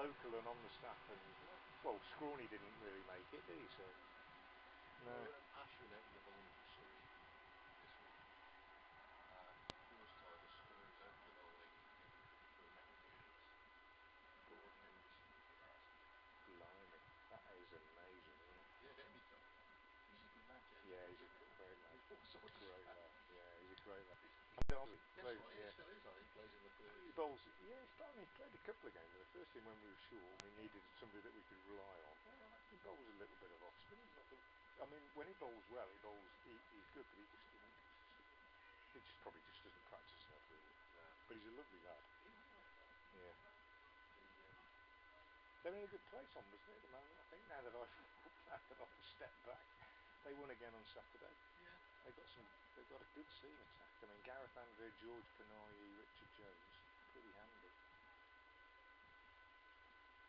local and on the staff, and well, Scrawny didn't really make it, did he? So no. Ashwin out in the bowling for Surrey this week. He was told the scores out the bowling for the next innings. Gordon Henderson for the last. Blimey, that is amazing, isn't it? Yeah, that'd be tough. He's a good lad, Yeah, he's a great lad. Great lad. Yeah, he's a great lad. He plays in the third. He bowls. Yeah, he's played a couple of games. The first thing when we were short, we needed somebody that we could rely on. He bowls a little bit of off spin. I mean, when he bowls well, he's good, but he just probably just doesn't practice enough, really. But he's a lovely lad. Yeah. They're in a good place on, wasn't it, at the moment? I think now that I've stepped back, they won again on Saturday. Yeah. They've got a good seam attack. I mean, Gareth Anvir, George Panayi, Richard Jones, pretty handy.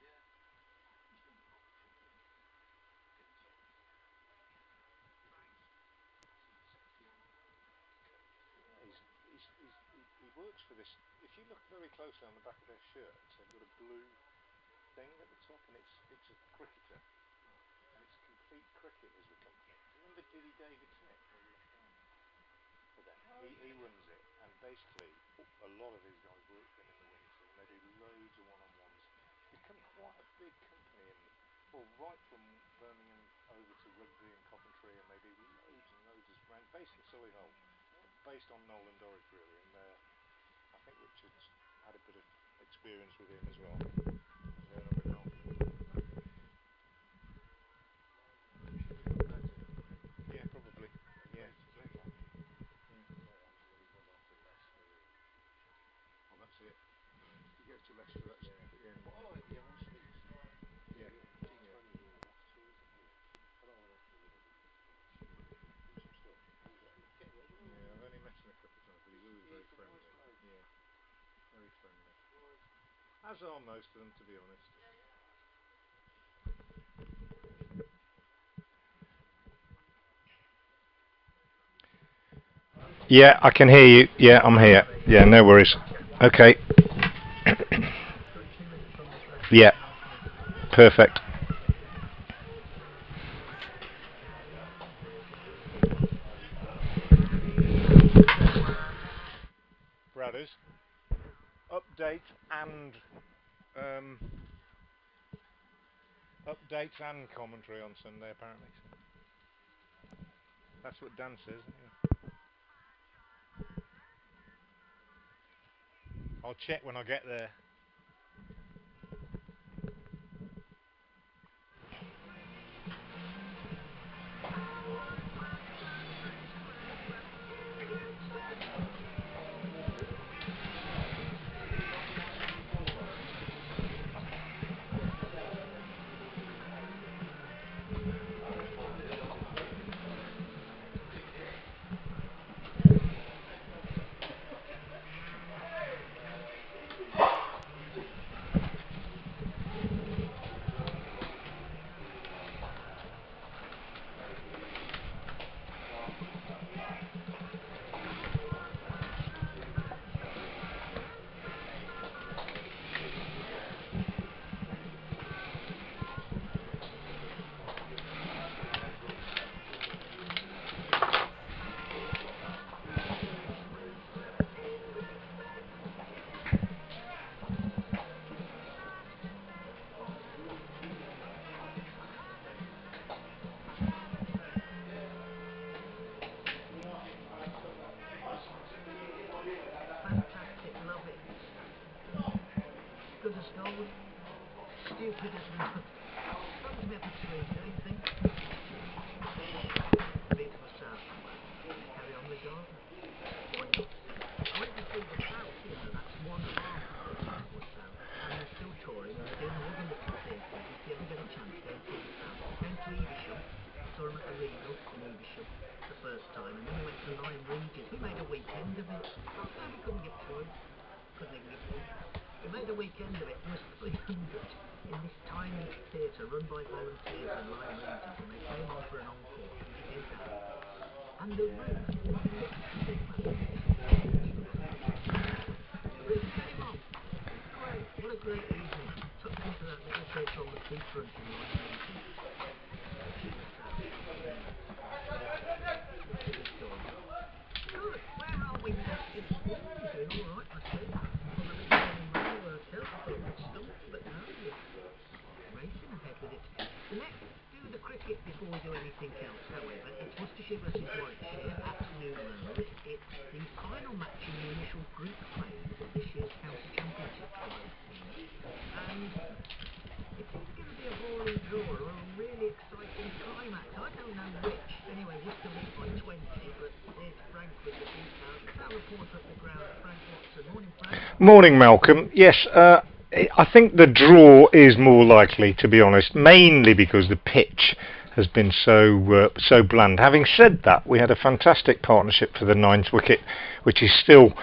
Yeah. He works for this. If you look very closely on the back of their shirts, they've got a blue thing at the top, and it's a cricketer, and it's Complete Cricket is the company. Remember Diddy David Smith? He runs it, and basically a lot of these guys work for him in the winter, and they do loads of one-on-ones. It's become quite a big company, and well, right from Birmingham over to Rugby and Coventry, and they do loads and loads of brands based in Solihull, based on Nolan Dorrit really, and I think Richard's had a bit of experience with him as well. Yeah, probably. Yeah. Well, that's it. He goes to Leicester. That's yeah. Oh, yeah, we'll speak. Yeah. Yeah, I've only met him a couple of times, but he's always very friendly. Yeah, very friendly. As are most of them, to be honest. Yeah, I can hear you. Yeah, I'm here. Yeah, no worries. Okay. Yeah, perfect. Brothers, updates and commentary on Sunday apparently. That's what Dan says. Yeah. I'll check when I get there. Stupid as well. That was a bit of a treat, don't you think? Bit of a south. Carry on with God. Why not? I went to see the South, you know, that's one half of the was South. And they're still touring, and they're doing all the little theatres. If you ever get a chance, go and see the South. Went to Evesham, saw them at the Regal in Evesham the first time, and then we went to Lyme Regis. We made a weekend of it. I thought we couldn't get through. Couldn't even get through. We made a weekend of it. There was 300 in this tiny theatre run by volunteers in Lyme Regis, and they came on for an encore, and they did that. And the roof was lifted, man. The roof came off. It was great. What a great evening. Took me to the in front in my meeting. Good. Where are we now? It's doing all right, I see. Probably getting money worked out. I thought it would stop, but no, you're racing ahead with it. Let's do the cricket before we do anything else. However, it's Worcestershire versus Warwickshire at New Road. It's the final match in the initial group phase of this year's County Championship for both teams. And it's either going to be a boring draw or a really exciting climax. I don't know which. Anyway, Worcester lead by 20, but there's Frank with the details. It's our reporter at the ground, Frank Watson. Morning, Frank. Morning, Malcolm. Yes, I think the draw is more likely, to be honest, mainly because the pitch has been so bland. Having said that, we had a fantastic partnership for the ninth wicket, which is still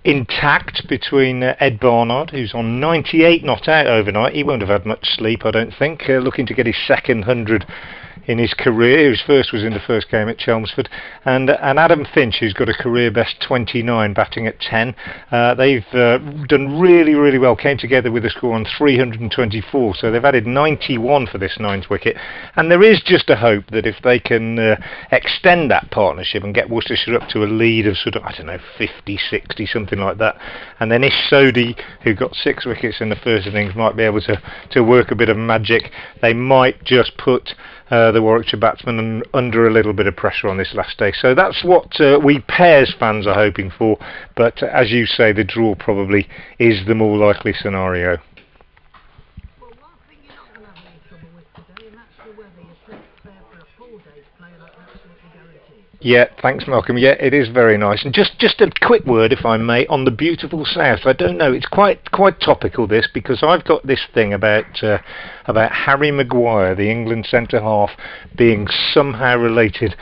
intact between Ed Barnard, who's on 98 not out overnight. He won't have had much sleep, I don't think, looking to get his second 100 in his career. His first was in the first game at Chelmsford, and Adam Finch, who's got a career best 29 batting at 10. They've done really well, came together with a score on 324, so they've added 91 for this ninth wicket, and there is just a hope that if they can extend that partnership and get Worcestershire up to a lead of sort of, I don't know, 50, 60, something like that, and then Ish Sodhi, who got 6 wickets in the first innings, might be able to work a bit of magic. They might just put the Warwickshire batsmen under a little bit of pressure on this last day. So that's what we Pairs fans are hoping for, but as you say, the draw probably is the more likely scenario. Well, one thing you're not going to have any trouble with today, and that's the weather. You're prepared for a full day's play, and I can absolutely guarantee it. Yeah, thanks, Malcolm. Yeah, it is very nice. And just a quick word, if I may, on the beautiful south. I don't know, it's quite topical, this, because I've got this thing about Harry Maguire, the England centre half, being somehow related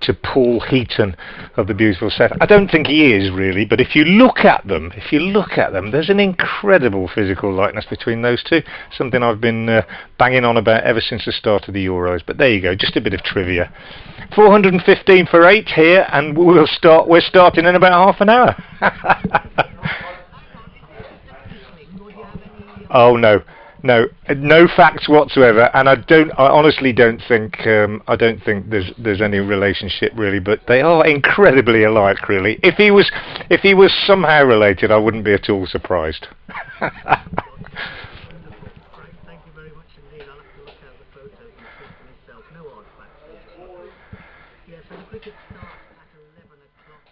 to Paul Heaton of the beautiful south. I don't think he is really, but if you look at them, there's an incredible physical likeness between those two. Something I've been banging on about ever since the start of the Euros. But there you go, just a bit of trivia. 415 for 8 here, and we're starting in about half an hour. Oh no facts whatsoever, and I honestly don't think there's any relationship really, but they are incredibly alike really. If he was somehow related, I wouldn't be at all surprised. Frank, thank you very much indeed. I'll have to look out the photos and see for myself. No artifacts, they're just not real. Yeah, so the cricket starts at 11 o'clock.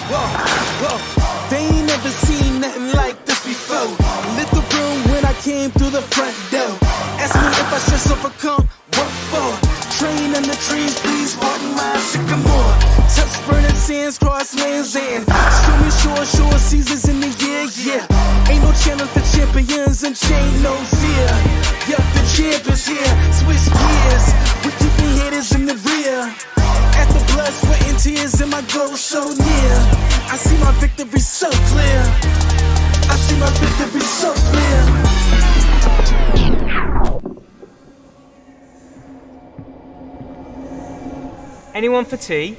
Whoa, whoa. They ain't never seen nothing like this before. Lit the room when I came through the front door. Ask me if I should overcome, what for? Train in the trees, please pardon my sycamore. Touch burning sands, cross lands and stormy shore seasons in the year, yeah. Ain't no challenge for champions and chain no fear. Yup, the champ is here, switch gears. We keeping haters in the rear. At the blood, sweat and tears and my goal so near. I see my victory so clear. I see my victory so clear. Anyone for tea?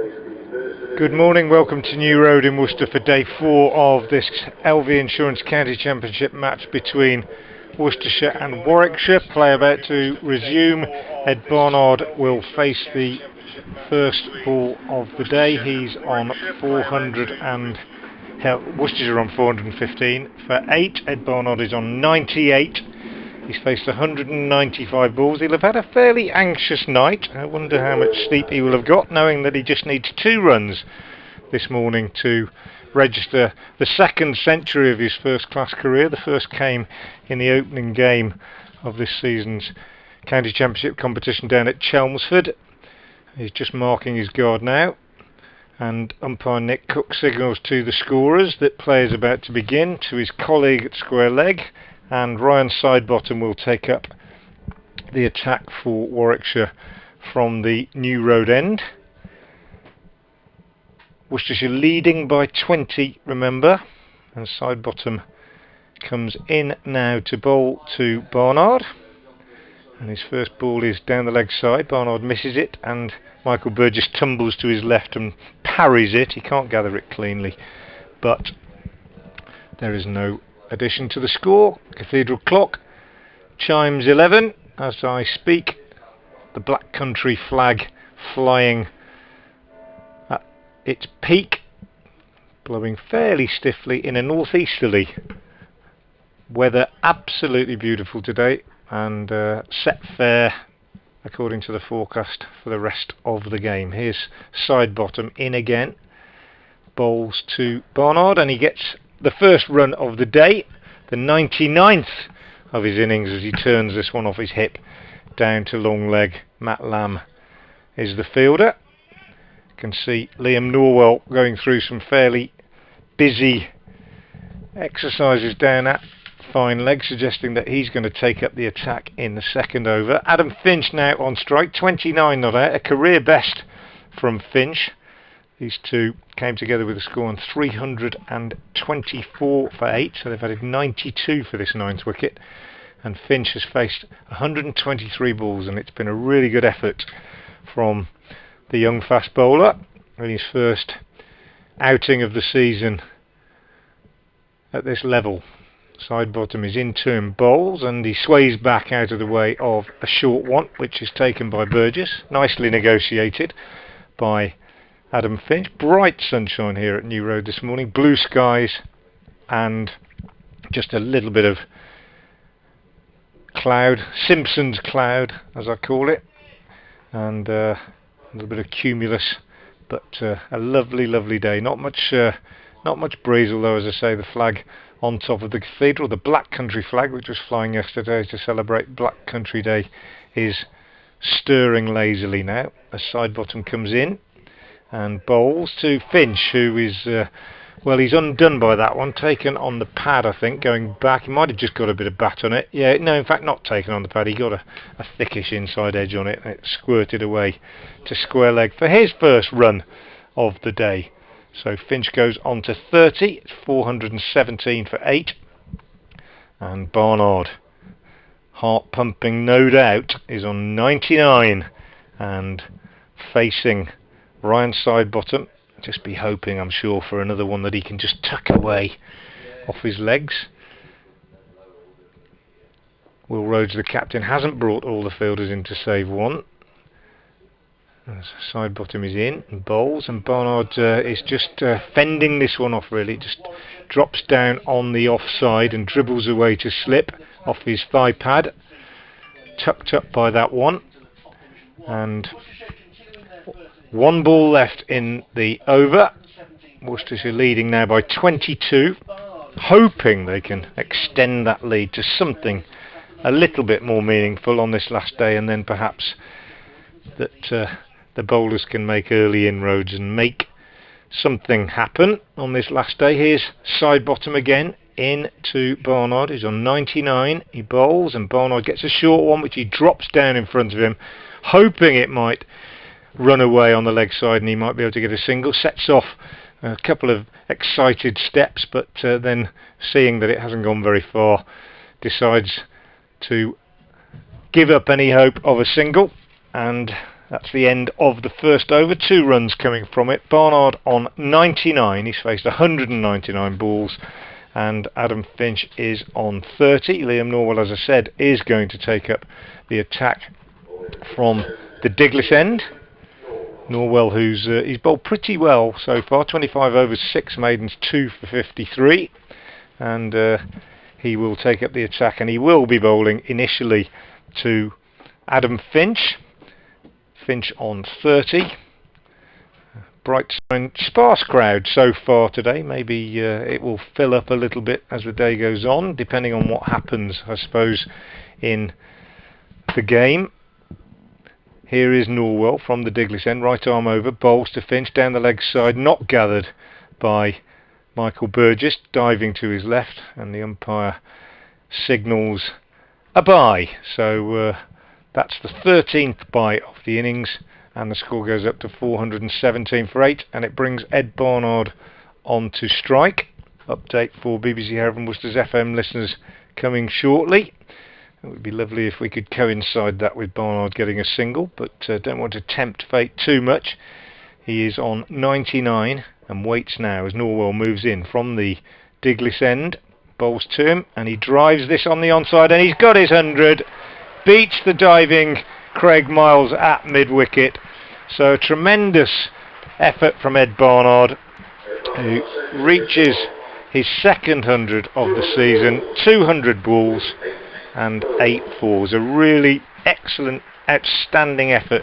Good morning, welcome to New Road in Worcester for day 4 of this LV Insurance County Championship match between Worcestershire and Warwickshire. Play about to resume. Ed Barnard will face the first ball of the day. He's on 400 and Worcestershire on 415 for 8. Ed Barnard is on 98. He's faced 195 balls. He'll have had a fairly anxious night. I wonder how much sleep he will have got, knowing that he just needs 2 runs this morning to register the second century of his first-class career. The first came in the opening game of this season's County Championship competition down at Chelmsford. He's just marking his guard now, and umpire Nick Cook signals to the scorers that play is about to begin to his colleague at square leg, and Ryan Sidebottom will take up the attack for Warwickshire from the New Road end. Worcestershire leading by 20, remember, and Sidebottom comes in now to bowl to Barnard, and his first ball is down the leg side. Barnard misses it, and Michael Burgess tumbles to his left and parries it. He can't gather it cleanly, but there is no addition to the score. Cathedral clock chimes 11 as I speak. The Black Country flag flying at its peak, blowing fairly stiffly in a northeasterly. Weather absolutely beautiful today, and set fair according to the forecast for the rest of the game. Here's Sidebottom in again, bowls to Barnard, and he gets the first run of the day, the 99th of his innings, as he turns this one off his hip down to long leg. Matt Lamb is the fielder. You can see Liam Norwell going through some fairly busy exercises down at fine leg, suggesting that he's going to take up the attack in the second over. Adam Finch now on strike, 29 not out, a career best from Finch. These two came together with a score on 324 for 8, so they've added 92 for this 9th wicket. And Finch has faced 123 balls, and it's been a really good effort from the young fast bowler in his first outing of the season at this level. Sidebottom is into him, bowls, and he sways back out of the way of a short one, which is taken by Burgess. Nicely negotiated by Adam Finch. Bright sunshine here at New Road this morning, blue skies, and just a little bit of cloud, Simpson's cloud as I call it, and a little bit of cumulus, but a lovely day. Not much breeze, although, as I say, the flag on top of the cathedral, the Black Country flag, which was flying yesterday to celebrate Black Country Day, is stirring lazily now as Sidebottom comes in and bowls to Finch, who is, well, he's undone by that one, taken on the pad, I think, going back. He might have just got a bit of bat on it. Yeah, no, in fact, not taken on the pad. He got a thickish inside edge on it, and it squirted away to square leg for his first run of the day. So Finch goes on to 30, it's 417 for 8, and Barnard, heart pumping no doubt, is on 99 and facing Ryan Sidebottom. Just be hoping, I'm sure, for another one that he can just tuck away off his legs. Will Rhodes, the captain, hasn't brought all the fielders in to save one. As Sidebottom is in and bowls, and Barnard is just fending this one off, really. Just drops down on the offside and dribbles away to slip off his thigh pad, tucked up by that one. And 1 ball left in the over. Worcestershire leading now by 22, hoping they can extend that lead to something a little bit more meaningful on this last day, and then perhaps that the bowlers can make early inroads and make something happen on this last day. Here's Sidebottom again in to Barnard, who's on 99. He bowls, and Barnard gets a short one, which he drops down in front of him, hoping it might run away on the leg side and he might be able to get a single. Sets off a couple of excited steps, but then, seeing that it hasn't gone very far, decides to give up any hope of a single, and That's the end of the first over. 2 runs coming from it. Barnard on 99. He's faced 199 balls. And Adam Finch is on 30. Liam Norwell, as I said, is going to take up the attack from the Diglis end. Norwell, he's bowled pretty well so far. 25 overs, 6 maidens, 2 for 53. And he will take up the attack, and he will be bowling initially to Adam Finch. Finch on 30. Bright sign, sparse crowd so far today. Maybe it will fill up a little bit as the day goes on, depending on what happens, I suppose, in the game. Here is Norwell from the Diglis end, right arm over, bowls to Finch down the leg side, not gathered by Michael Burgess, diving to his left, and the umpire signals a bye. So that's the 13th bye of the innings, and the score goes up to 417 for 8, and it brings Ed Barnard on to strike. Update for BBC Hereford and Worcester's FM listeners coming shortly. It would be lovely if we could coincide that with Barnard getting a single, but don't want to tempt fate too much. He is on 99 and waits now as Norwell moves in from the Diglis end. Bowls to him, and he drives this on the onside, and he's got his 100. Beats the diving Craig Miles at mid-wicket. So a tremendous effort from Ed Barnard, who reaches his second 100 of the season. 200 balls and 8 fours. A really excellent, outstanding effort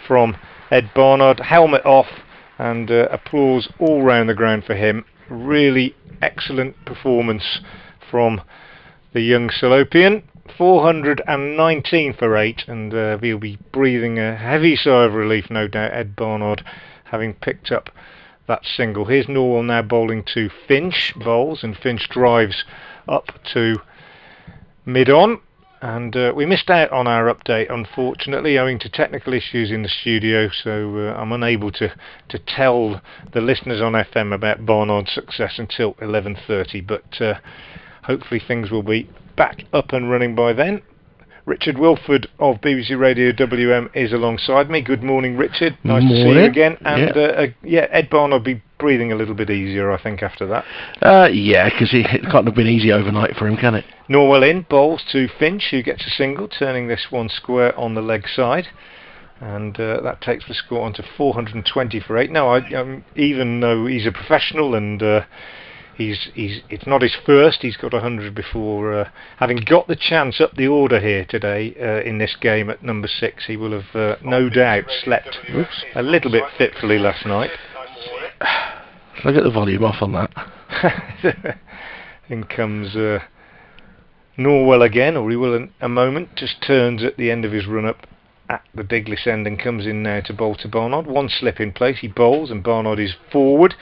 from Ed Barnard. Helmet off, and applause all round the ground for him. Really excellent performance from the young Salopian. 419 for 8, and he'll be breathing a heavy sigh of relief, no doubt, Ed Barnard, having picked up that single. Here's Norwell now bowling to Finch. Bowls, and Finch drives up to mid-on, and we missed out on our update, unfortunately, owing to technical issues in the studio, so I'm unable to tell the listeners on FM about Barnard's success until 11:30, but hopefully things will be back up and running by then. Richard Wilford of BBC Radio WM is alongside me. Good morning, Richard. Nice to see you again. And Ed Barnard will be breathing a little bit easier, I think, after that. Yeah, because it can't have been easy overnight for him, can it? Norwell in, bowls to Finch, who gets a single, turning this one square on the leg side. And that takes the score on to 420 for 8. Now, even though he's a professional and it's not his first, he's got 100 before having got the chance up the order here today in this game at number 6. He will have no doubt slept a little bit fitfully last night. Shall I get the volume off on that? In comes Norwell again, or he will in a moment. Just turns at the end of his run up at the Diglis end and comes in now to bowl to Barnard. One slip in place, he bowls, and Barnard is forward,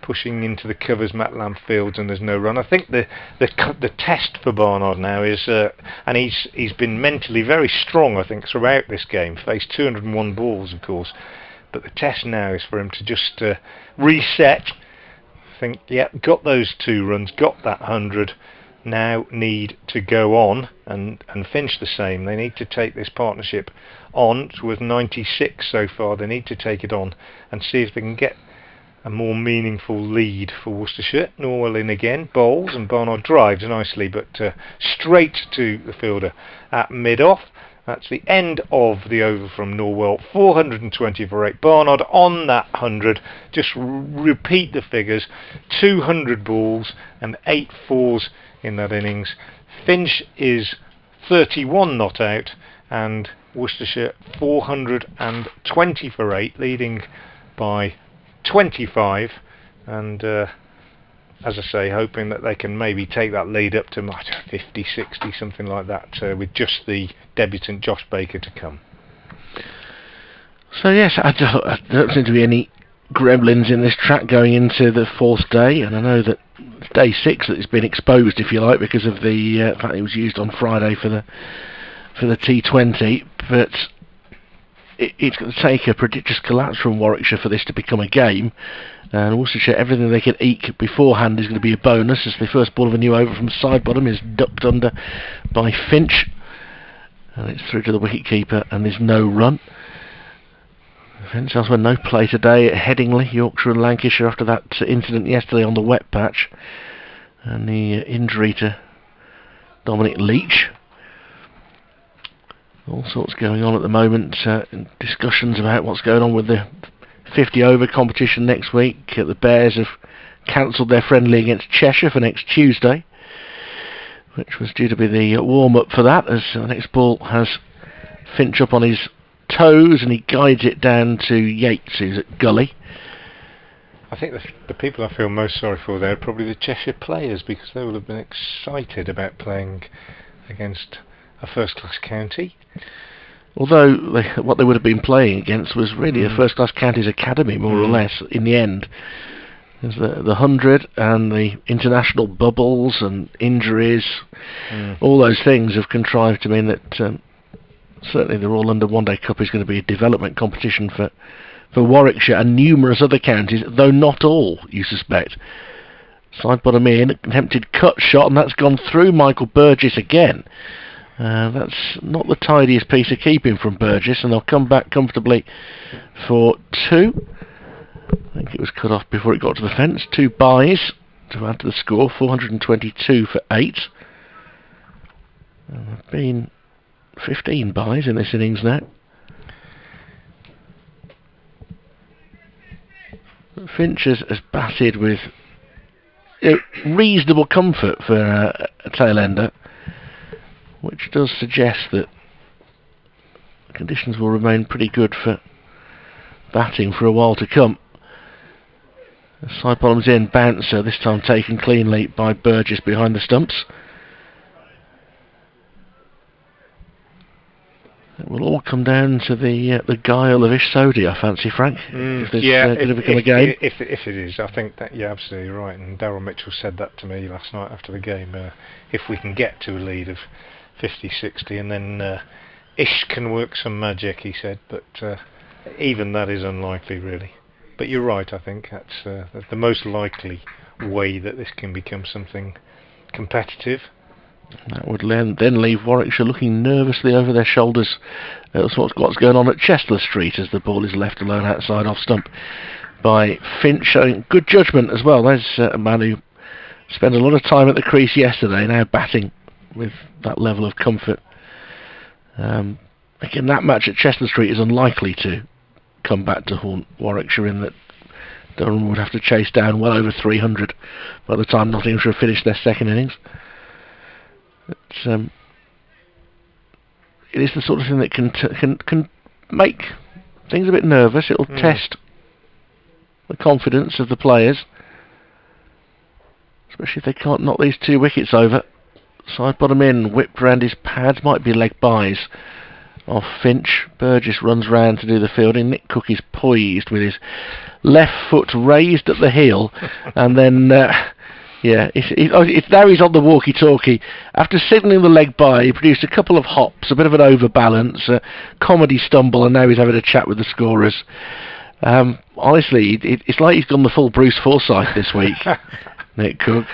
pushing into the covers Matt Lamb fields, and there's no run. I think the test for Barnard now is, and he's been mentally very strong, I think, throughout this game. Faced 201 balls, of course, but the test now is for him to just reset. Think, yeah, got those 2 runs, got that 100. Now need to go on and finish the same. They need to take this partnership on. It's worth 96 so far. They need to take it on and see if they can get a more meaningful lead for Worcestershire. Norwell in again, bowls, and Barnard drives nicely, but straight to the fielder at mid-off. That's the end of the over from Norwell. 420 for 8. Barnard on that 100. Just repeat the figures. 200 balls and 8 fours in that innings. Finch is 31 not out, and Worcestershire 420 for 8, leading by 25, and as I say, hoping that they can maybe take that lead up to 50, 60, something like that, with just the debutant Josh Baker to come. So yes, I don't seem to be any gremlins in this track going into the 4th day, and I know that day 6 that it's been exposed, if you like, because of the fact it was used on Friday for the T20, but it's going to take a prodigious collapse from Warwickshire for this to become a game, and Worcestershire, everything they can eke beforehand is going to be a bonus, as the first ball of a new over from side bottom is ducked under by Finch, and it's through to the wicket-keeper, and there's no run. Events elsewhere, no play today at Headingley, Yorkshire and Lancashire after that incident yesterday on the wet patch and the injury to Dominic Leach. All sorts going on at the moment, discussions about what's going on with the 50 over competition next week. The Bears have cancelled their friendly against Cheshire for next Tuesday, which was due to be the warm-up for that, as the next ball has Finch up on his toes and he guides it down to Yates, who's at Gully. I think the people I feel most sorry for there are probably the Cheshire players, because they will have been excited about playing against a first-class county. Although what they would have been playing against was really a first-class county's academy, more or less, in the end. There's the 100 and the international bubbles and injuries, all those things have contrived to mean that certainly the Royal London One Day Cup is going to be a development competition for Warwickshire and numerous other counties, though not all, you suspect. Side bottom in, attempted cut shot, and that's gone through Michael Burgess again. That's not the tidiest piece of keeping from Burgess, and they'll come back comfortably for 2. I think it was cut off before it got to the fence. 2 byes to add to the score, 422 for 8. And there have been 15 byes in this innings now. Finch has batted with reasonable comfort for a tail-ender, which does suggest that conditions will remain pretty good for batting for a while to come. The side bottom's in, bouncer, this time taken cleanly by Burgess behind the stumps. It will all come down to the guile of Ish Sodhi, I fancy, Frank. If this going to become a game. If it is, I think that you're absolutely right. And Daryl Mitchell said that to me last night after the game. If we can get to a lead of 50-60, and then Ish can work some magic, he said. But even that is unlikely, really. But you're right. I think that's the most likely way that this can become something competitive. That would then leave Warwickshire looking nervously over their shoulders at what's going on at Chester Street as the ball is left alone outside off stump by Finch, showing good judgment as well. There's a man who spent a lot of time at the crease yesterday, now batting with that level of comfort. Again, that match at Chester Street is unlikely to come back to haunt Warwickshire, in that Durham would have to chase down well over 300 by the time Nottinghamshire have finished their second innings. It is the sort of thing that can make things a bit nervous. It'll test the confidence of the players, especially if they can't knock these 2 wickets over. Side bottom in, whipped round his pads, might be leg byes off Finch. Burgess runs round to do the fielding. Nick Cook is poised with his left foot raised at the heel, and then it's now he's on the walkie-talkie. After signalling the leg by, he produced a couple of hops, a bit of an overbalance, a comedy stumble, and now he's having a chat with the scorers. Honestly, it's like he's gone the full Bruce Forsyth this week, Nick Cook.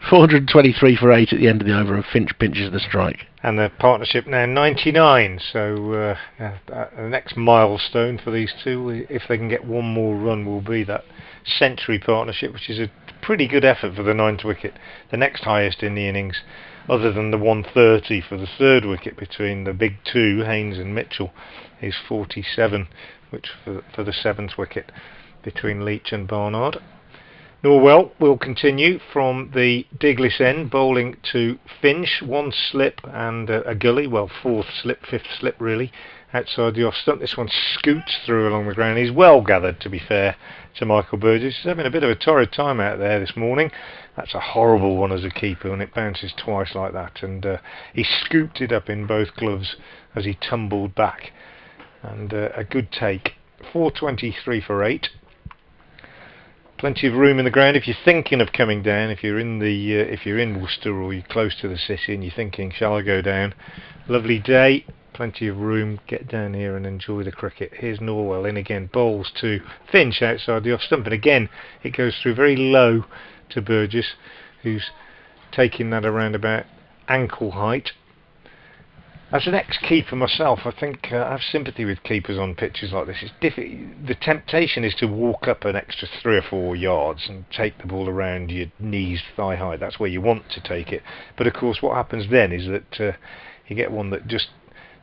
423 for 8 at the end of the over, and Finch pinches the strike. And the partnership now 99, so the next milestone for these two, if they can get one more run, will be that century partnership, which is a pretty good effort for the 9th wicket. The next highest in the innings, other than the 130 for the 3rd wicket between the big 2, Haynes and Mitchell, is 47, which for the 7th wicket between Leach and Barnard. Norwell will continue from the Diglis end, bowling to Finch. 1 slip and a gully, well, 4th slip, 5th slip really, outside the off stump. This one scoots through along the ground. He's well gathered, to be fair to Michael Burgess. He's having a bit of a torrid time out there this morning. That's a horrible one as a keeper, and it bounces twice like that. And he scooped it up in both gloves as he tumbled back. And a good take. 423 for 8. Plenty of room in the ground if you're thinking of coming down. If you're in Worcester or you're close to the city and you're thinking, shall I go down? Lovely day, plenty of room. Get down here and enjoy the cricket. Here's Norwell in again, bowls to Finch outside the off stump, and again it goes through very low to Burgess, who's taking that around about ankle height. As an ex-keeper myself, I think I have sympathy with keepers on pitches like this. It's the temptation is to walk up an extra 3 or 4 yards and take the ball around your knees thigh high. That's where you want to take it. But of course what happens then is that you get one that just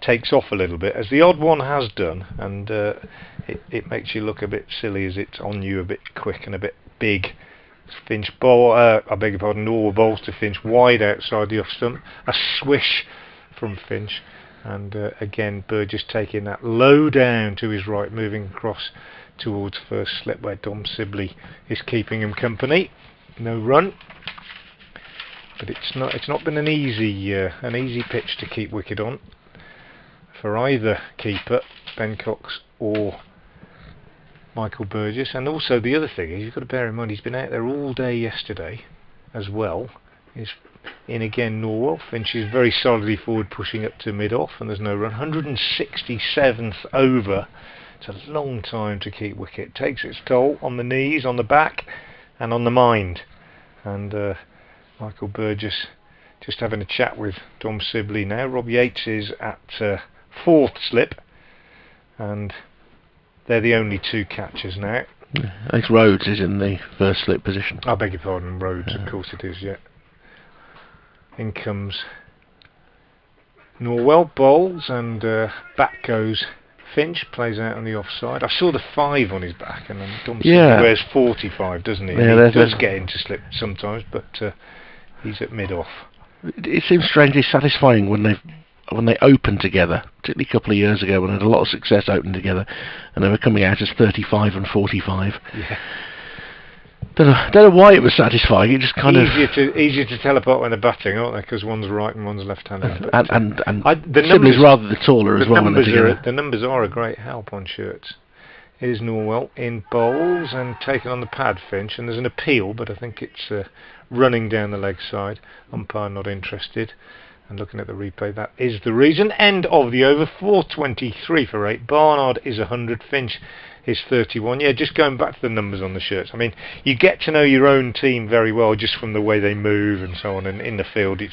takes off a little bit, as the odd one has done, and it makes you look a bit silly as it's on you a bit quick and a bit big. Finch ball, I beg your pardon, Norwell bowls to Finch wide outside the off stump. A swish from Finch, and again Burgess taking that low down to his right, moving across towards first slip where Dom Sibley is keeping him company. No run, but it's not been an easy pitch to keep wicket on for either keeper, Ben Cox or Michael Burgess. And also the other thing is, you've got to bear in mind, he's been out there all day yesterday as well. He's in again, Norwell. Finch is very solidly forward, pushing up to mid-off, and there's no run. 167th over. It's a long time to keep wicket. It takes its toll on the knees, on the back, and on the mind. And Michael Burgess just having a chat with Dom Sibley now. Rob Yates is at 4th slip, and they're the only 2 catchers now. I think Rhodes is in the first slip position. I beg your pardon, Rhodes, of course it is, yeah. In comes Norwell, bowls, and back goes Finch, plays out on the offside. I saw the 5 on his back, and then Dom Sibley wears 45, doesn't he? Yeah, he does get into slip sometimes, but he's at mid-off. It seems strangely satisfying when they opened together, particularly a couple of years ago when they had a lot of success opening together, and they were coming out as 35 and 45. Yeah. Don't know why it was satisfying. It just kind easier to tell apart when they're batting, aren't they? Because one's right and one's left-handed. And Sibley's rather the taller as well when they're together. The numbers are a great help on shirts. Here's Norwell in bowls and taken on the pad, Finch, and there's an appeal, but I think it's running down the leg side. Umpire not interested. And looking at the replay, that is the reason. End of the over. 423 for 8. Barnard is 100. Finch is 31. Yeah, just going back to the numbers on the shirts. I mean, you get to know your own team very well just from the way they move and so on. And in the field, it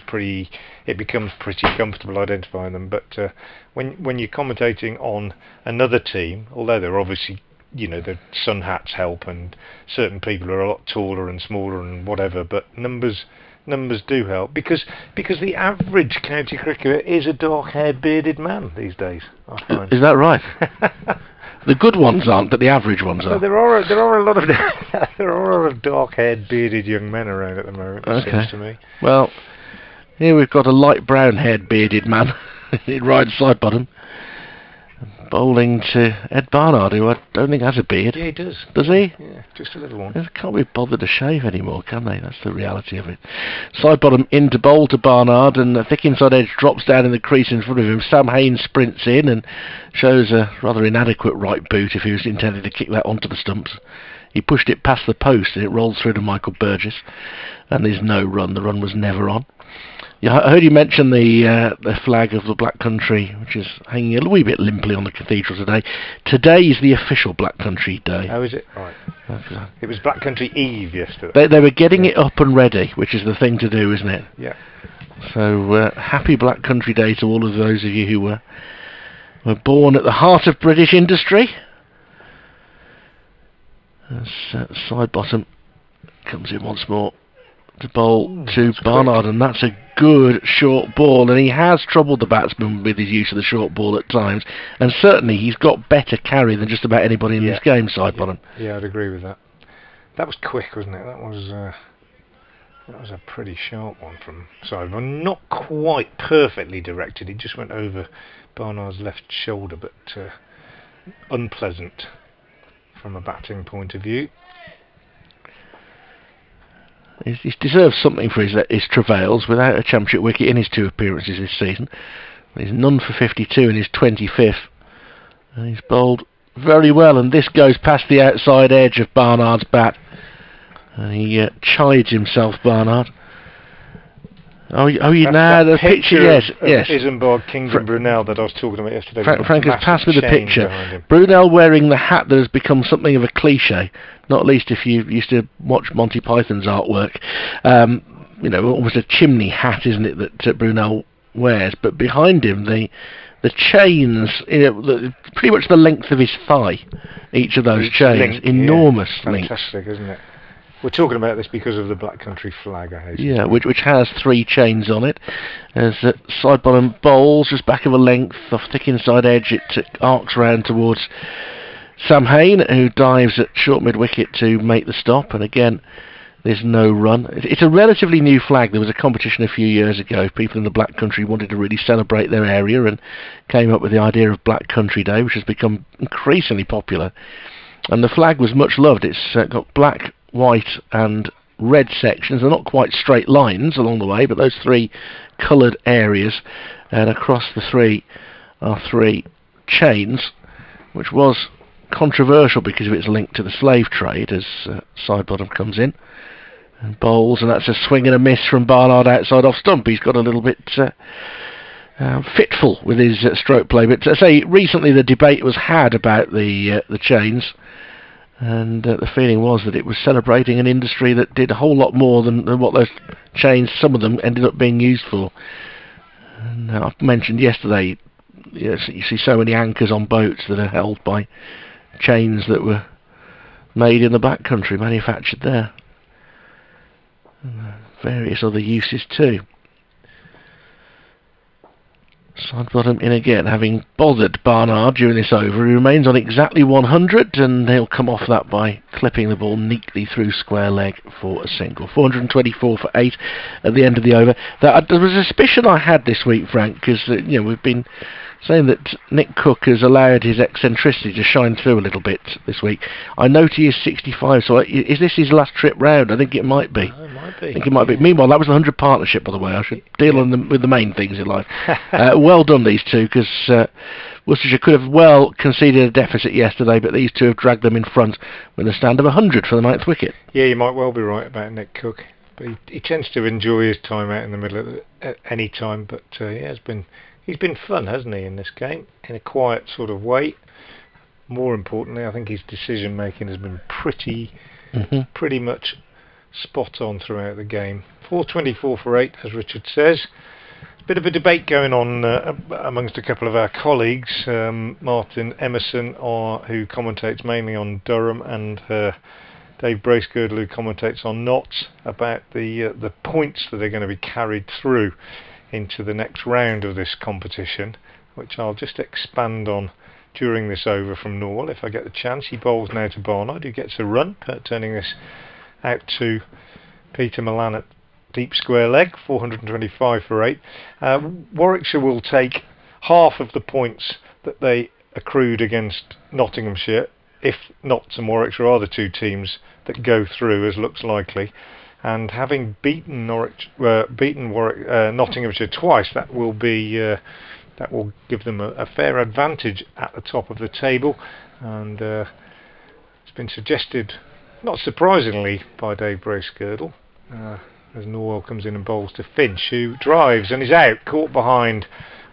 becomes pretty comfortable identifying them. But when you're commentating on another team, although they're obviously, the sun hats help, and certain people are a lot taller and smaller and whatever, but numbers do help, because the average county cricketer is a dark-haired, bearded man these days, I find. Is that right? The good ones aren't, but the average ones are. So there are a lot of dark-haired, bearded young men around at the moment. It seems to me. Well, here we've got a light brown-haired, bearded man in right side bottom, bowling to Ed Barnard, who I don't think has a beard. Yeah, he does. Does he? Yeah, just a little one. They can't be bothered to shave anymore, can they? That's the reality of it. Side bottom into bowl to Barnard, and the thick inside edge drops down in the crease in front of him. Sam Haynes sprints in and shows a rather inadequate right boot if he was intending to kick that onto the stumps. He pushed it past the post and it rolled through to Michael Burgess, and there's no run. The run was never on. Yeah, I heard you mention the flag of the Black Country, which is hanging a wee bit limply on the cathedral today. Today is the official Black Country Day. Oh, is it? Right. It was Black Country Eve yesterday. They were getting it up and ready, which is the thing to do, isn't it? Yeah. So, happy Black Country Day to all of those of you who were born at the heart of British industry. Side bottom comes in once more to bowl to Barnard, and that's a good short ball, and he has troubled the batsman with his use of the short ball at times, and certainly he's got better carry than just about anybody in this game, side bottom. Yeah, I'd agree with that. That was quick, wasn't it? That was a pretty sharp one from Simon. Not quite perfectly directed. He just went over Barnard's left shoulder, but unpleasant from a batting point of view. He's deserved something for his travails without a championship wicket in his 2 appearances this season. He's none for 52 in his 25th. And he's bowled very well, and this goes past the outside edge of Barnard's bat. And he chides himself, Barnard. The picture, yes. Isambard Kingdom Brunel that I was talking about yesterday. Frank has passed me the picture. Brunel wearing the hat that has become something of a cliche, not least if you used to watch Monty Python's artwork. Almost a chimney hat, isn't it, that Brunel wears, but behind him the chains, pretty much the length of his thigh, each of those chains, enormous length. Fantastic, isn't it? We're talking about this because of the Black Country flag, I hasten. Yeah, which has 3 chains on it. As side bottom bowls, just back of a length off thick inside edge, it arcs round towards Sam Haynes, who dives at short mid wicket to make the stop, and again there's no run. It's a relatively new flag. There was a competition a few years ago. People in the Black Country wanted to really celebrate their area and came up with the idea of Black Country Day, which has become increasingly popular. And the flag was much loved. It's got black, white and red sections. They're not quite straight lines along the way, but those 3 coloured areas, and across the 3 are 3 chains, which was controversial because of its link to the slave trade, as side bottom comes in and bowls, and that's a swing and a miss from Barnard outside off stump. He's got a little bit fitful with his stroke play, but I say recently the debate was had about the chains, and the feeling was that it was celebrating an industry that did a whole lot more than what those chains, some of them, ended up being used for. And I've mentioned yesterday, you see so many anchors on boats that are held by chains that were made in the Black Country, manufactured there. And various other uses too. Side bottom in again, having bothered Barnard during this over. He remains on exactly 100, and he'll come off that by clipping the ball neatly through square leg for a single. 424 for 8 at the end of the over. There was a suspicion I had this week, Frank, because we've been saying that Nick Cook has allowed his eccentricity to shine through a little bit this week. I note he is 65, so is this his last trip round? I think it might be. It might be. I think it might be. Meanwhile, that was the 100 partnership, by the way. I should deal with the main things in life. Well done, these two, because Worcestershire could have well conceded a deficit yesterday, but these two have dragged them in front with a stand of 100 for the 9th wicket. Yeah, you might well be right about Nick Cook. But he tends to enjoy his time out in the middle at any time, but he's been fun, hasn't he, in this game, in a quiet sort of way. More importantly, I think his decision making has been pretty much spot on throughout the game. 424 for 8, as Richard says. Bit of a debate going on amongst a couple of our colleagues, Martin Emerson, who commentates mainly on Durham, and Dave Bracegirdle, who commentates on Notts, about the points that are going to be carried through into the next round of this competition, which I'll just expand on during this over from Norwell if I get the chance. He bowls now to Barnard, who gets a run, turning this out to Peter Milan at deep square leg. 425 for 8. Warwickshire will take half of the points that they accrued against Nottinghamshire, if Notts and Warwickshire are the 2 teams that go through, as looks likely. And having beaten Nottinghamshire twice, that will give them a fair advantage at the top of the table. And it's been suggested, not surprisingly, by Dave Bracegirdle, as Norwell comes in and bowls to Finch, who drives and is out, caught behind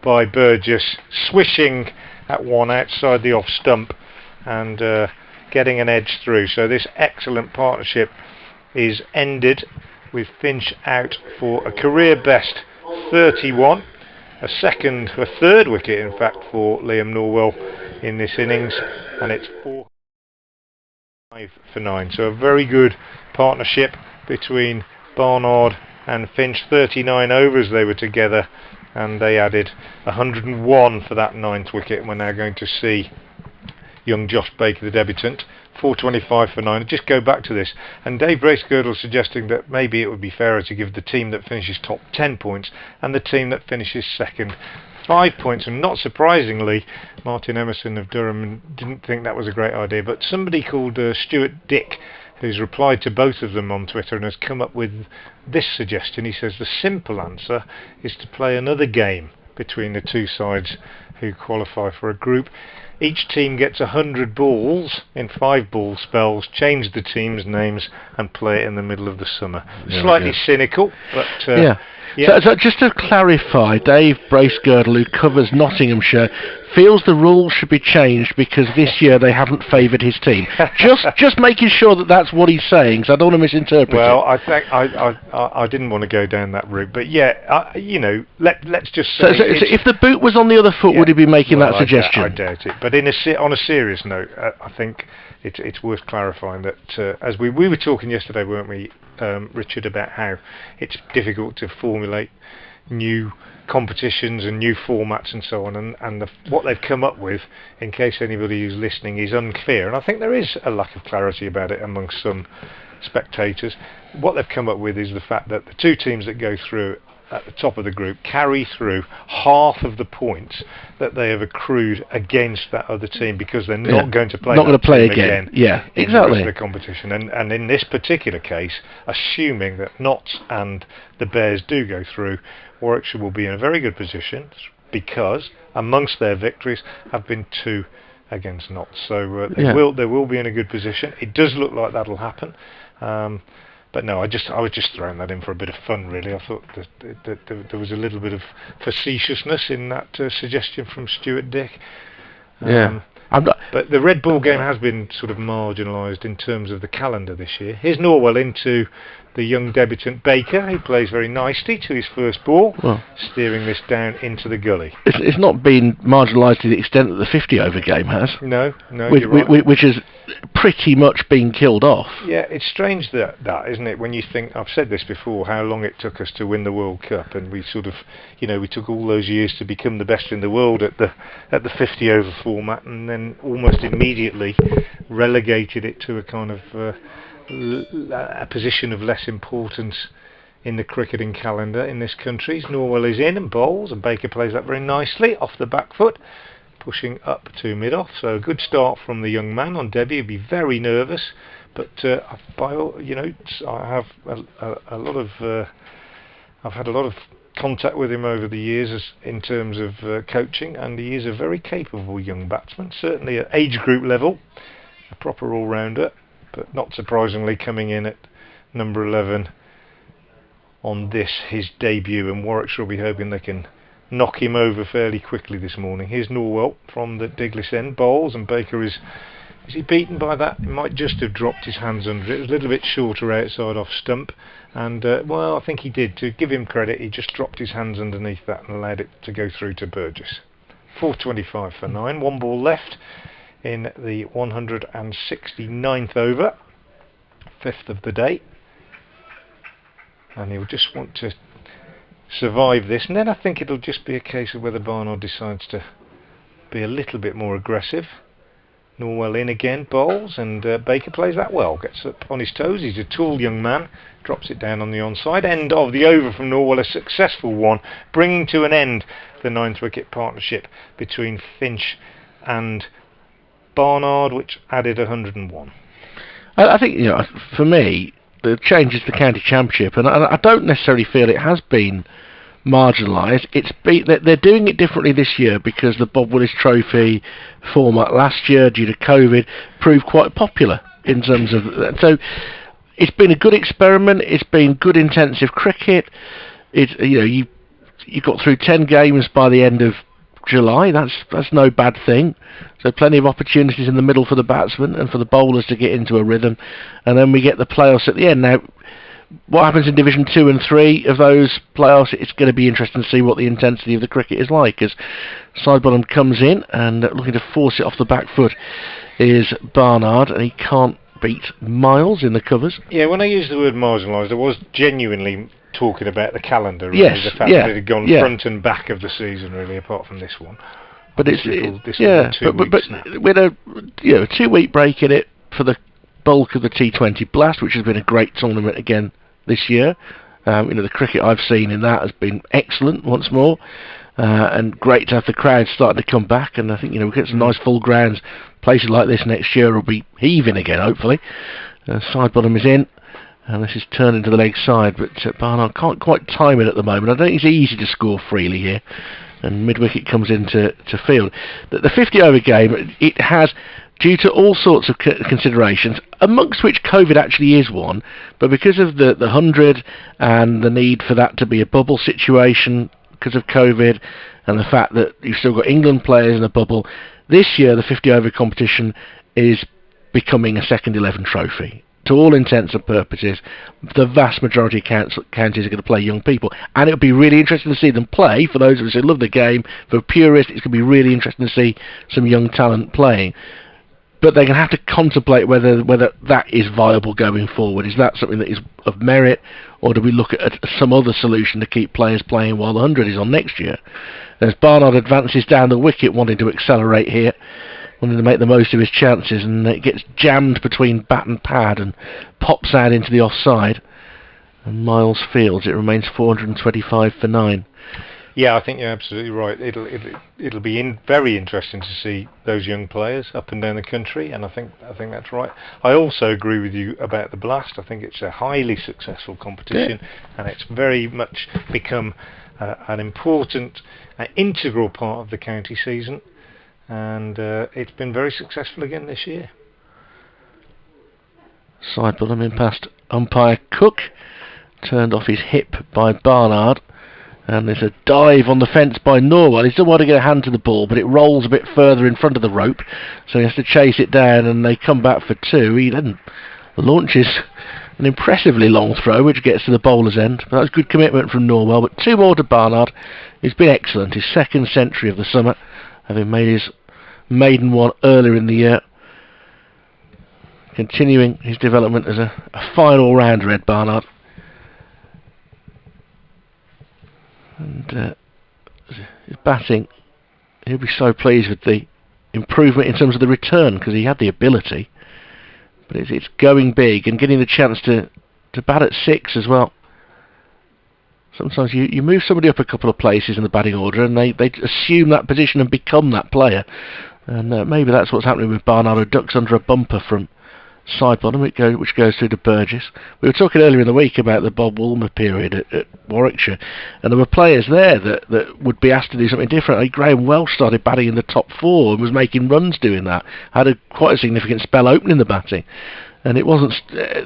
by Burgess, swishing at one outside the off stump and getting an edge through. So this excellent partnership is ended with Finch out for a career best 31, a third wicket in fact for Liam Norwell in this innings, and it's 4 for 9. So a very good partnership between Barnard and Finch. 39 overs they were together, and they added 101 for that 9th wicket, and we're now going to see young Josh Baker, the debutant. 425 for 9. Just go back to this, and Dave Bracegirdle suggesting that maybe it would be fairer to give the team that finishes top 10 points and the team that finishes second 5 points. And not surprisingly, Martin Emerson of Durham didn't think that was a great idea, but somebody called Stuart Dick, who's replied to both of them on Twitter and has come up with this suggestion. He says the simple answer is to play another game between the 2 sides who qualify for a group. each team gets 100 balls in 5-ball spells, change the team's names, and play it in the middle of the summer. Slightly cynical, but yeah. So just to clarify, Dave Bracegirdle, who covers Nottinghamshire, feels the rules should be changed because this year they haven't favoured his team. just making sure that that's what he's saying, so I don't want to misinterpret well, it. I think I didn't want to go down that route, but yeah, let's just say... So if the boot was on the other foot, would he be making that suggestion? I doubt it. But on a serious note, I think it's worth clarifying that, as we were talking yesterday, weren't we, Richard, about how it's difficult to formulate new competitions and new formats and so on, and what they've come up with, in case anybody who's listening is unclear, and I think there is a lack of clarity about it amongst some spectators. What they've come up with is the fact that the two teams that go through at the top of the group carry through half of the points that they have accrued against that other team, because they're not going to play again. Yeah, in exactly. the rest of the competition. And in this particular case, assuming that Notts and the Bears do go through, Warwickshire will be in a very good position, because amongst their victories have been 2 against Notts. So they will be in a good position. It does look like that'll happen. But no, I was just throwing that in for a bit of fun, really. I thought that there was a little bit of facetiousness in that suggestion from Stuart Dick. But the Red Bull game has been sort of marginalised in terms of the calendar this year. Here's Norwell into the young debutant Baker, who plays very nicely to his first ball, steering this down into the gully. It's not been marginalised to the extent that the 50-over game has. No, you're right. Which has pretty much been killed off. Yeah, it's strange that, isn't it, when you think, I've said this before, how long it took us to win the World Cup, and we sort of, we took all those years to become the best in the world at the 50-over format, and then almost immediately relegated it to a kind of a position of less importance in the cricketing calendar in this country. Norwell is in and bowls, and Baker plays that very nicely off the back foot, pushing up to mid-off. So a good start from the young man on debut. He'll be very nervous, but I have a lot of I've had a lot of contact with him over the years in terms of coaching, and he is a very capable young batsman, certainly at age group level, a proper all-rounder, but not surprisingly coming in at number 11 on his debut, and Warwickshire will be hoping they can knock him over fairly quickly this morning. Here's Norwell from the Diglis end, bowls, and Baker is he beaten by that? He might just have dropped his hands under it. It was a little bit shorter outside off stump, and I think he did. To give him credit, he just dropped his hands underneath that and allowed it to go through to Burgess. 4:25 for 9, 1 ball left in the 169th over, 5th of the day, and he'll just want to survive this, and then I think it'll just be a case of whether Barnard decides to be a little bit more aggressive. Norwell in again, bowls, and Baker plays that well, gets up on his toes. He's a tall young man, drops it down on the onside. End of the over from Norwell, a successful one, bringing to an end the 9th wicket partnership between Finch and Barnard, which added 101. I think, for me, the change is the county championship, and I don't necessarily feel it has been marginalised. They're doing it differently this year because the Bob Willis Trophy format last year, due to COVID, proved quite popular in terms of that. So it's been a good experiment. It's been good intensive cricket. You got through 10 games by the end of July. That's no bad thing. So plenty of opportunities in the middle for the batsmen and for the bowlers to get into a rhythm, and then we get the playoffs at the end. Now, what happens in Division 2 and 3 of those playoffs, it's going to be interesting to see what the intensity of the cricket is like, as Sidebottom comes in and looking to force it off the back foot is Barnard, and he can't beat Miles in the covers. Yeah, when I use the word marginalised, I was genuinely talking about the calendar, really. Yes, the fact that it had gone front and back of the season, really, apart from this one. But but with a 2-week break in it for the bulk of the T20 Blast, which has been a great tournament again this year. The cricket I've seen in that has been excellent once more, and great to have the crowd starting to come back. And I think we'll get some nice full grounds. Places like this next year will be heaving again, hopefully. Sidebottom is in, And this is turned into the leg side, but Barnard can't quite time it at the moment. I don't think it's easy to score freely here. And mid-wicket comes into field. The 50-over game, it has, due to all sorts of considerations, amongst which COVID actually is one, but because of the 100 and the need for that to be a bubble situation because of COVID, and the fact that you've still got England players in a bubble, this year the 50-over competition is becoming a second 11 trophy. To all intents and purposes, the vast majority of counties are going to play young people, and it'll be really interesting to see them play. For those of us who love the game, for purists, it's going to be really interesting to see some young talent playing. But they're going to have to contemplate whether that is viable going forward. Is that something that is of merit, or do we look at some other solution to keep players playing while the 100 is on next year? As Barnard advances down the wicket, wanting to accelerate here, wanting to make the most of his chances, and it gets jammed between bat and pad and pops out into the offside. And Miles fields. It remains 425 for 9. Yeah, I think you're absolutely right. It'll be very interesting to see those young players up and down the country, and I think that's right. I also agree with you about the Blast. I think it's a highly successful competition, and it's very much become an important, integral part of the county season. And it's been very successful again this year. Side ball in past umpire Cook, turned off his hip by Barnard, and there's a dive on the fence by Norwell. He still want to get a hand to the ball, but it rolls a bit further in front of the rope, so he has to chase it down, and they come back for 2. He then launches an impressively long throw, which gets to the bowler's end, but that was good commitment from Norwell. But 2 more to Barnard, who's been excellent, his second century of the summer, having made his maiden one earlier in the year, continuing his development as a fine all-rounder, Ed Barnard. And his batting, he'll be so pleased with the improvement in terms of the return, because he had the ability, but it's going big and getting the chance to bat at 6 as well. Sometimes you move somebody up a couple of places in the batting order, and they assume that position and become that player. And maybe that's what's happening with Barnard, who ducks under a bumper from side bottom, which goes through to Burgess. We were talking earlier in the week about the Bob Woolmer period at Warwickshire, and there were players there that would be asked to do something different. Graham Welsh started batting in the top 4 and was making runs doing that. Had quite a significant spell opening the batting, and it wasn't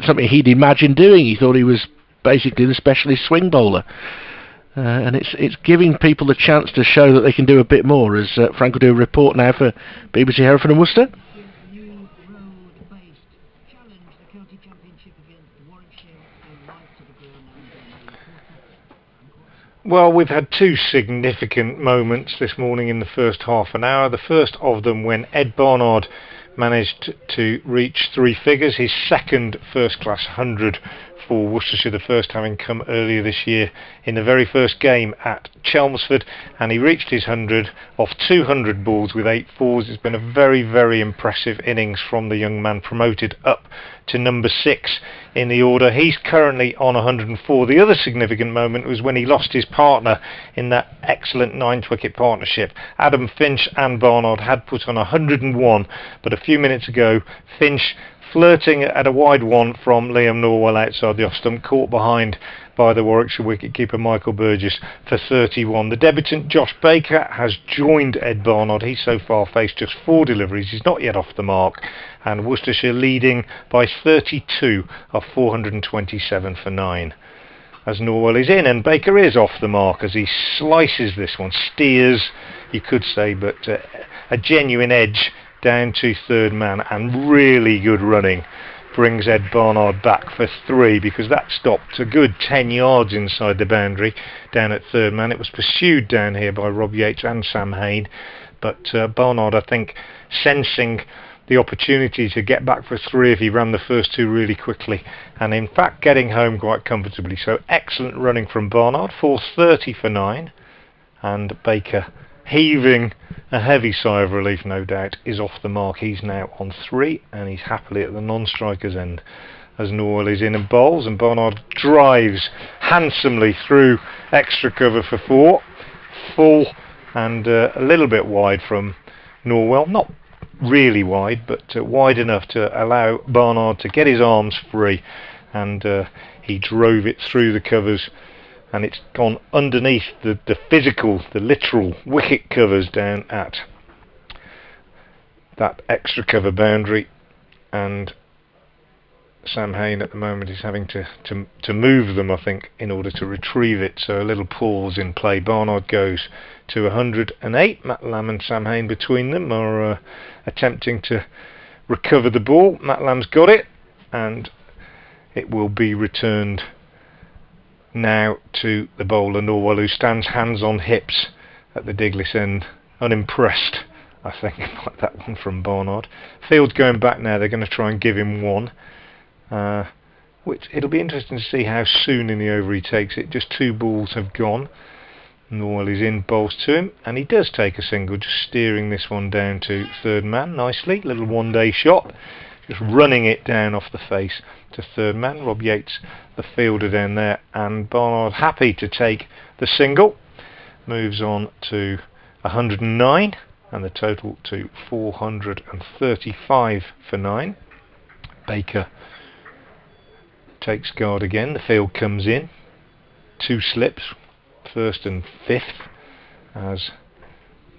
something he'd imagined doing. He thought he was basically the specialist swing bowler. And it's giving people the chance to show that they can do a bit more, as Frank will do a report now for BBC Hereford and Worcester. New road-based challenge, the county championship against Warwickshire and live to the ground. Well, we've had 2 significant moments this morning in the first half an hour. The first of them when Ed Barnard managed to reach 3 figures, his second first-class 100 for Worcestershire, the first having come earlier this year in the very first game at Chelmsford, and he reached his 100 off 200 balls with 8 fours. It's been a very, very impressive innings from the young man, promoted up to number 6 in the order. He's currently on 104. The other significant moment was when he lost his partner in that excellent 9-wicket partnership. Adam Finch and Barnard had put on 101, but a few minutes ago Finch, flirting at a wide one from Liam Norwell outside the off stump, caught behind by the Warwickshire wicketkeeper Michael Burgess for 31. The debutant Josh Baker has joined Ed Barnard. He's so far faced just 4 deliveries. He's not yet off the mark, and Worcestershire leading by 32 of 427 for 9. As Norwell is in and Baker is off the mark as he slices this one, steers, you could say, but a genuine edge down to third man, and really good running brings Ed Barnard back for 3, because that stopped a good 10 yards inside the boundary down at third man. It was pursued down here by Rob Yates and Sam Haynes, but Barnard, I think, sensing the opportunity to get back for 3 if he ran the first 2 really quickly, and in fact getting home quite comfortably. So excellent running from Barnard, 430 for 9, and Baker, heaving a heavy sigh of relief no doubt, is off the mark. He's now on 3, and he's happily at the non-striker's end as Norwell is in and bowls, and Barnard drives handsomely through extra cover for 4, full and a little bit wide from Norwell, not really wide, but wide enough to allow Barnard to get his arms free and he drove it through the covers, and it's gone underneath the literal wicket covers down at that extra cover boundary, and Sam Haynes at the moment is having to move them, I think, in order to retrieve it. So a little pause in play. Barnard goes to 108. Matt Lamb and Sam Haynes between them are attempting to recover the ball. Matt Lamb's got it, and it will be returned now to the bowler Norwell, who stands hands on hips at the Diglis end, unimpressed, I think, by that one from Barnard. Field's going back now. They're going to try and give him one. Which it'll be interesting to see how soon in the over he takes it. Just 2 balls have gone. Norwell is in, bowls to him, and he does take a single, just steering this one down to third man nicely. Little one-day shot, just running it down off the face to third man. Rob Yates, the fielder down there, and Barnard happy to take the single. Moves on to 109, and the total to 435 for 9. Baker takes guard again. The field comes in. 2 slips, first and fifth, as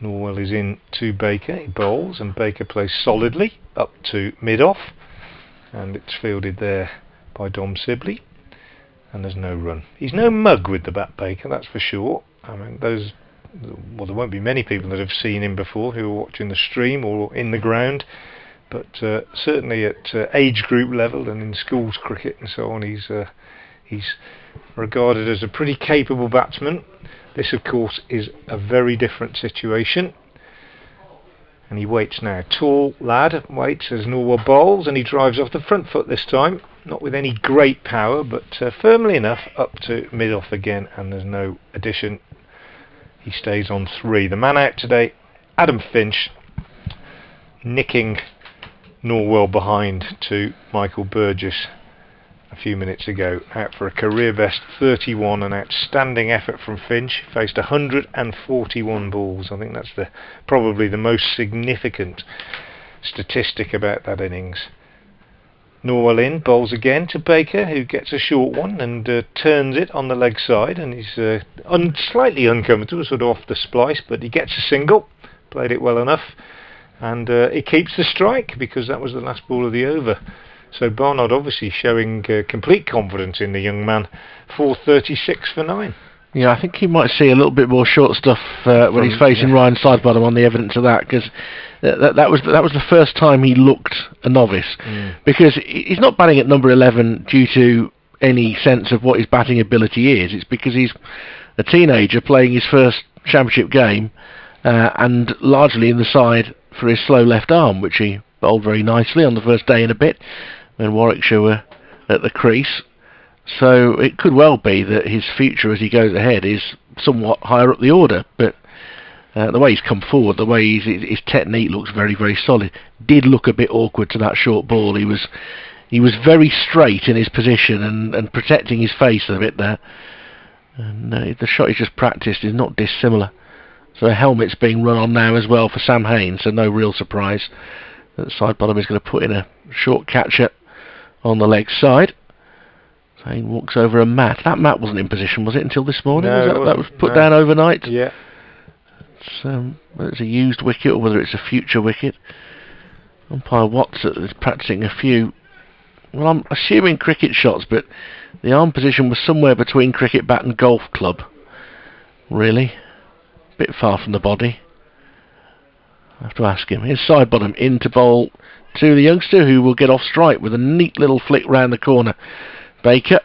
Norwell is in to Baker. He bowls, and Baker plays solidly up to mid-off, and it's fielded there by Dom Sibley, and there's no run. He's no mug with the bat, Baker, that's for sure. I mean, there won't be many people that have seen him before who are watching the stream or in the ground. But certainly at age group level and in schools cricket and so on, he's regarded as a pretty capable batsman. This, of course, is a very different situation. And he waits now. Tall lad waits as Norwell bowls, and he drives off the front foot this time. Not with any great power, but firmly enough up to mid-off again, and there's no addition. He stays on 3. The man out today, Adam Finch, nicking Norwell behind to Michael Burgess a few minutes ago, out for a career best 31. An outstanding effort from Finch. Faced 141 balls. I think that's probably the most significant statistic about that innings. Norwell in, bowls again to Baker, who gets a short one and turns it on the leg side, and he's slightly uncomfortable, sort of off the splice, but he gets a single. Played it well enough. And he keeps the strike, because that was the last ball of the over. So Barnard obviously showing complete confidence in the young man. 436 for 9. Yeah, I think he might see a little bit more short stuff when he's facing Ryan Sidebottom on the evidence of that, because that was the first time he looked a novice. Because he's not batting at number 11 due to any sense of what his batting ability is. It's because he's a teenager playing his first championship game, and largely in the side for his slow left arm, which he bowled very nicely on the first day and a bit when Warwickshire were at the crease. So it could well be that his future as he goes ahead is somewhat higher up the order, but the way he's come forward, the way his technique looks very, very solid. Did look a bit awkward to that short ball. He was very straight in his position and protecting his face a bit there. And the shot he's just practiced is not dissimilar. So a helmet's being run on now as well for Sam Haynes, so no real surprise that Sidebottom is going to put in a short catcher on the leg side. So Haynes walks over a mat. That mat wasn't in position, was it, until this morning? No, that was put down overnight? Yeah. Whether it's a used wicket or whether it's a future wicket. Umpire Watts is practicing a few, well, I'm assuming cricket shots, but the arm position was somewhere between cricket bat and golf club. Really? Bit far from the body. I have to ask him. Here's Sidebottom in to bowl to the youngster, who will get off strike with a neat little flick round the corner. Baker,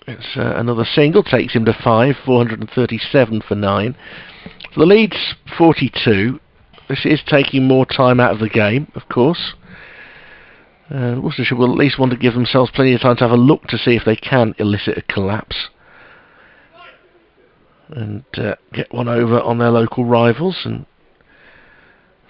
it's another single, takes him to 5, 437 for 9. So the lead's 42. This is taking more time out of the game, of course. Worcestershire will at least want to give themselves plenty of time to have a look to see if they can elicit a collapse and get one over on their local rivals and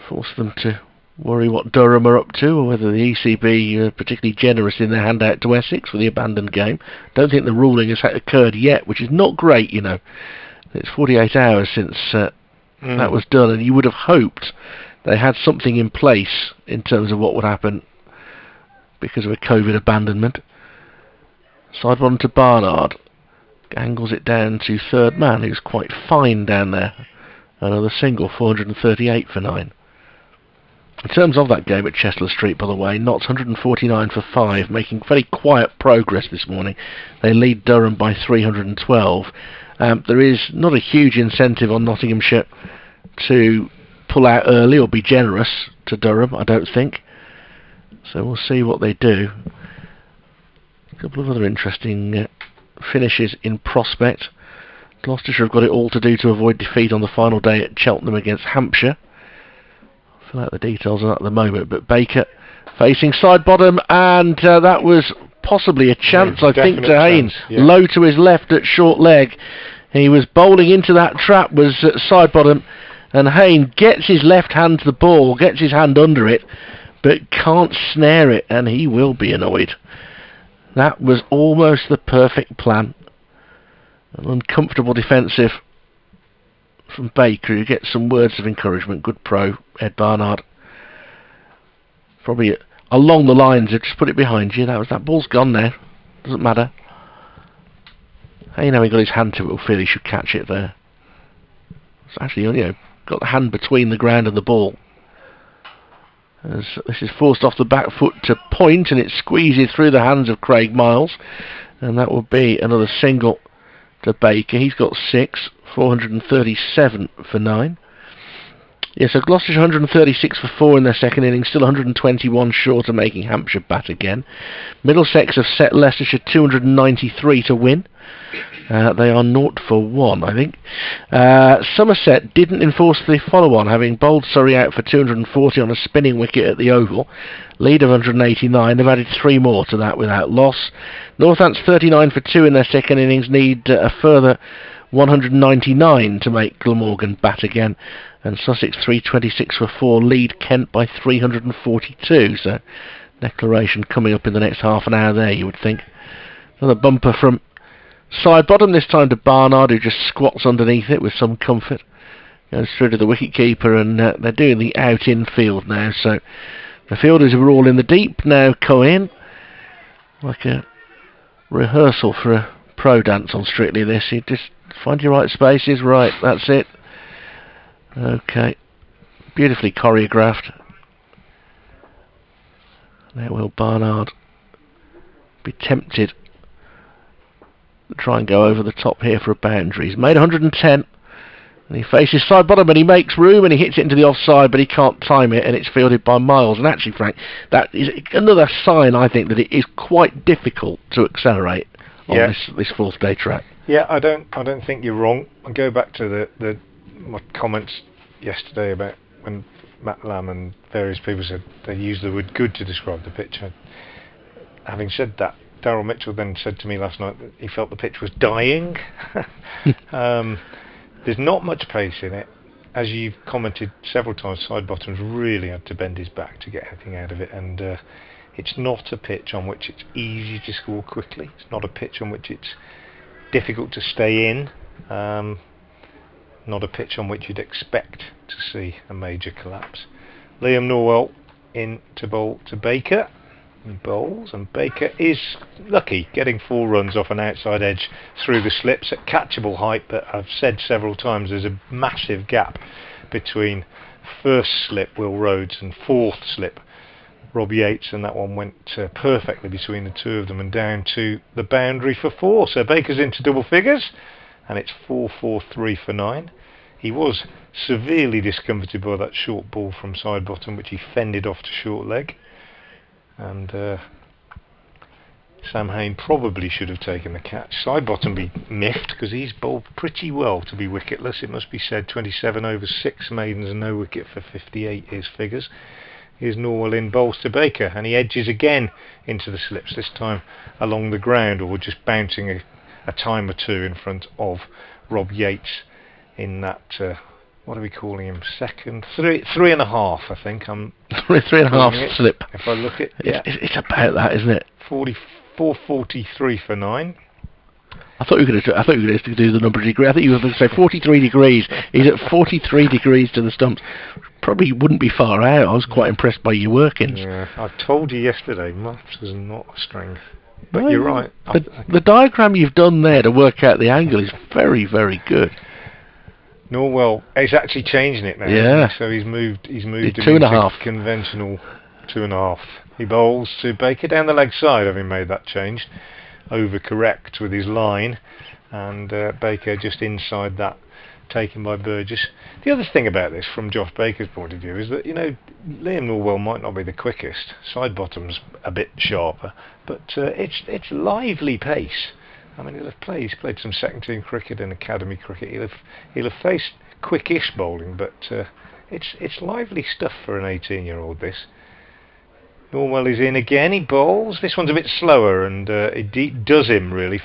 force them to worry what Durham are up to, or whether the ECB are particularly generous in their handout to Essex for the abandoned game. Don't think the ruling has occurred yet, which is not great, you know. It's 48 hours since that was done, and you would have hoped they had something in place in terms of what would happen because of a COVID abandonment. Side bottom to Barnard. Angles it down to third man, who's quite fine down there. Another single, 438 for 9. In terms of that game at Chestler Street, by the way, Notts 149 for 5, making very quiet progress this morning. They lead Durham by 312. There is not a huge incentive on Nottinghamshire to pull out early or be generous to Durham, I don't think. So we'll see what they do. A couple of other interesting finishes in prospect. Gloucestershire have got it all to do to avoid defeat on the final day at Cheltenham against Hampshire. I'll fill out the details on that at the moment, but Baker facing side bottom, and that was possibly a chance, I think, to Haynes. Yeah. Low to his left at short leg. He was bowling into that trap, was side bottom, and Haynes gets his left hand to the ball, gets his hand under it, but can't snare it, and he will be annoyed. That was almost the perfect plan. An uncomfortable defensive from Baker, who gets some words of encouragement. Good pro, Ed Barnard. Probably along the lines of just put it behind you. That ball's gone now. Doesn't matter. Hey, now he got his hand to it, will feel he should catch it there. It's actually, got the hand between the ground and the ball. As this is forced off the back foot to point, and it squeezes through the hands of Craig Miles, and that will be another single to Baker. He's got 6, 437 for 9. Yeah, so Gloucestershire 136 for 4 in their second innings, still 121 short of making Hampshire bat again. Middlesex have set Leicestershire 293 to win. They are 0 for 1, I think. Somerset didn't enforce the follow-on, having bowled Surrey out for 240 on a spinning wicket at the Oval. Lead of 189. They've added 3 more to that without loss. Northants 39 for 2 in their second innings, need a further 199 to make Glamorgan bat again. And Sussex 326 for 4 lead Kent by 342. So declaration coming up in the next half an hour there, you would think. Another bumper from side bottom, this time to Barnard, who just squats underneath it with some comfort. Goes through to the wicket-keeper, and they're doing the out-in field now. So the fielders who were all in the deep now come in. Like a rehearsal for a pro dance on Strictly this. You just find your right spaces, right, that's it. Okay. Beautifully choreographed. Now will Barnard be tempted to try and go over the top here for a boundary. He's made 110, and he faces side bottom, and he makes room, and he hits it into the offside, but he can't time it, and it's fielded by Miles. And actually, Frank, that is another sign, I think, that it is quite difficult to accelerate on this fourth day track. Yeah, I don't think you're wrong. I'll go back to my comments yesterday about when Matt Lamb and various people said they used the word good to describe the pitch. Having said that, Darryl Mitchell then said to me last night that he felt the pitch was dying. There's not much pace in it. As you've commented several times, side bottoms really had to bend his back to get anything out of it, and it's not a pitch on which it's easy to score quickly. It's not a pitch on which it's difficult to stay in. Not a pitch on which you'd expect to see a major collapse. Liam Norwell in to bowl to Baker. He bowls, and Baker is lucky, getting 4 runs off an outside edge through the slips at catchable height, but I've said several times there's a massive gap between first slip Will Rhodes and fourth slip Rob Yates, and that one went perfectly between the two of them and down to the boundary for 4. So Baker's into double figures, and it's 4-4-3 for 9. He was severely discomforted by that short ball from side bottom, which he fended off to short leg. And Sam Haynes probably should have taken the catch. Side bottom be miffed, because he's bowled pretty well to be wicketless, it must be said. 27 over 6 maidens and no wicket for 58 his figures. Here's Norwell in, bowls to Baker, and he edges again into the slips, this time along the ground, or just bouncing a time or two in front of Rob Yates in that, what are we calling him, second? 3.5, I think. I'm 3.5 slip. If I look at it's about that, isn't it? 44.43 for 9. I thought you were going to do the number of degrees. I think you were going to say 43 degrees. He's at 43 degrees to the stumps. Probably wouldn't be far out. I was quite impressed by your workings. Yeah, I told you yesterday, maths was not a strength. But No, you're right. The diagram you've done there to work out the angle is very, very good. Norwell is actually changing it now. Yeah. So he's moved him 2.5. conventional 2.5. He bowls to Baker down the leg side, having made that change. Over correct with his line, and Baker just inside that, taken by Burgess. The other thing about this, from Josh Baker's point of view, is that Liam Norwell might not be the quickest. Side bottom's a bit sharper, but it's lively pace. I mean, he's played some second team cricket and academy cricket. He'll have faced quickish bowling, but it's lively stuff for an 18-year-old. This. Norwell is in again. He bowls. This one's a bit slower, and it does him really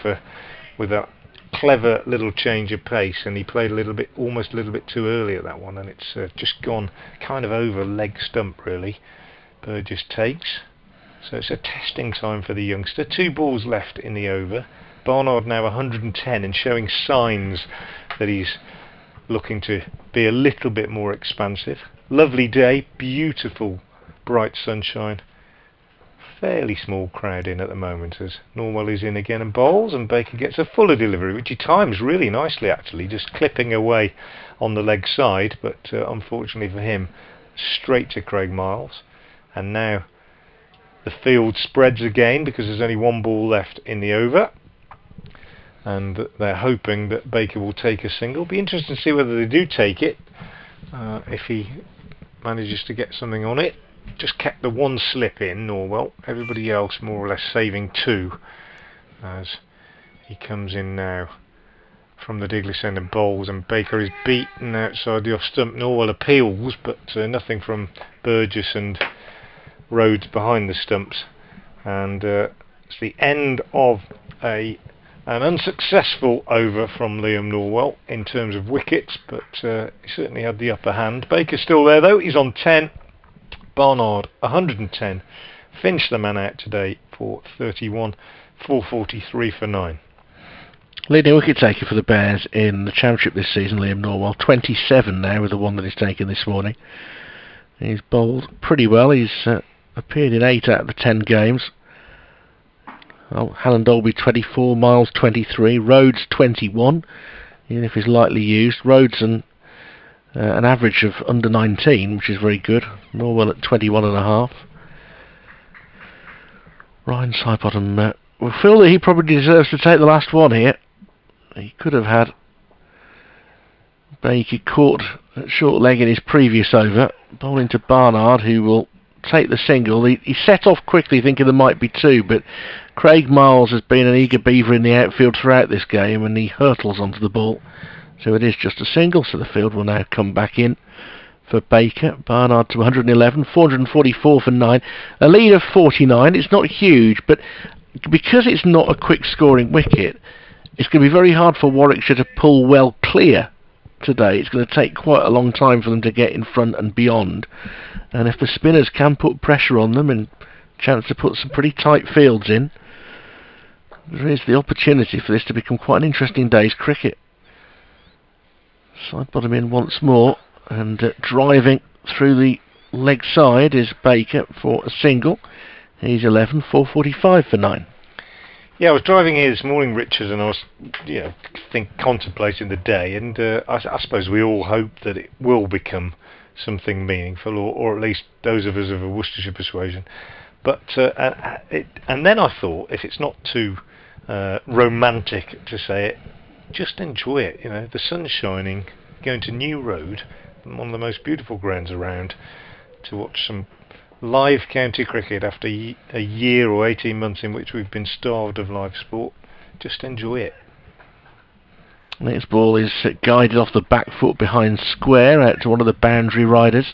with that clever little change of pace. And he played almost a little bit too early at that one, and it's just gone kind of over leg stump really. Burgess takes. So it's a testing time for the youngster. 2 balls left in the over. Barnard now 110 and showing signs that he's looking to be a little bit more expansive. Lovely day, beautiful bright sunshine. Fairly small crowd in at the moment as Norwell is in again and bowls, and Baker gets a fuller delivery, which he times really nicely actually, just clipping away on the leg side, but unfortunately for him, straight to Craig Miles. And now the field spreads again because there's only 1 ball left in the over, and they're hoping that Baker will take a single. Be interesting to see whether they do take it, if he manages to get something on it. Just kept the 1 slip in, Norwell. Everybody else more or less saving 2 as he comes in now from the Diglis end and bowls, and Baker is beaten outside the off stump. Norwell appeals, but nothing from Burgess and Rhodes behind the stumps, and it's the end of an unsuccessful over from Liam Norwell in terms of wickets, but he certainly had the upper hand. Baker's still there though. He's on 10. Barnard 110. Finch the man out today for 31. 443 for 9. Leading wicket taker for the Bears in the Championship this season, Liam Norwell, 27 now with the one that he's taken this morning. He's bowled pretty well. He's appeared in 8 out of the 10 games. Halland Dolby 24, Miles 23, Rhodes 21, even if he's lightly used. Rhodes an average of under 19, which is very good. Norwell at 21.5. Ryan Sidebottom will feel that he probably deserves to take the last one here. He could have had Baker caught at short leg in his previous over, bowling to Barnard, who will take the single. He set off quickly thinking there might be 2, but Craig Miles has been an eager beaver in the outfield throughout this game, and he hurtles onto the ball. So it is just a single, so the field will now come back in for Baker. Barnard to 111, 444 for 9. A lead of 49. It's not huge, but because it's not a quick scoring wicket, it's going to be very hard for Warwickshire to pull well clear today. It's going to take quite a long time for them to get in front and beyond. And if the spinners can put pressure on them and chance to put some pretty tight fields in, there is the opportunity for this to become quite an interesting day's cricket. Sidebottom in once more, and driving through the leg side is Baker for a single. He's 11, 445 for 9. Yeah, I was driving here this morning, Richard, and I was, contemplating the day, and I suppose we all hope that it will become something meaningful, or at least those of us of a Worcestershire persuasion. But and then I thought, if it's not too romantic to say it, just enjoy it. The sun's shining, going to New Road, one of the most beautiful grounds around, to watch some live county cricket after a year or 18 months in which we've been starved of live sport. Just enjoy it. Next ball is guided off the back foot behind square out to one of the boundary riders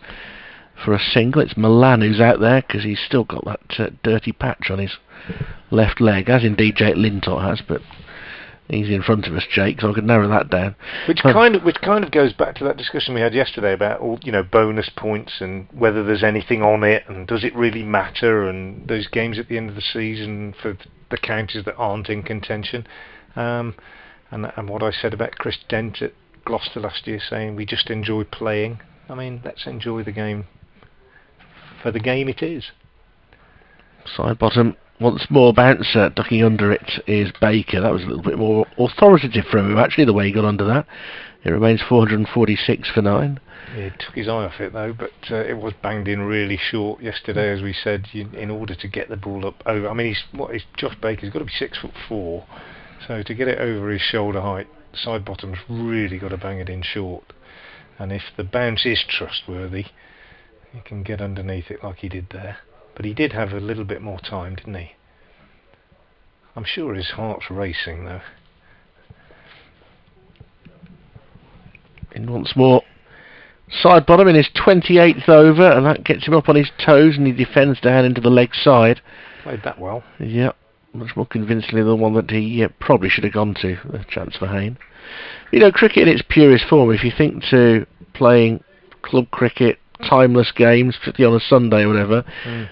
for a single. It's Milan who's out there because he's still got that dirty patch on his left leg, as indeed Jake Lintott has, but he's in front of us, Jake, so I could narrow that down. Which kind of goes back to that discussion we had yesterday about all bonus points and whether there's anything on it and does it really matter, and those games at the end of the season for the counties that aren't in contention. And what I said about Chris Dent at Gloucester last year, saying we just enjoy playing. I mean, let's enjoy the game for the game it is. Sidebottom once more bouncer ducking under it is Baker. That was a little bit more authoritative from him, actually, the way he got under that. It remains 446 for 9. He took his eye off it though, but it was banged in really short yesterday, as we said. In order to get the ball up over, I mean, Josh Baker's got to be 6'4", so to get it over his shoulder height, side bottom's really got to bang it in short. And if the bounce is trustworthy, he can get underneath it like he did there. But he did have a little bit more time, didn't he? I'm sure his heart's racing though. And once more, side bottom in his 28th over, and that gets him up on his toes, and he defends down into the leg side. Played that well. Yep, much more convincingly than the one that he probably should have gone to, the chance for Haynes. You know, cricket in its purest form, if you think to playing club cricket, timeless games, particularly on a Sunday or whatever,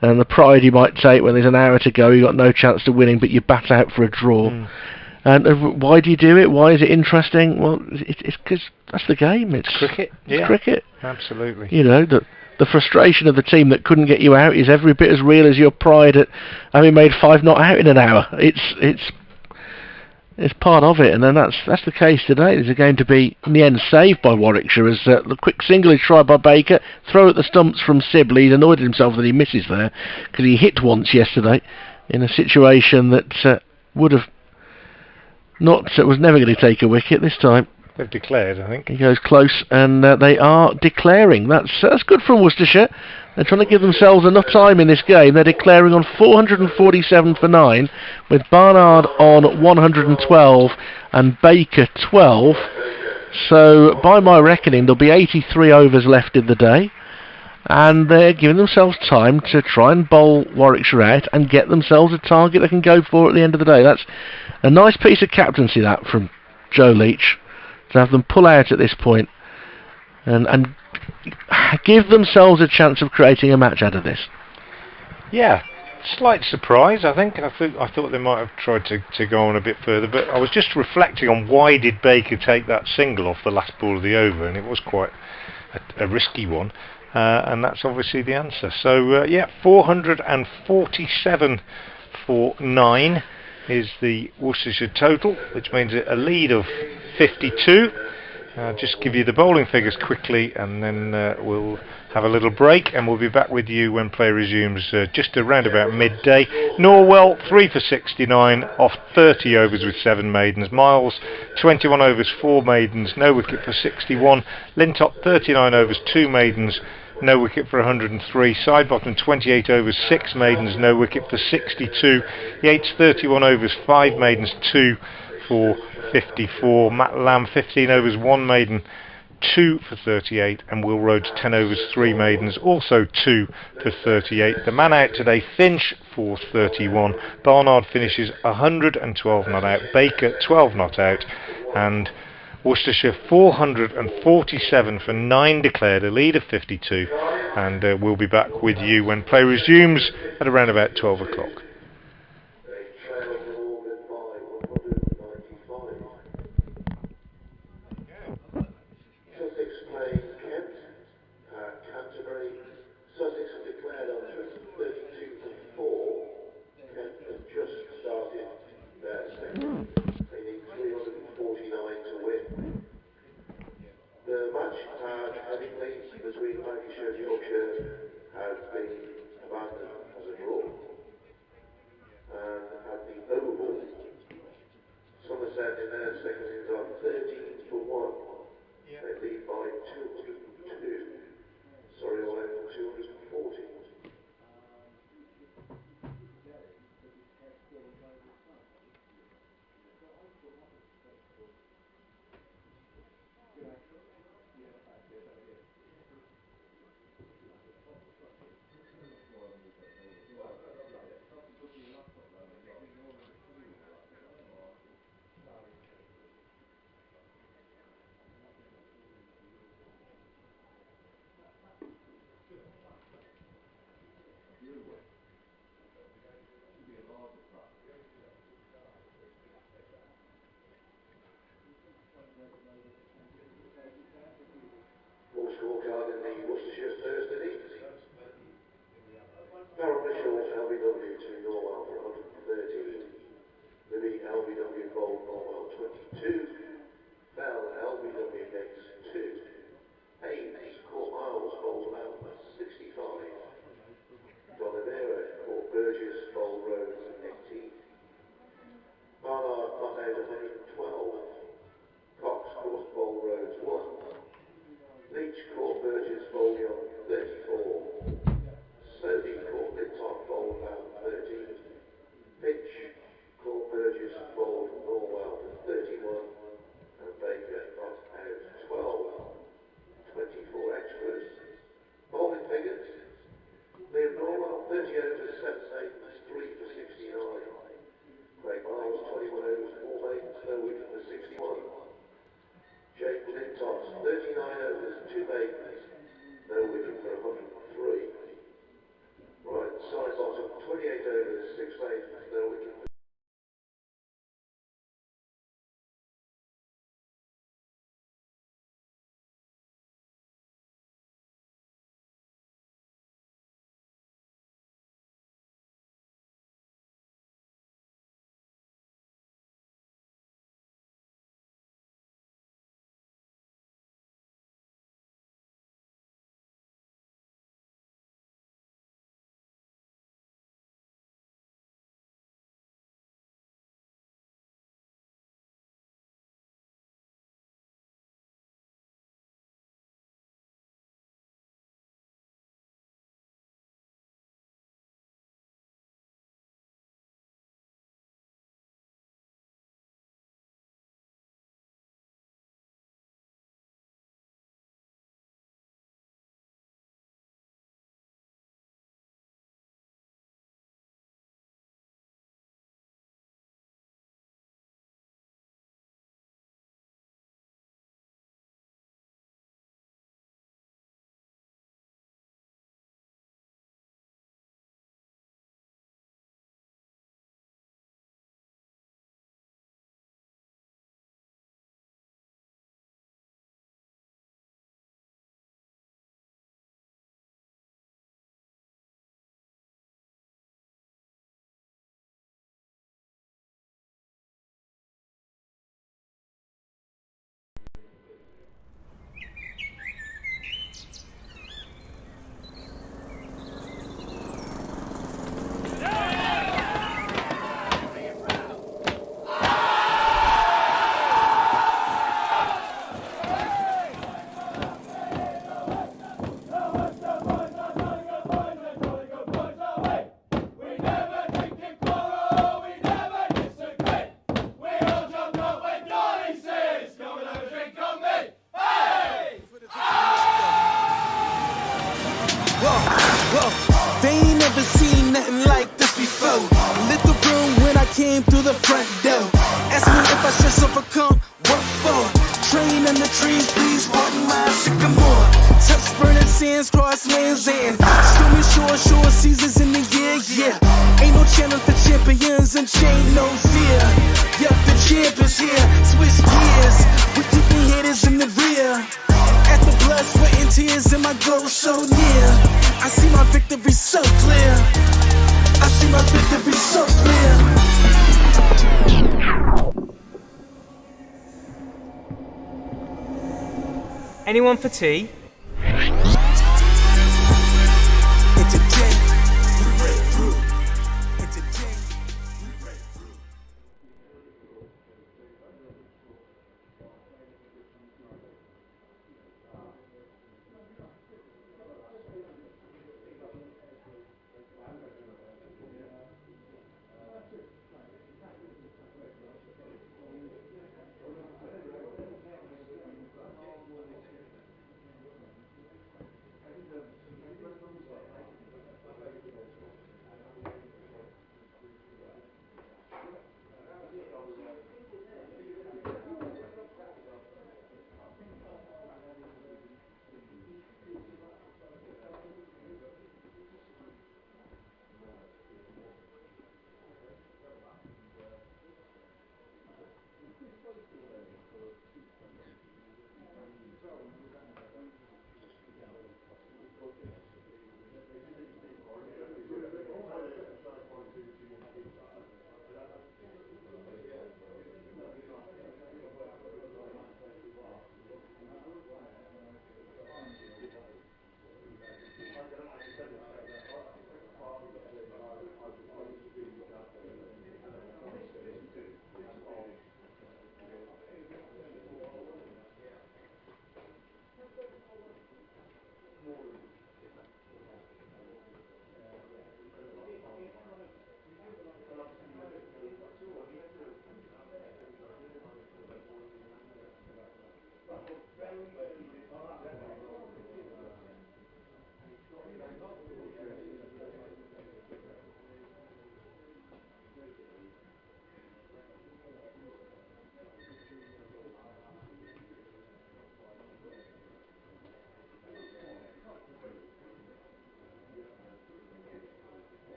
and the pride you might take when there's an hour to go, you've got no chance to winning, but you bat out for a draw. And why do you do it? Why is it interesting? Well, it's because that's the game. It's cricket. It's cricket. Absolutely. You know, the frustration of the team that couldn't get you out is every bit as real as your pride at having made 5 not out in an hour. It's part of it, and then that's the case today. There's a game to be, in the end, saved by Warwickshire as the quick single is tried by Baker, throw at the stumps from Sibley. He's annoyed at himself that he misses there, because he hit once yesterday in a situation that would have was never going to take a wicket this time. They've declared, I think. He goes close, and they are declaring. That's good from Worcestershire. They're trying to give themselves enough time in this game. They're declaring on 447 for 9, with Barnard on 112 and Baker 12. So, by my reckoning, there'll be 83 overs left in the day, and they're giving themselves time to try and bowl Warwickshire out and get themselves a target they can go for at the end of the day. That's a nice piece of captaincy, that, from Joe Leach, to have them pull out at this point and give themselves a chance of creating a match out of this. Yeah, slight surprise, I think. I thought they might have tried to go on a bit further, but I was just reflecting on why did Baker take that single off the last ball of the over, and it was quite a risky one, and that's obviously the answer. So, 447 for 9 is the Worcestershire total, which means a lead of 52. Just give you the bowling figures quickly, and then we'll have a little break, and we'll be back with you when play resumes just around about midday. Norwell 3 for 69 off 30 overs with 7 maidens. Miles 21 overs 4 maidens, no wicket for 61. Lintop 39 overs 2 maidens, no wicket for 103. Sidebottom 28 overs 6 maidens, no wicket for 62. Yates 31 overs 5 maidens, 2 for 54. Matt Lamb 15 overs 1 maiden, 2 for 38, and Will Rhodes 10 overs 3 maidens, also 2 for 38. The man out today, Finch, for 31. Barnard finishes 112 not out. Baker 12 not out, and Worcestershire 447 for 9 declared, a lead of 52, and we'll be back with you when play resumes at around about 12 o'clock. The match having played between Lancashire and Yorkshire has been abandoned as a draw. And at the Oval, Somerset in their second innings are 13 for 1. They lead by 202. Sorry, all out for 240. Scorecard in the Worcestershire first innings. Darren Mitchell, LBW to Norwell for 100. 22. Fell LBW against 2. Haynes, Court Miles, bowled out 65. Donavera, Court Burgess, bowled Rhodes 18. Barnard not out 112. Cox, Court bowled Rhodes 1. Leach, Court Burgess, bowled on 34. Sody, Court Linton, bowled out 13. Finch, Court Burgess, bowled Norwell 31. And Baker not out 12. 24 extras. Bowling figures. Liam Norwell, 30 overs, 7 maidens, 3 for 69. Craig Miles, 21 overs, 4 maidens, no wicket for 61. Jake Lintos, 39 overs, 2 maidens, no wicket for 103. Ryan Sidebottom, 28 overs, 6 maidens, no wicket for Whoa, they ain't never seen nothing like this before. Lit the room when I came through the front door. Ask me if I should overcome, what for? Train in the trees, please pardon my sycamore. Touch burning sands, cross lands and stormy shore seasons in the year, yeah. Ain't no channel for champions and chain no fear. Yup, the champ is here, switch gears. We keeping haters in the rear. At the blood, sweat and tears and my goal so near. I see my victory so clear. I see my victory so clear. Anyone for tea?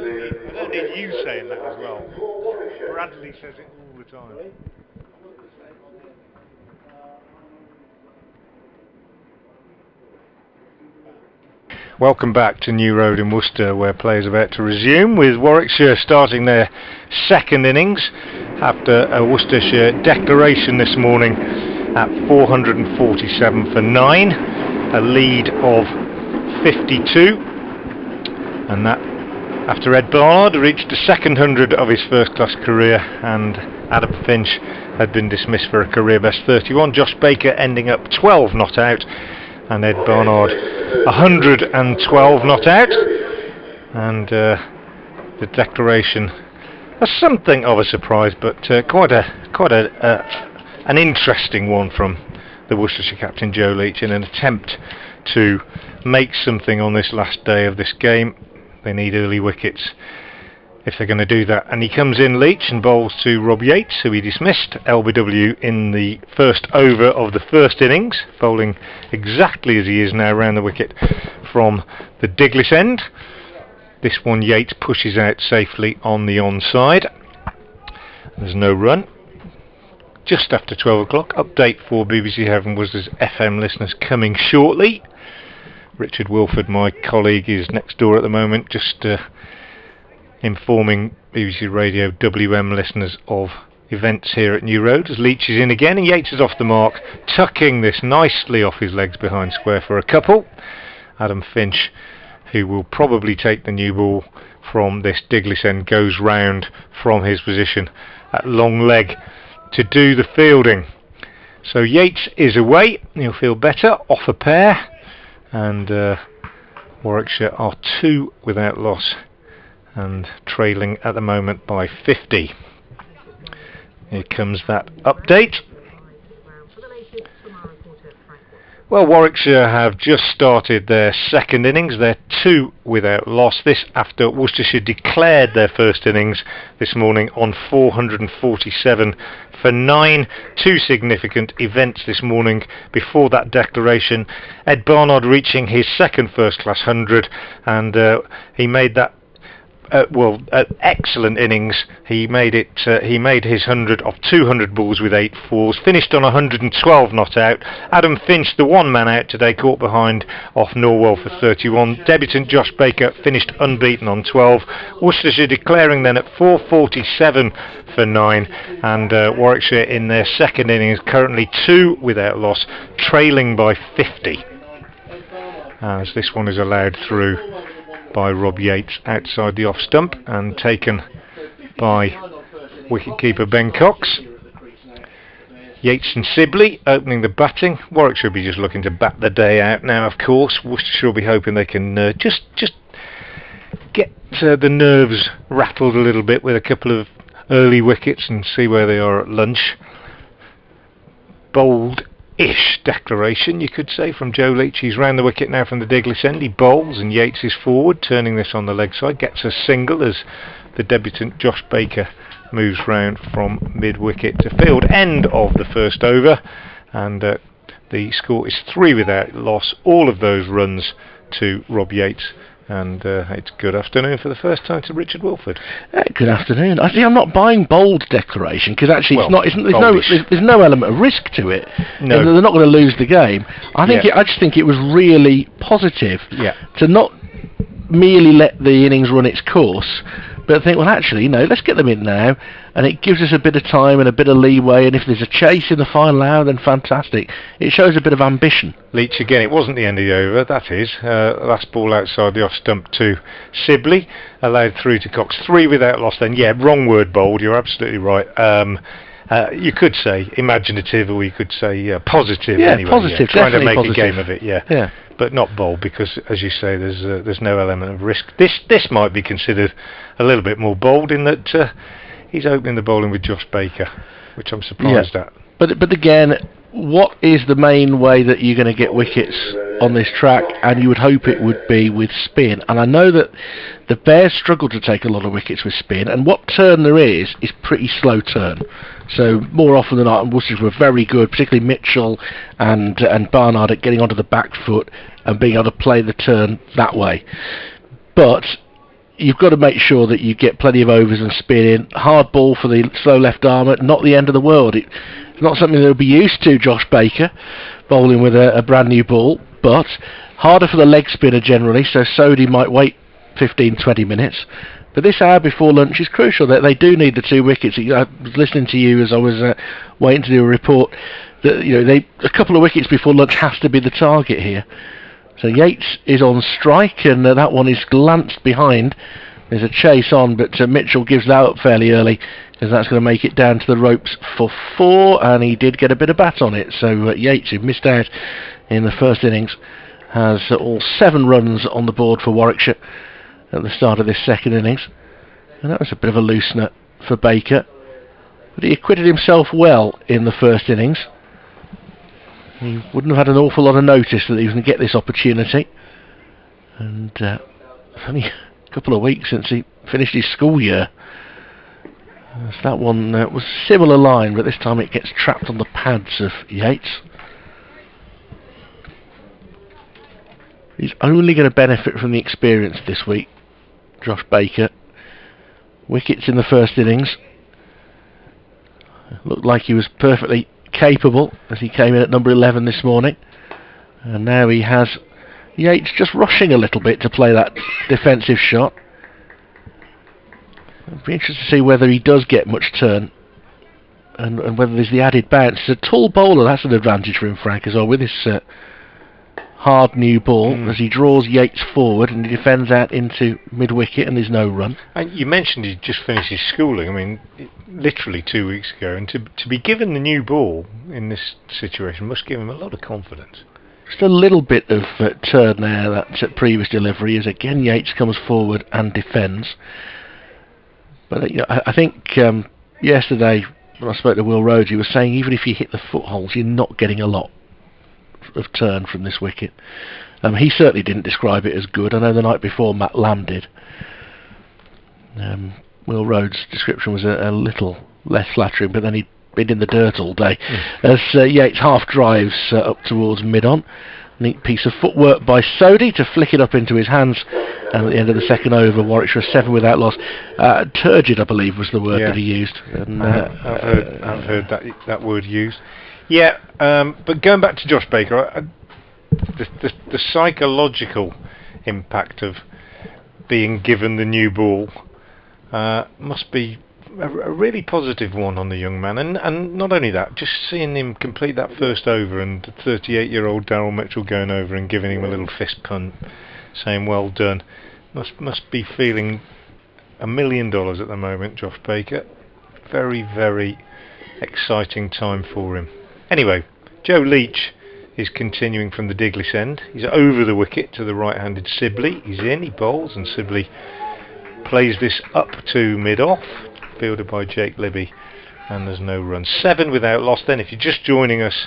don't need you saying that as well. Bradley says it all the time. Welcome back to New Road in Worcester, where play is about to resume, with Warwickshire starting their second innings after a Worcestershire declaration this morning at 447 for 9, a lead of 52, and that after Ed Barnard reached the second 100 of his first class career, and Adam Finch had been dismissed for a career best 31, Josh Baker ending up 12 not out, and Ed Barnard 112 not out, and the declaration was something of a surprise, but quite an interesting one from the Worcestershire captain Joe Leach in an attempt to make something on this last day of this game. They need early wickets if they're going to do that, and he comes in, Leach, and bowls to Rob Yates, who he dismissed, LBW, in the first over of the first innings, bowling exactly as he is now round the wicket from the Diglis end. This one Yates pushes out safely on the onside. There's no run. Just after 12 o'clock, update for BBC Heaven Worcester's FM listeners coming shortly. Richard Wilford, my colleague, is next door at the moment, just informing BBC Radio WM listeners of events here at New Road, as Leach is in again, and Yates is off the mark, tucking this nicely off his legs behind square for a couple. Adam Finch, who will probably take the new ball from this Diglis end, goes round from his position at long leg to do the fielding. So Yates is away, he'll feel better, off a pair, and Warwickshire are 2 without loss and trailing at the moment by 50. Here comes that update. Well, Warwickshire have just started their second innings. They're 2 without loss. This after Worcestershire declared their first innings this morning on 447 for 9. 2 significant events this morning before that declaration. Ed Barnard reaching his second first-class 100, and he made that excellent innings. He made it. He made his 100 of 200 balls with 8 fours. Finished on 112 not out. Adam Finch, the one man out today, caught behind off Norwell for 31. Debutant Josh Baker finished unbeaten on 12. Worcestershire declaring then at 447 for 9, and Warwickshire in their second innings currently 2 without loss, trailing by 50. As this one is allowed through by Rob Yates outside the off stump and taken by wicketkeeper Ben Cox. Yates and Sibley opening the batting. Warwickshire will be just looking to bat the day out now, of course. Worcestershire will be hoping they can just get the nerves rattled a little bit with a couple of early wickets and see where they are at lunch. Bold-ish declaration, you could say, from Joe Leach. He's round the wicket now from the Diglis end. He bowls and Yates is forward, turning this on the leg side. Gets a single as the debutant Josh Baker moves round from mid-wicket to field. End of the first over, and the score is 3 without loss. All of those runs to Rob Yates. And it's good afternoon for the first time to Richard Wilford. Good afternoon. I think I'm not buying bold declaration, because actually there's no element of risk to it. No. They're not going to lose the game. I just think it was really positive to not merely let the innings run its course, but think, well, actually, let's get them in now, and it gives us a bit of time and a bit of leeway, and if there's a chase in the final hour, then fantastic. It shows a bit of ambition. Leach again, it wasn't the end of the over, that is. Last ball outside the off stump to Sibley, allowed through to Cox. 3 without loss then. Yeah, wrong word, bold, you're absolutely right. You could say imaginative, or you could say positive. Yeah, anyway, positive, trying to make positive. a game of it, yeah. But not bold, because, as you say, there's no element of risk. This might be considered a little bit more bold in that he's opening the bowling with Josh Baker, which I'm surprised at. But again, what is the main way that you're going to get wickets on this track? And you would hope it would be with spin. And I know that the Bears struggle to take a lot of wickets with spin, and what turn there is pretty slow turn. So more often than not, Worcestershire were very good, particularly Mitchell and Barnard, at getting onto the back foot and being able to play the turn that way. But you've got to make sure that you get plenty of overs and spin in. Hard ball for the slow left armour, not the end of the world. It's not something they'll be used to, Josh Baker, bowling with a brand new ball, but harder for the leg spinner generally, so Sodhi might wait 15-20 minutes. But this hour before lunch is crucial. They do need the 2 wickets. I was listening to you as I was waiting to do a report. That a couple of wickets before lunch has to be the target here. So Yates is on strike, and that one is glanced behind. There's a chase on, but Mitchell gives that up fairly early, because that's going to make it down to the ropes for 4, and he did get a bit of bat on it. So Yates, who missed out in the first innings, has all 7 runs on the board for Warwickshire at the start of this second innings, and that was a bit of a loosener for Baker, but he acquitted himself well in the first innings. He wouldn't have had an awful lot of notice that he was going to get this opportunity, and it's only a couple of weeks since he finished his school year. So that one was a similar line, but this time it gets trapped on the pads of Yates. He's only going to benefit from the experience this week, Josh Baker. Wickets in the first innings. Looked like he was perfectly capable as he came in at number 11 this morning. And now he has Yates just rushing a little bit to play that defensive shot. It'll be interesting to see whether he does get much turn and whether there's the added bounce. He's a tall bowler, that's an advantage for him, Frank, as well, with this hard new ball as he draws Yates forward and he defends out into mid-wicket and there's no run. And you mentioned he just finished his schooling, I mean, literally 2 weeks ago, and to be given the new ball in this situation must give him a lot of confidence. Just a little bit of turn there, that previous delivery, as again Yates comes forward and defends. But I think yesterday when I spoke to Will Rhodes, he was saying even if you hit the footholes, you're not getting a lot of turn from this wicket. He certainly didn't describe it as good. I know the night before Matt Lamb did. Will Rhodes' description was a little less flattering, but then he'd been in the dirt all day. As Yates half drives up towards mid-on. Neat piece of footwork by Sodhi to flick it up into his hands, and at the end of the second over, Warwickshire 7 without loss. Turgid, I believe, was the word that he used. And, I've heard that word used. Yeah, but going back to Josh Baker, the psychological impact of being given the new ball must be a really positive one on the young man, and not only that, just seeing him complete that first over and the 38-year-old Darryl Mitchell going over and giving him a little fist punt, saying well done, must be feeling $1 million at the moment, Josh Baker. Very, very exciting time for him. Anyway, Joe Leach is continuing from the Diglis end. He's over the wicket to the right-handed Sibley. He's in, he bowls, and Sibley plays this up to mid-off, fielded by Jake Libby, and there's no run. 7 without loss. Then, if you're just joining us,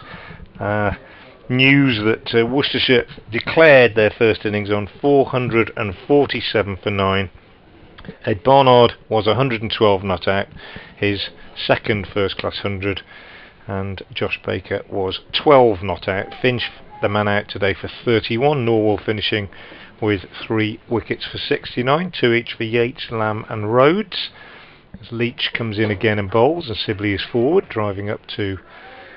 news that Worcestershire declared their first innings on 447 for 9. Ed Barnard was 112 not out, his second first-class 100, and Josh Baker was 12 not out. Finch, the man out today for 31. Norwell finishing with 3 wickets for 69, 2 each for Yates, Lamb and Rhodes. As Leach comes in again and bowls, and Sibley is forward, driving up to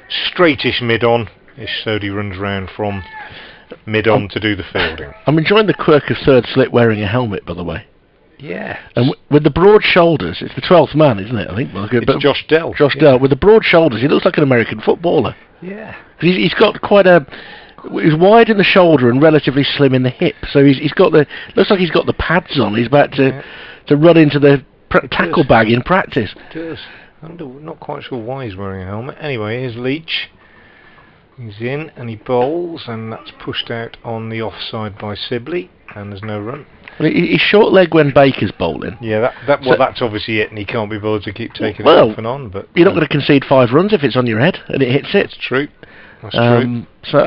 straightish mid-on. Ish Sodhi runs round from mid-on to do the fielding. I'm enjoying the quirk of third slip wearing a helmet, by the way. Yeah. And with the broad shoulders, it's the 12th man, isn't it? I think. Well, it's Josh Dell. Josh Dell. With the broad shoulders, he looks like an American footballer. Yeah. He's got quite a... He's wide in the shoulder and relatively slim in the hip. So he's got the... Looks like he's got the pads on. He's about to run into the tackle bag in practice. It does. I'm not quite sure why he's wearing a helmet. Anyway, here's Leach. He's in and he bowls, and that's pushed out on the offside by Sibley, and there's no run. Well, he's short leg when Baker's bowling. Yeah, that's obviously it, and he can't be bothered to keep taking it off and on. But you're not going to concede 5 runs if it's on your head and it hits it. It's true. That's true. So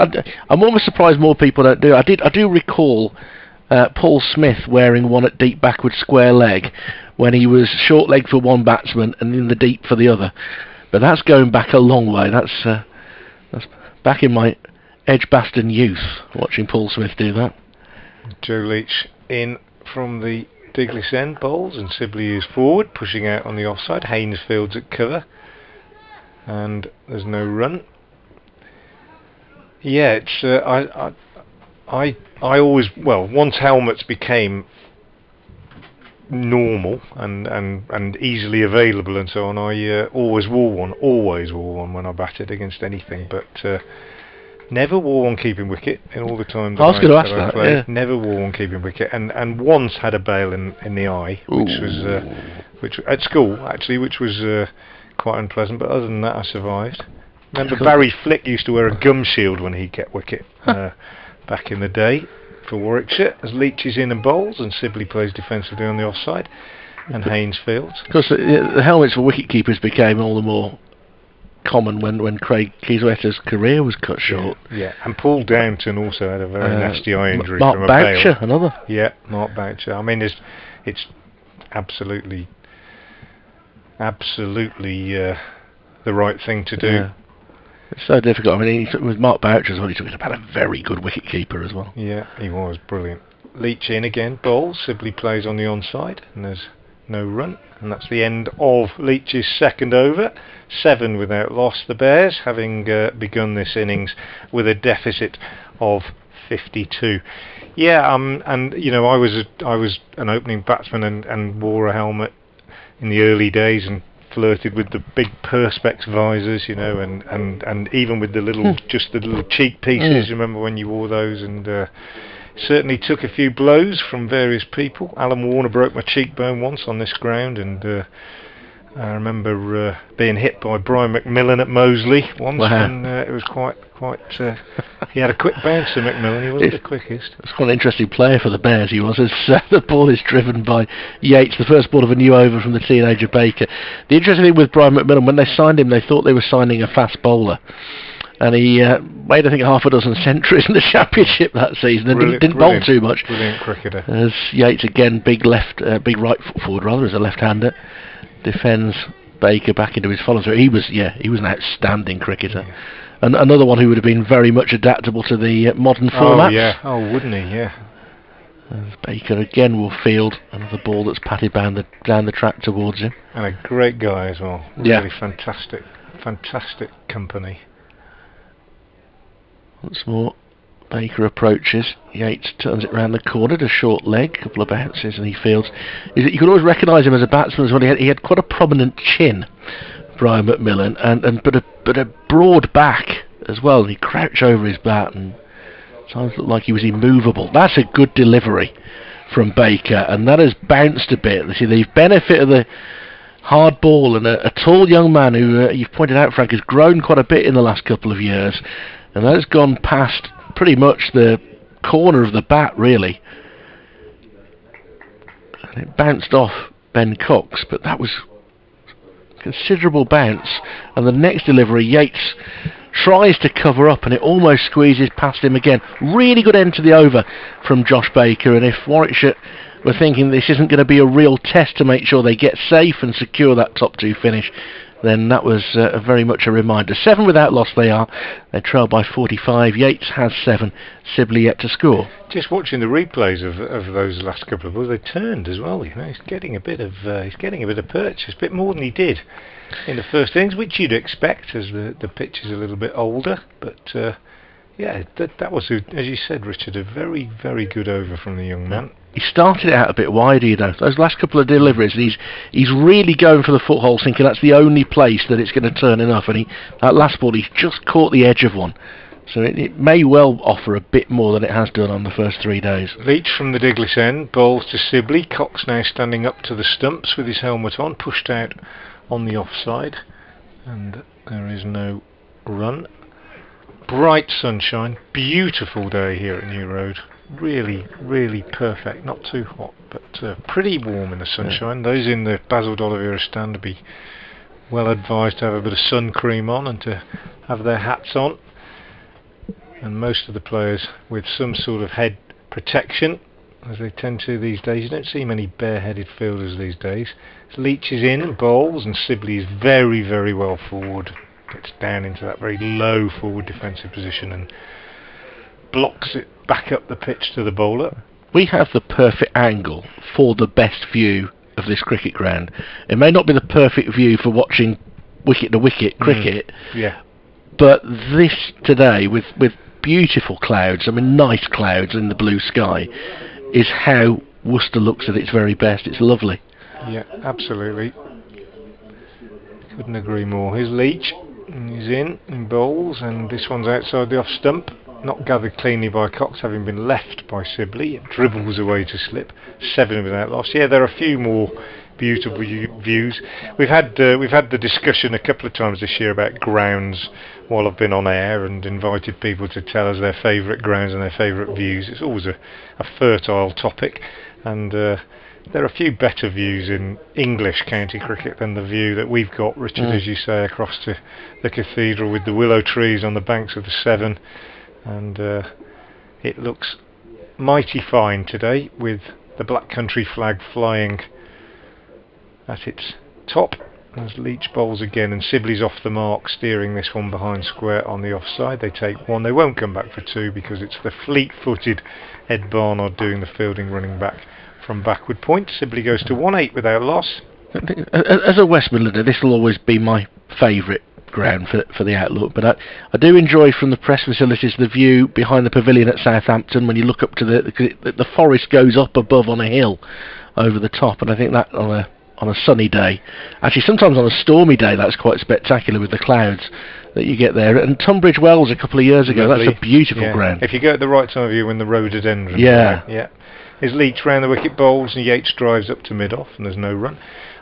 I'm almost surprised more people don't do it. I do recall Paul Smith wearing one at deep backward square leg when he was short leg for one batsman and in the deep for the other. But that's going back a long way. That's back in my Edgebaston youth, watching Paul Smith do that. Joe Leach in from the Diglis end, bowls, and Sibley is forward, pushing out on the offside. Haynes fields at cover, and there's no run. Yeah, it's I always, well, once helmets became normal and easily available and so on, I always wore one when I batted against anything, but never wore one keeping wicket in all the time that I was going to ask I that, played. yeah. Never wore one keeping wicket, and once had a bail in the eye, which at school actually, which was quite unpleasant, but other than that I survived. Remember Barry Flick used to wear a gum shield when he kept wicket back in the day for Warwickshire, as Leach is in and bowls, and Sibley plays defensively on the offside, and Haynes fields. Of course, the helmets for wicket keepers became all the more common when Craig Keyswetta's career was cut short. Yeah, and Paul Downton also had a very nasty eye injury Mark from a Boucher, bail. another. Yeah, Mark Boucher. I mean, it's absolutely the right thing to do. Yeah. It's so difficult. I mean, with Mark Boucher as well, he was about a very good wicket keeper as well. Yeah, he was brilliant. Leach in again, bowls. Sibley plays on the onside, and there's no run, and that's the end of Leach's second over. 7 without loss. The Bears, having begun this innings with a deficit of 52. Yeah, and you know, I was an opening batsman and wore a helmet in the early days and flirted with the big perspex visors, you know, and even with the little just the little cheek pieces. Remember when you wore those? And certainly took a few blows from various people. Alan Warner broke my cheekbone once on this ground, and I remember being hit by Brian McMillan at Moseley once. Wow. And it was quite he had a quick bouncer, McMillan. He wasn't the quickest. It's quite an interesting player for the Bears, he was, as the ball is driven by Yates, the first ball of a new over from the teenager Baker. The interesting thing with Brian McMillan, when they signed him, they thought they were signing a fast bowler. And he made, I think, half a dozen centuries in the championship that season, and didn't bowl too much. Brilliant cricketer. As Yates again, big right foot forward rather, as a left-hander, defends Baker back into his follow-through. He was an outstanding cricketer, and another one who would have been very much adaptable to the modern formats. Oh yeah, wouldn't he? Yeah. As Baker again will field another ball that's patted down the track towards him. And a great guy as well. Really fantastic company. Once more, Baker approaches. Yates turns it round the corner to short leg, a couple of bounces, and he fields. You could always recognise him as a batsman as well. He had quite a prominent chin, Brian McMillan, but a broad back as well. And he'd crouch over his bat and sometimes looked like he was immovable. That's a good delivery from Baker, and that has bounced a bit. You see, the benefit of the hard ball and a tall young man who you've pointed out, Frank, has grown quite a bit in the last couple of years, and that has gone past pretty much the corner of the bat, really. And it bounced off Ben Cox, but that was considerable bounce. And the next delivery, Yates tries to cover up, and it almost squeezes past him again. Really good end to the over from Josh Baker, and if Warwickshire were thinking this isn't going to be a real test to make sure they get safe and secure that top 2 finish, then that was very much a reminder. 7 without loss they are. They trail by 45. Yates has 7. Sibley yet to score. Just watching the replays of those last couple of balls, they turned as well. You know, he's getting a bit of purchase, a bit more than he did in the first innings, which you'd expect as the pitch is a little bit older. But that was, as you said, Richard, a very, very good over from the young man. He started out a bit wider, you know. Those last couple of deliveries, he's really going for the foothold, thinking that's the only place that it's going to turn enough. And that last ball, he's just caught the edge of one. So it may well offer a bit more than it has done on the first 3 days. Leach from the Diglis end, bowls to Sibley. Cox now standing up to the stumps with his helmet on, pushed out on the offside. And there is no run. Bright sunshine, beautiful day here at New Road. Really, really perfect. Not too hot, but pretty warm in the sunshine. Those in the Basil D'Oliveira stand to be well advised to have a bit of sun cream on and to have their hats on. And most of the players with some sort of head protection, as they tend to these days. You don't see many bareheaded fielders these days. Leach is in and bowls, and Sibley is very, very well forward. Gets down into that very low forward defensive position and blocks it back up the pitch to the bowler. we have the perfect angle for the best view of this cricket ground. It may not be the perfect view for watching wicket to wicket cricket, Yeah. but this today with beautiful clouds, I mean nice clouds in the blue sky, is how Worcester looks at its very best. It's lovely. Yeah, absolutely. Couldn't agree more. Here's Leach. He's in bowls, and this one's outside the off stump. Not gathered cleanly by Cox, having been left by Sibley. It dribbles away to slip. 7 without loss. Yeah, there are a few more beautiful views. We've had the discussion a couple of times this year about grounds while I've been on air, and invited people to tell us their favourite grounds and their favourite views. It's always a fertile topic, and there are a few better views in English county cricket than the view that we've got, Richard, as you say, across to the cathedral with the willow trees on the banks of the Severn. And it looks mighty fine today, with the Black Country flag flying at its top as Leach bowls again, and Sibley's off the mark, steering this one behind square on the offside. They take 1. They won't come back for 2 because it's the fleet-footed Ed Barnard doing the fielding, running back from backward point. Sibley goes to 1-8 without loss. As a West Midlander, this will always be my favourite ground for the outlook, but I do enjoy from the press facilities the view behind the pavilion at Southampton when you look up to the forest goes up above on a hill over the top, and I think that on a sunny day, actually sometimes on a stormy day, that's quite spectacular with the clouds that you get there. And Tunbridge Wells a couple of years ago, Lovely. That's a beautiful ground. If you go at the right time of year when the rhododendron, yeah. His Leach round the wicket bowls, and Yates drives up to mid-off, and there's no run.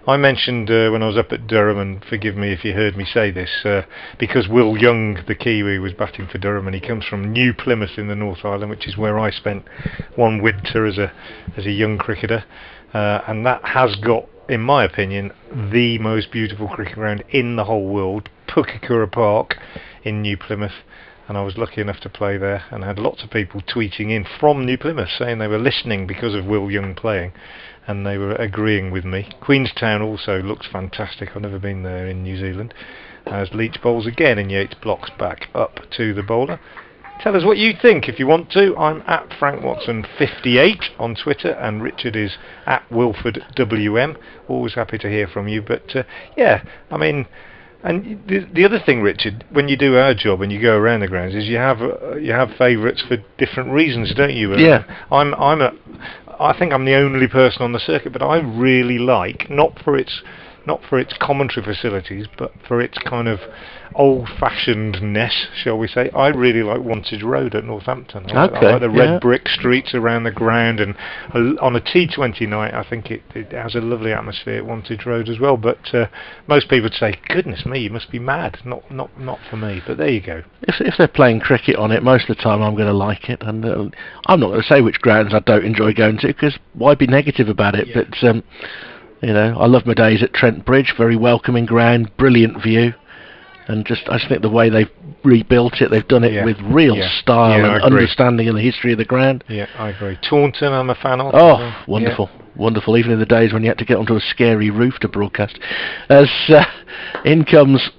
I mentioned when I was up at Durham, and forgive me if you heard me say this, because Will Young, the Kiwi, was batting for Durham, and he comes from New Plymouth in the North Island, which is where I spent one winter as a young cricketer, and that has got, in my opinion, the most beautiful cricket ground in the whole world, Puckakura Park in New Plymouth. And I was lucky enough to play there, and had lots of people tweeting in from New Plymouth saying they were listening because of Will Young playing, and they were agreeing with me. Queenstown also looks fantastic. I've never been there in New Zealand. As Leach bowls again, and Yates blocks back up to the bowler. Tell us what you think if you want to. I'm at Frank Watson 58 on Twitter, and Richard is at Wilford WM. Always happy to hear from you. But yeah, I mean. And the other thing, Richard, when you do our job and you go around the grounds, is you have favourites for different reasons, don't you? Yeah. I think I'm the only person on the circuit, but I really like, not for its commentary facilities, but for its kind of old-fashionedness, shall we say. I really like Wantage Road at Northampton. I like the red brick streets around the ground, and on a T20 night, I think it has a lovely atmosphere at Wantage Road as well. But most people would say, "Goodness me, you must be mad." Not for me. But there you go. If they're playing cricket on it, most of the time I'm going to like it, and I'm not going to say which grounds I don't enjoy going to, because why be negative about it? Yeah. But you know, I love my days at Trent Bridge. Very welcoming ground, brilliant view. And I just think the way they've rebuilt it, they've done it with real style and understanding of the history of the ground. Yeah, I agree. Taunton, I'm a fan of. Oh, wonderful, wonderful. Even in the days when you had to get onto a scary roof to broadcast. As in comes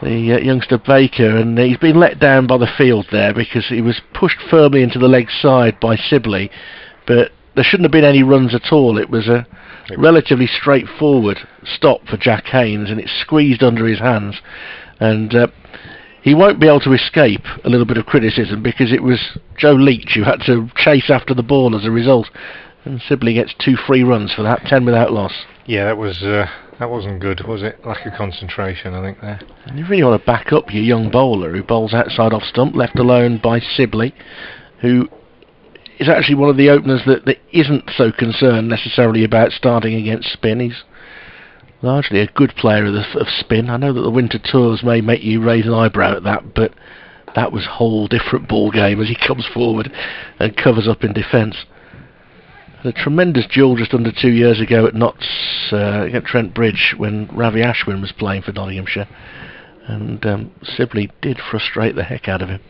the youngster Baker, and he's been let down by the field there because he was pushed firmly into the leg side by Sibley, but there shouldn't have been any runs at all. It was a relatively straightforward stop for Jack Haynes, and it's squeezed under his hands, and he won't be able to escape a little bit of criticism because it was Joe Leach who had to chase after the ball as a result, and Sibley gets 2 free runs for that, 10 without loss. Yeah, that wasn't good, was it? Lack of concentration, I think, there. And you really want to back up your young bowler who bowls outside off stump, left alone by Sibley, who is actually one of the openers that isn't so concerned necessarily about starting against spin. He's largely a good player of spin. I know that the winter tours may make you raise an eyebrow at that, but that was a whole different ball game as he comes forward and covers up in defence. A tremendous duel just under 2 years ago at Notts at Trent Bridge when Ravi Ashwin was playing for Nottinghamshire, and Sibley did frustrate the heck out of him.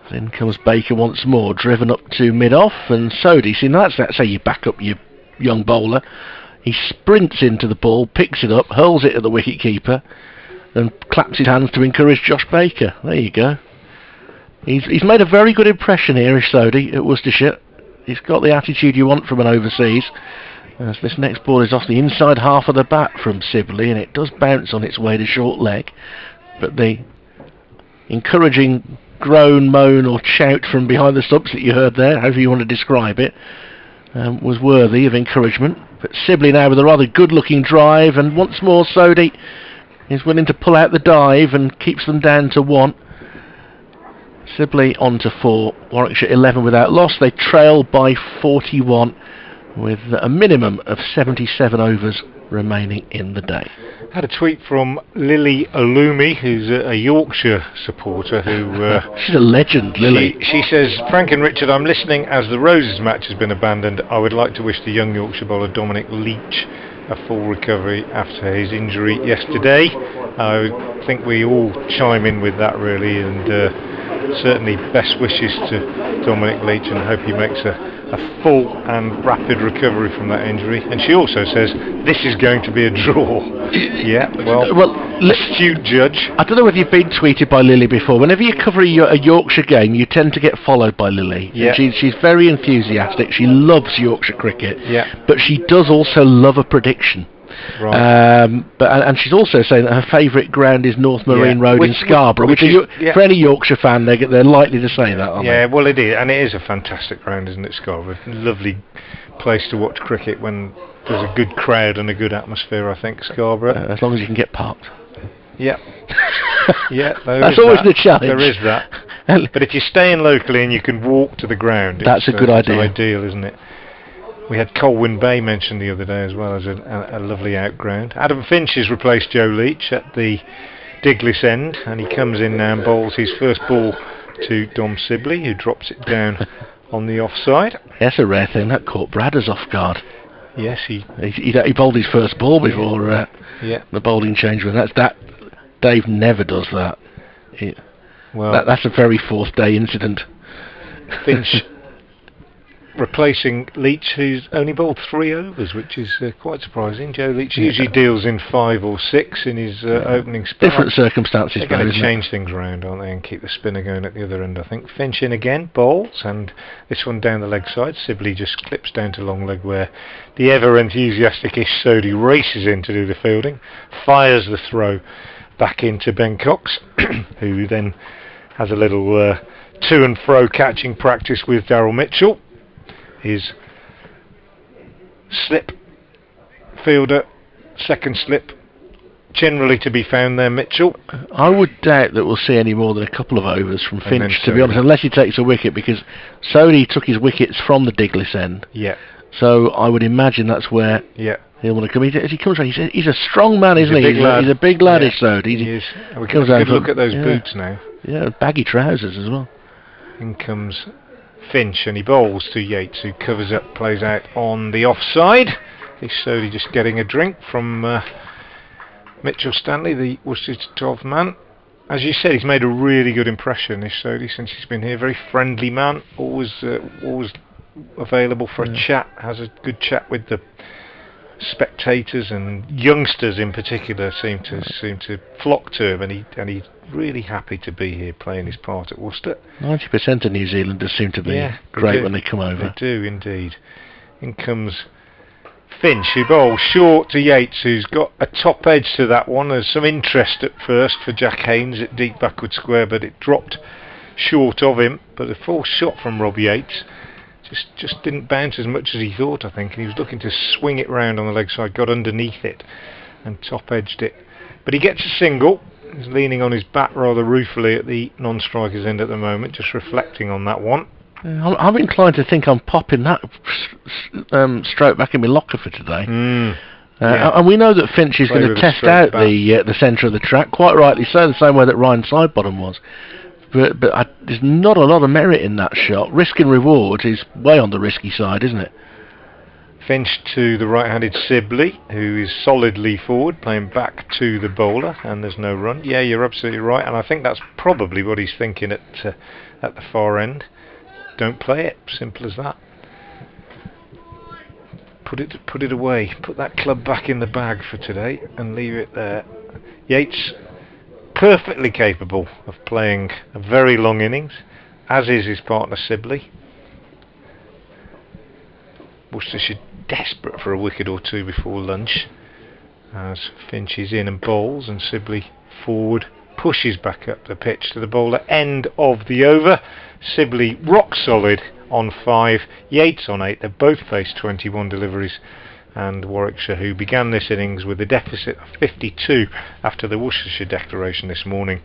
Then comes Baker once more, driven up to mid-off, and Sodhi. See, now that's how you back up your young bowler. He sprints into the ball, picks it up, hurls it at the wicket-keeper, and claps his hands to encourage Josh Baker. There you go. He's made a very good impression here, Sodhi, at Worcestershire. He's got the attitude you want from an overseas. As this next ball is off the inside half of the bat from Sibley, and it does bounce on its way to short leg. But the encouraging groan, moan or shout from behind the stumps that you heard there, however you want to describe it, was worthy of encouragement. But Sibley now with a rather good looking drive, and once more Sodhi is willing to pull out the dive and keeps them down to 1. Sibley on to 4, Warwickshire 11 without loss. They trail by 41 with a minimum of 77 overs remaining in the day. Had a tweet from Lily Alumi, who's a Yorkshire supporter, who she's a legend, Lily. She says, Frank and Richard, I'm listening as the Roses match has been abandoned. I would like to wish the young Yorkshire bowler Dominic Leach a full recovery after his injury yesterday. I think we all chime in with that really, and certainly best wishes to Dominic Leach, and hope he makes a full and rapid recovery from that injury. And she also says this is going to be a draw. Yeah, well astute judge. I don't know whether you've been tweeted by Lily before. Whenever you cover a Yorkshire game, you tend to get followed by Lily. Yeah. She's very enthusiastic. She loves Yorkshire cricket. Yeah. But she does also love a prediction. Right. And she's also saying that her favourite ground is North Marine Road in Scarborough, which is, for any Yorkshire fan, they're likely to say that, aren't they? Well, it is, and it is a fantastic ground, isn't it, Scarborough? Lovely place to watch cricket when there's a good crowd and a good atmosphere, I think, Scarborough. As long as you can get parked. Yeah. That's always the challenge. There is that. But if you're staying locally and you can walk to the ground, that's a good idea. It's ideal, isn't it? We had Colwyn Bay mentioned the other day as well as a lovely outground. Adam Finch has replaced Joe Leach at the Diglis end, and he comes in now and bowls his first ball to Dom Sibley, who drops it down on the offside. That's a rare thing. That caught Bradders off guard. Yes, he bowled his first ball before the bowling change. Dave never does that. That's a very fourth day incident. Finch replacing Leach, who's only bowled 3 overs, which is quite surprising. Joe Leach usually deals in 5 or 6 in his opening spell. Different circumstances. They're going to change things around, aren't they, and keep the spinner going at the other end, I think. Finch in again, bowls, and this one down the leg side. Sibley just clips down to long leg, where the ever enthusiastic Ish Sodhi races in to do the fielding, fires the throw back into Ben Cox, who then has a little to and fro catching practice with Daryl Mitchell. His slip fielder, second slip, generally to be found there, Mitchell. I would doubt that we'll see any more than a couple of overs from Finch, to be honest, unless he takes a wicket, because Sodhi took his wickets from the Diglis end. Yeah. So I would imagine that's where he'll want to come. As he comes around, he's a strong man, isn't he? He's a big lad, Sodhi. He is. We can have a good look at those boots now. Yeah, baggy trousers as well. In comes Finch, and he bowls to Yates, who covers up, plays out on the offside. He's slowly just getting a drink from Mitchell Stanley, the Worcestershire 12th man. As you said, he's made a really good impression, this Sodhi, since he's been here. Very friendly man, always available for a chat, has a good chat with the spectators, and youngsters in particular seem to flock to him, and he's really happy to be here playing his part at Worcester. 90% of New Zealanders seem to be great when they come over. They do indeed. In comes Finch, who bowls short to Yates, who's got a top edge to that one. There's some interest at first for Jack Haynes at deep backward square, but it dropped short of him. But a full shot from Rob Yates just didn't bounce as much as he thought, I think, and he was looking to swing it round on the leg side, got underneath it and top edged it. But he gets a single. He's leaning on his bat rather ruefully at the non-striker's end at the moment, just reflecting on that one. I'm inclined to think I'm popping that stroke back in my locker for today. And we know that Finch is going to test out the centre of the track, quite rightly so, the same way that Ryan Sidebottom was. But there's not a lot of merit in that shot. Risk and reward is way on the risky side, isn't it? Finch to the right-handed Sibley, who is solidly forward, playing back to the bowler, and there's no run. Yeah, you're absolutely right, and I think that's probably what he's thinking at the far end. Don't play it, simple as that. Put it away. Put that club back in the bag for today, and leave it there. Yates, perfectly capable of playing a very long innings, as is his partner Sibley. Worcestershire desperate for a wicket or two before lunch, as Finch is in and bowls, and Sibley forward pushes back up the pitch to the bowler. End of the over. Sibley rock solid on 5, Yates on 8. They both faced 21 deliveries, and Warwickshire, who began this innings with a deficit of 52 after the Worcestershire declaration this morning,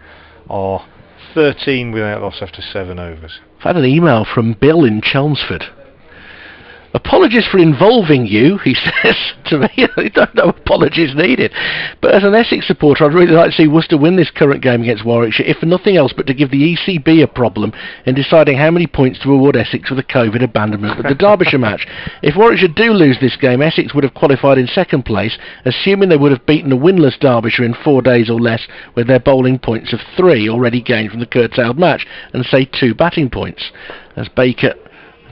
are 13 without loss after 7 overs. I've had an email from Bill in Chelmsford. Apologies for involving you, he says to me. No apologies needed. But as an Essex supporter, I'd really like to see Worcester win this current game against Warwickshire, if for nothing else but to give the ECB a problem in deciding how many points to award Essex for the COVID abandonment of the Derbyshire match. If Warwickshire do lose this game, Essex would have qualified in second place, assuming they would have beaten a winless Derbyshire in 4 days or less, with their bowling points of 3 already gained from the curtailed match, and say 2 batting points. As Baker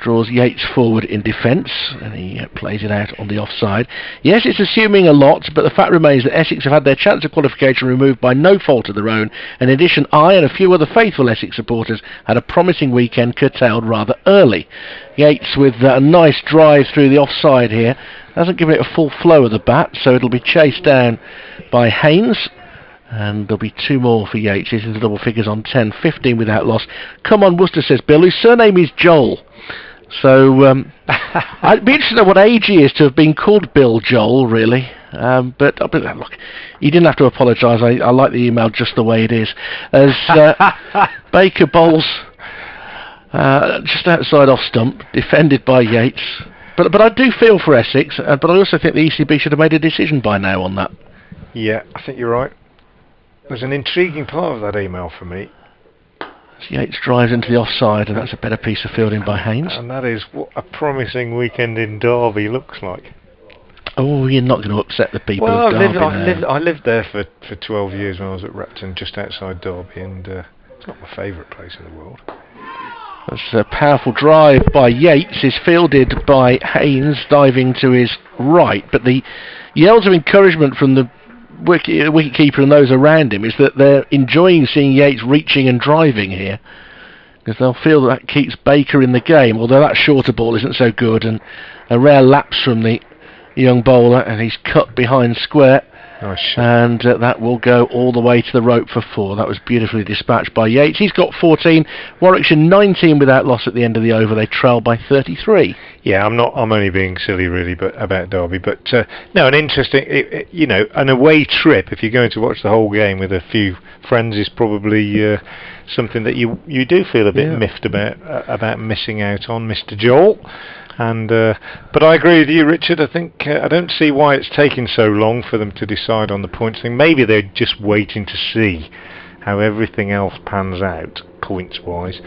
draws Yates forward in defence, and he plays it out on the offside. Yes, it's assuming a lot, but the fact remains that Essex have had their chance of qualification removed by no fault of their own, and in addition, I and a few other faithful Essex supporters had a promising weekend curtailed rather early. Yates with a nice drive through the offside here, hasn't given it a full flow of the bat, so it'll be chased down by Haynes. And there'll be 2 more for Yates. This is the double figures on 10, 15 without loss. Come on, Worcester, says Bill, whose surname is Joel. So I'd be interested to know what age he is to have been called Bill Joel, really. But look, he didn't have to apologise. I like the email just the way it is. As Baker bowls just outside off stump, defended by Yates. But I do feel for Essex, but I also think the ECB should have made a decision by now on that. Yeah, I think you're right. There's an intriguing part of that email for me. Yates drives into the offside, and that's a better piece of fielding by Haynes. And that is what a promising weekend in Derby looks like. Oh, you're not going to upset the people of Derby. I lived there for 12 years when I was at Repton, just outside Derby, and it's not my favourite place in the world. That's a powerful drive by Yates, is fielded by Haynes, diving to his right, but the yells of encouragement from the wicketkeeper and those around him is that they're enjoying seeing Yates reaching and driving here, because they'll feel that keeps Baker in the game, although that shorter ball isn't so good, and a rare lapse from the young bowler, and he's cut behind square. Nice. And that will go all the way to the rope for 4. That was beautifully dispatched by Yates. He's got 14. Warwickshire 19 without loss at the end of the over. They trail by 33. Yeah, I'm only being silly really, but about Derby. But no, an interesting, an away trip. If you're going to watch the whole game with a few friends, is probably something that you do feel a bit miffed about missing out on, Mr. Joel. And but I agree with you, Richard. I think I don't see why it's taking so long for them to decide on the points thing. Maybe they're just waiting to see how everything else pans out points wise,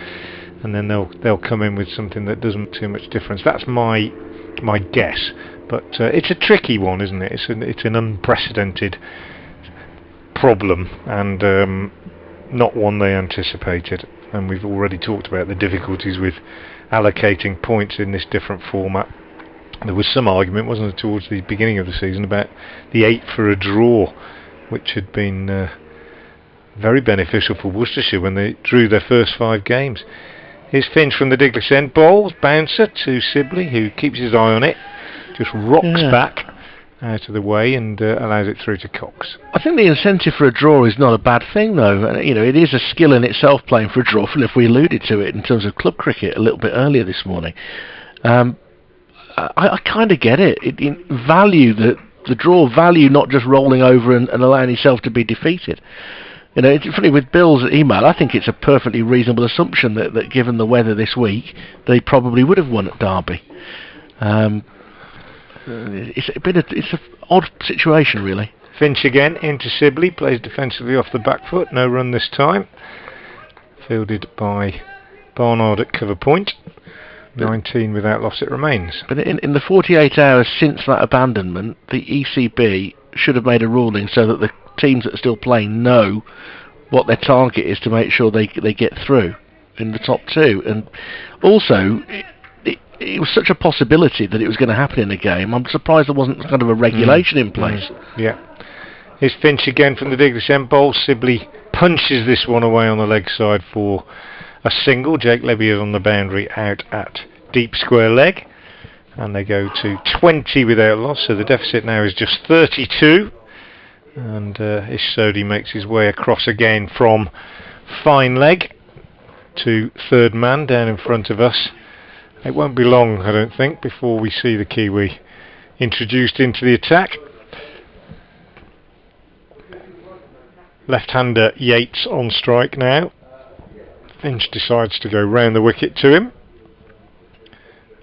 and then they'll come in with something that doesn't make too much difference. That's my guess. But it's a tricky one, isn't it? It's an unprecedented problem, and not one they anticipated. And we've already talked about the difficulties with allocating points in this different format. There was some argument, wasn't there, towards the beginning of the season about the 8 for a draw, which had been very beneficial for Worcestershire when they drew their first 5 games. Here's Finch from the Diglis end, bowls, bouncer to Sibley, who keeps his eye on it, just rocks back out of the way and allows it through to Cox. I think the incentive for a draw is not a bad thing, though. It is a skill in itself playing for a draw. If we alluded to it in terms of club cricket a little bit earlier this morning, I kind of get it. Value the draw value, not just rolling over and allowing yourself to be defeated. It's funny with Bill's email. I think it's a perfectly reasonable assumption that given the weather this week, they probably would have won at Derby. It's an odd situation, really. Finch again into Sibley, plays defensively off the back foot, no run this time. Fielded by Barnard at cover point. 19 without loss it remains. But in the 48 hours since that abandonment, the ECB should have made a ruling so that the teams that are still playing know what their target is to make sure they get through in the top 2. And also, it was such a possibility that it was going to happen in the game. I'm surprised there wasn't kind of a regulation in place. Yeah. Here's Finch again from the Diglis end bowl. Sibley punches this one away on the leg side for a single. Jake Libby is on the boundary out at deep square leg, and they go to 20 without loss, so the deficit now is just 32. And Ish Sodhi makes his way across again from fine leg to third man down in front of us. It won't be long, I don't think, before we see the Kiwi introduced into the attack. Left-hander Yates on strike now. Finch decides to go round the wicket to him,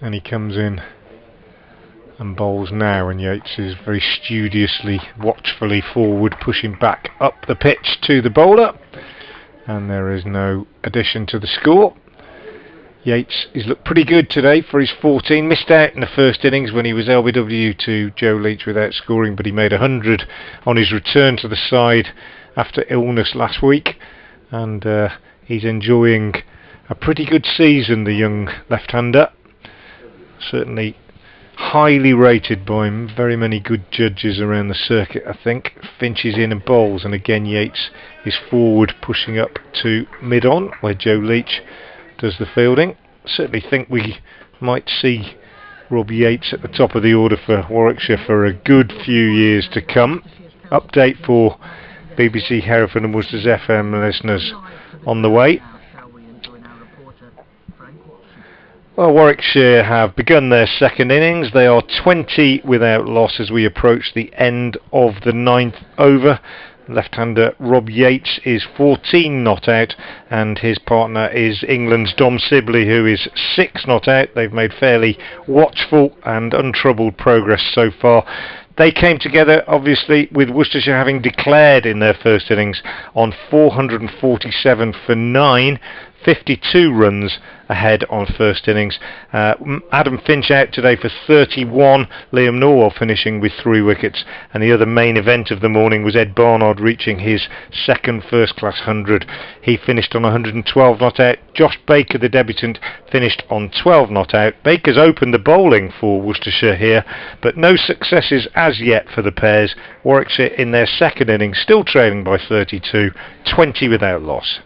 and he comes in and bowls now, and Yates is very studiously, watchfully forward, pushing back up the pitch to the bowler, and there is no addition to the score. Yates has looked pretty good today for his 14, missed out in the first innings when he was LBW to Joe Leach without scoring, but he made 100 on his return to the side after illness last week, and he's enjoying a pretty good season, the young left-hander. Certainly highly rated by very many good judges around the circuit, I think. Finch is in and bowls, and again Yates is forward, pushing up to mid-on where Joe Leach does the fielding. Certainly think we might see Rob Yates at the top of the order for Warwickshire for a good few years to come. Update for BBC Hereford and Worcester's FM listeners on the way. Well, Warwickshire have begun their second innings. They are 20 without loss as we approach the end of the 9th over. Left-hander Rob Yates is 14 not out, and his partner is England's Dom Sibley, who is 6 not out. They've made fairly watchful and untroubled progress so far. They came together, obviously, with Worcestershire having declared in their first innings on 447 for 9, 52 runs ahead on first innings. Adam Finch out today for 31, Liam Norwell finishing with 3 wickets, and the other main event of the morning was Ed Barnard reaching his second first-class 100. He finished on 112 not out. Josh Baker, the debutant, finished on 12 not out. Baker's opened the bowling for Worcestershire here, but no successes as yet for the pairs. Warwickshire in their second innings, still trailing by 32, 20 without loss.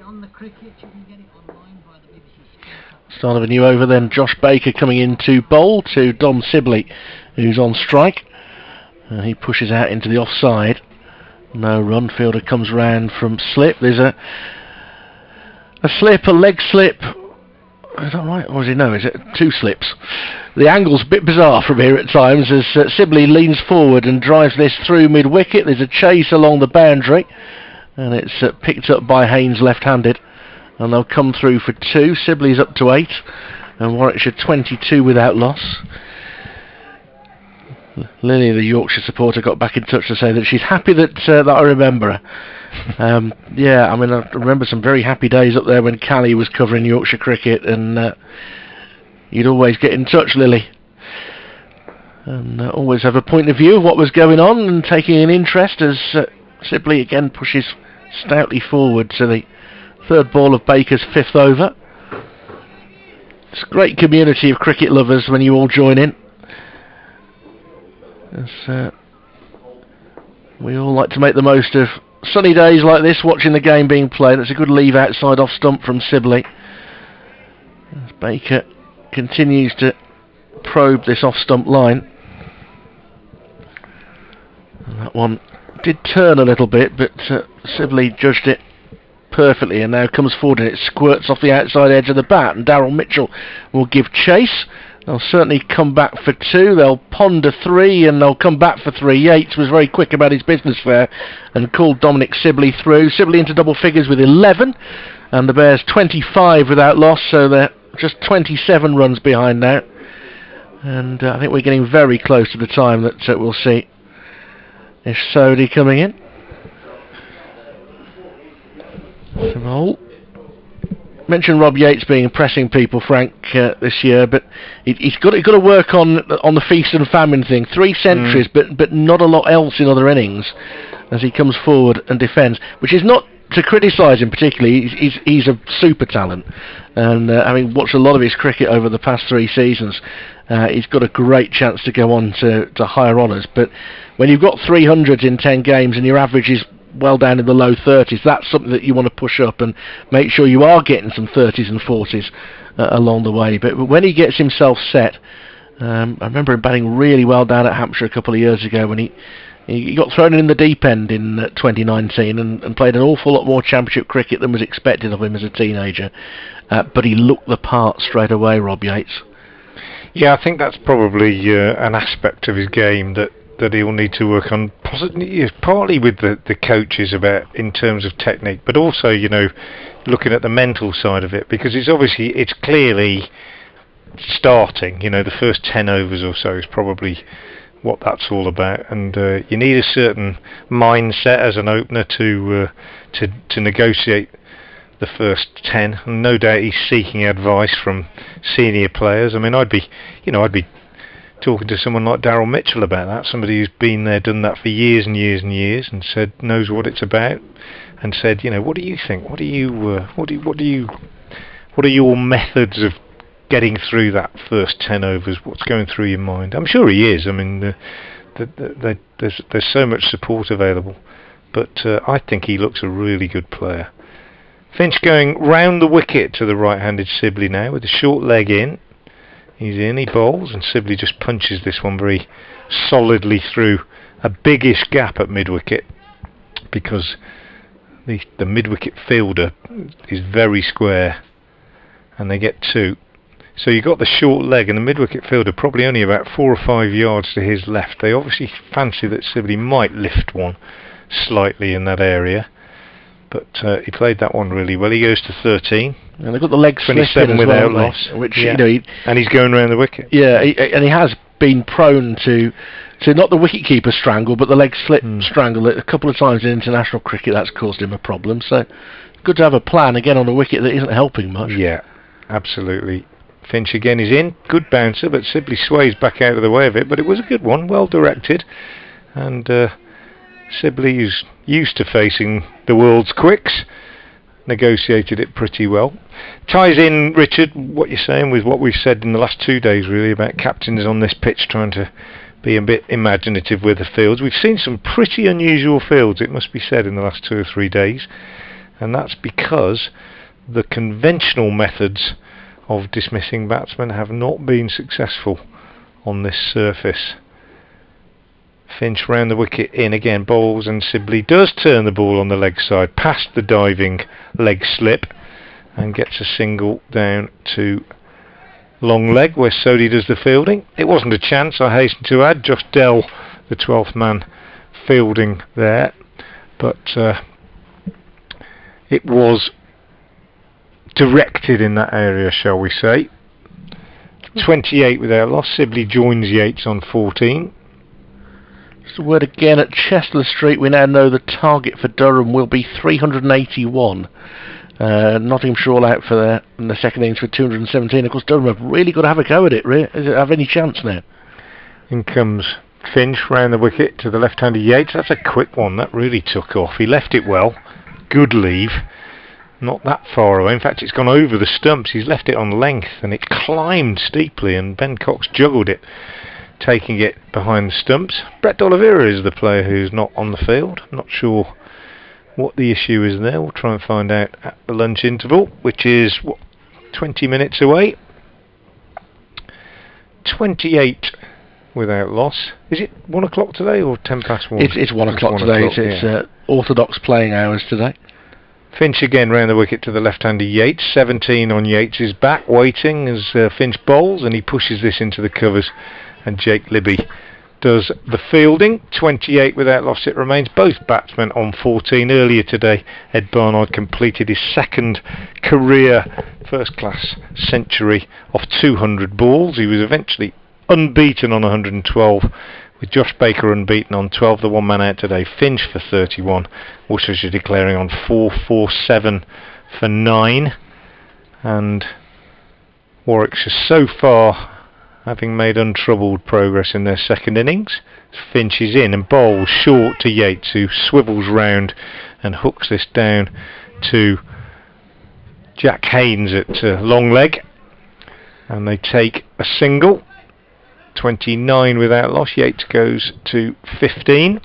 On the cricket, you can get it online via the BBC. Start of a new over then. Josh Baker coming in to bowl to Dom Sibley, who's on strike. He pushes out into the offside. No run. Fielder comes round from slip. There's a slip, a leg slip. Is that right? Or is it no? Is it 2 slips? The angle's a bit bizarre from here at times as Sibley leans forward and drives this through mid-wicket. There's a chase along the boundary, and it's picked up by Haynes left-handed, and they'll come through for 2. Sibley's up to 8, and Warwickshire 22 without loss. Lily, the Yorkshire supporter, got back in touch to say that she's happy that I remember her. Yeah, I mean, I remember some very happy days up there when Callie was covering Yorkshire cricket, and you'd always get in touch, Lily, and always have a point of view of what was going on and taking an interest as Sibley again pushes stoutly forward to the third ball of Baker's 5th over. It's a great community of cricket lovers when you all join in. We all like to make the most of sunny days like this, watching the game being played. That's a good leave outside off stump from Sibley, as Baker continues to probe this off stump line. And that one did turn a little bit, but Sibley judged it perfectly, and now comes forward and it squirts off the outside edge of the bat, and Darryl Mitchell will give chase. They'll certainly come back for 2, they'll ponder 3, and they'll come back for 3. Yates was very quick about his business there and called Dominic Sibley through. Sibley into double figures with 11, and the Bears 25 without loss, so they're just 27 runs behind now, and I think we're getting very close to the time that we'll see Ish Sodhi coming in. Simole. Mentioned Rob Yates being impressing people, Frank, this year, but he's got to work on the feast and famine thing. 3 centuries, but not a lot else in other innings as he comes forward and defends, which is not to criticise him particularly, he's a super talent, and having watched a lot of his cricket over the past 3 seasons, he's got a great chance to go on to higher honours. But when you've got 300s in 10 games and your average is well down in the low 30s, that's something that you want to push up and make sure you are getting some 30s and 40s along the way. But when he gets himself set, I remember him batting really well down at Hampshire a couple of years ago when he got thrown in the deep end in 2019 and played an awful lot more championship cricket than was expected of him as a teenager. But he looked the part straight away, Rob Yates. Yeah, I think that's probably an aspect of his game that he'll need to work on, partly with the coaches about in terms of technique, but also, looking at the mental side of it, because it's clearly starting. The first 10 overs or so is probably what that's all about, and you need a certain mindset as an opener to negotiate the first 10, and no doubt he's seeking advice from senior players. I mean, I'd be talking to someone like Daryl Mitchell about that, somebody who's been there, done that for years and years and years, and knows what it's about, and said, what do you think? What are your methods of getting through that first 10 overs? What's going through your mind? I'm sure he is. I mean, there's so much support available, but I think he looks a really good player. Finch going round the wicket to the right-handed Sibley now with a short leg in. He's in, he bowls, and Sibley just punches this one very solidly through a biggish gap at mid-wicket, because the mid-wicket fielder is very square, and they get 2. So you've got the short leg, and the mid-wicket fielder probably only about 4 or 5 yards to his left. They obviously fancy that Sibley might lift one slightly in that area, but he played that one really well. He goes to 13. And they've got the leg slip in as without well, loss, which and he's going round the wicket. Yeah, and he has been prone to not the wicketkeeper strangle, but the leg slip strangle. A couple of times in international cricket, that's caused him a problem. So good to have a plan again on a wicket that isn't helping much. Yeah, absolutely. Finch again is in, good bouncer, but Sibley sways back out of the way of it. But it was a good one, well directed, and Sibley is used to facing the world's quicks, negotiated it pretty well. Ties in, Richard, what you're saying with what we've said in the last 2 days really about captains on this pitch trying to be a bit imaginative with the fields. We've seen some pretty unusual fields, it must be said, in the last 2 or 3 days, and that's because the conventional methods of dismissing batsmen have not been successful on this surface. Finch round the wicket in again, bowls, and Sibley does turn the ball on the leg side past the diving leg slip and gets a single down to long leg, where Sodhi does the fielding. It wasn't a chance, I hasten to add. Josh Dell, the 12th man, fielding there, but it was directed in that area, shall we say. 28 without loss. Sibley joins Yates on 14. Just a word again, at Chester Street we now know the target for Durham will be 381. Nottinghamshire all out for the second innings for 217. Of course, Durham have really got to have a go at it. Does it have any chance now? In comes Finch round the wicket to the left-handed Yates. That's a quick one. That really took off. He left it well. Good leave. Not that far away. In fact, it's gone over the stumps. He's left it on length, and it climbed steeply, and Ben Cox juggled it, taking it behind the stumps. Brett D'Oliveira is the player who's not on the field. I'm not sure what the issue is there. We'll try and find out at the lunch interval, which is 20 minutes away. 28 without loss. Is it 1 o'clock today or 10 past 1? It's 1 o'clock today. It's orthodox playing hours today. Finch again round the wicket to the left-hander Yates. 17 on Yates' back, waiting as Finch bowls, and he pushes this into the covers, and Jake Libby does the fielding. 28 without loss it remains. Both batsmen on 14. Earlier today, Ed Barnard completed his second career first-class century off 200 balls. He was eventually unbeaten on 112, with Josh Baker unbeaten on 12. The one man out today, Finch for 31. Worcestershire declaring on 447 for 9. And Warwickshire so far having made untroubled progress in their second innings. Finch is in and bowls short to Yates, who swivels round and hooks this down to Jack Haynes at long leg, and they take a single. 29 without loss. Yates goes to 15.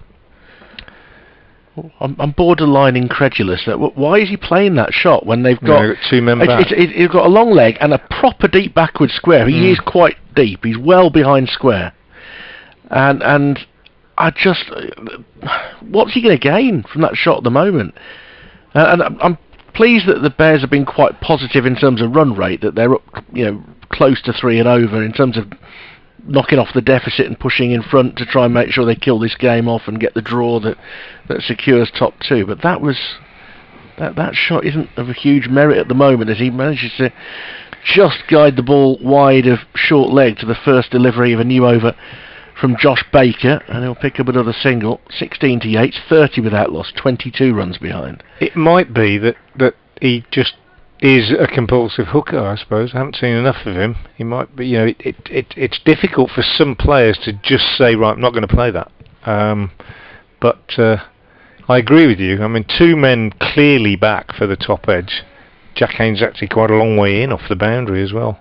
I'm borderline incredulous. Why is he playing that shot when they've got 2 men back? He's got a long leg and a proper deep backward square. He is quite deep. He's well behind square. And I just... what's he going to gain from that shot at the moment? And I'm pleased that the Bears have been quite positive in terms of run rate, that they're up, close to 3 and over in terms of knocking off the deficit and pushing in front to try and make sure they kill this game off and get the draw that secures top 2. But that shot isn't of a huge merit at the moment, as he manages to just guide the ball wide of short leg to the first delivery of a new over from Josh Baker, and he'll pick up another single. 16 to Yates, 30 without loss, 22 runs behind. It might be that he just is a compulsive hooker, I suppose. I haven't seen enough of him. He might be, it's difficult for some players to just say, right, I'm not going to play that. But I agree with you. I mean, 2 men clearly back for the top edge. Jack Haynes actually quite a long way in off the boundary as well.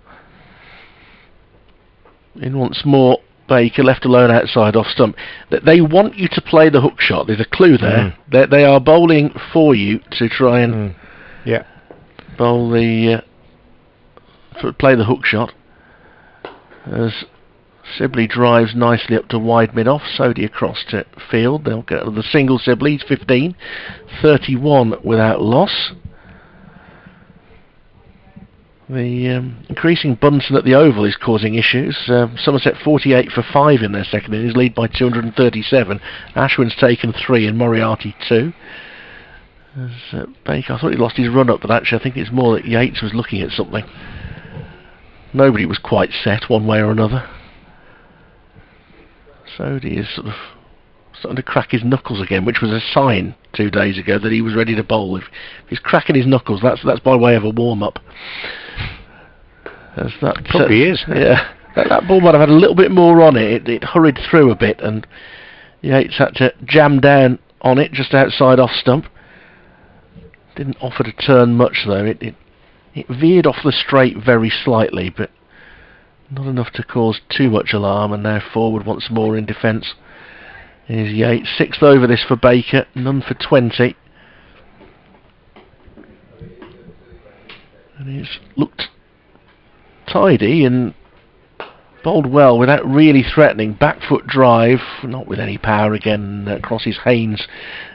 In once more, Baker left alone outside off stump. They want you to play the hook shot. There's a clue there. They are bowling for you to try and bowl play the hook shot. As Sibley drives nicely up to wide mid off, Sodhi across to field. They'll get the single. Sibley's 15, 31 without loss. The increasing Bunsen at the Oval is causing issues. Somerset 48 for 5 in their second innings, lead by 237. Ashwin's taken 3 and Moriarty 2. As Baker, I thought he lost his run up, but actually I think it's more that Yates was looking at something. Nobody was quite set one way or another. Sodhi is sort of starting to crack his knuckles again, which was a sign 2 days ago that he was ready to bowl. If he's cracking his knuckles, that's by way of a warm-up. As that probably is. Yeah, that ball might have had a little bit more on it. It hurried through a bit, and Yates had to jam down on it just outside off stump. Didn't offer to turn much though. It veered off the straight very slightly, but not enough to cause too much alarm. And now forward once more in defence is Yates. 6th over this for Baker, none for 20. And he's looked tidy and bowled well without really threatening. Back foot drive, not with any power again, crosses Haynes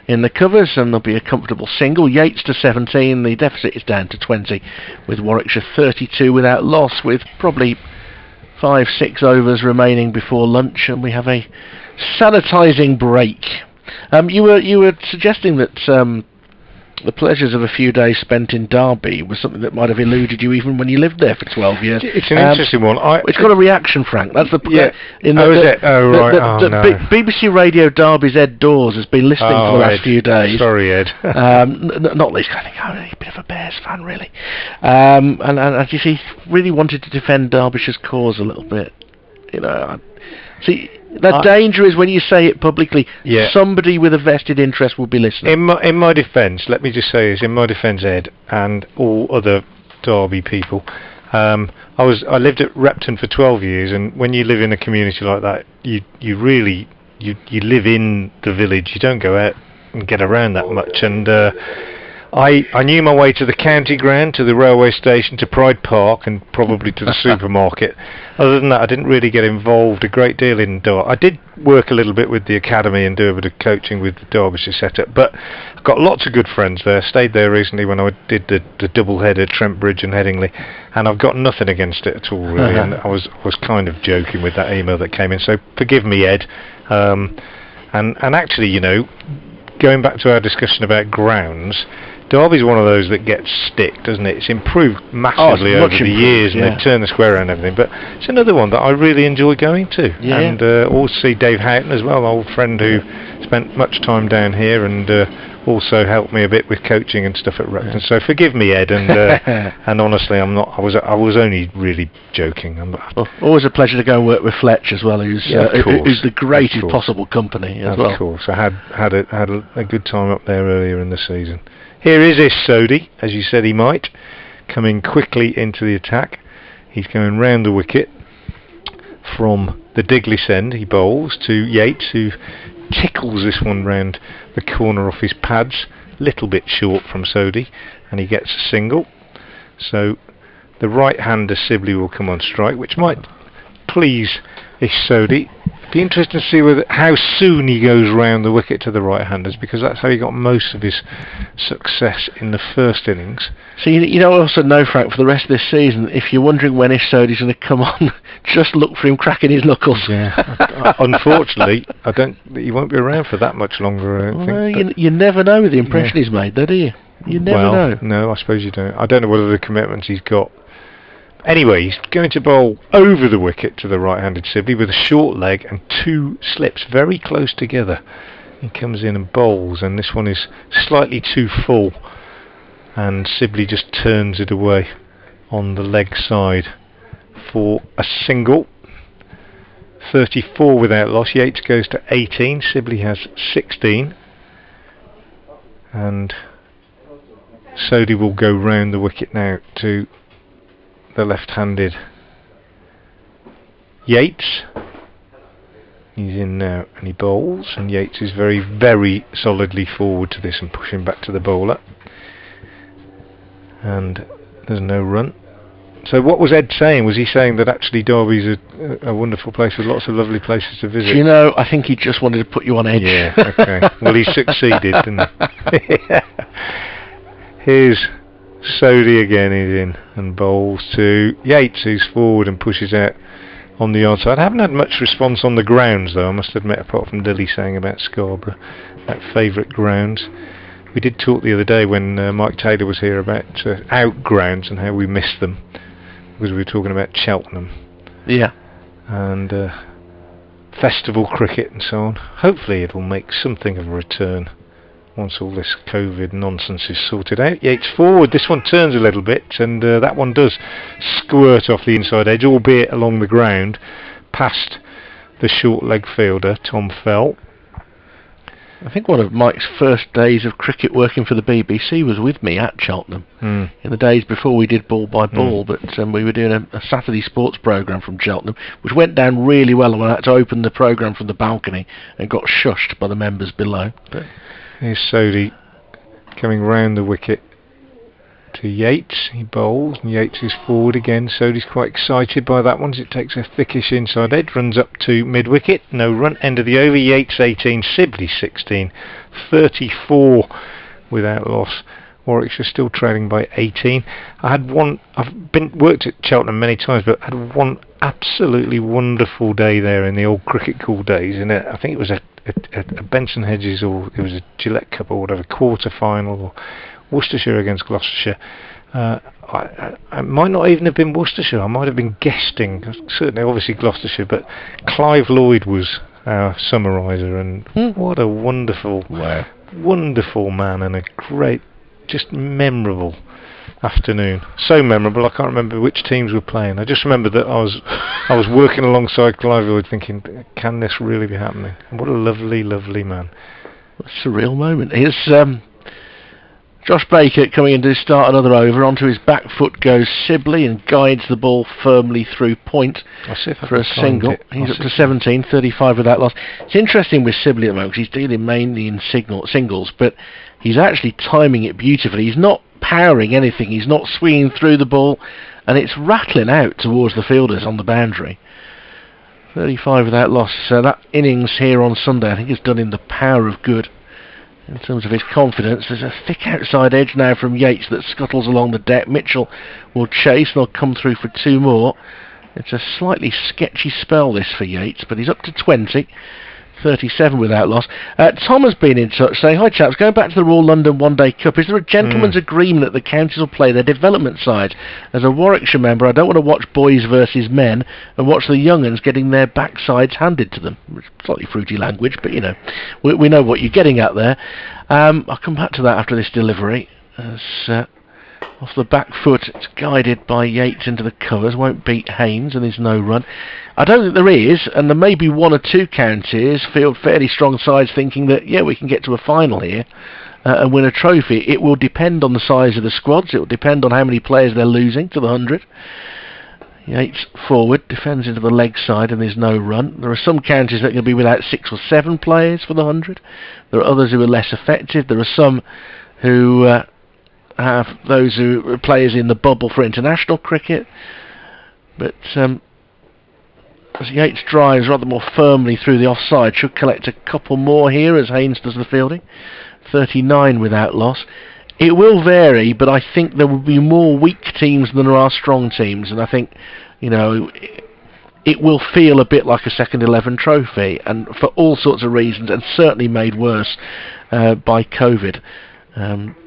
in the covers, and there'll be a comfortable single. Yates to 17, the deficit is down to 20 with Warwickshire 32 without loss, with probably 5-6 overs remaining before lunch, and we have a sanitising break. You were suggesting that the pleasures of a few days spent in Derby was something that might have eluded you even when you lived there for 12 years. It's an interesting one. It's got a reaction, Frank. That's the is it? Oh, right. No. BBC Radio Derby's Ed Dawes has been listening for the last few days. Sorry, Ed. Not least, I think he's a bit of a Bears fan, really. And as you see, really wanted to defend Derbyshire's cause a little bit. See, the danger is when you say it publicly, somebody with a vested interest will be listening. In my defence, let me just say this, in my defence, Ed, and all other Derby people, I lived at Repton for 12 years, and when you live in a community like that, you really live in the village. You don't go out and get around that much, and I knew my way to the county ground, to the railway station, to Pride Park, and probably to the supermarket. Other than that, I didn't really get involved a great deal in Derby. I did work a little bit with the academy and do a bit of coaching with the Derbyshire setup, but I've got lots of good friends there. Stayed there recently when I did the double header, Trent Bridge and Headingley, and I've got nothing against it at all, really. And I was kind of joking with that email that came in, so forgive me, Ed. And actually, going back to our discussion about grounds, Derby's one of those that gets stick, doesn't it? It's improved massively over the years, and they've turned the square around and everything. But it's another one that I really enjoy going to. Yeah. And also see Dave Houghton as well, an old friend who spent much time down here and also helped me a bit with coaching and stuff at Repton. So forgive me, Ed, and and honestly, I'm not. I was only really joking. Always a pleasure to go and work with Fletch as well, who's the greatest possible company as well. Of course, I had a good time up there earlier in the season. Here is Sodhi, as you said he might, coming quickly into the attack. He's going round the wicket from the Diglis end. He bowls to Yates, who tickles this one round the corner off his pads, little bit short from Sodhi, and he gets a single. So the right-hander Sibley will come on strike, which might please Sodhi. Be interesting to see how soon he goes round the wicket to the right-handers, because that's how he got most of his success in the first innings. So you don't also know, Frank, for the rest of this season, if you're wondering when Sodhi's going to come on, just look for him cracking his knuckles. Yeah. Unfortunately, he won't be around for that much longer, I don't think. You never know with the impression he's made, though, do you? You never know. No, I suppose you don't. I don't know whether the commitments he's got. Anyway, he's going to bowl over the wicket to the right-handed Sibley with a short leg and two slips very close together. He comes in and bowls, and this one is slightly too full, and Sibley just turns it away on the leg side for a single. 34 without loss. Yates goes to 18. Sibley has 16, and Sodhi will go round the wicket now to the left-handed Yates. He's in now and he bowls, and Yates is very, very solidly forward to this and pushing back to the bowler, and there's no run. So what was Ed saying? Was he saying that actually Derby's a wonderful place with lots of lovely places to visit? Do you know, I think he just wanted to put you on edge. Yeah, okay. Well, he succeeded, didn't he? Here's Sodhi again, he's in and bowls to Yates, who's forward and pushes out on the yard side. I haven't had much response on the grounds, though, I must admit, apart from Lily saying about Scarborough, that favourite grounds. We did talk the other day when Mike Taylor was here about out grounds and how we missed them, because we were talking about Cheltenham. Yeah. And festival cricket and so on. Hopefully it'll make something of a return once all this COVID nonsense is sorted out. Yates forward, this one turns a little bit, and that one does squirt off the inside edge, albeit along the ground, past the short leg fielder, Tom Fell. I think one of Mike's first days of cricket working for the BBC was with me at Cheltenham, in the days before we did ball by ball, but we were doing a Saturday sports programme from Cheltenham, which went down really well, and I had to open the programme from the balcony and got shushed by the members below. But here's Sodhi coming round the wicket to Yates. He bowls, and Yates is forward again. Sodhi's quite excited by that one as it takes a thickish inside edge, runs up to mid-wicket, no run, end of the over. Yates 18, Sibley 16, 34 without loss. Warwickshire still trailing by 18. I've worked at Cheltenham many times, but I had one absolutely wonderful day there in the old cricket cool days, and I think it was a Benson Hedges, or it was a Gillette Cup or whatever, quarter-final, or Worcestershire against Gloucestershire. I might not even have been Worcestershire, I might have been guesting, certainly obviously Gloucestershire, but Clive Lloyd was our summariser, and what a wonderful man, and a great, just memorable afternoon. So memorable, I can't remember which teams were playing. I just remember that I was working alongside Clive Lloyd thinking, can this really be happening? And what a lovely, lovely man. What a surreal moment. Here's Josh Baker coming in to start another over. Onto his back foot goes Sibley and guides the ball firmly through point for a single. He's up to 17, 35 without loss. It's interesting with Sibley at the moment because he's dealing mainly in singles, but he's actually timing it beautifully. He's not powering anything, he's not swinging through the ball, and it's rattling out towards the fielders on the boundary. 35 without loss. So that innings here on Sunday I think is done in the power of good. In terms of his confidence, there's a thick outside edge now from Yates that scuttles along the deck. Mitchell will chase and they'll come through for two more. It's a slightly sketchy spell this for Yates, but he's up to 20. 37 without loss. Tom has been in touch saying, "Hi chaps, going back to the Royal London One Day Cup, is there a gentleman's agreement that the counties will play their development sides? As a Warwickshire member, I don't want to watch boys versus men and watch the young uns getting their backsides handed to them." Slightly fruity language, but you know, we know what you're getting at there. I'll come back to that after this delivery. As off the back foot, it's guided by Yates into the covers, won't beat Haynes, and there's no run. I don't think there is, and there may be one or two counties field fairly strong sides thinking that, yeah, we can get to a final here and win a trophy. It will depend on the size of the squads, it will depend on how many players they're losing to the 100. Yates forward, defends into the leg side, and there's no run. There are some counties that are going to be without 6 or 7 players for the 100. There are others who are less effective. There are some who have those who are players in the bubble for international cricket. But as Yates drives rather more firmly through the offside, should collect a couple more here as Haynes does the fielding. 39 without loss. It will vary, but I think there will be more weak teams than there are strong teams, and I think, you know, it will feel a bit like a second 11 trophy, and for all sorts of reasons, and certainly made worse by COVID.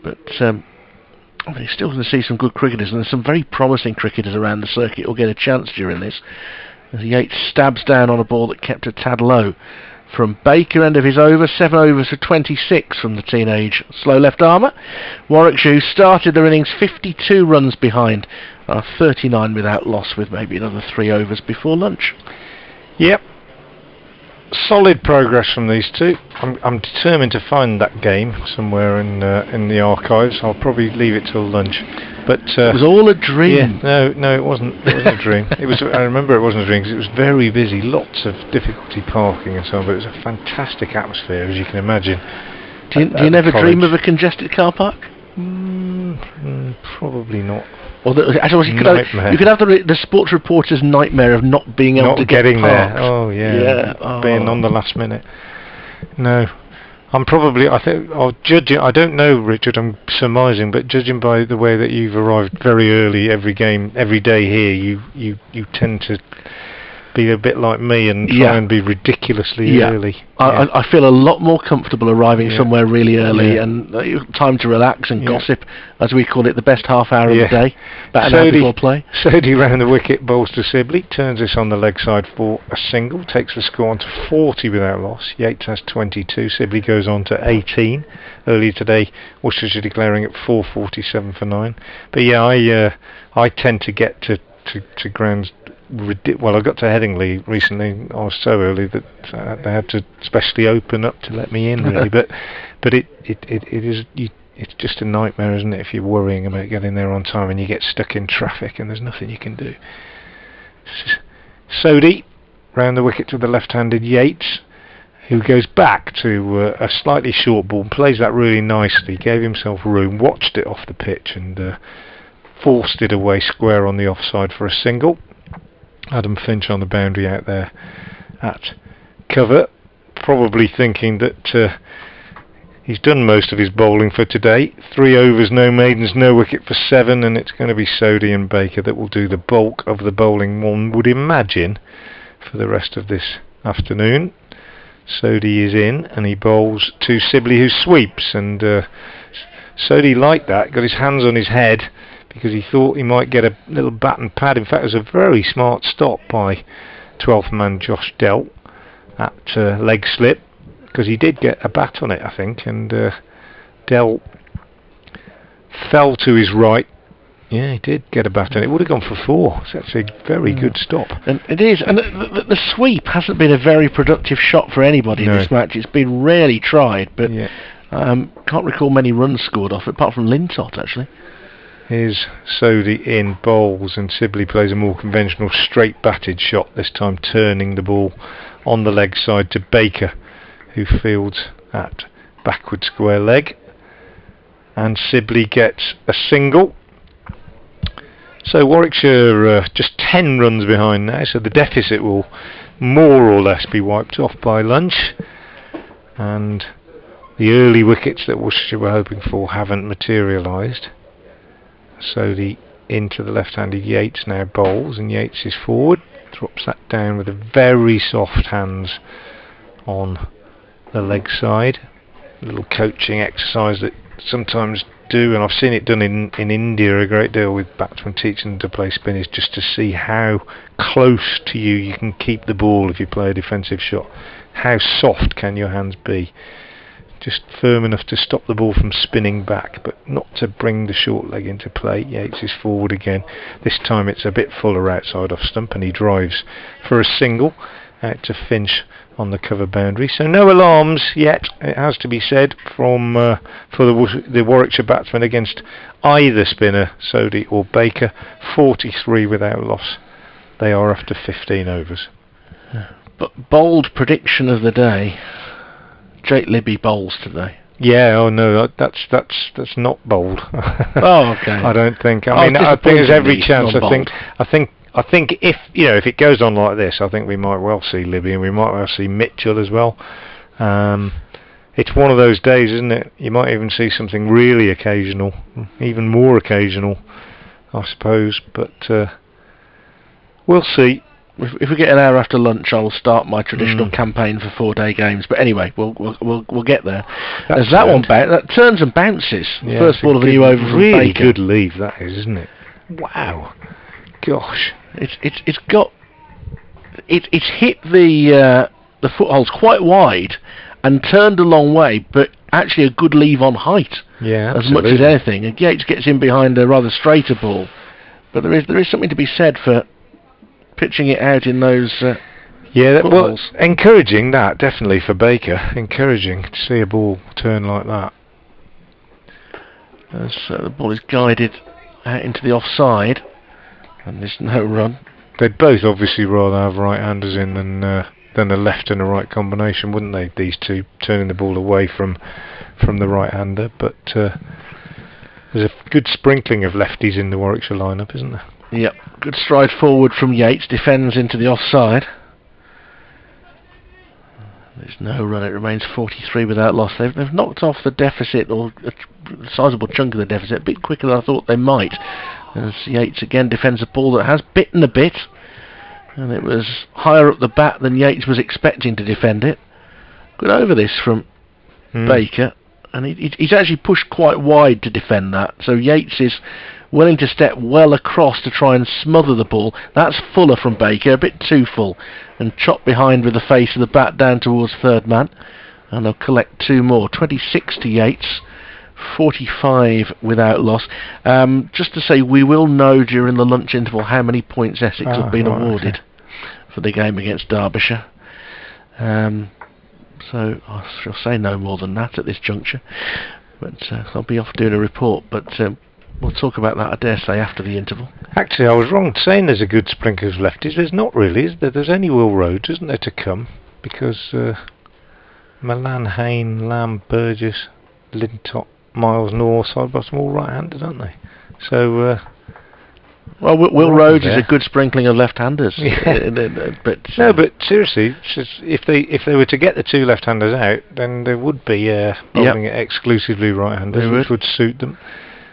But you're still going to see some good cricketers, and there's some very promising cricketers around the circuit who'll get a chance during this. As Yates stabs down on a ball that kept a tad low from Baker, end of his over. 7 overs for 26 from the teenage slow left armour. Warwickshire, who started their innings 52 runs behind, are 39 without loss, with maybe another 3 overs before lunch. Yep. Solid progress from these two. I'm determined to find that game somewhere in the archives. I'll probably leave it till lunch. But it was all a dream. Yeah, no, it wasn't. It wasn't a dream. It was. I remember it wasn't a dream because it was very busy, lots of difficulty parking and so on. But it was a fantastic atmosphere, as you can imagine. Do you never dream of a congested car park? Probably not. Or you could have the sports reporter's nightmare of not being able to get getting parked. there. Oh yeah, being on the last minute. No, I'm probably. I think I'll judge it. I don't know, Richard. I'm surmising, but judging by the way that you've arrived very early every game, every day here, you tend to be a bit like me and try and be ridiculously early. I feel a lot more comfortable arriving somewhere really early and time to relax and gossip, as we call it, the best half hour of the day, about an hour before play. Sodhi round the wicket, bowls to Sibley, turns this on the leg side for a single, takes the score on to 40 without loss. Yates has 22, Sibley goes on to 18. Earlier today, Worcestershire declaring at 4:47 for 9. But yeah, I tend to get to grounds. Well, I got to Headingley recently. I was so early that they had to specially open up to let me in, really. but it is it's just a nightmare, isn't it? If you're worrying about getting there on time and you get stuck in traffic and there's nothing you can do. Sodhi round the wicket to the left-handed Yates, who goes back to a slightly short ball, plays that really nicely, gave himself room, watched it off the pitch and forced it away square on the offside for a single. Adam Finch on the boundary out there at cover, probably thinking that he's done most of his bowling for today. 3 overs, no maidens, no wicket for 7, and it's going to be Sodhi and Baker that will do the bulk of the bowling, one would imagine, for the rest of this afternoon. Sodhi is in, and he bowls to Sibley, who sweeps, and Sodhi liked that, got his hands on his head, because he thought he might get a little bat and pad. In fact, it was a very smart stop by 12th man Josh Dell at leg slip, because he did get a bat on it, I think, and Dell fell to his right. Yeah, he did get a bat on it. It would have gone for 4. So that's a very good stop. And it is. And the sweep hasn't been a very productive shot for anybody in this match. It's been rarely tried, but can't recall many runs scored off it, apart from Lintott, actually. Here's Sodhi in, bowls, and Sibley plays a more conventional straight batted shot, this time turning the ball on the leg side to Baker, who fields at backward square leg, and Sibley gets a single. So Warwickshire just 10 runs behind now, so the deficit will more or less be wiped off by lunch, and the early wickets that Worcestershire were hoping for haven't materialised. Sodhi into the left-handed Yates now bowls, and Yates is forward, drops that down with a very soft hands on the leg side. A little coaching exercise that sometimes do, and I've seen it done in India a great deal with batsmen teaching them to play spinners, just to see how close to you can keep the ball if you play a defensive shot. How soft can your hands be? Just firm enough to stop the ball from spinning back, but not to bring the short leg into play. Yates is forward again. This time it's a bit fuller outside off stump, and he drives for a single out to Finch on the cover boundary. So no alarms yet, it has to be said, from for the Warwickshire batsmen against either spinner, Sodhi or Baker. 43 without loss. They are after 15 overs. But bold prediction of the day. Jake Libby bowls today. Yeah, oh no, that's not bold. Oh, okay. I don't think. I mean, I think there's every chance. I think if it goes on like this, I think we might well see Libby, and we might well see Mitchell as well. It's one of those days, isn't it? You might even see something really occasional, even more occasional, I suppose. But we'll see. If we get an hour after lunch, I will start my traditional campaign for 4-day games. But anyway, we'll get there. There's that one that turns and bounces. Yeah, first ball of a new over from really Baker. Good leave that is, isn't it? Wow, gosh, it's hit the footholds quite wide and turned a long way, but actually a good leave on height. Yeah, as much as anything. And Yates gets in behind a rather straighter ball, but there is something to be said for pitching it out in those well, encouraging that, definitely, for Baker. Encouraging to see a ball turn like that. As the ball is guided out into the offside, and there's no run. They'd both obviously rather have right-handers in than a left and a right combination, wouldn't they? These two turning the ball away from the right-hander, but there's a good sprinkling of lefties in the Warwickshire lineup, isn't there? Yep, good stride forward from Yates, defends into the offside. There's no run, it remains 43 without loss. They've knocked off the deficit, or a sizable chunk of the deficit, a bit quicker than I thought they might. As Yates again defends a ball that has bitten a bit, and it was higher up the bat than Yates was expecting to defend it. Good over this from Baker, and he's actually pushed quite wide to defend that, so Yates is willing to step well across to try and smother the ball. That's fuller from Baker, a bit too full, and chopped behind with the face of the bat down towards third man, and they'll collect two more. 26 to Yates, 45 without loss. Just to say, we will know during the lunch interval how many points Essex have been awarded for the game against Derbyshire. So I shall say no more than that at this juncture, but I'll be off doing a report, but we'll talk about that, I dare say, after the interval. Actually, I was wrong saying there's a good sprinkle of lefties. There's not really, is there? There's only Will Rhodes, isn't there, to come? Because Milan, Haynes, Lamb, Burgess, Lintop, Miles, North, Sidebottom, all right-handed, aren't they? So... well, Will Rhodes is a good sprinkling of left-handers. Yeah. But seriously, if they were to get the two left-handers out, then they would be bowling it exclusively right-handers, which would suit them.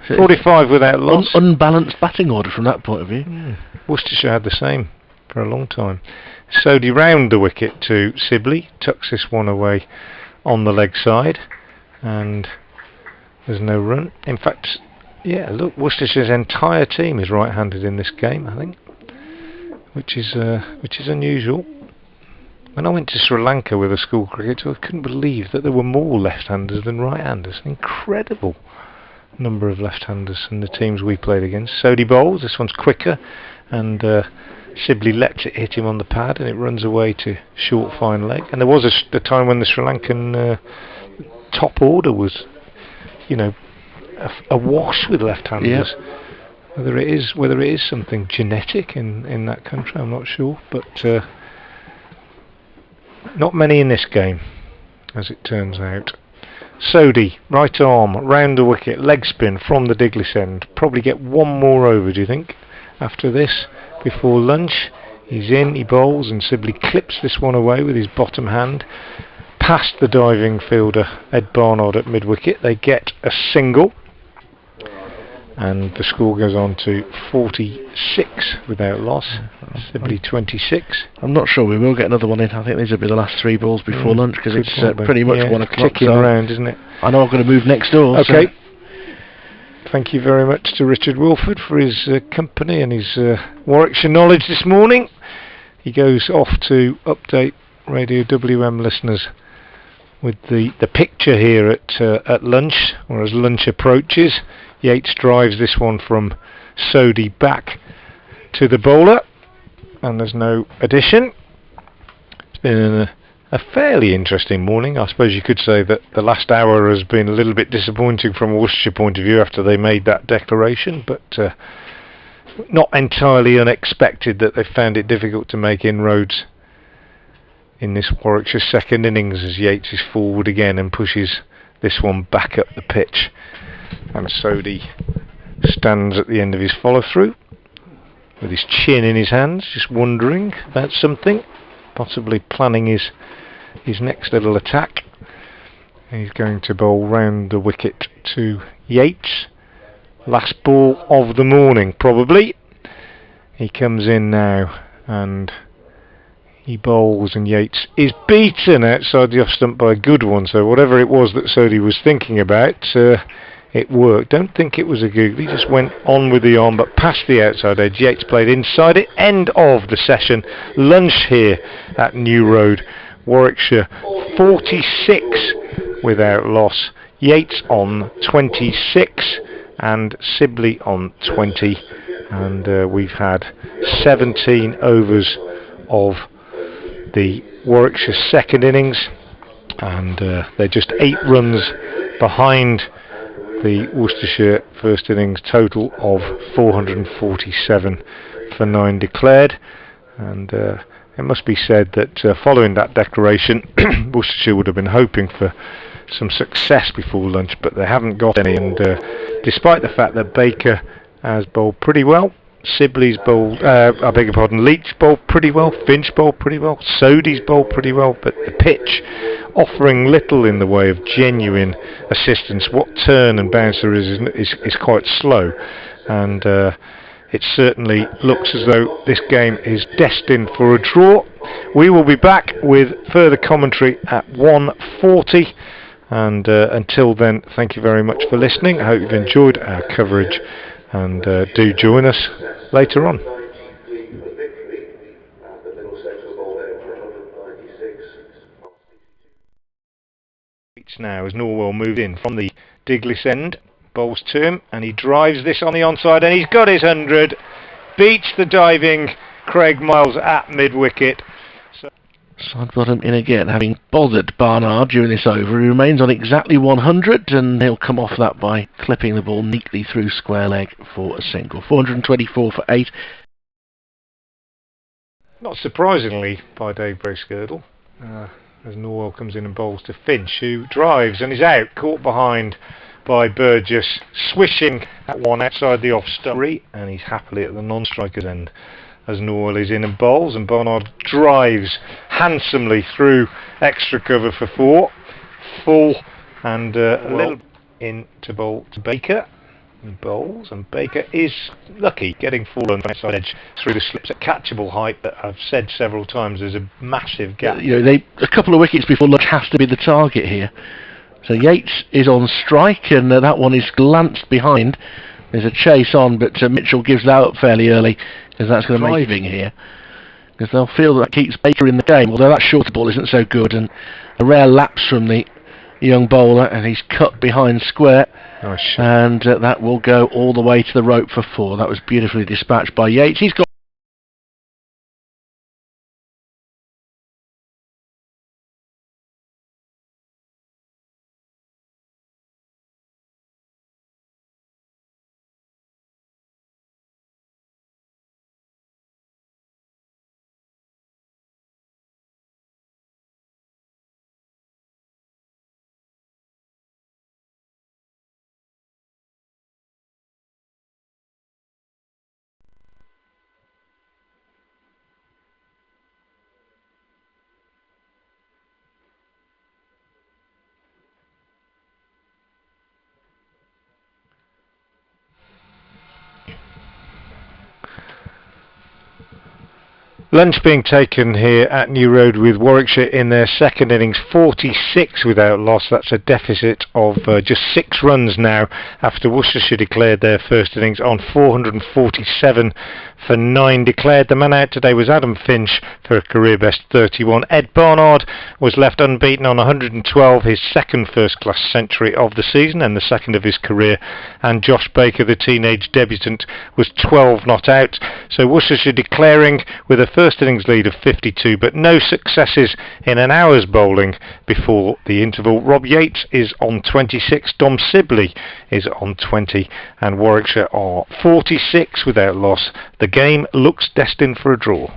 45 without loss. Unbalanced batting order from that point of view. Worcestershire had the same for a long time. Sodhi round the wicket to Sibley, tucks this one away on the leg side, and there's no run. In fact, yeah, look, Worcestershire's entire team is right-handed in this game, I think, which is unusual. When I went to Sri Lanka with a school cricket, I couldn't believe that there were more left-handers than right-handers. Incredible number of left-handers in the teams we played against. Sodhi bowls, this one's quicker, and Sibley lets it hit him on the pad, and it runs away to short fine leg. And there was a time when the Sri Lankan top order was, awash with left-handers. Whether it is something genetic in that country, I'm not sure, but not many in this game, as it turns out. Sodhi, right arm, round the wicket, leg spin from the Diglis end. Probably get one more over, do you think, after this, before lunch? He's in, he bowls, and Sibley clips this one away with his bottom hand, past the diving fielder, Ed Barnard, at mid-wicket. They get a single. and the score goes on to 46 without loss. Sibley 26. I'm not sure we will get another one in. I think these will be the last 3 balls before lunch, because it's pretty much 1 o'clock. Ticking round, isn't it? I know I've got to move next door. Okay. So. Thank you very much to Richard Wilford for his company and his Warwickshire knowledge this morning. He goes off to update Radio WM listeners with the picture here at lunch, or as lunch approaches. Yates drives this one from Sodhi back to the bowler, and there's no addition. It's been a fairly interesting morning. I suppose you could say that the last hour has been a little bit disappointing from a Worcestershire point of view after they made that declaration, but not entirely unexpected that they found it difficult to make inroads in this Warwickshire second innings, as Yates is forward again and pushes this one back up the pitch. And Sodhi stands at the end of his follow-through with his chin in his hands, just wondering about something, possibly planning his next little attack. He's going to bowl round the wicket to Yates. Last ball of the morning, probably. He comes in now and he bowls, and Yates is beaten outside the off stump by a good one. So whatever it was that Sodhi was thinking about, it worked. Don't think it was a googly, he just went on with the arm but past the outside edge. Yates played inside it. End of the session. Lunch here at New Road, Warwickshire. 46 without loss. Yates on 26 and Sibley on 20, and we've had 17 overs of the Warwickshire second innings, and they're just 8 runs behind the Worcestershire first innings total of 447 for 9 declared. And it must be said that following that declaration Worcestershire would have been hoping for some success before lunch, but they haven't got any, and despite the fact that Baker has bowled pretty well, Sibley's bowled, I beg your pardon, Leach bowled pretty well, Finch bowled pretty well, Sodhi's bowled pretty well, but the pitch offering little in the way of genuine assistance. What turn and bouncer is quite slow, and it certainly looks as though this game is destined for a draw. We will be back with further commentary at 1:40, and until then, thank you very much for listening. I hope you've enjoyed our coverage, and do join us later on. Now as Norwell moved in from the Diglis end, bowls to him and he drives this on the onside, and he's got his 100, beats the diving Craig Miles at mid-wicket. Side bottom in again, having bothered Barnard during this over. He remains on exactly 100, and he'll come off that by clipping the ball neatly through square leg for a single. 424 for 8. Not surprisingly by Dave Bracegirdle, as Norwell comes in and bowls to Finch, who drives and is out, caught behind by Burgess, swishing at one outside the off stump, and he's happily at the non-striker's end as Norwell is in and bowls, and Barnard drives handsomely through extra cover for 4, full, and a little in to bowl to Baker. He bowls, and Baker is lucky, getting 4 runs from outside edge through the slips at catchable height, but I've said several times there's a massive gap. You know, a couple of wickets before lunch has to be the target here. So Yates is on strike, and that one is glanced behind. There's a chase on, but Mitchell gives that up fairly early, because that's going to make driving here, because they'll feel that keeps Baker in the game, although that shorter ball isn't so good, and a rare lapse from the young bowler, and he's cut behind square. Nice. And that will go all the way to the rope for 4. That was beautifully dispatched by Yates. He's got Lunch being taken here at New Road with Warwickshire in their second innings, 46 without loss. That's a deficit of just 6 runs now after Worcestershire declared their first innings on 447 for 9 declared. The man out today was Adam Finch for a career best 31. Ed Barnard was left unbeaten on 112, his second first-class century of the season and the second of his career. And Josh Baker, the teenage debutant, was 12 not out. So Worcestershire declaring with a first innings lead of 52, but no successes in an hour's bowling before the interval. Rob Yates is on 26, Dom Sibley is on 20, and Warwickshire are 46 without loss. The game looks destined for a draw.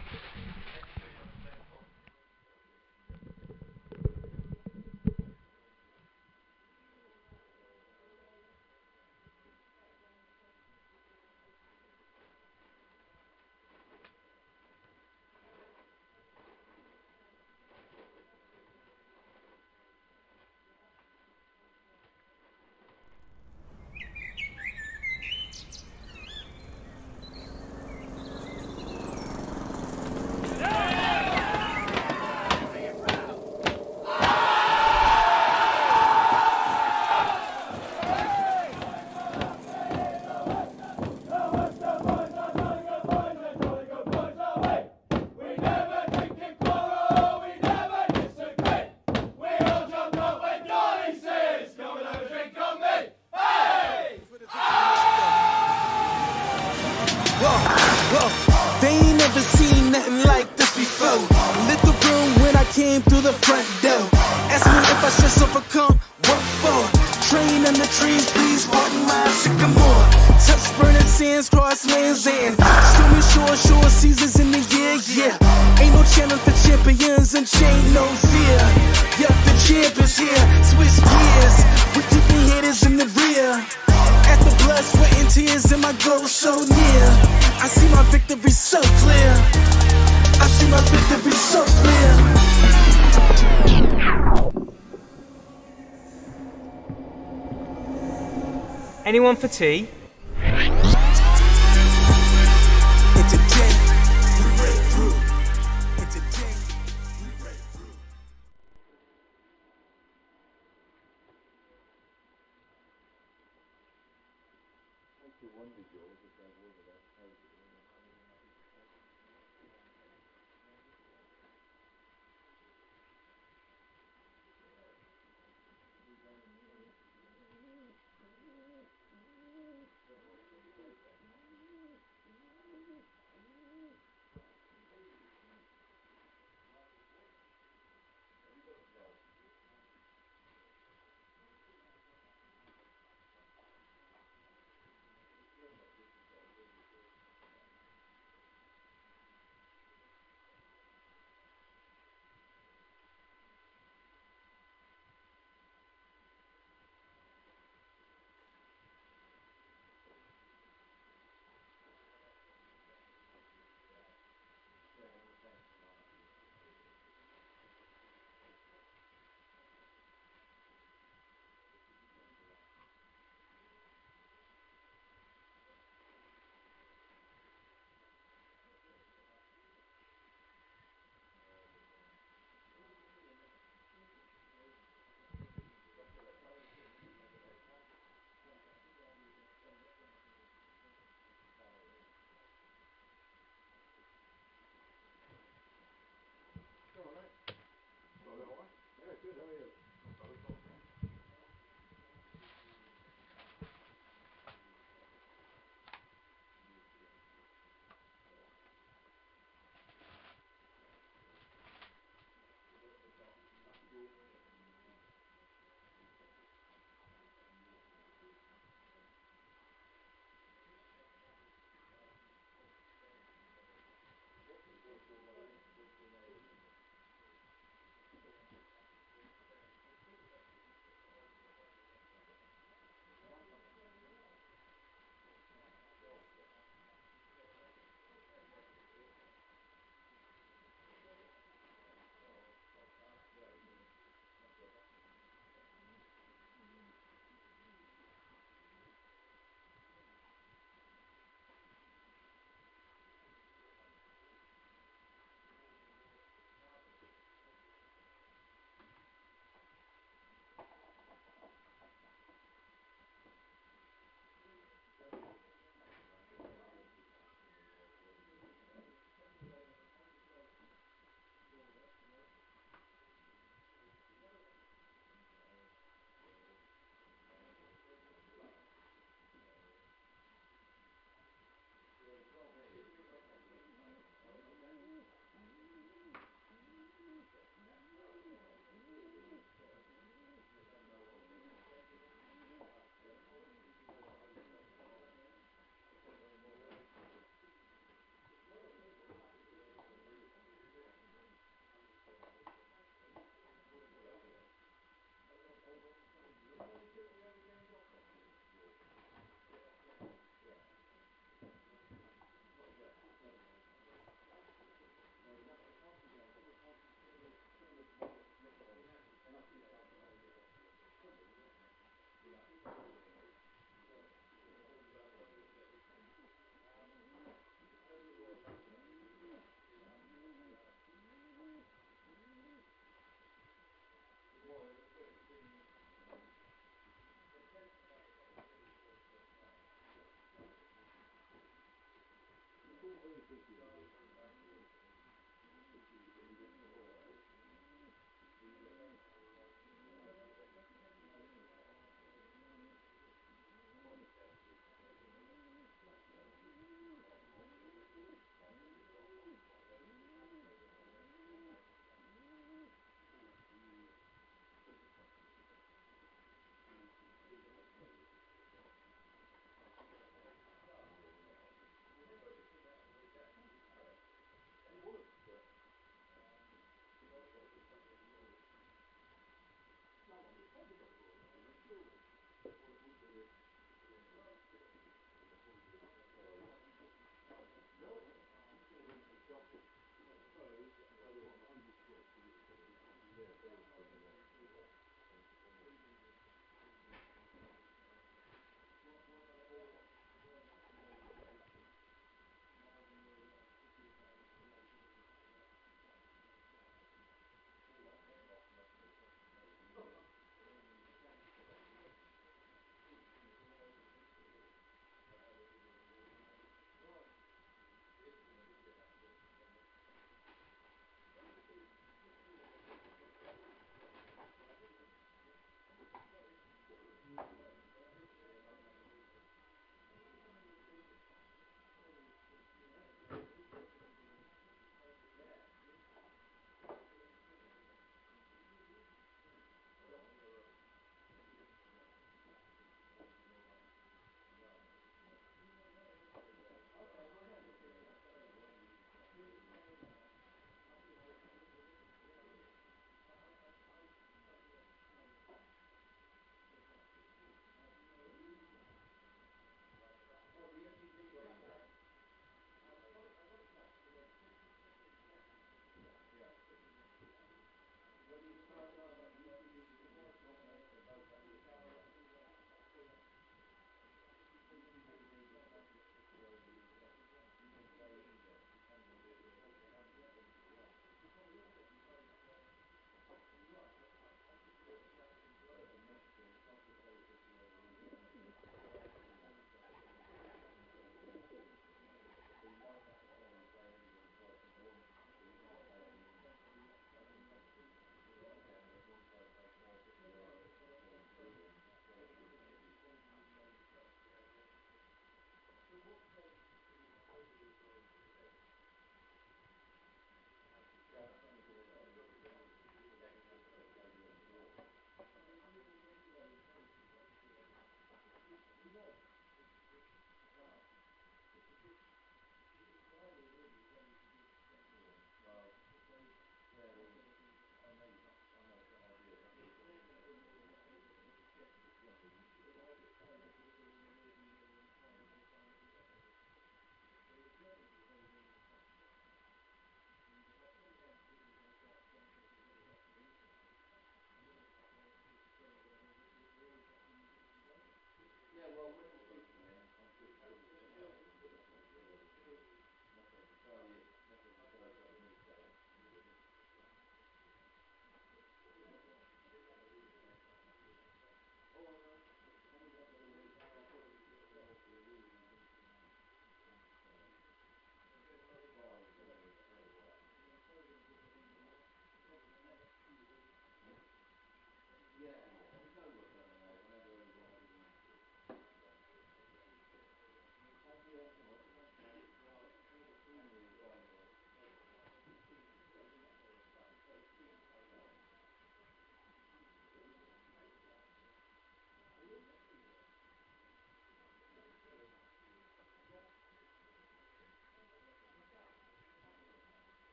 They ain't never seen nothing like this before. Lit the room when I came through the front door. Ask me if I stress overcome, what for? Train in the trees, please walk my sycamore. Touch burning sands, cross lands and stormy shore seasons in the year, yeah. Ain't no challenge for champions and chain no fear. Yeah, the champ is here, switch gears. We're keeping haters in the rear. After blood, sweat and tears and my goal so near. I see my victory so clear. I see my victory so clear. Anyone for tea?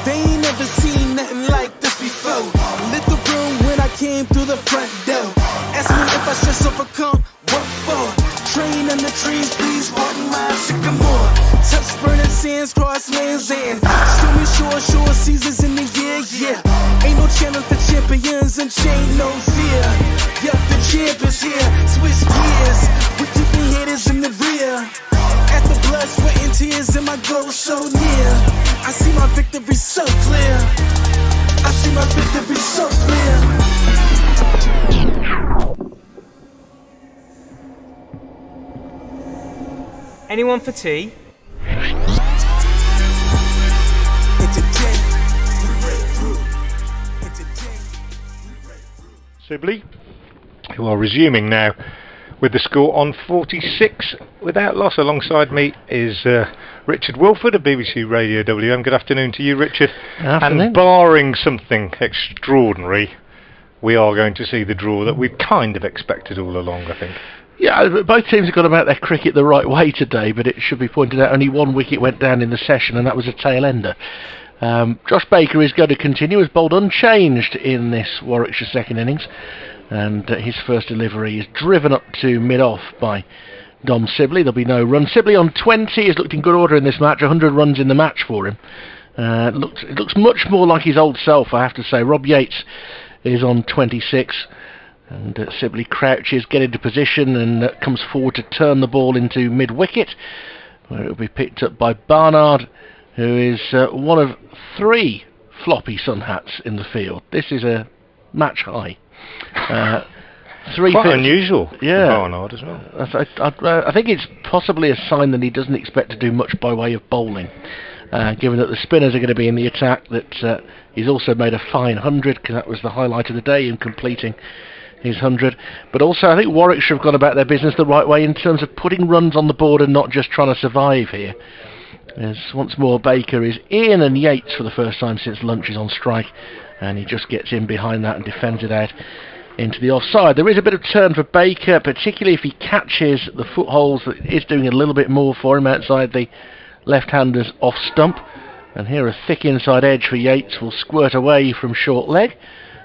They ain't never seen nothing like this before. Lit the room when I came through the front door. Ask me if I should overcome, what for? Train in the trees, please walk my sycamore. Touch burning sands, cross lands and stormy shore seasons in the year, yeah. Ain't no challenge for champions and chain no fear. Yup, the champ is here, switch gears. We keeping haters in the rear. After blood, sweat and tears and my goal so near. I see my victory so clear. I see my victory so clear. Anyone for tea? Sibley, who are resuming now with the score on 46 without loss. Alongside me is Richard Wilford of BBC Radio WM. Good afternoon to you, Richard. Afternoon. And barring something extraordinary, we are going to see the draw that we've kind of expected all along, I think. Yeah, both teams have gone about their cricket the right way today, but it should be pointed out only one wicket went down in the session, and that was a tail ender. Josh Baker is going to continue as bowled unchanged in this Warwickshire second innings, and his first delivery is driven up to mid-off by Dom Sibley. There'll be no run. Sibley on 20 has looked in good order in this match, 100 runs in the match for him. It looks much more like his old self, I have to say. Rob Yates is on 26. And Sibley crouches, get into position, and comes forward to turn the ball into mid-wicket, where it will be picked up by Barnard, who is one of 3 floppy sun hats in the field. This is a match high. Quite unusual yeah. for Barnard as well. I think it's possibly a sign that he doesn't expect to do much by way of bowling, given that the spinners are going to be in the attack, that he's also made a fine 100, because that was the highlight of the day, in completing his 100. But also I think Warwickshire have gone about their business the right way in terms of putting runs on the board and not just trying to survive here. As once more Baker is in, and Yates for the first time since lunch is on strike, and he just gets in behind that and defends it out into the offside. There is a bit of turn for Baker, particularly if he catches the footholds. That is doing a little bit more for him outside the left-hander's off stump. And here a thick inside edge for Yates will squirt away from short leg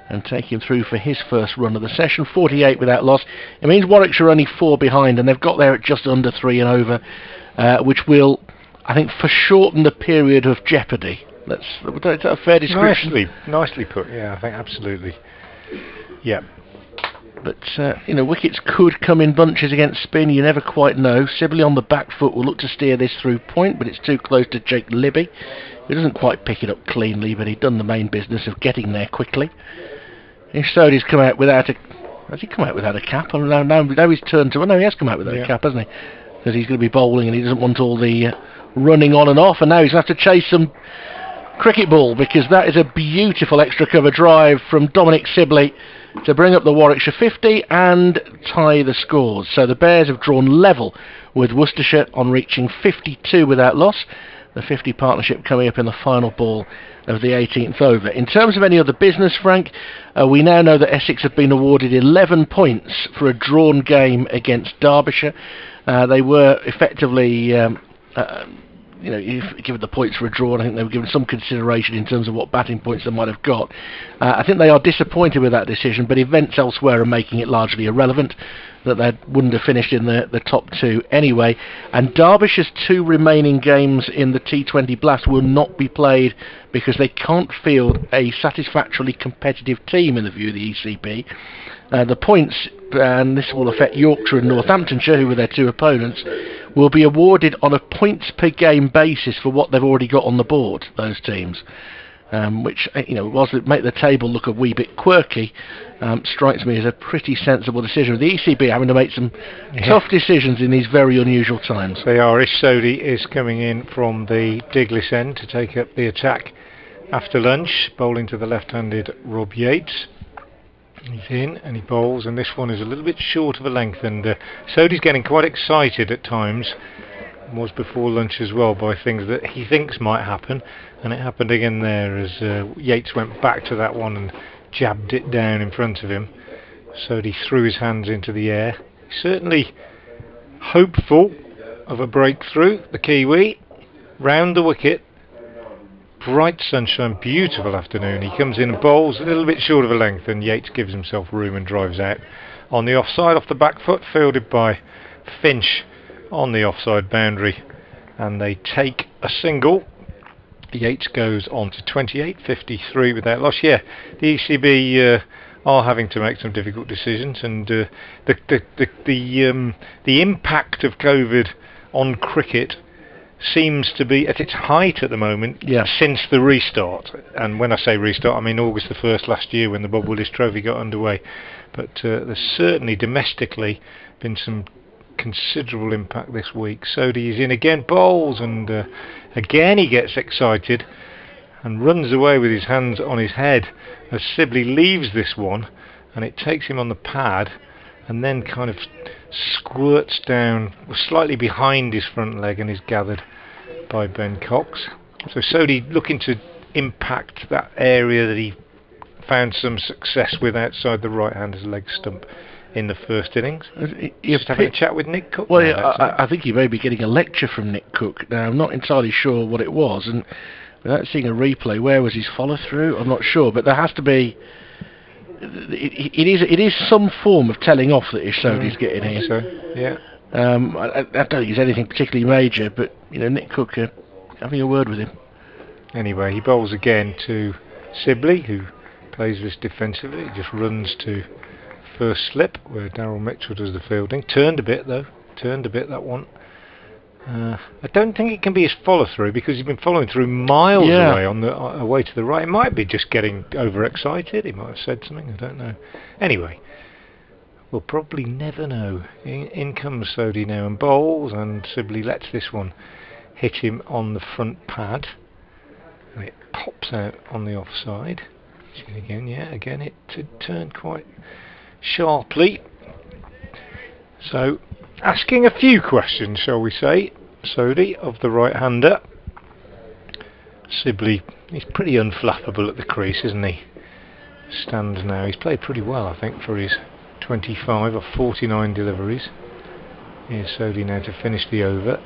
and take him through for his first run of the session. 48 without loss. It means Warwickshire are only 4 behind, and they've got there at just under 3 and over, which will, I think, foreshorten the period of jeopardy. That's a fair description. Nicely put. Yeah, I think absolutely. Yeah. But, wickets could come in bunches against spin, you never quite know. Sibley on the back foot will look to steer this through point, but it's too close to Jake Libby, who doesn't quite pick it up cleanly, but he'd done the main business of getting there quickly. If Sodhi's come out without a... Has he come out without a cap? Now he's turned to... Oh, no, he has come out without a cap, hasn't he? Because he's going to be bowling and he doesn't want all the running on and off, and now he's going to have to chase some cricket ball, because that is a beautiful extra cover drive from Dominic Sibley to bring up the Warwickshire 50 and tie the scores. So the Bears have drawn level with Worcestershire on reaching 52 without loss. The 50 partnership coming up in the final ball of the 18th over. In terms of any other business, Frank, we now know that Essex have been awarded 11 points for a drawn game against Derbyshire. They were effectively... given the points for a draw, I think they were given some consideration in terms of what batting points they might have got. I think they are disappointed with that decision, but events elsewhere are making it largely irrelevant, that they wouldn't have finished in the top 2 anyway. And Derbyshire's 2 remaining games in the T20 Blast will not be played because they can't field a satisfactorily competitive team in the view of the ECB. The points, and this will affect Yorkshire and Northamptonshire, who were their 2 opponents, will be awarded on a points per game basis for what they've already got on the board, those teams. Which, whilst it make the table look a wee bit quirky, strikes me as a pretty sensible decision. The ECB having to make some tough decisions in these very unusual times. They are. Ish Sodhi is coming in from the Diglis end to take up the attack after lunch, bowling to the left-handed Rob Yates. He's in and he bowls, and this one is a little bit short of a length, and Sodhi's getting quite excited at times, was before lunch as well, by things that he thinks might happen, and it happened again there as Yates went back to that one and jabbed it down in front of him. Sodhi threw his hands into the air. He's certainly hopeful of a breakthrough, the Kiwi, round the wicket. Bright sunshine, beautiful afternoon. He comes in and bowls a little bit short of a length, and Yates gives himself room and drives out on the offside off the back foot, fielded by Finch on the offside boundary, and they take a single. Yates goes on to 28, 53 without loss. Yeah, the ECB are having to make some difficult decisions, and the impact of COVID on cricket seems to be at its height at the moment since the restart. And when I say restart, I mean August the 1st last year when the Bob Willis Trophy got underway. But there's certainly domestically been some considerable impact this week. Sodhi is in again, bowls, and again he gets excited and runs away with his hands on his head as Sibley leaves this one, and it takes him on the pad and then kind of squirts down slightly behind his front leg and is gathered by Ben Cox. So Sodhi looking to impact that area that he found some success with outside the right-hander's leg stump in the first innings. Just having a chat with Nick Cook. Well, I think he may be getting a lecture from Nick Cook. Now, I'm not entirely sure what it was, and without seeing a replay, where was his follow-through? I'm not sure, but there has to be... It is some form of telling off that Ish Sodhi's getting here. So, yeah. I don't think it's anything particularly major, but Nick Cook having a word with him. Anyway, he bowls again to Sibley, who plays this defensively. He just runs to first slip, where Darryl Mitchell does the fielding. Turned a bit, that one. I don't think it can be his follow-through, because he's been following through miles away on the away to the right. It might be just getting overexcited. He might have said something, I don't know. Anyway, We'll probably never know. In comes Sodhi now and bowls, and Sibley lets this one hit him on the front pad, and it pops out on the offside. Again, it turned quite sharply. So, asking a few questions, shall we say, Sodhi of the right-hander. Sibley, he's pretty unflappable at the crease, isn't he? Stands now. He's played pretty well, I think, for his 25 or 49 deliveries. Here's Sodhi now to finish the over.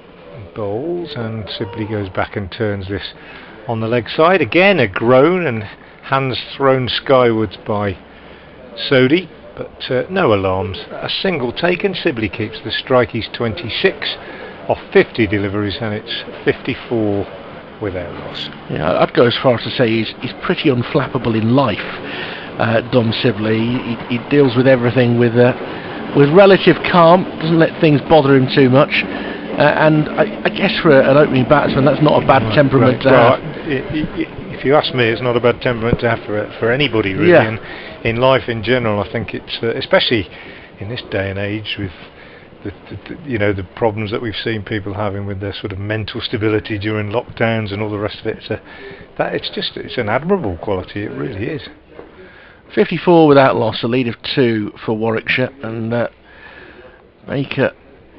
Bowls, and Sibley goes back and turns this on the leg side. Again, a groan and hands thrown skywards by Sodhi, but no alarms. A single taken. Sibley keeps the strike. He's 26 off 50 deliveries, and it's 54 without loss. Yeah, I'd go as far as to say he's pretty unflappable in life, Dom Sibley. He deals with everything with relative calm, doesn't let things bother him too much, and I guess for an opening batsman that's not a bad temperament to have. If you ask me, it's not a bad temperament to have for anybody really, and in life in general. I think it's especially in this day and age with the problems that we've seen people having with their sort of mental stability during lockdowns and all the rest of it. It's an admirable quality. It really is. 54 without loss, a lead of 2 for Warwickshire, and Baker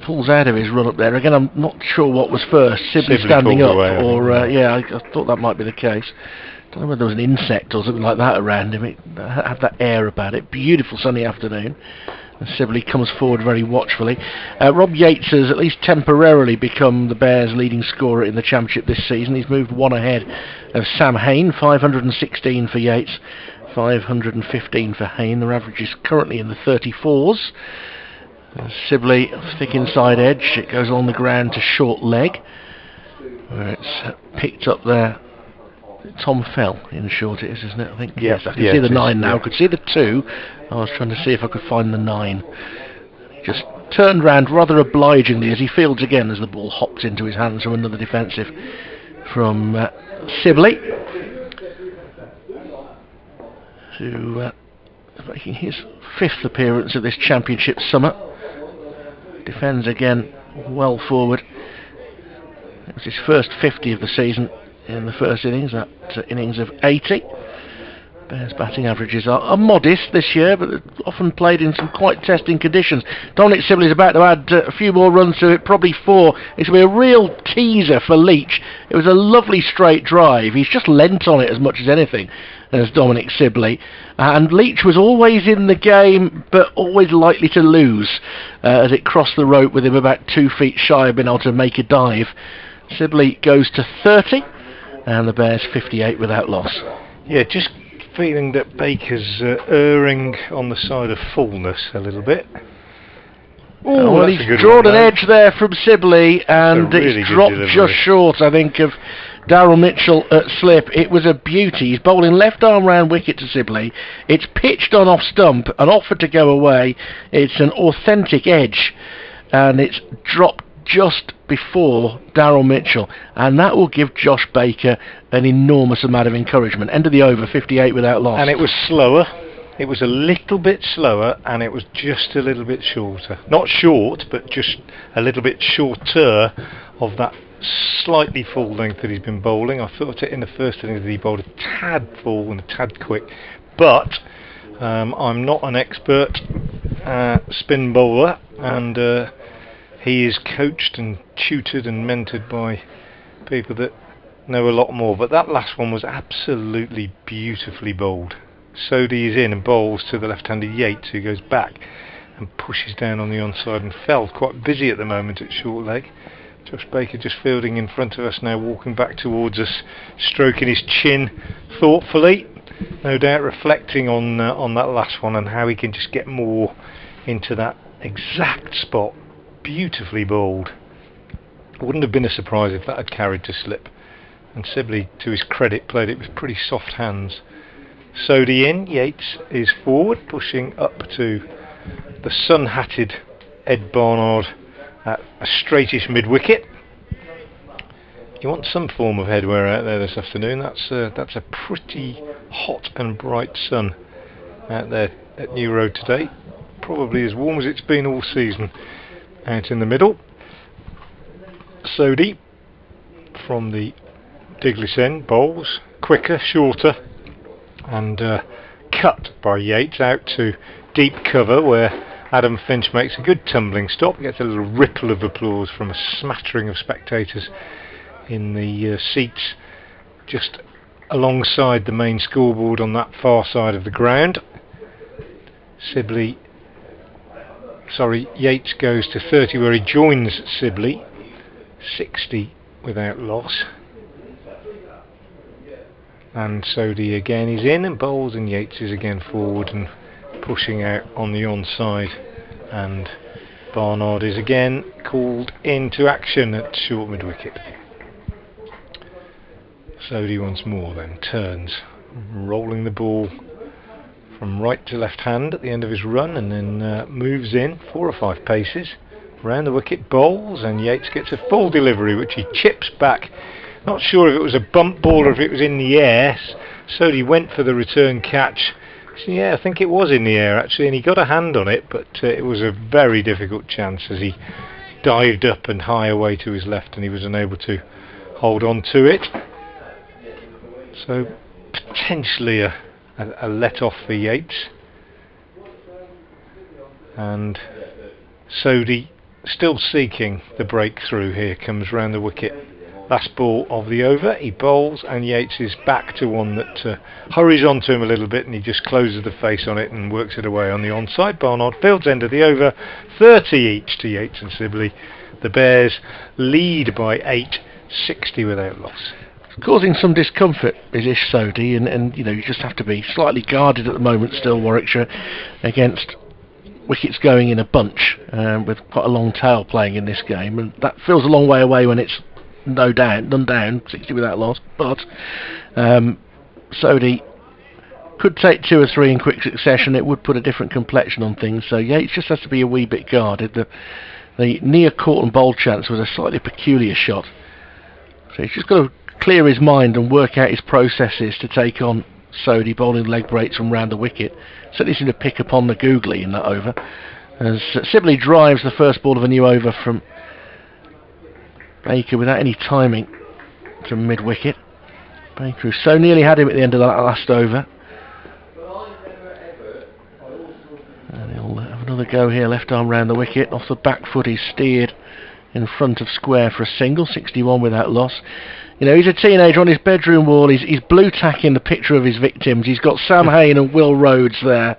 pulls out of his run up there. Again, I'm not sure what was first, Sibley standing up, or I thought that might be the case. Don't know whether there was an insect or something like that around him. It had that air about it. Beautiful sunny afternoon. And Sibley comes forward very watchfully. Rob Yates has at least temporarily become the Bears' leading scorer in the Championship this season. He's moved one ahead of Sam Haynes, 516 for Yates, 515 for Haynes. Their average is currently in the 34s. Sibley, thick inside edge. It goes along the ground to short leg, where it's picked up there. Tom Fell in short it is, isn't it? I think. Yes, I can see the 9 now. I could see the 2. I was trying to see if I could find the 9. He just turned round rather obligingly as he fields again as the ball hops into his hands from another defensive from Sibley. To making his 5th appearance of this Championship summer. Defends again well forward. It was his first 50 of the season in the first innings, that innings of 80. Bears batting averages are modest this year, but often played in some quite testing conditions. Dominic Sibley's about to add a few more runs to it, probably 4. It's going to be a real teaser for Leach. It was a lovely straight drive. He's just leant on it as much as anything, as Dominic Sibley. And Leach was always in the game, but always likely to lose as it crossed the rope with him about 2 feet shy of being able to make a dive. Sibley goes to 30, and the Bears 58 without loss. Yeah, just feeling that Baker's erring on the side of fullness a little bit. Well, he's drawn an edge there from Sibley, and it's dropped just short, I think, of Darryl Mitchell at slip. It was a beauty. He's bowling left arm round wicket to Sibley. It's pitched on off stump and offered to go away. It's an authentic edge, and it's dropped just before Darryl Mitchell, and that will give Josh Baker an enormous amount of encouragement. End of the over, 58 without loss. And it was slower. It was a little bit slower, and it was just a little bit shorter. Not short, but just a little bit shorter of that slightly full length that he's been bowling. I thought it in the first innings that he bowled a tad full and a tad quick, but I'm not an expert spin bowler, and he is coached and tutored and mentored by people that know a lot more. But that last one was absolutely beautifully bowled. Sodhi is in and bowls to the left-handed Yates, who goes back and pushes down on the onside, and Fell's quite busy at the moment at short leg. Josh Baker just fielding in front of us now, walking back towards us, stroking his chin thoughtfully, no doubt reflecting on that last one and how he can just get more into that exact spot. Beautifully bowled. Wouldn't have been a surprise if that had carried to slip, and Sibley, to his credit, played it with pretty soft hands. Sodhi in, Yates is forward, pushing up to the sun-hatted Ed Barnard at a straightish mid-wicket. You want some form of headwear out there this afternoon. That's a pretty hot and bright sun out there at New Road today. probably as warm as it's been all season. Out in the middle, Sodhi from the Diglis end bowls, quicker, shorter, and cut by Yates out to deep cover where Adam Finch makes a good tumbling stop, gets a little ripple of applause from a smattering of spectators in the seats just alongside the main scoreboard on that far side of the ground. Yates goes to 30 where he joins Sibley, 60 without loss. And Sodhi again is in and bowls, and Yates is again forward and pushing out on the onside, and Barnard is again called into action at short mid wicket. Sodhi once more then turns, rolling the ball from right to left hand at the end of his run, and then moves in 4 or 5 paces round the wicket, bowls, and Yates gets a full delivery which he chips back. Not sure if it was a bump ball or if it was in the air. Sodhi went for the return catch. So yeah, I think it was in the air actually, and he got a hand on it, but it was a very difficult chance as he dived up and high away to his left, and he was unable to hold on to it. So potentially a let off for Yates, and Sodhi still seeking the breakthrough. Here comes round the wicket, last ball of the over, he bowls, and Yates is back to one that hurries onto him a little bit, and he just closes the face on it and works it away on the onside. Barnard fields end of the over, 30 each to Yates and Sibley. The Bears lead by 8, 60 without loss. Causing some discomfort is Ish Sodhi, and you know, you just have to be slightly guarded at the moment still, Warwickshire, against wickets going in a bunch, with quite a long tail playing in this game, and that feels a long way away when it's none down, 60 without loss. But Sodhi could take 2 or 3 in quick succession. It would put a different complexion on things, so Yates just has to be a wee bit guarded. The near caught and bowled chance was a slightly peculiar shot, so he's just got to clear his mind and work out his processes to take on Sodhi bowling leg breaks from round the wicket. Certainly seemed to pick up on the googly in that over, as Sibley drives the first ball of a new over from Baker without any timing to mid wicket. Baker so nearly had him at the end of that last over, and he'll have another go here. Left arm round the wicket, off the back foot he's steered in front of square for a single, 61 without loss. You know, he's a teenager. On his bedroom wall he's blue tacking the picture of his victims. He's got Sam Haynes and Will Rhodes there,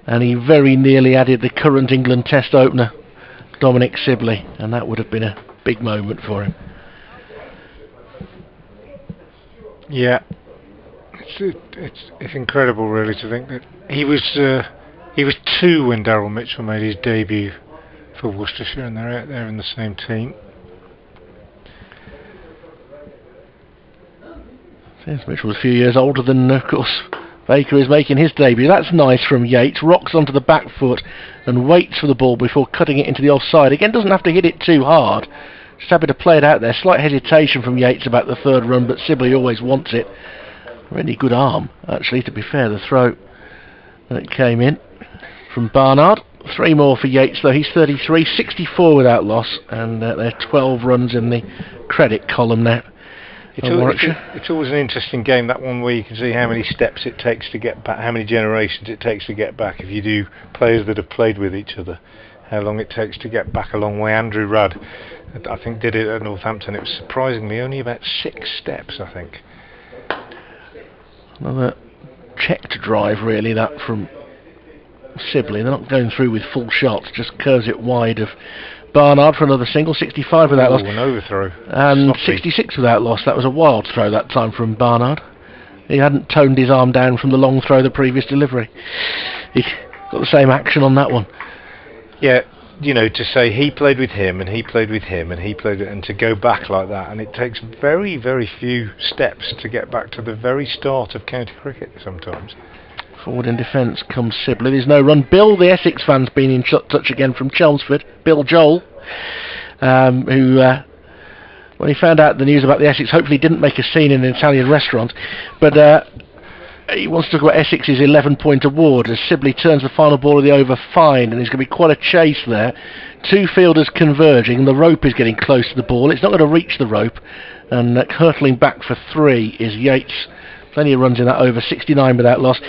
and he very nearly added the current England Test opener, Dominic Sibley, and that would have been a big moment for him. Yeah, it's incredible really to think that he was 2 when Daryl Mitchell made his debut for Worcestershire, and they're out there in the same team. Since Mitchell was a few years older than, of course, Baker is making his debut. That's nice from Yates. Rocks onto the back foot and waits for the ball before cutting it into the offside. Again, doesn't have to hit it too hard. Just happy to play it out there. Slight hesitation from Yates about the 3rd run, but Sibley always wants it. Really good arm, actually, to be fair, the throw that came in from Barnard. 3 more for Yates, though. He's 33, 64 without loss, and there are 12 runs in the credit column now. It's always an interesting game, that one, where you can see how many steps it takes to get back, how many generations it takes to get back. If you do players that have played with each other, how long it takes to get back a long way. Andrew Rudd, I think, did it at Northampton. It was surprisingly only about 6 steps, I think. Another checked drive, really, that from Sibley. They're not going through with full shots, just curves it wide of Barnard for another single, 65 without loss. An overthrow. And Sloppy. 66 without loss. That was a wild throw that time from Barnard. He hadn't toned his arm down from the long throw the previous delivery. He got the same action on that one. Yeah, you know, to say he played with him and he played with him and he played, and to go back like that, and it takes very, very few steps to get back to the very start of county cricket sometimes. Forward in defence comes Sibley. There's no run. Bill, the Essex fan's been in touch again from Chelmsford. Bill Joel, who, when he found out the news about the Essex, hopefully didn't make a scene in an Italian restaurant. But he wants to talk about Essex's 11-point award as Sibley turns the final ball of the over fine, and there's going to be quite a chase there. Two fielders converging, the rope is getting close to the ball, it's not going to reach the rope, and hurtling back for 3 is Yates. Plenty of runs in that over, 69 without loss.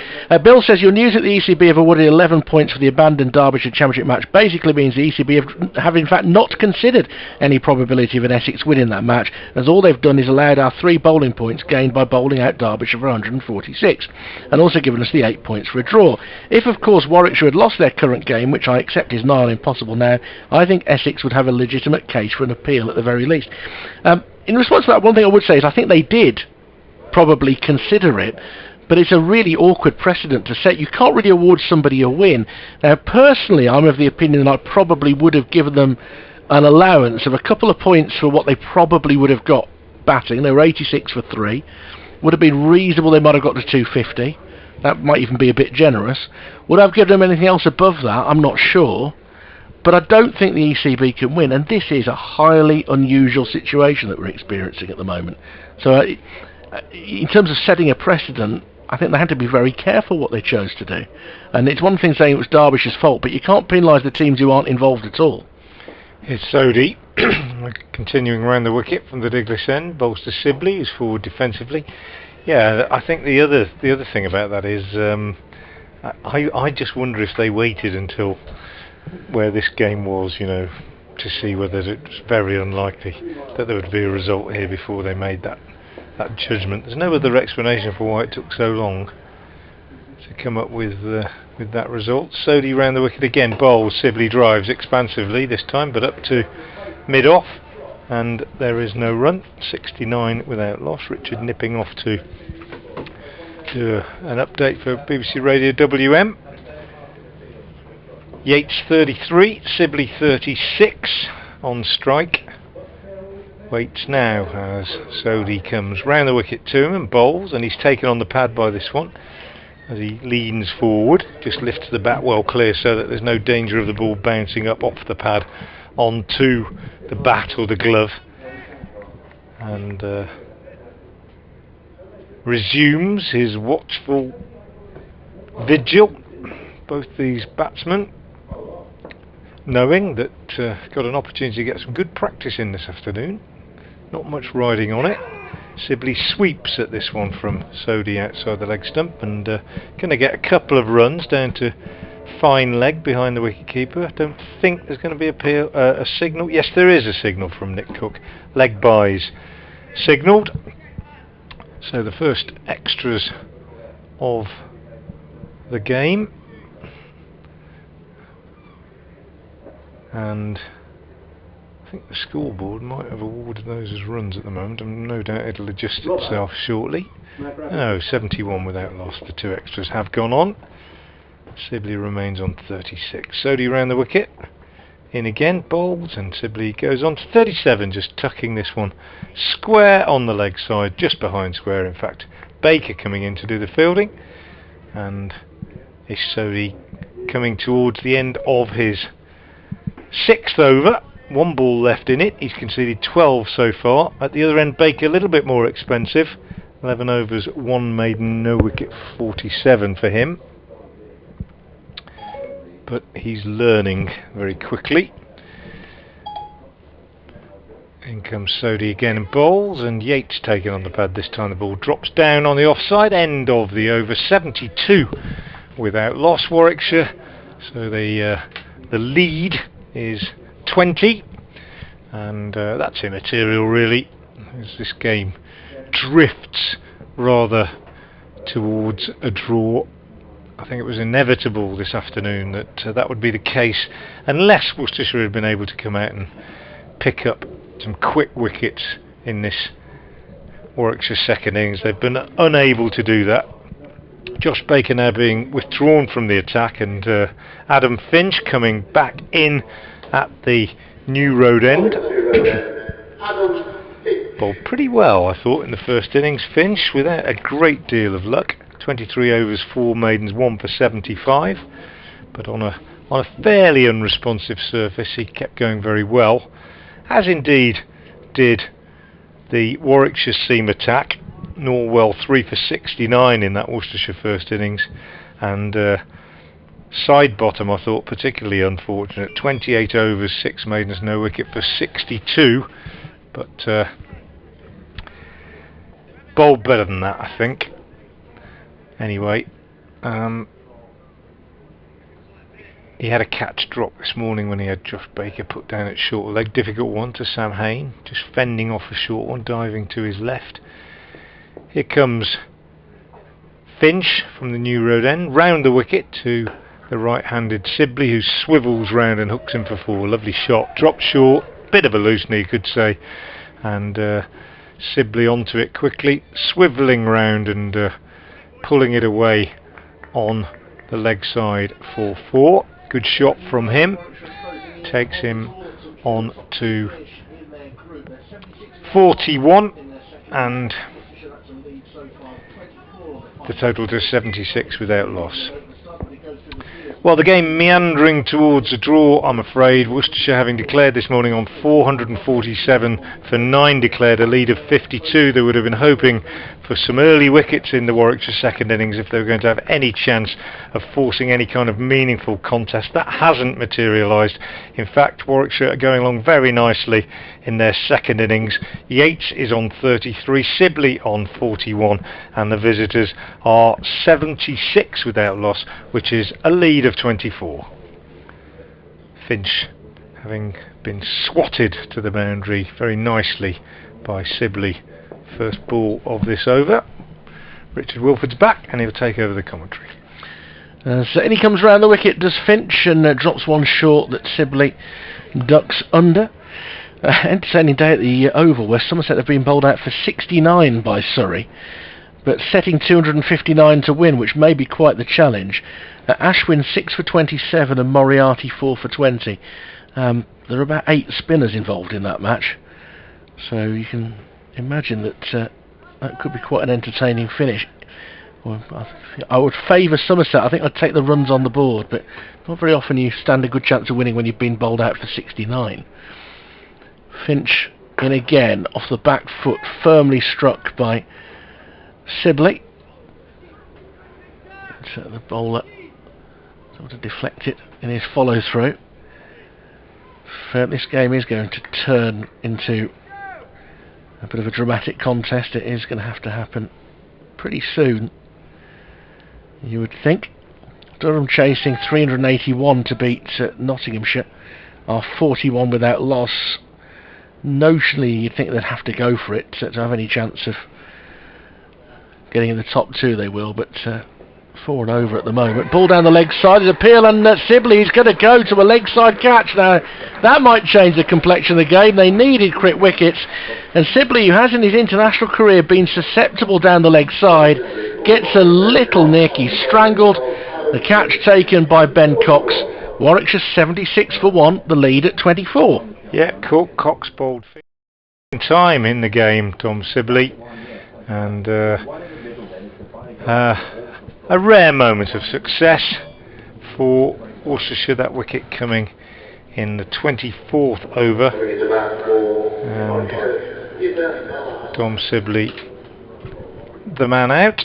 Bill says your news that the ECB have awarded 11 points for the abandoned Derbyshire Championship match basically means the ECB have in fact not considered any probability of an Essex win in that match, as all they've done is allowed our 3 bowling points gained by bowling out Derbyshire for 146, and also given us the 8 points for a draw. If of course Warwickshire had lost their current game, which I accept is nigh on impossible now, I think Essex would have a legitimate case for an appeal at the very least. In response to that, one thing I would say is I think they did probably consider it, but it's a really awkward precedent to set. You can't really award somebody a win. Now personally I'm of the opinion that I probably would have given them an allowance of a couple of points for what they probably would have got batting. They were 86 for 3, would have been reasonable. They might have got to 250, that might even be a bit generous. Would I have given them anything else above that? I'm not sure, but I don't think the ECB can win, and this is a highly unusual situation that we're experiencing at the moment. So in terms of setting a precedent, I think they had to be very careful what they chose to do. And it's one thing saying it was Derbyshire's fault, but you can't penalise the teams who aren't involved at all. Here's Sodhi continuing around the wicket from the Diglis end, bowls to Sibley, who's forward defensively. Yeah, I think the other thing about that is I just wonder if they waited until where this game was, you know, to see whether it was very unlikely that there would be a result here before they made that judgment. There's no other explanation for why it took so long to come up with that result. Sodhi round the wicket again, bowls, Sibley drives expansively this time, but up to mid-off, and there is no run. 69 without loss. Richard nipping off to do an update for BBC Radio WM. Yates 33, Sibley 36 on strike. Waits now as Sodhi comes round the wicket to him and bowls, and he's taken on the pad by this one as he leans forward, just lifts the bat well clear so that there's no danger of the ball bouncing up off the pad onto the bat or the glove, and resumes his watchful vigil. Both these batsmen knowing that got an opportunity to get some good practice in this afternoon. Not much riding on it. Sibley sweeps at this one from Sodhi outside the leg stump, and going to get a couple of runs down to fine leg behind the wicketkeeper. I don't think there's going to be a signal. Yes, there is a signal from Nick Cook. Leg byes signalled. So the first extras of the game. And I think the scoreboard might have awarded those as runs at the moment, and no doubt it'll adjust itself shortly. No, 71 without loss. The 2 extras have gone on. Sibley remains on 36. Sodhi round the wicket, in again, bowls, and Sibley goes on to 37, just tucking this one square on the leg side, just behind square in fact. Baker coming in to do the fielding, and Ish Sodhi coming towards the end of his 6th over. 1 ball left in it. He's conceded 12 so far. At the other end, Baker a little bit more expensive. 11 overs, 1 maiden, no wicket, 47 for him. But he's learning very quickly. In comes Sodhi again and bowls, and Yates taking on the pad. This time the ball drops down on the offside. End of the over, 72 without loss, Warwickshire. So the lead is 20, and that's immaterial really, as this game drifts rather towards a draw. I think it was inevitable this afternoon that that would be the case, unless Worcestershire had been able to come out and pick up some quick wickets in this Warwickshire second innings. They've been unable to do that. Josh Baker now being withdrawn from the attack, and Adam Finch coming back in at the New Road end. Bowled pretty well, I thought, in the first innings. Finch without a great deal of luck. 23 overs, 4 maidens, 1 for 75. But on a fairly unresponsive surface, he kept going very well, as indeed did the Warwickshire seam attack. Norwell 3 for 69 in that Worcestershire first innings, and side bottom I thought particularly unfortunate. 28 overs, 6 maidens, no wicket for 62, but bowled better than that, I think. Anyway, he had a catch drop this morning when he had Josh Baker put down at short leg. Difficult one to Sam Haynes, just fending off a short one, diving to his left. Here comes Finch from the New Road end, round the wicket to the right-handed Sibley, who swivels round and hooks him for 4. Lovely shot, dropped short, bit of a loose knee, you could say, and Sibley onto it quickly, swivelling round and pulling it away on the leg side for 4. Good shot from him, takes him on to 41, and the total to 76 without loss. Well, the game meandering towards a draw, I'm afraid. Worcestershire having declared this morning on 447 for 9 declared, a lead of 52. They would have been hoping for some early wickets in the Warwickshire second innings if they were going to have any chance of forcing any kind of meaningful contest. That hasn't materialised. In fact, Warwickshire are going along very nicely in their second innings. Yates is on 33, Sibley on 41, and the visitors are 76 without loss, which is a lead of 24. Finch having been swatted to the boundary very nicely by Sibley. First ball of this over. Richard Wilford's back and he'll take over the commentary. So in he comes round the wicket, does Finch, and drops one short that Sibley ducks under. Entertaining day at the Oval, where Somerset have been bowled out for 69 by Surrey, but setting 259 to win, which may be quite the challenge. Ashwin 6 for 27 and Moriarty 4 for 20. There are about 8 spinners involved in that match, so you can imagine that that could be quite an entertaining finish. Well, I would favour Somerset. I think I'd take the runs on the board, but not very often you stand a good chance of winning when you've been bowled out for 69. Finch in again, off the back foot, firmly struck by Sibley. So the bowler sort of deflect it in his follow through. This game is going to turn into a bit of a dramatic contest. It is going to have to happen pretty soon, you would think. Durham chasing 381 to beat Nottinghamshire, are 41 without loss. Notionally you'd think they'd have to go for it to have any chance of getting in the top 2. They will, but 4 and over at the moment. Ball down the leg side, there's a peel, and Sibley's going to go to a leg side catch. Now that might change the complexion of the game. They needed quick wickets, and Sibley, who has in his international career been susceptible down the leg side, gets a little nick. He's strangled. The catch taken by Ben Cox. Warwickshire 76 for 1, the lead at 24. Yeah, Cox bowled in time in the game, Tom Sibley, and a rare moment of success for Worcestershire. That wicket coming in the 24th over, and Tom Sibley the man out.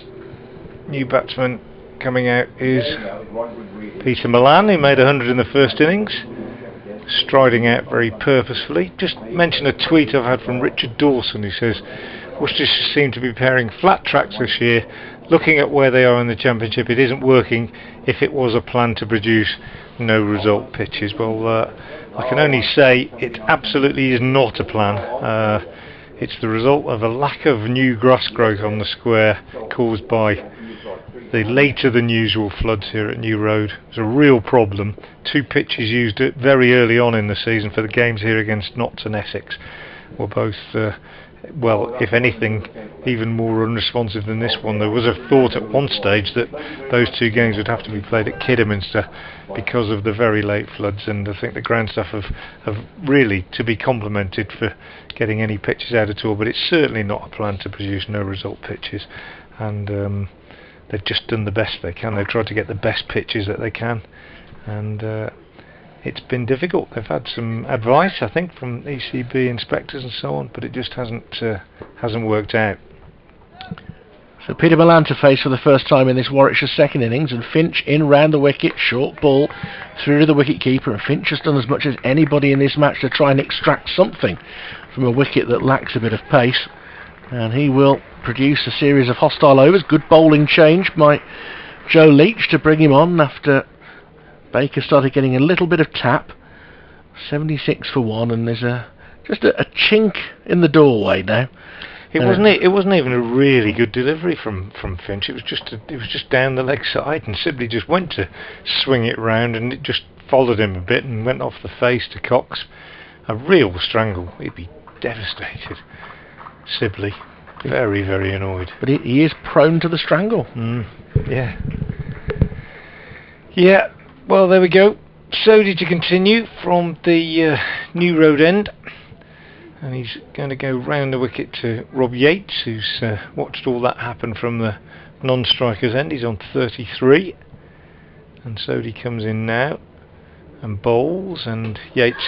New batsman coming out is Peter Milan, who made 100 in the first innings, striding out very purposefully. Just mention a tweet I've had from Richard Dawson, who says Worcestershire seem to be pairing flat tracks this year. Looking at where they are in the Championship, it isn't working if it was a plan to produce no result pitches. Well, I can only say it absolutely is not a plan. It's the result of a lack of new grass growth on the square caused by the later than usual floods here at New Road. It's a real problem. 2 pitches used very early on in the season for the games here against Notts and Essex were both well, if anything, even more unresponsive than this one. There was a thought at one stage that those 2 games would have to be played at Kidderminster because of the very late floods, and I think the ground staff have really to be complimented for getting any pitches out at all, but it's certainly not a plan to produce no result pitches, and they've just done the best they can. They've tried to get the best pitches that they can, and it's been difficult. They've had some advice, I think, from ECB inspectors and so on, but it just hasn't worked out. So Peter Milan to face for the first time in this Warwickshire second innings, and Finch in round the wicket, short ball through to the wicket keeper, and Finch has done as much as anybody in this match to try and extract something from a wicket that lacks a bit of pace, and he will produce a series of hostile overs. Good bowling change by Joe Leach to bring him on after Baker started getting a little bit of tap. 76 for 1, and there's just a chink in the doorway now. It wasn't even a really good delivery from Finch. It was just down the leg side, and Sibley just went to swing it round, and it just followed him a bit and went off the face to Cox. A real strangle. He'd be devastated. Sibley, very, very annoyed. But he is prone to the strangle. Yeah. Yeah. Well, there we go. Sodhi to continue from the New Road end. And he's going to go round the wicket to Rob Yates, who's watched all that happen from the non-striker's end. He's on 33. And Sodhi comes in now and bowls, and Yates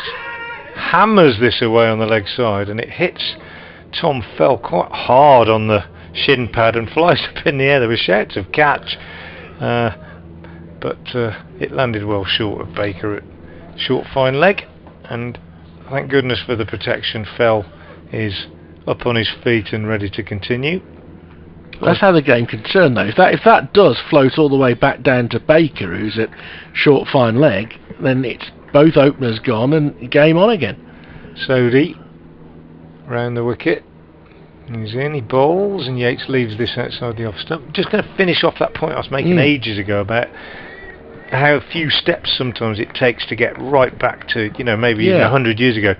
hammers this away on the leg side, and it hits Tom Fell quite hard on the shin pad and flies up in the air. There were shouts of catch, but it landed well short of Baker at short fine leg, and thank goodness for the protection. Fell is up on his feet and ready to continue. That's how the game can turn, though. If that does float all the way back down to Baker, who's at short fine leg, then it's both openers gone and game on again. Sodhi round the wicket. He's in, he bowls, and Yates leaves this outside the off stump. Just going to finish off that point I was making ages ago about how few steps sometimes it takes to get right back to, maybe even 100 years ago.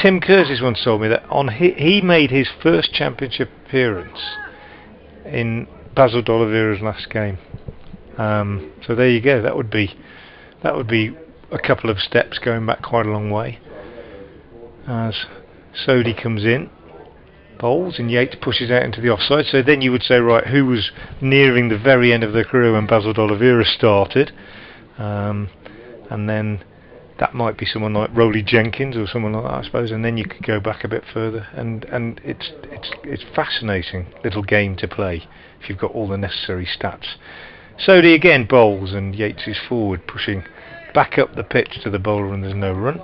Tim Curtis once told me that he made his first championship appearance in Basil D'Oliveira's last game. So there you go. That would be a couple of steps going back quite a long way. As Sodhi comes in, bowls, and Yates pushes out into the offside. So then you would say, right, who was nearing the very end of their career when Basil D'Oliveira started? And then that might be someone like Rowley Jenkins or someone like that, I suppose, and then you could go back a bit further, and it's fascinating little game to play if you've got all the necessary stats. Sodhi again bowls, and Yates is forward, pushing back up the pitch to the bowler, and there's no run.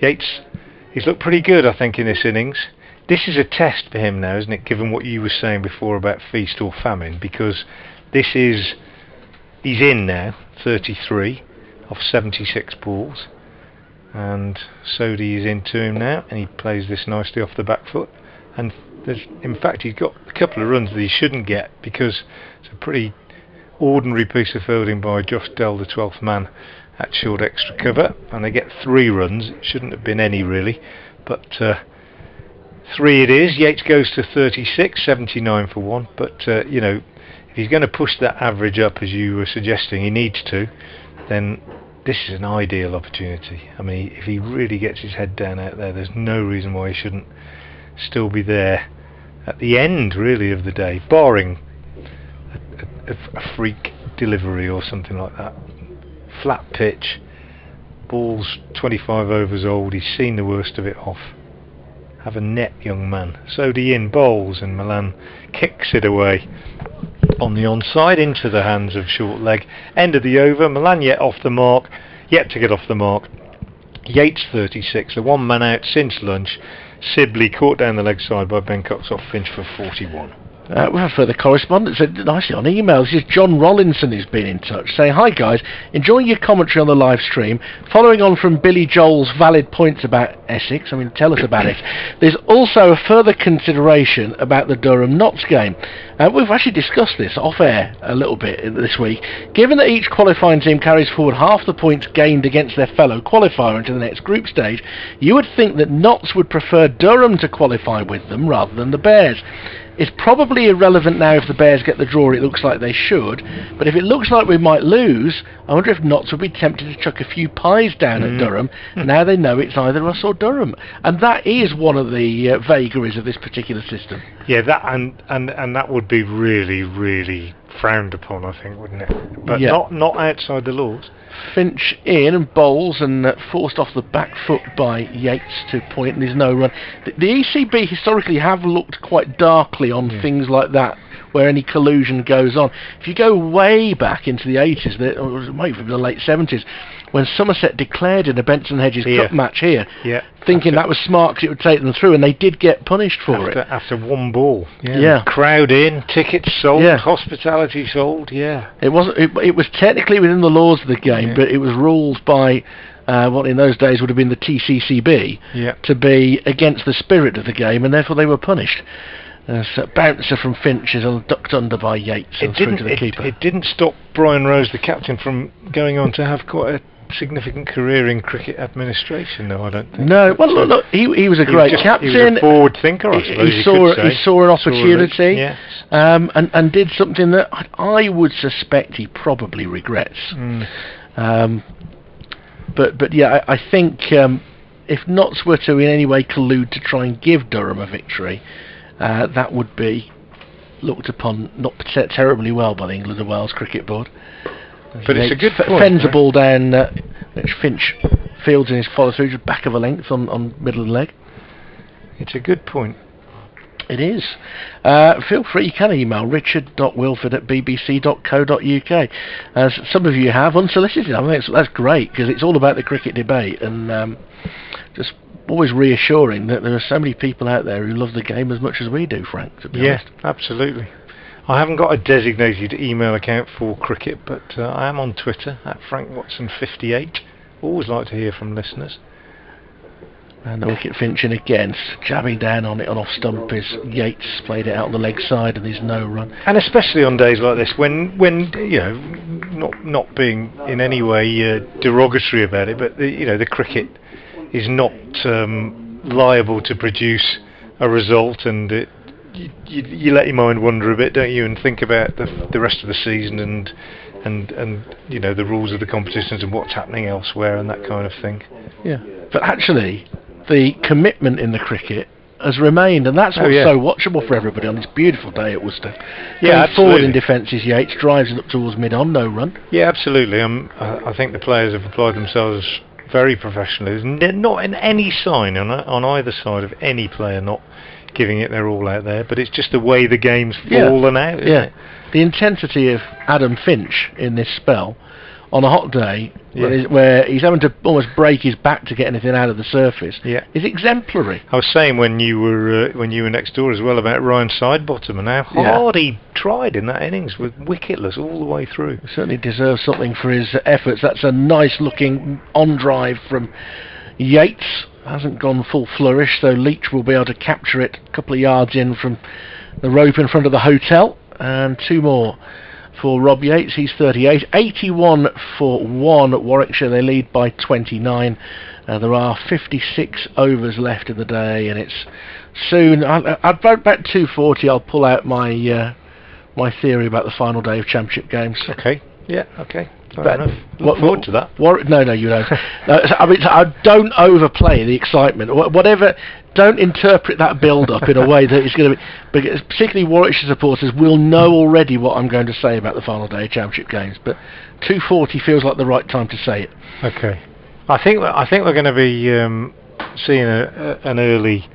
Yates, he's looked pretty good, I think, in this innings. This is a test for him now, isn't it, given what you were saying before about feast or famine, because he's in now, 33 off 76 balls, and Sodhi is into him now, and he plays this nicely off the back foot, and in fact he's got a couple of runs that he shouldn't get, because it's a pretty ordinary piece of fielding by Josh Dell, the 12th man, at short extra cover, and they get 3 runs. It shouldn't have been any really, but 3 it is. Yates goes to 36, 79 for 1, but if he's going to push that average up as you were suggesting he needs to, then this is an ideal opportunity. I mean, if he really gets his head down out there, there's no reason why he shouldn't still be there at the end really of the day, barring a freak delivery or something like that. Flat pitch, ball's 25 overs old, he's seen the worst of it off. Have a net, young man. Sodhi in, bowls, and Milan kicks it away on the onside into the hands of short leg. End of the over. Milan yet to get off the mark. Yates 36, the one man out since lunch. Sibley caught down the leg side by Ben Cox off Finch for 41. We have further correspondence nicely on emails. Here's John Rollinson who's been in touch saying, hi guys, enjoying your commentary on the live stream. Following on from Billy Joel's valid points about Essex, tell us about it. There's also a further consideration about the Durham Notts game. We've actually discussed this off air a little bit this week. Given that each qualifying team carries forward half the points gained against their fellow qualifier into the next group stage, you would think that Notts would prefer Durham to qualify with them rather than the Bears. It's probably irrelevant now if the Bears get the draw. It looks like they should, but if it looks like we might lose, I wonder if Notts would be tempted to chuck a few pies down at Durham. Now they know it's either us or Durham, and that is one of the vagaries of this particular system. Yeah, that and that would be really, really frowned upon, I think, wouldn't it? But not outside the laws. Finch in and bowls, and forced off the back foot by Yates to point, and there's no run. The ECB historically have looked quite darkly on things like that where any collusion goes on. If you go way back into the 80s, or it might even be the late 70s, when Somerset declared in a Benson Hedges Cup match here, thinking that was smart because it would take them through, and they did get punished for it. After one ball. Crowd in, tickets sold, hospitality sold, It wasn't. It was technically within the laws of the game, but it was ruled by what in those days would have been the TCCB to be against the spirit of the game, and therefore they were punished. So bouncer from Finch is ducked under by Yates and through to the keeper. It didn't stop Brian Rose, the captain, from going on to have quite a significant career in cricket administration, though, I don't think. No, well, look, he was a great captain. He was a forward thinker, I suppose. He saw an opportunity, and did something that I would suspect he probably regrets. But yeah, I think if Notts were to in any way collude to try and give Durham a victory, that would be looked upon not terribly well by the England and Wales Cricket Board. But it's a good point. Fends a ball down, which Finch fields in his follow-through, just back of a length on middle of the leg. It's a good point. It is. Feel free, you can email richard.wilford@bbc.co.uk, as some of you have, unsolicited. I think that's great, because it's all about the cricket debate, and just always reassuring that there are so many people out there who love the game as much as we do, Frank, to be honest. Absolutely. I haven't got a designated email account for cricket, but I am on Twitter @FrankWatson58. Always like to hear from listeners. And the wicket Finching again, jabbing down on it on off stump is Yates, played it out on the leg side, and there's no run. And especially on days like this, when you know, not being in any way derogatory about it, but the cricket is not liable to produce a result, and you let your mind wander a bit, don't you, and think about the rest of the season and the rules of the competitions and what's happening elsewhere and that kind of thing. Yeah, but actually the commitment in the cricket has remained, and that's what's so watchable for everybody on this beautiful day at Worcester. Going forward in defence is Yates, drives it up towards mid-on, no run. Yeah, absolutely. I think the players have applied themselves very professionally. There's not in any sign on either side of any player not giving it their all out there, but it's just the way the game's fallen out, isn't it? The intensity of Adam Finch in this spell on a hot day, where he's having to almost break his back to get anything out of the surface, is exemplary. I was saying when you were next door as well about Ryan Sidebottom and how hard he tried in that innings with wicketless all the way through. He certainly deserves something for his efforts. That's a nice looking on drive from Yates. Hasn't gone full flourish, so Leach will be able to capture it a couple of yards in from the rope in front of the hotel, and two more for Rob Yates. He's 38. 81 for 1 Warwickshire. They lead by 29. There are 56 overs left in the day, and it's soon. I'd vote back 240. I'll pull out my my theory about the final day of Championship games. Okay. Yeah. Okay. Fair enough. Look forward to that. No, you don't. I mean, I don't overplay the excitement. Whatever. Don't interpret that build-up in a way that it's going to be. Because particularly Warwickshire supporters will know already what I'm going to say about the final day of Championship games. But 240 feels like the right time to say it. Okay. I think we're going to be seeing an early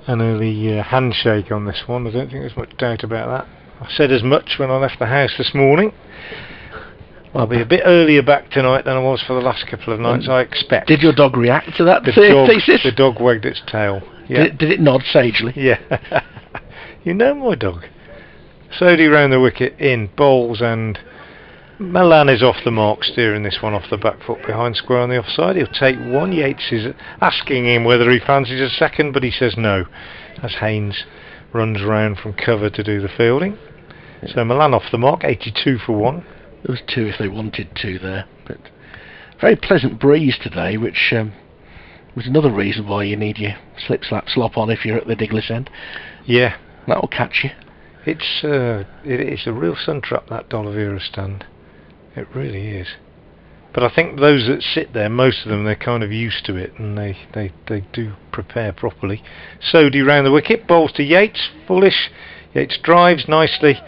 handshake on this one. I don't think there's much doubt about that. I said as much when I left the house this morning. I'll be a bit earlier back tonight than I was for the last couple of nights, I expect. Did your dog react to that thesis? The dog wagged its tail. Yeah. Did it nod sagely? Yeah. You know my dog. Sodhi round the wicket, in, bowls, and Milan is off the mark, steering this one off the back foot behind square on the offside. He'll take one. Yates is asking him whether he fancies a second, but he says no, as Haynes runs round from cover to do the fielding. So Milan off the mark, 82 for 1. There was 2 if they wanted to there, but very pleasant breeze today, which was another reason why you need your slip slap slop on if you're at the Diglis end. Yeah, that'll catch you. It is a real sun trap, that D'Oliveira stand. It really is. But I think those that sit there, most of them, they're kind of used to it, and they do prepare properly. Sodhi round the wicket, bowls to Yates, fullish. Yates drives nicely.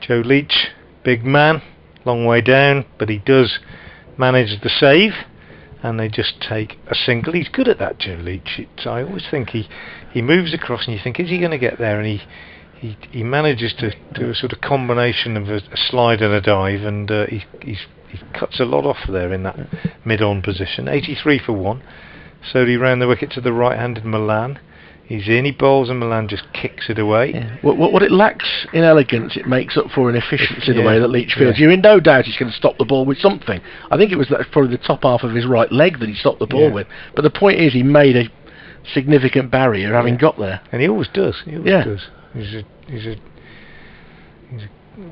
Joe Leach, big man. Long way down, but he does manage the save, and they just take a single. He's good at that, Joe Leach. I always think he moves across, and you think, is he going to get there? And he manages to do a sort of combination of a slide and a dive, and he cuts a lot off there in that mid-on position. 83 for 1. So he ran the wicket to the right-handed Milan. He's in, he bowls, and Milan just kicks it away. Yeah. What it lacks in elegance, it makes up for in efficiency, the way that Leach fields. You're in no doubt he's going to stop the ball with something. I think it was probably the top half of his right leg that he stopped the ball with. But the point is, he made a significant barrier having got there. And he always does. He always does. He's a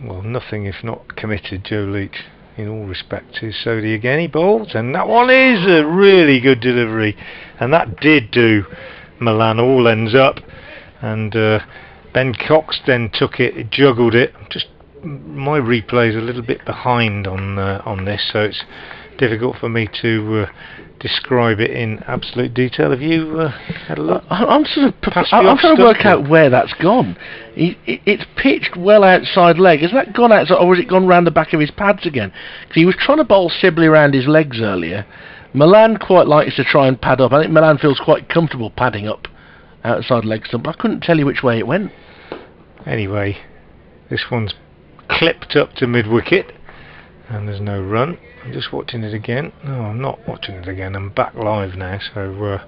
well, nothing if not committed, Joe Leach, in all respects. Is Sodhi again, he bowls, and that one is a really good delivery, and that did do Milan all ends up, and Ben Cox then took it, juggled it. Just my replay's a little bit behind on this, so it's difficult for me to describe it in absolute detail. Have you had a look? I'm trying to work out where that's gone. It's pitched well outside leg. Has that gone outside, or has it gone round the back of his pads again? Because he was trying to bowl Sibley around his legs earlier. Milan quite likes to try and pad up. I think Milan feels quite comfortable padding up outside leg stump, but I couldn't tell you which way it went. Anyway, this one's clipped up to mid-wicket, and there's no run. I'm just watching it again. No, I'm not watching it again. I'm back live now, so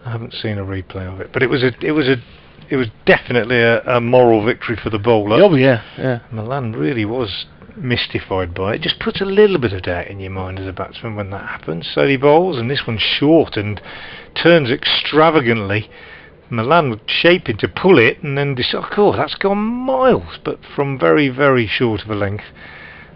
I haven't seen a replay of it. But it was definitely a moral victory for the bowler. Oh yeah. Milan really was mystified by it. Just puts a little bit of doubt in your mind as a batsman when that happens. So he bowls, and this one's short and turns extravagantly. Milan shaping to pull it, and then decide, oh, that's gone miles, but from very, very short of a length.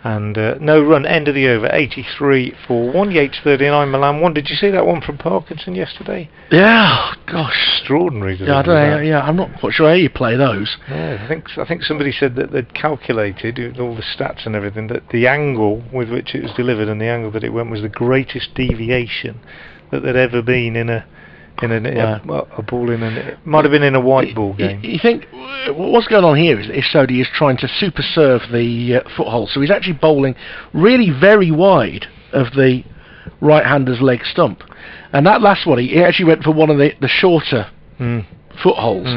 And no run, end of the over, 83 for 1. Yates 39, Milan 1. Did you see that one from Parkinson yesterday? Yeah, gosh, extraordinary. Yeah, I don't know. Yeah, I'm not quite sure how you play those. Yeah, I think somebody said that they'd calculated all the stats and everything, that the angle with which it was delivered and the angle that it went was the greatest deviation that there'd ever been in a ball in it might have been in a white ball game. You think what's going on here is that Sodhi is trying to super serve the foothold, so he's actually bowling really very wide of the right-hander's leg stump, and that last one he actually went for one of the shorter footholds,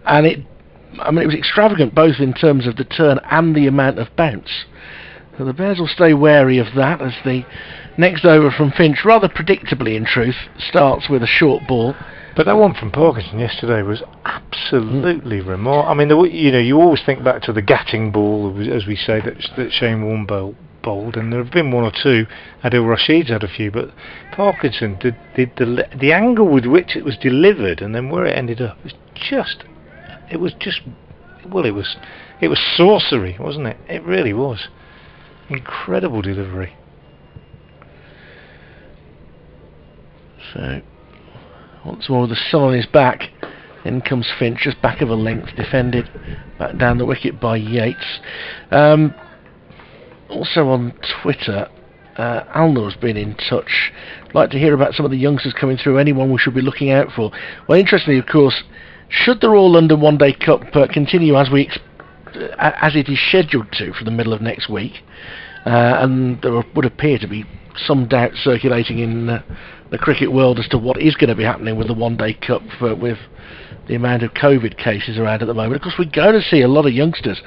and it was extravagant both in terms of the turn and the amount of bounce. So the Bears will stay wary of that as the next over from Finch, rather predictably in truth, starts with a short ball. But that one from Parkinson yesterday was absolutely remarkable. I mean, you always think back to the Gatting ball, as we say, that Shane Warne bowled, and there have been one or two. Adil Rashid's had a few, but Parkinson did the angle with which it was delivered, and then where it ended up it was sorcery, wasn't it? It really was. Incredible delivery. So once more with the sun on his back, in comes Finch, just back of a length, defended back down the wicket by Yates. Also on Twitter, Alnor's been in touch. I'd like to hear about some of the youngsters coming through, anyone we should be looking out for. Well, interestingly, of course, should the Royal London One Day Cup continue as it is scheduled to for the middle of next week, and there would appear to be some doubt circulating in the cricket world as to what is going to be happening with the One Day Cup with the amount of COVID cases around at the moment. Of course, we're going to see a lot of youngsters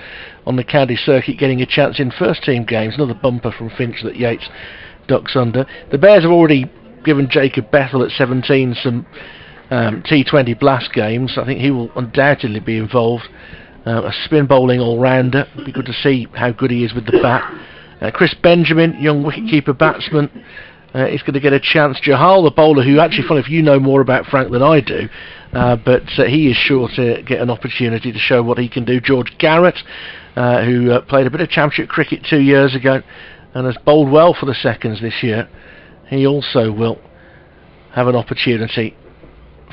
on the county circuit getting a chance in first team games. Another bumper from Finch that Yates ducks under. The Bears have already given Jacob Bethel at 17 some T20 blast games. I think he will undoubtedly be involved. A spin bowling all-rounder. It'd be good to see how good he is with the bat. Chris Benjamin, young wicketkeeper batsman, is going to get a chance. Jahal, the bowler, who actually, funny if you know more about Frank than I do, but he is sure to get an opportunity to show what he can do. George Garrett, who played a bit of championship cricket 2 years ago and has bowled well for the seconds this year, he also will have an opportunity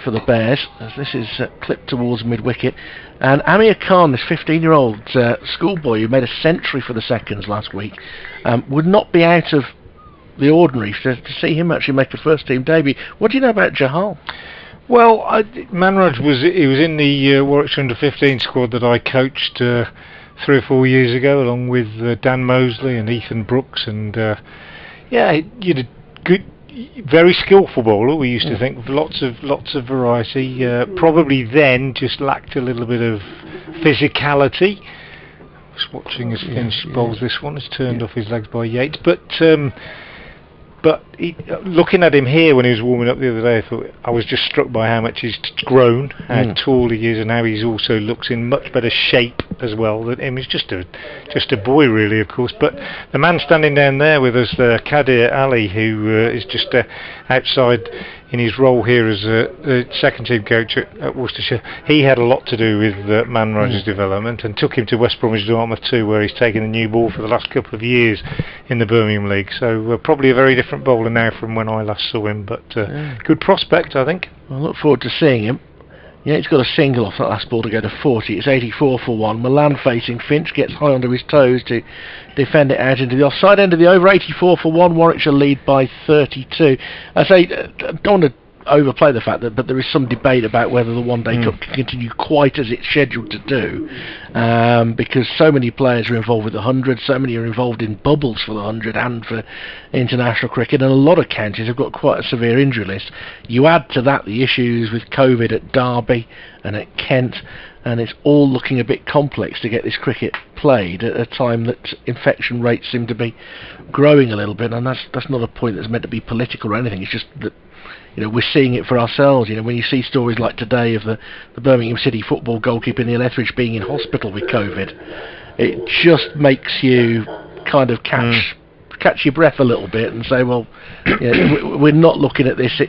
for the Bears, as this is clipped towards mid-wicket. And Amir Khan, this 15-year-old schoolboy who made a century for the seconds last week, would not be out of the ordinary to see him actually make a first-team debut. What do you know about Jahal? Well, Manraj was in the Warwickshire under-15 squad that I coached 3 or 4 years ago, along with Dan Mosley and Ethan Brooks, and you very skillful bowler. We used to think with lots of variety. Probably then just lacked a little bit of physicality. Just watching as Finch bowls this one, has turned off his legs by Yates, but looking at him here when he was warming up the other day, I was just struck by how much he's grown, how tall he is, and how he's also looks in much better shape as well. He's just a boy, really, of course. But the man standing down there with us, Kadir Ali, who is just outside in his role here as a second team coach at Worcestershire, he had a lot to do with Man Riders' development and took him to West Bromwich Dartmouth too, where he's taken the new ball for the last couple of years in the Birmingham League. So probably a very different bowler now from when I last saw him, but good prospect, I think. I look forward to seeing him. Yates got a single off that last ball to go to 40. It's 84 for 1. Milan facing Finch, gets high onto his toes to defend it out into the offside end of the over. 84 for 1. Warwickshire lead by 32. I say, don't want to overplay the fact that, but there is some debate about whether the One Day Cup can continue quite as it's scheduled to do, because so many players are involved with the 100, so many are involved in bubbles for the 100 and for international cricket, and a lot of counties have got quite a severe injury list. You add to that the issues with COVID at Derby and at Kent, and it's all looking a bit complex to get this cricket played at a time that infection rates seem to be growing a little bit, and that's not a point that's meant to be political or anything. It's just that, you know, we're seeing it for ourselves. You know, when you see stories like today of the Birmingham City football goalkeeper Neil Etheridge being in hospital with COVID, it just makes you kind of catch your breath a little bit and say, well, you know, we're not looking at this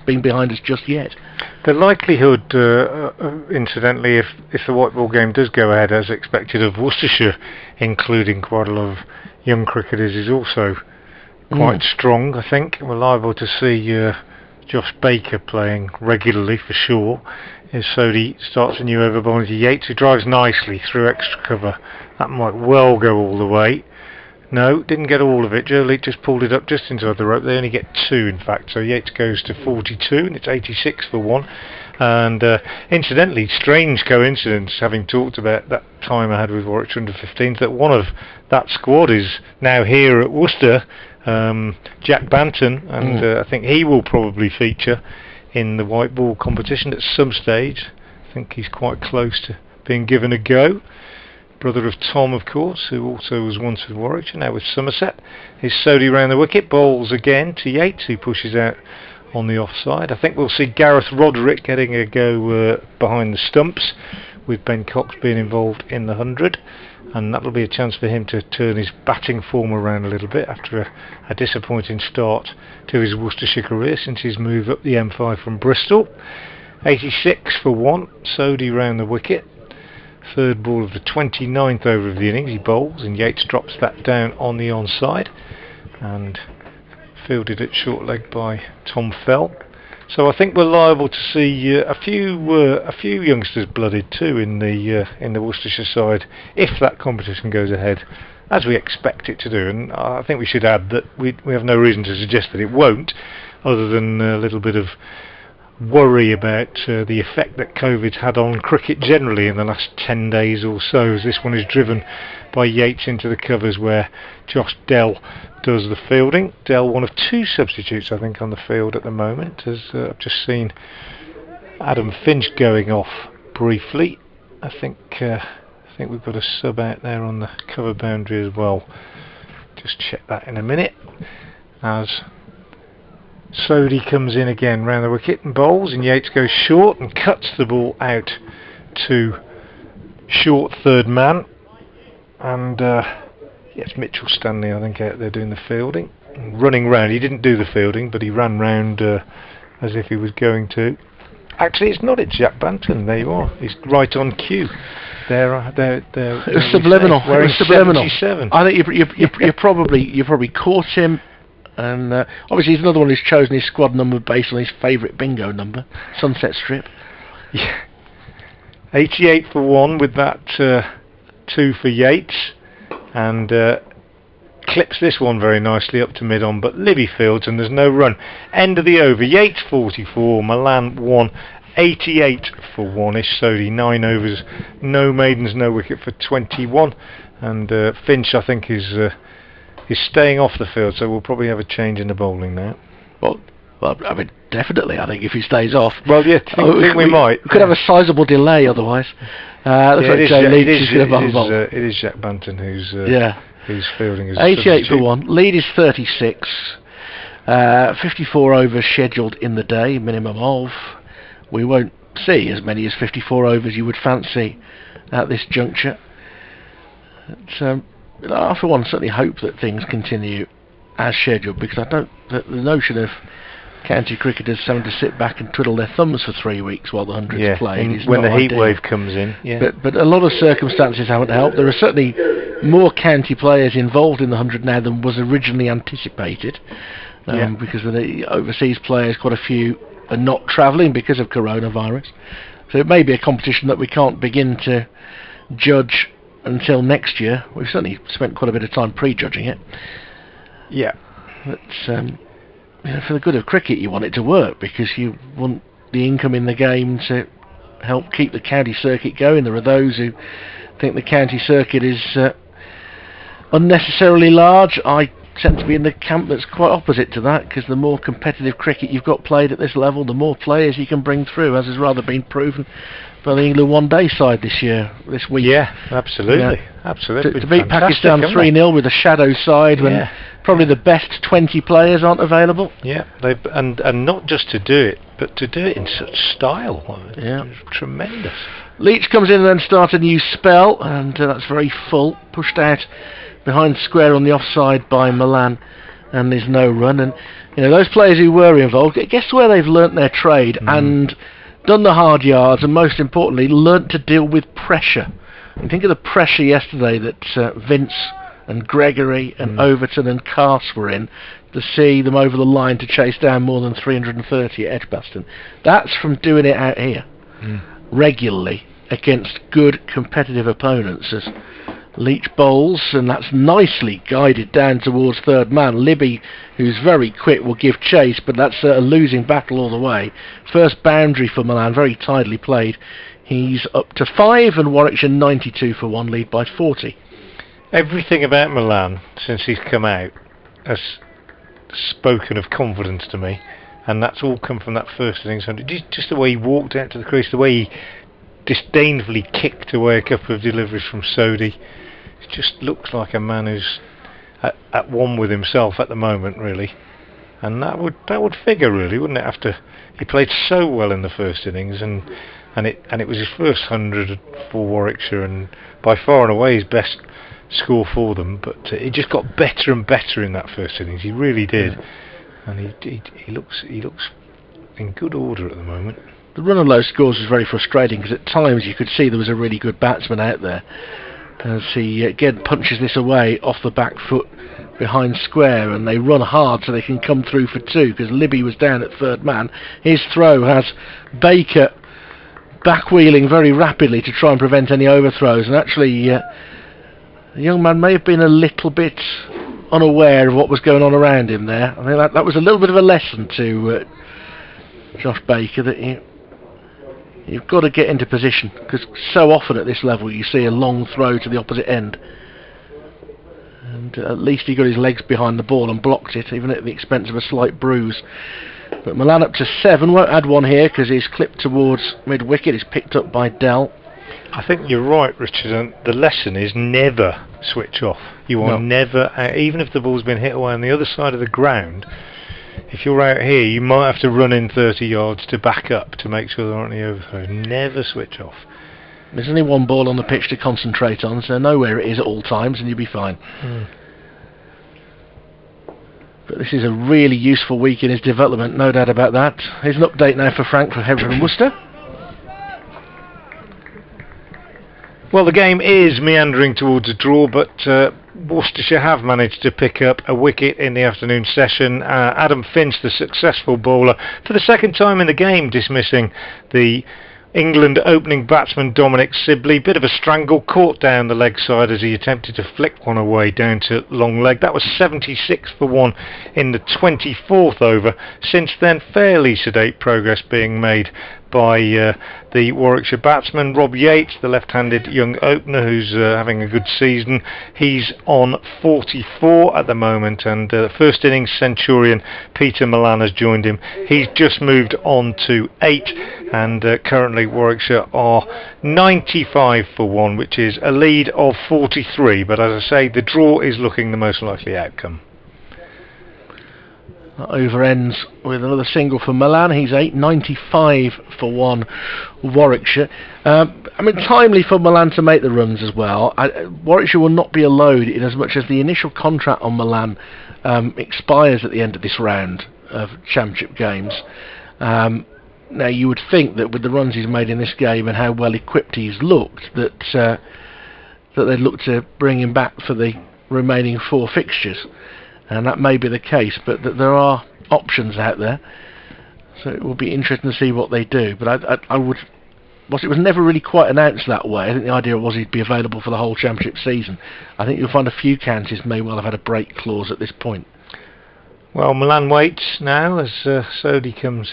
being behind us just yet. The likelihood, incidentally, if the white ball game does go ahead as expected, of Worcestershire including quite a lot of young cricketers, is also quite strong. I think we're liable to see Josh Baker playing regularly for sure. As Sodhi starts a new over bowling to Yates, who drives nicely through extra cover. That might well go all the way. No, didn't get all of it. Joe Leake just pulled it up just inside the rope. They only get 2, in fact. So Yates goes to 42, and it's 86 for 1. And incidentally, strange coincidence, having talked about that time I had with Warwickshire under-15s, that one of that squad is now here at Worcester, Jack Banton, and I think he will probably feature in the white ball competition at some stage. I think he's quite close to being given a go. Brother of Tom, of course, who also was once with Warwickshire, now with Somerset. Is Sodhi round the wicket, bowls again to Yates, who pushes out on the offside. I think we'll see Gareth Roderick getting a go behind the stumps, with Ben Cox being involved in the 100, and that'll be a chance for him to turn his batting form around a little bit after a disappointing start to his Worcestershire career since his move up the M5 from Bristol. 86 for 1, Sodhi round the wicket. Third ball of the 29th over of the innings, he bowls, and Yates drops that down on the onside, and fielded at short leg by Tom Fell. So I think we're liable to see a few youngsters blooded too in the Worcestershire side if that competition goes ahead as we expect it to do. And I think we should add that we have no reason to suggest that it won't, other than a little bit of worry about the effect that COVID's had on cricket generally in the last 10 days or so, as this one is driven by Yates into the covers where Josh Dell does the fielding. Dell, one of 2 substitutes I think on the field at the moment, as I've just seen Adam Finch going off briefly. I think we've got a sub out there on the cover boundary as well. Just check that in a minute. As Sodhi comes in again round the wicket and bowls, and Yates goes short and cuts the ball out to short third man. And it's Mitchell Stanley, I think, out there doing the fielding, running round. He didn't do the fielding, but he ran round as if he was going to. Actually, it's not. It's Jack Banton. There you are. He's right on cue. It's subliminal. Wearing It's subliminal. 77. I think you probably caught him, and obviously he's another one who's chosen his squad number based on his favourite bingo number, Sunset Strip. Yeah. 88 for 1 with that 2 for Yates, and clips this one very nicely up to mid-on, but Libby fields and there's no run. End of the over. Yates 44, Milan 1, 88 for 1-ish. Sodhi 9 overs, no maidens, no wicket for 21, and Finch I think is staying off the field, so we'll probably have a change in the bowling now. Well, I mean, definitely. I think if he stays off, Well, yeah, I think we might. We could have a sizable delay otherwise. Looks like Joe Leach is going to bowl. It is Jack Banton who's fielding as 88 for 1. Lead is 36. 54 overs scheduled in the day, minimum of. We won't see as many as 54 overs you would fancy at this juncture. I for one certainly hope that things continue as scheduled, because the notion of county cricketers having to sit back and twiddle their thumbs for 3 weeks while the 100's played is when not the heat ideal. wave comes in. Yeah. But a lot of circumstances haven't helped. There are certainly more county players involved in the 100 now than was originally anticipated, because of the overseas players, quite a few are not travelling because of coronavirus. So it may be a competition that we can't begin to judge until next year. We've certainly spent quite a bit of time prejudging it. Yeah. But for the good of cricket, you want it to work, because you want the income in the game to help keep the county circuit going. There are those who think the county circuit is unnecessarily large. I tend to be in the camp that's quite opposite to that, because the more competitive cricket you've got played at this level, the more players you can bring through, as has rather been proven by the England one-day side this week. Yeah, absolutely. Absolutely. To beat Pakistan 3-0 with a shadow side when probably the best 20 players aren't available. Yeah, and not just to do it, but to do it in such style. It's tremendous. Leach comes in and then starts a new spell, and that's very full, pushed out behind square on the offside by Milan, and there's no run. And those players who were involved, guess where they've learnt their trade and done the hard yards, and most importantly learnt to deal with pressure. And think of the pressure yesterday that Vince and Gregory and Overton and Cass were in, to see them over the line to chase down more than 330 at Edgebaston. That's from doing it out here regularly against good competitive opponents, as Leach bowls, and that's nicely guided down towards third man. Libby, who's very quick, will give chase, but that's a losing battle all the way. First boundary for Milan, very tidily played. He's up to 5, and Warwickshire 92 for 1, lead by 40. Everything about Milan since he's come out has spoken of confidence to me, and that's all come from that first innings. Just the way he walked out to the crease, the way he disdainfully kicked away a couple of deliveries from Sodhi. It just looks like a man who's at one with himself at the moment, really. And that would figure, really, wouldn't it? After he played so well in the first innings, and it was his first 100 for Warwickshire, and by far and away his best score for them. But he just got better and better in that first innings. He really did, and he looks in good order at the moment. The run of low scores was very frustrating, because at times you could see there was a really good batsman out there, as he again punches this away off the back foot behind square, and they run hard so they can come through for 2, because Libby was down at third man. His throw has Baker back-wheeling very rapidly to try and prevent any overthrows, and actually the young man may have been a little bit unaware of what was going on around him there. I think that was a little bit of a lesson to Josh Baker, that you've got to get into position, because so often at this level you see a long throw to the opposite end, and at least he got his legs behind the ball and blocked it, even at the expense of a slight bruise. But Milan up to 7, won't add one here because he's clipped towards mid-wicket. He's picked up by Dell. I think you're right, Richard, and the lesson is never switch off. You are never, even if the ball's been hit away on the other side of the ground, if you're out here, you might have to run in 30 yards to back up to make sure there aren't any overthrows. Never switch off. There's only one ball on the pitch to concentrate on, so know where it is at all times and you'll be fine. But this is a really useful week in his development, no doubt about that. Here's an update now for Frank from Hereford and Worcester. Well, the game is meandering towards a draw, but Worcestershire have managed to pick up a wicket in the afternoon session. Adam Finch, the successful bowler, for the second time in the game, dismissing the England opening batsman Dominic Sibley. Bit of a strangle, caught down the leg side as he attempted to flick one away down to long leg. That was 76 for 1 in the 24th over. Since then, fairly sedate progress being made by the Warwickshire batsman. Rob Yates, the left-handed young opener who's having a good season, he's on 44 at the moment, and first innings centurion Peter Milan has joined him. He's just moved on to 8, and currently Warwickshire are 95 for 1, which is a lead of 43, but as I say, the draw is looking the most likely outcome. That over ends with another single for Milan. He's 8, 95 for 1 Warwickshire. Timely for Milan to make the runs as well. Warwickshire will not be a load in as much as the initial contract on Milan expires at the end of this round of championship games. Now you would think that with the runs he's made in this game and how well equipped he's looked, that they'd look to bring him back for the remaining 4 fixtures. And that may be the case, but that there are options out there, so it will be interesting to see what they do. But it was never really quite announced that way. I think the idea was he'd be available for the whole championship season. I think you'll find a few counties may well have had a break clause at this point. Well, Milan waits now as Sodhi comes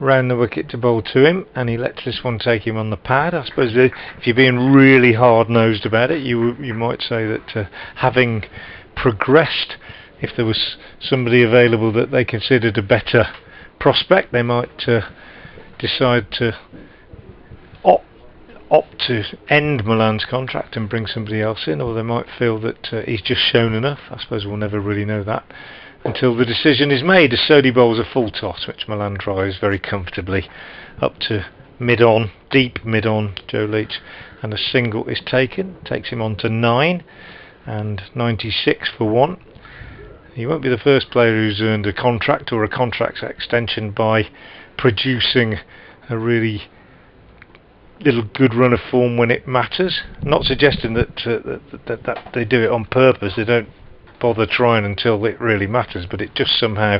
round the wicket to bowl to him, and he lets this one take him on the pad. I suppose if you're being really hard-nosed about it, you might say that having progressed, if there was somebody available that they considered a better prospect, they might decide to opt to end Milan's contract and bring somebody else in, or they might feel that he's just shown enough. I suppose we'll never really know that until the decision is made, as Sodhi bowls a full toss, which Milan drives very comfortably up to mid-on, deep mid-on Joe Leach, and a single is taken, takes him on to 9 and 96 for 1. He won't be the first player who's earned a contract or a contract extension by producing a really little good run of form when it matters. Not suggesting that they do it on purpose. They don't bother trying until it really matters, but it just somehow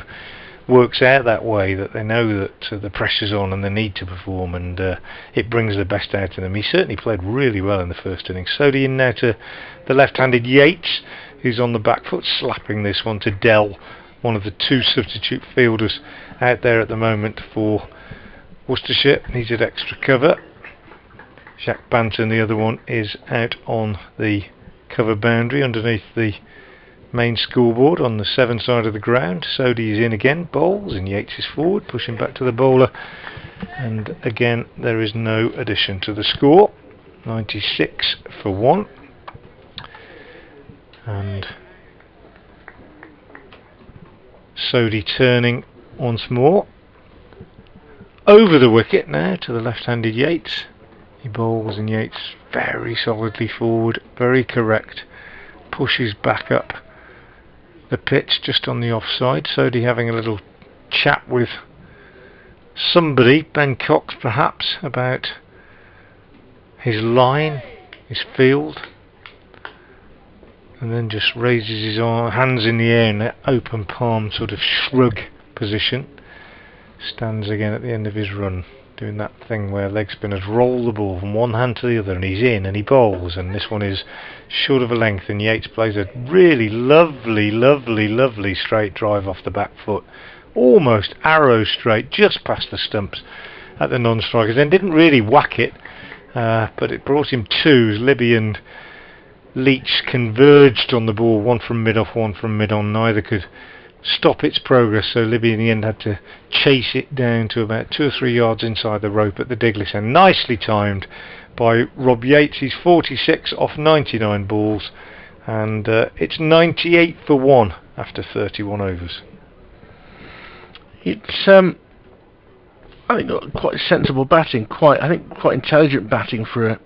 works out that way, that they know that the pressure's on and they need to perform, and it brings the best out of them. He certainly played really well in the first innings. Sodhi in now to the left-handed Yates, who's on the back foot, slapping this one to Dell, one of the 2 substitute fielders out there at the moment for Worcestershire. Needed extra cover. Jacques Banton, the other one, is out on the cover boundary underneath the main scoreboard on the 7 side of the ground. Sodhi is in again, bowls, and Yates is forward, pushing back to the bowler, and again there is no addition to the score. 96 for 1. And Sodhi turning once more over the wicket now to the left-handed Yates. He bowls, and Yates very solidly forward, very correct, pushes back up the pitch just on the offside. Sodhi having a little chat with somebody, Ben Cox perhaps, about his line, his field, and then just raises his hands in the air in that open palm sort of shrug position. Stands again at the end of his run, doing that thing where leg spinners roll the ball from one hand to the other, and he's in and he bowls, and this one is short of a length, and Yates plays a really lovely straight drive off the back foot, almost arrow straight, just past the stumps at the non-strikers. Then didn't really whack it, but it brought him 2 as Libby and Leach converged on the ball, one from mid-off, one from mid-on. Neither could stop its progress, so Libby in the end had to chase it down to about 2 or 3 yards inside the rope at the Diglis end. Nicely timed by Rob Yates. He's 46 off 99 balls, and it's 98 for 1 after 31 overs. It's I think quite sensible batting, quite intelligent batting for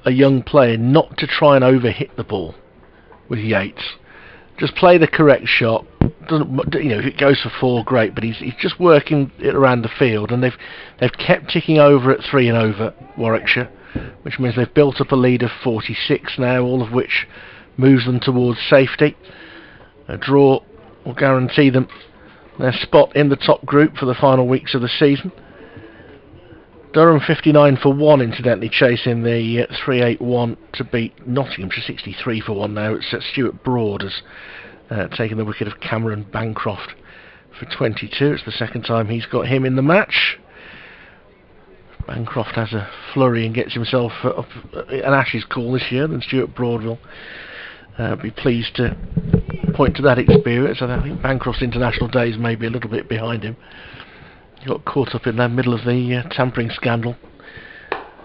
a young player, not to try and overhit the ball with Yates. Just play the correct shot. Doesn't, if it goes for 4, great, but he's just working it around the field, and they've kept ticking over at 3 and over Warwickshire, which means they've built up a lead of 46 now, all of which moves them towards safety. A draw will guarantee them their spot in the top group for the final weeks of the season. Durham 59 for 1, incidentally, chasing the 3-8-1 to beat Nottingham to 63 for 1 now. It's Stuart Broad has taken the wicket of Cameron Bancroft for 22. It's the second time he's got him in the match. Bancroft has a flurry and gets himself up an Ashes call this year, then Stuart Broad will be pleased to point to that experience. I think Bancroft's international days may be a little bit behind him. He got caught up in the middle of the tampering scandal,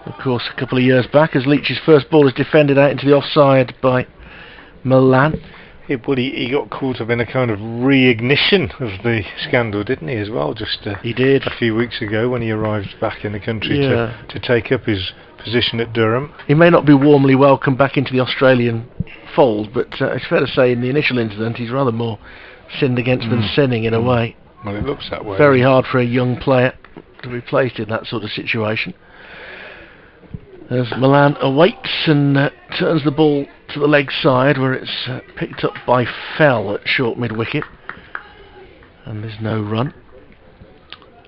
of course, a couple of years back, as Leach's first ball is defended out into the offside by Milan. He got caught up in a kind of reignition of the scandal, didn't he, as well? He did. A few weeks ago when he arrived back in the country to take up his position at Durham. He may not be warmly welcomed back into the Australian fold, but it's fair to say in the initial incident he's rather more sinned against than sinning in a way. Well, it looks that way. Very hard for a young player to be placed in that sort of situation. As Milan awaits and turns the ball to the leg side, where it's picked up by Fell at short mid-wicket, and there's no run.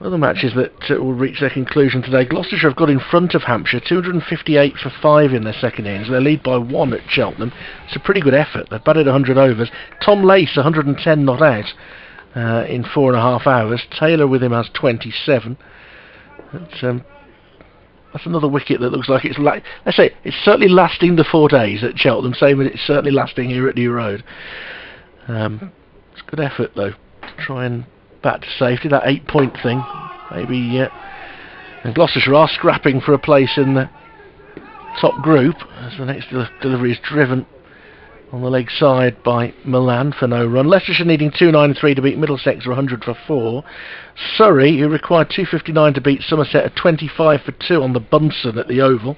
Other matches that will reach their conclusion today. Gloucestershire have got in front of Hampshire, 258 for 5 in their second innings. They lead by 1 at Cheltenham. It's a pretty good effort. They've batted 100 overs. Tom Lace 110 not out in 4.5 hours. Taylor with him has 27. That's another wicket that looks like it's let's say it's certainly lasting the 4 days at Cheltenham, same as it's certainly lasting here at New Road. It's a good effort though to try and bat to safety. That 8-point thing, maybe. And Gloucestershire are scrapping for a place in the top group as the next delivery is driven on the leg side by Milan for no run. Leicestershire needing 293 to beat Middlesex for 100 for 4. Surrey, who required 259 to beat Somerset, at 25 for 2 on the Bunsen at the Oval.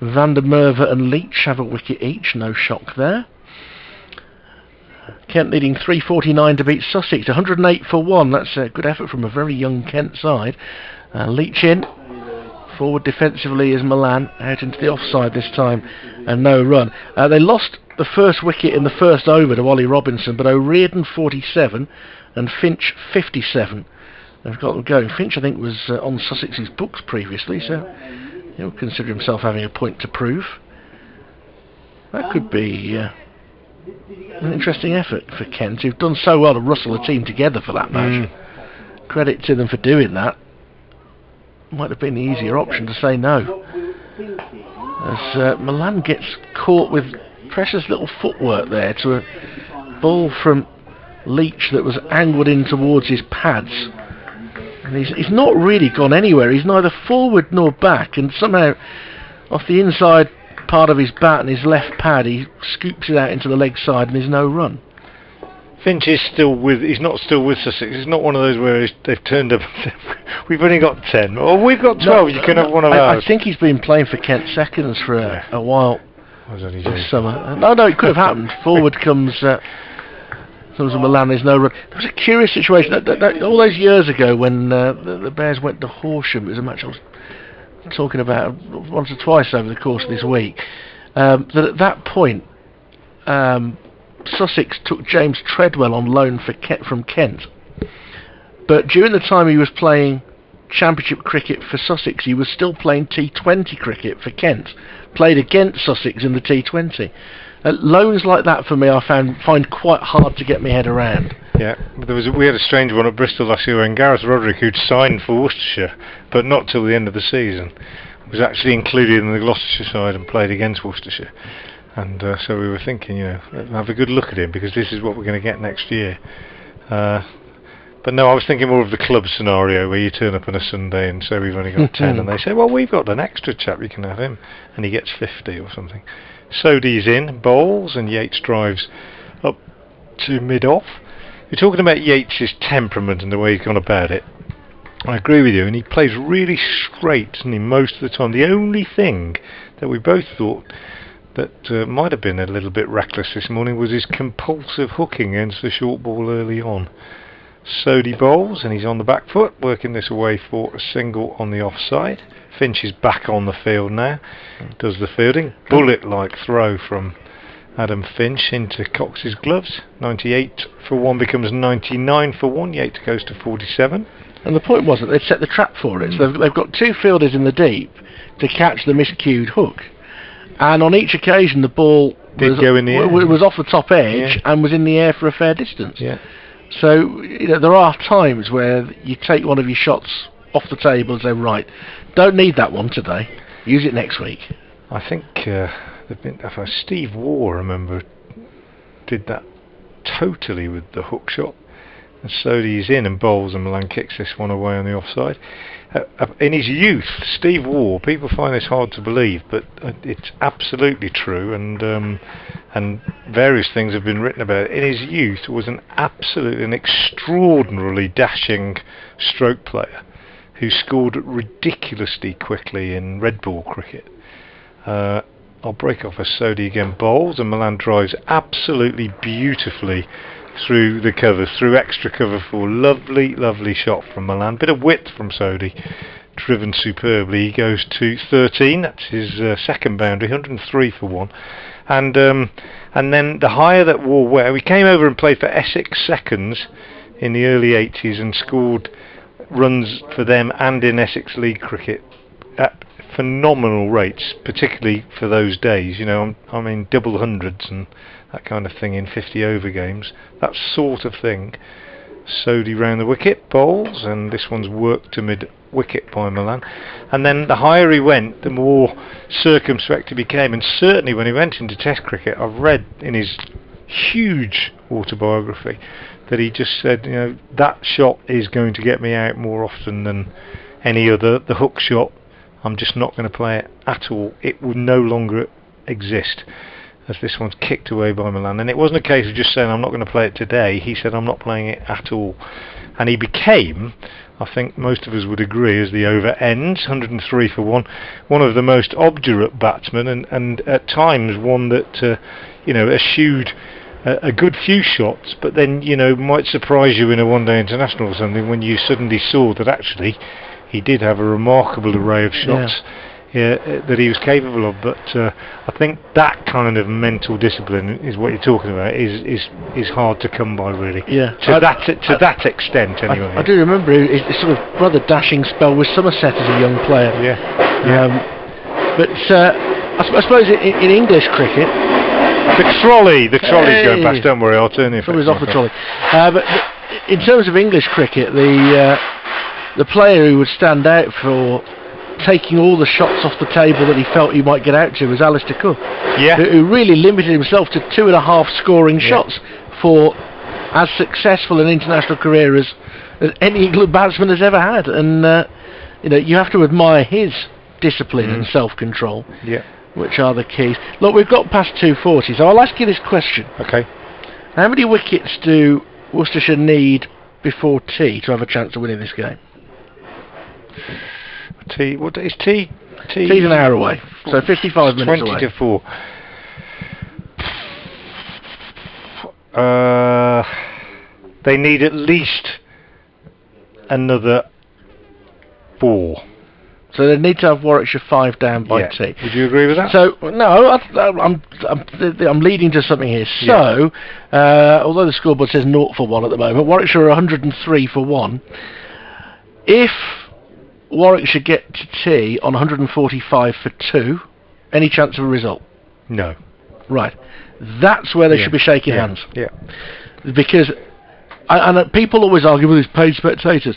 Van der Merwe and Leach have a wicket each, no shock there. Kent needing 349 to beat Sussex, 108 for 1. That's a good effort from a very young Kent side. Leach in. Forward defensively is Milan, out into the offside this time, and no run. They lost the first wicket in the first over to Ollie Robinson, but O'Riordan 47 and Finch 57. They've got them going. Finch, I think, was on Sussex's books previously, so he'll consider himself having a point to prove. That could be an interesting effort for Kent, who've done so well to rustle a team together for that match. Credit to them for doing that. Might have been the easier option to say no. As Milan gets caught with precious little footwork there to a ball from Leach that was angled in towards his pads. And he's not really gone anywhere. He's neither forward nor back, and somehow off the inside part of his bat and his left pad he scoops it out into the leg side and there's no run. Finch is he's not still with Sussex. It's not one of those where they've turned up and said, we've only got 10, or we've got 12, you can have one of ours. I think he's been playing for Kent seconds for a while this summer. No, it could have happened. Forward comes Milan, there's no run. There was a curious situation all those years ago when the Bears went to Horsham. It was a match I was talking about once or twice over the course of this week. That at that point, Sussex took James Treadwell on loan from Kent, but during the time he was playing Championship cricket for Sussex, he was still playing T20 cricket for Kent, played against Sussex in the T20. Loans like that for me I find quite hard to get my head around. Yeah, we had a strange one at Bristol last year when Gareth Roderick, who'd signed for Worcestershire but not till the end of the season, was actually included in the Gloucestershire side and played against Worcestershire. And so we were thinking, have a good look at him, because this is what we're going to get next year. But no, I was thinking more of the club scenario where you turn up on a Sunday and say we've only got 10 and they say, well, we've got an extra chap, you can have him, and he gets 50 or something. Sodhi's in, bowls, and Yates drives up to mid-off. You're talking about Yates' temperament and the way he's gone about it. I agree with you, and he plays really straight, doesn't he, most of the time. The only thing that we both thought that might have been a little bit reckless this morning was his compulsive hooking against the short ball early on. Sodhi bowls, and he's on the back foot, working this away for a single on the offside. Finch is back on the field now, does the fielding. Bullet-like throw from Adam Finch into Cox's gloves. 98 for 1 becomes 99 for 1. Yates goes to 47. And the point was that they'd set the trap for it. So they've got 2 fielders in the deep to catch the miscued hook. And on each occasion the ball was off the top edge and was in the air for a fair distance. Yeah. So there are times where you take one of your shots off the table and say, right, don't need that one today, use it next week? I think Steve Waugh, I remember, did that totally with the hook shot. And Sodhi is in and bowls, and Milan kicks this one away on the offside. In his youth, Steve Waugh, people find this hard to believe, but it's absolutely true, and various things have been written about it. In his youth, was an extraordinarily dashing stroke player who scored ridiculously quickly in red ball cricket. I'll break off as Sodhi again bowls, and Milan drives absolutely beautifully through the covers, through extra cover 4. Lovely shot from Milan. Bit of width from Sodhi, driven superbly. He goes to 13. That's his second boundary, 103 for 1. And then the higher that Waugh went, we came over and played for Essex Seconds in the early 80s and scored runs for them and in Essex League cricket at phenomenal rates, particularly for those days. You know, I mean double hundreds and that kind of thing in 50 over games, that sort of thing. Sodhi round the wicket, bowls, and this one's worked to mid wicket by Milan. And then the higher he went, the more circumspect he became, and certainly when he went into Test cricket, I've read in his huge autobiography that he just said, you know, that shot is going to get me out more often than any other. The hook shot, I'm just not going to play it at all. It will no longer exist, as this one's kicked away by Milan. And it wasn't a case of just saying I'm not going to play it today. He said I'm not playing it at all, and he became, I think most of us would agree, as the over ends, 103 for 1, one of the most obdurate batsmen, and at times one that you know, eschewed a good few shots, but then, you know, might surprise you in a one-day international or something when you suddenly saw that actually he did have a remarkable array of shots. That he was capable of. But I think that kind of mental discipline is what you're talking about, is hard to come by, really. Yeah. To that extent, anyway. I do remember his sort of rather dashing spell with Somerset as a young player. But I suppose in English cricket, the trolley's going past. Don't worry, I'll turn it. Somebody's off the trolley. But in terms of English cricket, the player who would stand out for taking all the shots off the table that he felt he might get out to was Alistair Cook, who really limited himself to 2.5 scoring shots for as successful an international career as any England batsman has ever had. And you know, you have to admire his discipline and self-control, which are the keys. Look, we've got past 2:40, so I'll ask you this question. Okay. How many wickets do Worcestershire need before tea to have a chance of winning this game? Tea, what is tea? Tea's an hour away, so 55 minutes 20 away. 20 to 4. They need at least another 4. So they need to have Warwickshire 5 down by tea. Would you agree with that? So no, I'm leading to something here. So although the scoreboard says 0 for 1 at the moment, Warwickshire are 103 for 1. If Warwickshire get to tea on 145 for 2, any chance of a result? No. Right. That's where they should be shaking hands. Yeah. Because and people always argue with these paid spectators,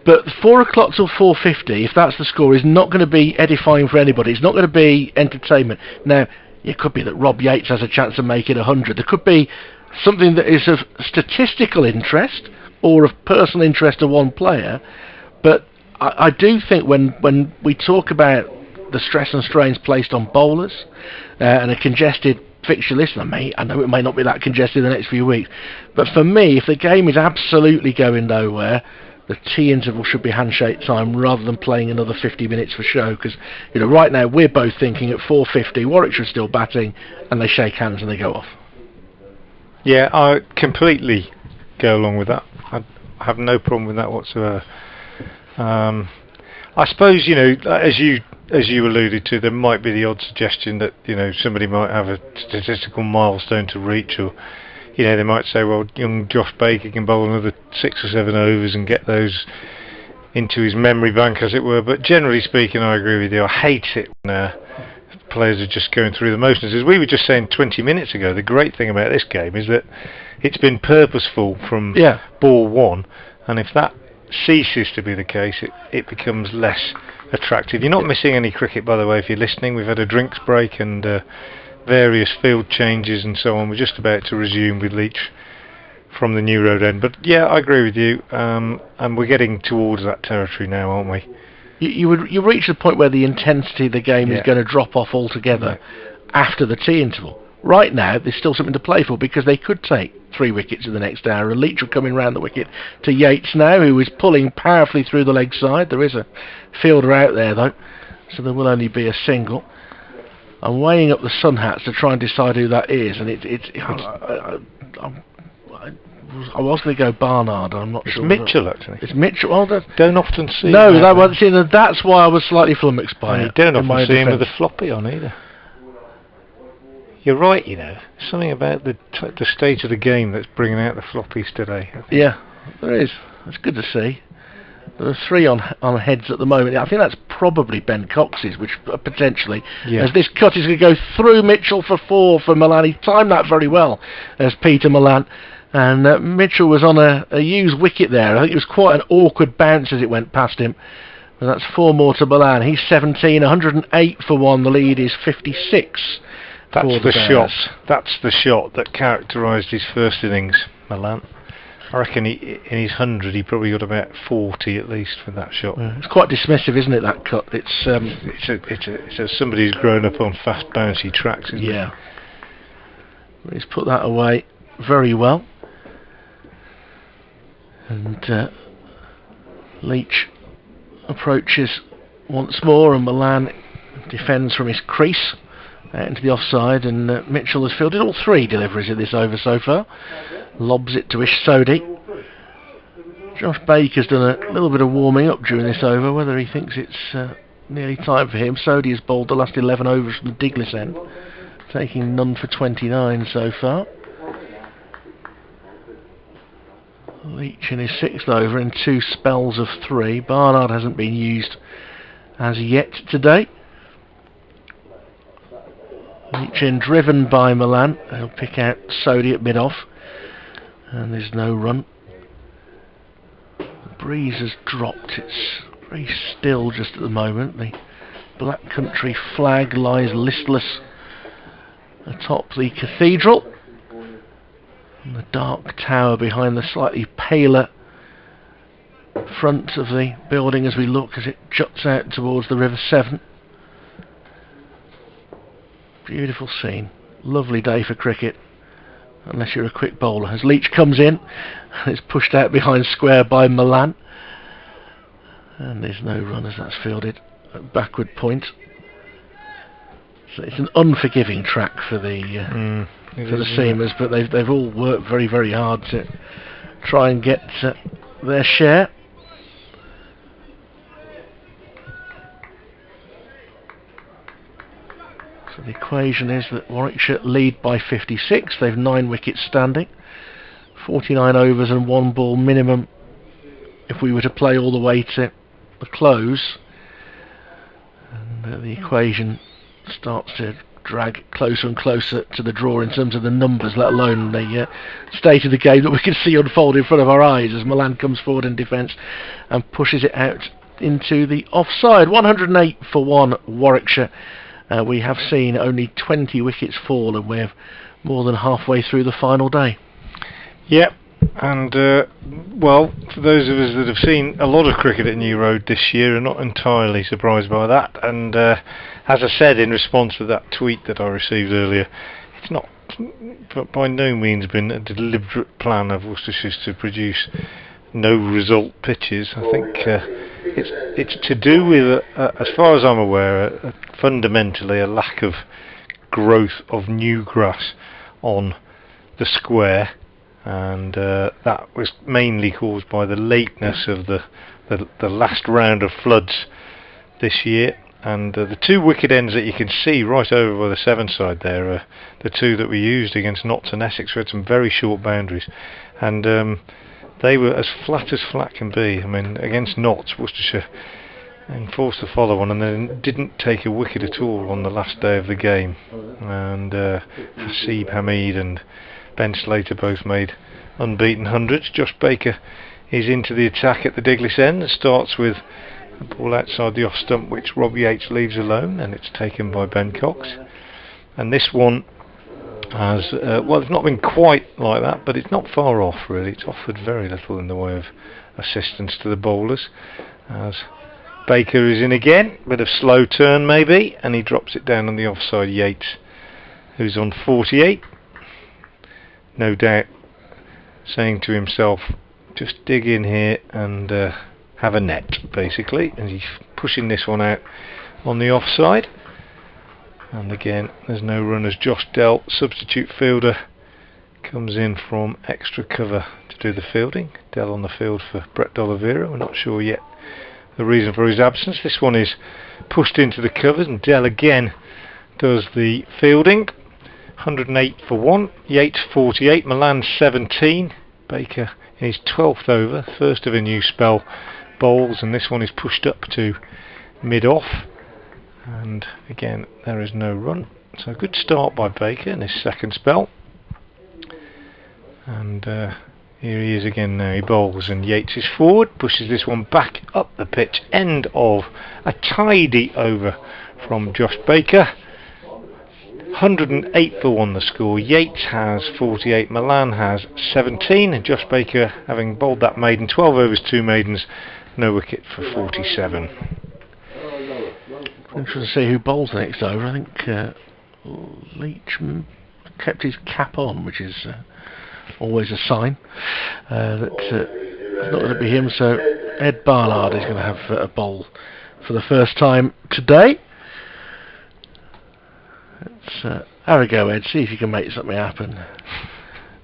but 4 o'clock till 4:50, if that's the score, is not going to be edifying for anybody. It's not going to be entertainment. Now, it could be that Rob Yates has a chance of making 100. There could be something that is of statistical interest or of personal interest to one player, but I do think when we talk about the stress and strains placed on bowlers and a congested fixture list, I know it may not be that congested in the next few weeks, but for me, if the game is absolutely going nowhere, the tea interval should be handshake time rather than playing another 50 minutes for show, because you know, right now we're both thinking at 4:50 Warwickshire's still batting and they shake hands and they go off. Yeah, I completely go along with that. I have no problem with that whatsoever. I suppose, you know, as you alluded to, there might be the odd suggestion that, you know, somebody might have a statistical milestone to reach, or, you know, they might say, well, young Josh Baker can bowl another 6 or 7 overs and get those into his memory bank, as it were. But generally speaking, I agree with you. I hate it when players are just going through the motions. As we were just saying 20 minutes ago, the great thing about this game is that it's been purposeful from ball 1, and if that ceases to be the case, it becomes less attractive. You're not missing any cricket, by the way, if you're listening. We've had a drinks break and various field changes and so on. We're just about to resume with Leach from the New Road end. But yeah, I agree with you, and we're getting towards that territory now, aren't we? You reach the point where the intensity of the game is going to drop off altogether after the tea interval. Right now, there's still something to play for because they could take 3 wickets in the next hour. And Leach will coming round the wicket to Yates now, who is pulling powerfully through the leg side. There is a fielder out there though, so there will only be a single. I'm weighing up the sun hats to try and decide who that is, and I was going to go Barnard. I'm not sure. It's Mitchell, actually. It's Mitchell. Oh, don't often see. No, that's why I was slightly flummoxed by it. You don't often see him with a floppy on either. You're right, you know. Something about the state of the game that's bringing out the floppies today. Yeah, there is. It's good to see. There are 3 on heads at the moment. I think that's probably Ben Cox's, which potentially, as this cut is going to go through Mitchell for 4 for Milan. He timed that very well as Peter Milan. And Mitchell was on a used wicket there. I think it was quite an awkward bounce as it went past him. But that's 4 more to Milan. He's 17, 108 for 1. The lead is 56. That's the shot. That's the shot that characterised his first innings, Milan. I reckon in his 100 he probably got about 40 at least for that shot. It's quite dismissive, isn't it, that cut? It's somebody who's grown up on fast bouncy tracks, isn't it? He's put that away very well. And Leach approaches once more, and Milan defends from his crease out into the offside, and Mitchell has fielded all 3 deliveries of this over so far. Lobs it to Ish Sodhi. Josh Baker's done a little bit of warming up during this over, whether he thinks it's nearly time for him. Sodhi has bowled the last 11 overs from the Diglis end, taking none for 29 so far. Leach in his 6th over in 2 spells of 3. Barnard hasn't been used as yet today. Leach in, driven by Milan. He'll pick out Sodhi at mid-off, and there's no run. The breeze has dropped. It's very still just at the moment. The Black Country flag lies listless atop the cathedral, and the dark tower behind the slightly paler front of the building as we look as it juts out towards the River Severn. Beautiful scene. Lovely day for cricket, unless you're a quick bowler. As Leach comes in, and it's pushed out behind square by Milan, and there's no run as that's fielded at backward point. So it's an unforgiving track for the seamers, but they've all worked very, very hard to try and get their share. So the equation is that Warwickshire lead by 56. They've 9 wickets standing, 49 overs and 1 ball minimum if we were to play all the way to the close. And the equation starts to drag closer and closer to the draw in terms of the numbers, let alone the state of the game that we can see unfold in front of our eyes as Milan comes forward in defence and pushes it out into the offside. 108 for 1 Warwickshire. We have seen only 20 wickets fall, and we're more than halfway through the final day. Yep, and well, for those of us that have seen a lot of cricket at New Road this year are not entirely surprised by that. And as I said in response to that tweet that I received earlier, it's not by no means been a deliberate plan of Worcestershire's to produce no result pitches. I think it's to do with, as far as I'm aware, fundamentally a lack of growth of new grass on the square, and that was mainly caused by the lateness of the last round of floods this year. And the 2 wicket ends that you can see right over by the Severn side there are the 2 that we used against Notts and Essex. We had some very short boundaries, and they were as flat can be. I mean, against Notts, Worcestershire enforced the follow on and then didn't take a wicket at all on the last day of the game. And Hasib Hamid and Ben Slater both made unbeaten hundreds. Josh Baker is into the attack at the Diglis end. It starts with a ball outside the off stump, which Rob Yates leaves alone, and it's taken by Ben Cox. And this one has, well, it's not been quite like that, but it's not far off really. It's offered very little in the way of assistance to the bowlers, as Baker is in again, bit of slow turn maybe, and he drops it down on the offside. Yates, who's on 48, no doubt saying to himself, just dig in here and have a net, basically, and he's pushing this one out on the offside. And again, there's no run as Josh Dell, substitute fielder, comes in from extra cover to do the fielding. Dell on the field for Brett D'Oliveira. We're not sure yet the reason for his absence. This one is pushed into the covers, and Dell again does the fielding. 108 for 1. Yates 48, Milan 17. Baker in his 12th over, first of a new spell, bowls, and this one is pushed up to mid-off. And again, there is no run. So a good start by Baker in his second spell. And here he is again now. He bowls, and Yates is forward, pushes this one back up the pitch. End of a tidy over from Josh Baker. 108 for 1 the score. Yates has 48, Milan has 17, and Josh Baker, having bowled that maiden, 12 overs, 2 maidens, no wicket for 47. Interesting to see who bowls next over. I think Leach kept his cap on, which is always a sign that it's not going to be him. So Ed Barnard is going to have a bowl for the first time today. Have a go, Ed. See if you can make something happen.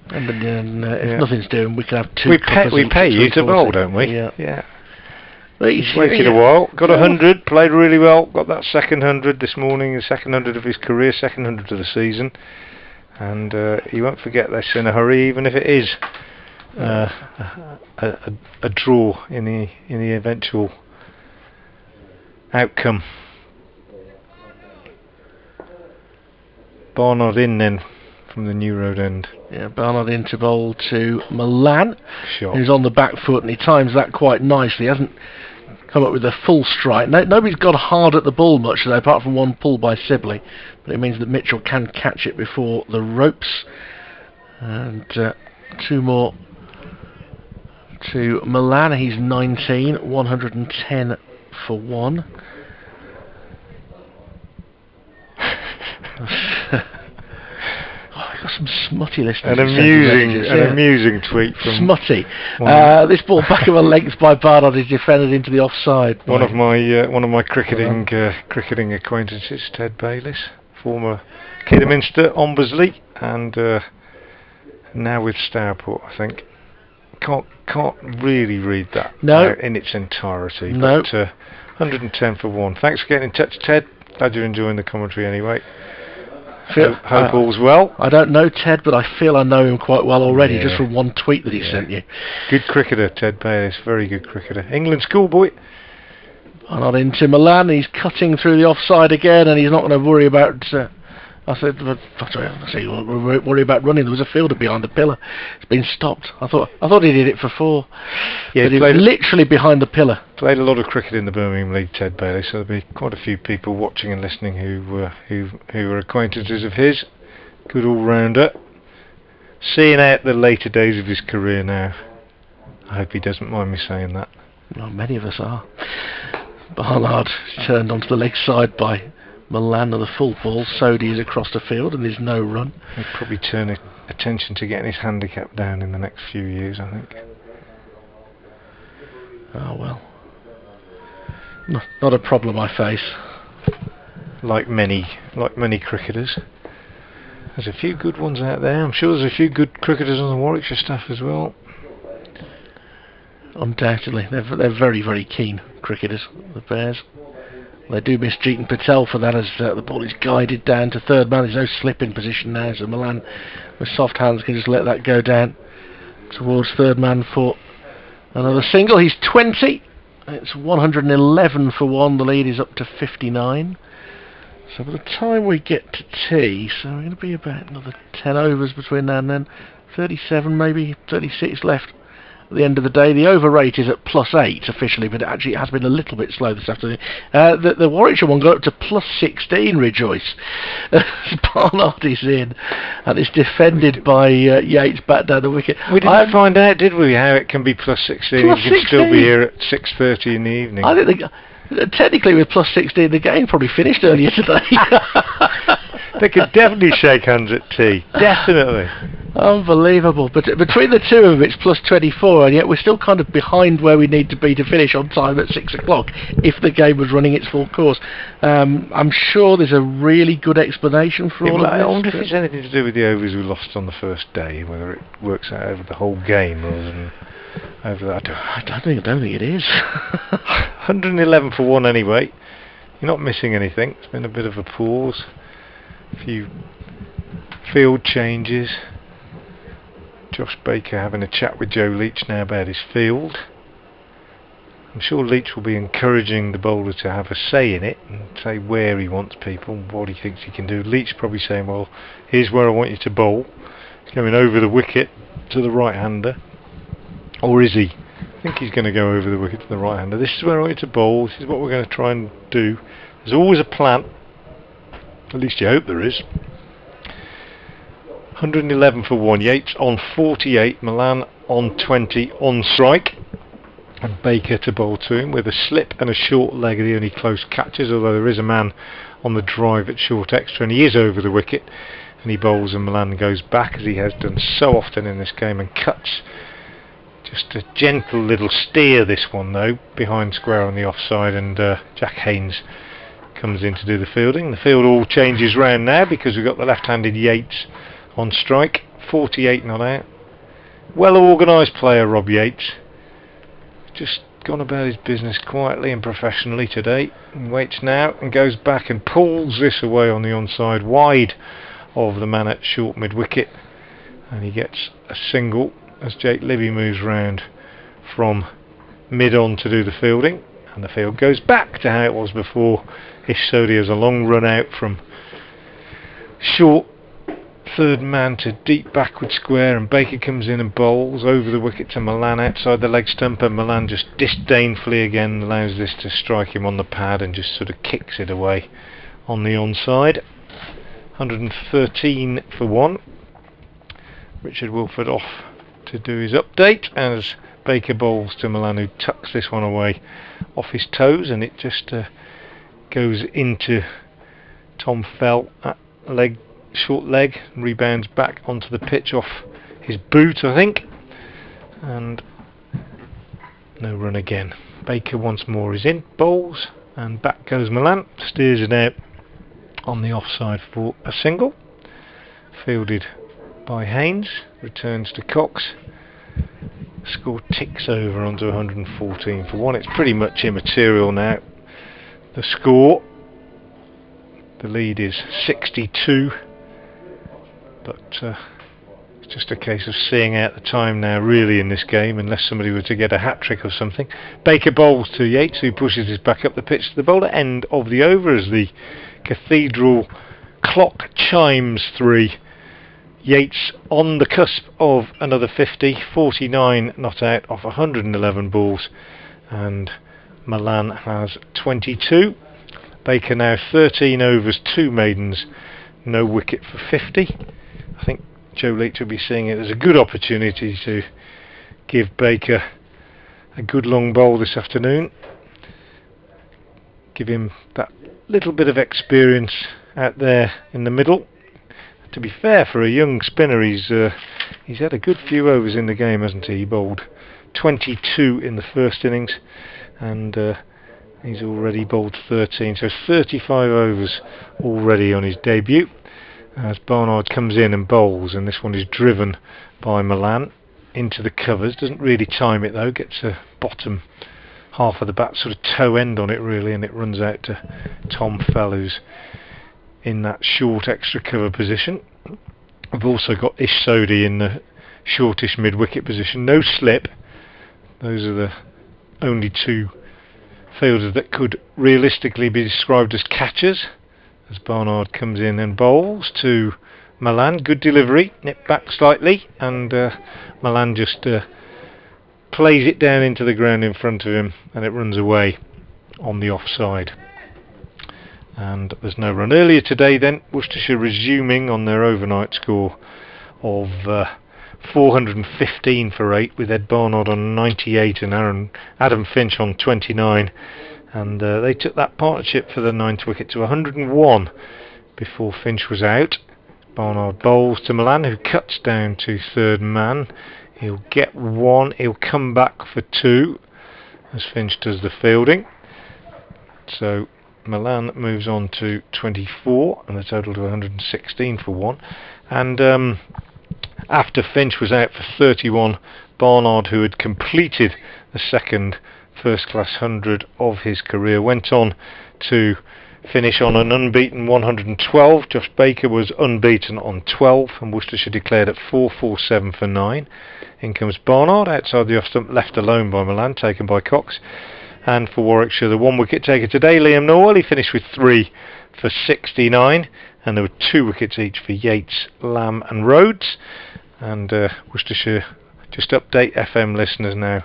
And then if nothing's doing, we can have two. We pay you to bowl, don't we? Yeah. Waited a while, got 100, played really well, got that second 100 this morning, the second 100 of his career, second 100 of the season, and he won't forget this in a hurry, even if it is a draw in the eventual outcome. Barnard in then from the New Road end. Yeah, Barnard in to bowl to Milan, Shot. who's on the back foot, and he times that quite nicely. He hasn't come up with a full strike. Nobody's gone hard at the ball much today, apart from one pull by Sibley, but it means that Mitchell can catch it before the ropes. And 2 more to Milan. He's 19, 110 for 1. Got some smutty listeners. An amusing tweet from Smutty. This ball back of a length by Barnard is defended into the offside. One of my cricketing acquaintances, Ted Bayliss, former Kidderminster Ombersley, and now with Stourport, I think. Can't really read that out in its entirety. No. But 110 for 1. Thanks for getting in touch, Ted. Glad you're enjoying the commentary anyway. Hope all's well. I don't know Ted, but I feel I know him quite well already, just from one tweet that he sent you. Good cricketer, Ted Bayliss, very good cricketer. England schoolboy. Not into Milan, he's cutting through the offside again, and he's not going to worry about... I said, you won't worry about running. There was a fielder behind the pillar. It's been stopped. I thought he did it for 4. Yeah, but he was literally behind the pillar. Played a lot of cricket in the Birmingham League, Ted Bailey. So there'll be quite a few people watching and listening who were acquaintances of his. Good all-rounder. Seeing out the later days of his career now. I hope he doesn't mind me saying that. Well, many of us are. Barnard turned onto the leg side by Milan of the full ball. Sodhi is across the field and there's no run. He'll probably turn attention to getting his handicap down in the next few years, I think. Oh well. Not a problem I face. Like many cricketers. There's a few good ones out there. I'm sure there's a few good cricketers on the Warwickshire staff as well. Undoubtedly. They're very, very keen cricketers, the Bears. They do miss Jeetan Patel for that, as the ball is guided down to third man. There's no slip in position now, so Milan with soft hands can just let that go down towards third man for another single. He's 20. It's 111 for 1. The lead is up to 59. So by the time we get to tea, so we're going to be about another 10 overs between now and then. 37, maybe 36 left at the end of the day. The over rate is at +8 officially, but actually it has been a little bit slow this afternoon. The Warwickshire one got up to +16, rejoice. Barnard is in, and it's defended by Yates back down the wicket. We didn't find out, did we, how it can be +16? You can still be here at 6:30 in the evening. I think technically with +16 the game probably finished earlier today. They could definitely shake hands at tea. Definitely. Unbelievable. But between the two of them it's +24, and yet we're still kind of behind where we need to be to finish on time at 6 o'clock if the game was running its full course. I'm sure there's a really good explanation for all of this. I wonder if it's anything to do with the overs we lost on the first day, whether it works out over the whole game rather than over that. I don't think it is. 111 for 1 anyway. You're not missing anything. It's been a bit of a pause. A few field changes. Josh Baker having a chat with Joe Leach now about his field. I'm sure Leach will be encouraging the bowler to have a say in it and say where he wants people and what he thinks he can do. Leach probably saying, well, here's where I want you to bowl. He's going over the wicket to the right-hander. Or is he? I think he's going to go over the wicket to the right-hander. This is where I want you to bowl. This is what we're going to try and do. There's always a plan. At least you hope there is. 111 for 1. Yates on 48. Milan on 20 on strike. And Baker to bowl to him with a slip and a short leg are the only close catches, although there is a man on the drive at short extra and he is over the wicket, and he bowls and Milan goes back, as he has done so often in this game, and cuts. Just a gentle little steer this one though, behind square on the offside, and Jack Haynes comes in to do the fielding. The field all changes round now because we've got the left-handed Yates on strike. 48 not out. Well organised player, Rob Yates. Just gone about his business quietly and professionally today, and waits now and goes back and pulls this away on the onside, wide of the man at short mid-wicket, and he gets a single as Jake Libby moves round from mid-on to do the fielding, and the field goes back to how it was before. Ish Sodhi has a long run out from short third man to deep backward square, and Baker comes in and bowls over the wicket to Milan outside the leg stump, and Milan just disdainfully again allows this to strike him on the pad and just sort of kicks it away on the onside. 113 for 1. Richard Wilford off to do his update as Baker bowls to Milan, who tucks this one away off his toes, and it just goes into Tom Fell at short leg, and rebounds back onto the pitch off his boot, I think, and no run again. Baker once more is in, bowls, and back goes Milan, steers it out on the offside for a single, fielded by Haynes, returns to Cox. Score ticks over onto 114 for 1. It's pretty much immaterial now, the score. The lead is 62, but it's just a case of seeing out the time now really in this game, unless somebody were to get a hat-trick or something. Baker bowls to Yates, who pushes his back up the pitch to the bowler end of the over as the cathedral clock chimes 3. Yates on the cusp of another 50, 49 not out off 111 balls, and Milan has 22. Baker now 13 overs, 2 maidens, no wicket for 50. I think Joe Leach will be seeing it as a good opportunity to give Baker a good long bowl this afternoon. Give him that little bit of experience out there in the middle. To be fair, for a young spinner, he's had a good few overs in the game, hasn't he? He bowled 22 in the first innings, and he's already bowled 13, so 35 overs already on his debut. As Barnard comes in and bowls, and this one is driven by Milan into the covers. Doesn't really time it though, gets a bottom half of the bat, sort of toe end on it really, and it runs out to Tom Fell, who's in that short extra cover position. We've also got Ish Sodhi in the shortish mid-wicket position. No slip. Those are the only 2 fielders that could realistically be described as catchers, as Barnard comes in and bowls to Milan. Good delivery, nipped back slightly, and Milan just plays it down into the ground in front of him, and it runs away on the offside. And there's no run. Earlier today then, Worcestershire resuming on their overnight score of 415 for 8, with Ed Barnard on 98 and Adam Finch on 29, and they took that partnership for the 9th wicket to 101 before Finch was out. Barnard bowls to Milan, who cuts down to third man. He'll get 1, he'll come back for 2 as Finch does the fielding. So Milan moves on to 24 and the total to 116 for 1. And after Finch was out for 31, Barnard, who had completed the second first-class 100 of his career, went on to finish on an unbeaten 112. Josh Baker was unbeaten on 12, and Worcestershire declared at 447 for 9. In comes Barnard outside the off-stump, left alone by Milan, taken by Cox. And for Warwickshire, the 1 wicket taker today, Liam Norwell, he finished with 3 for 69, and there were 2 wickets each for Yates, Lamb and Rhodes. And Worcestershire, just update FM listeners now,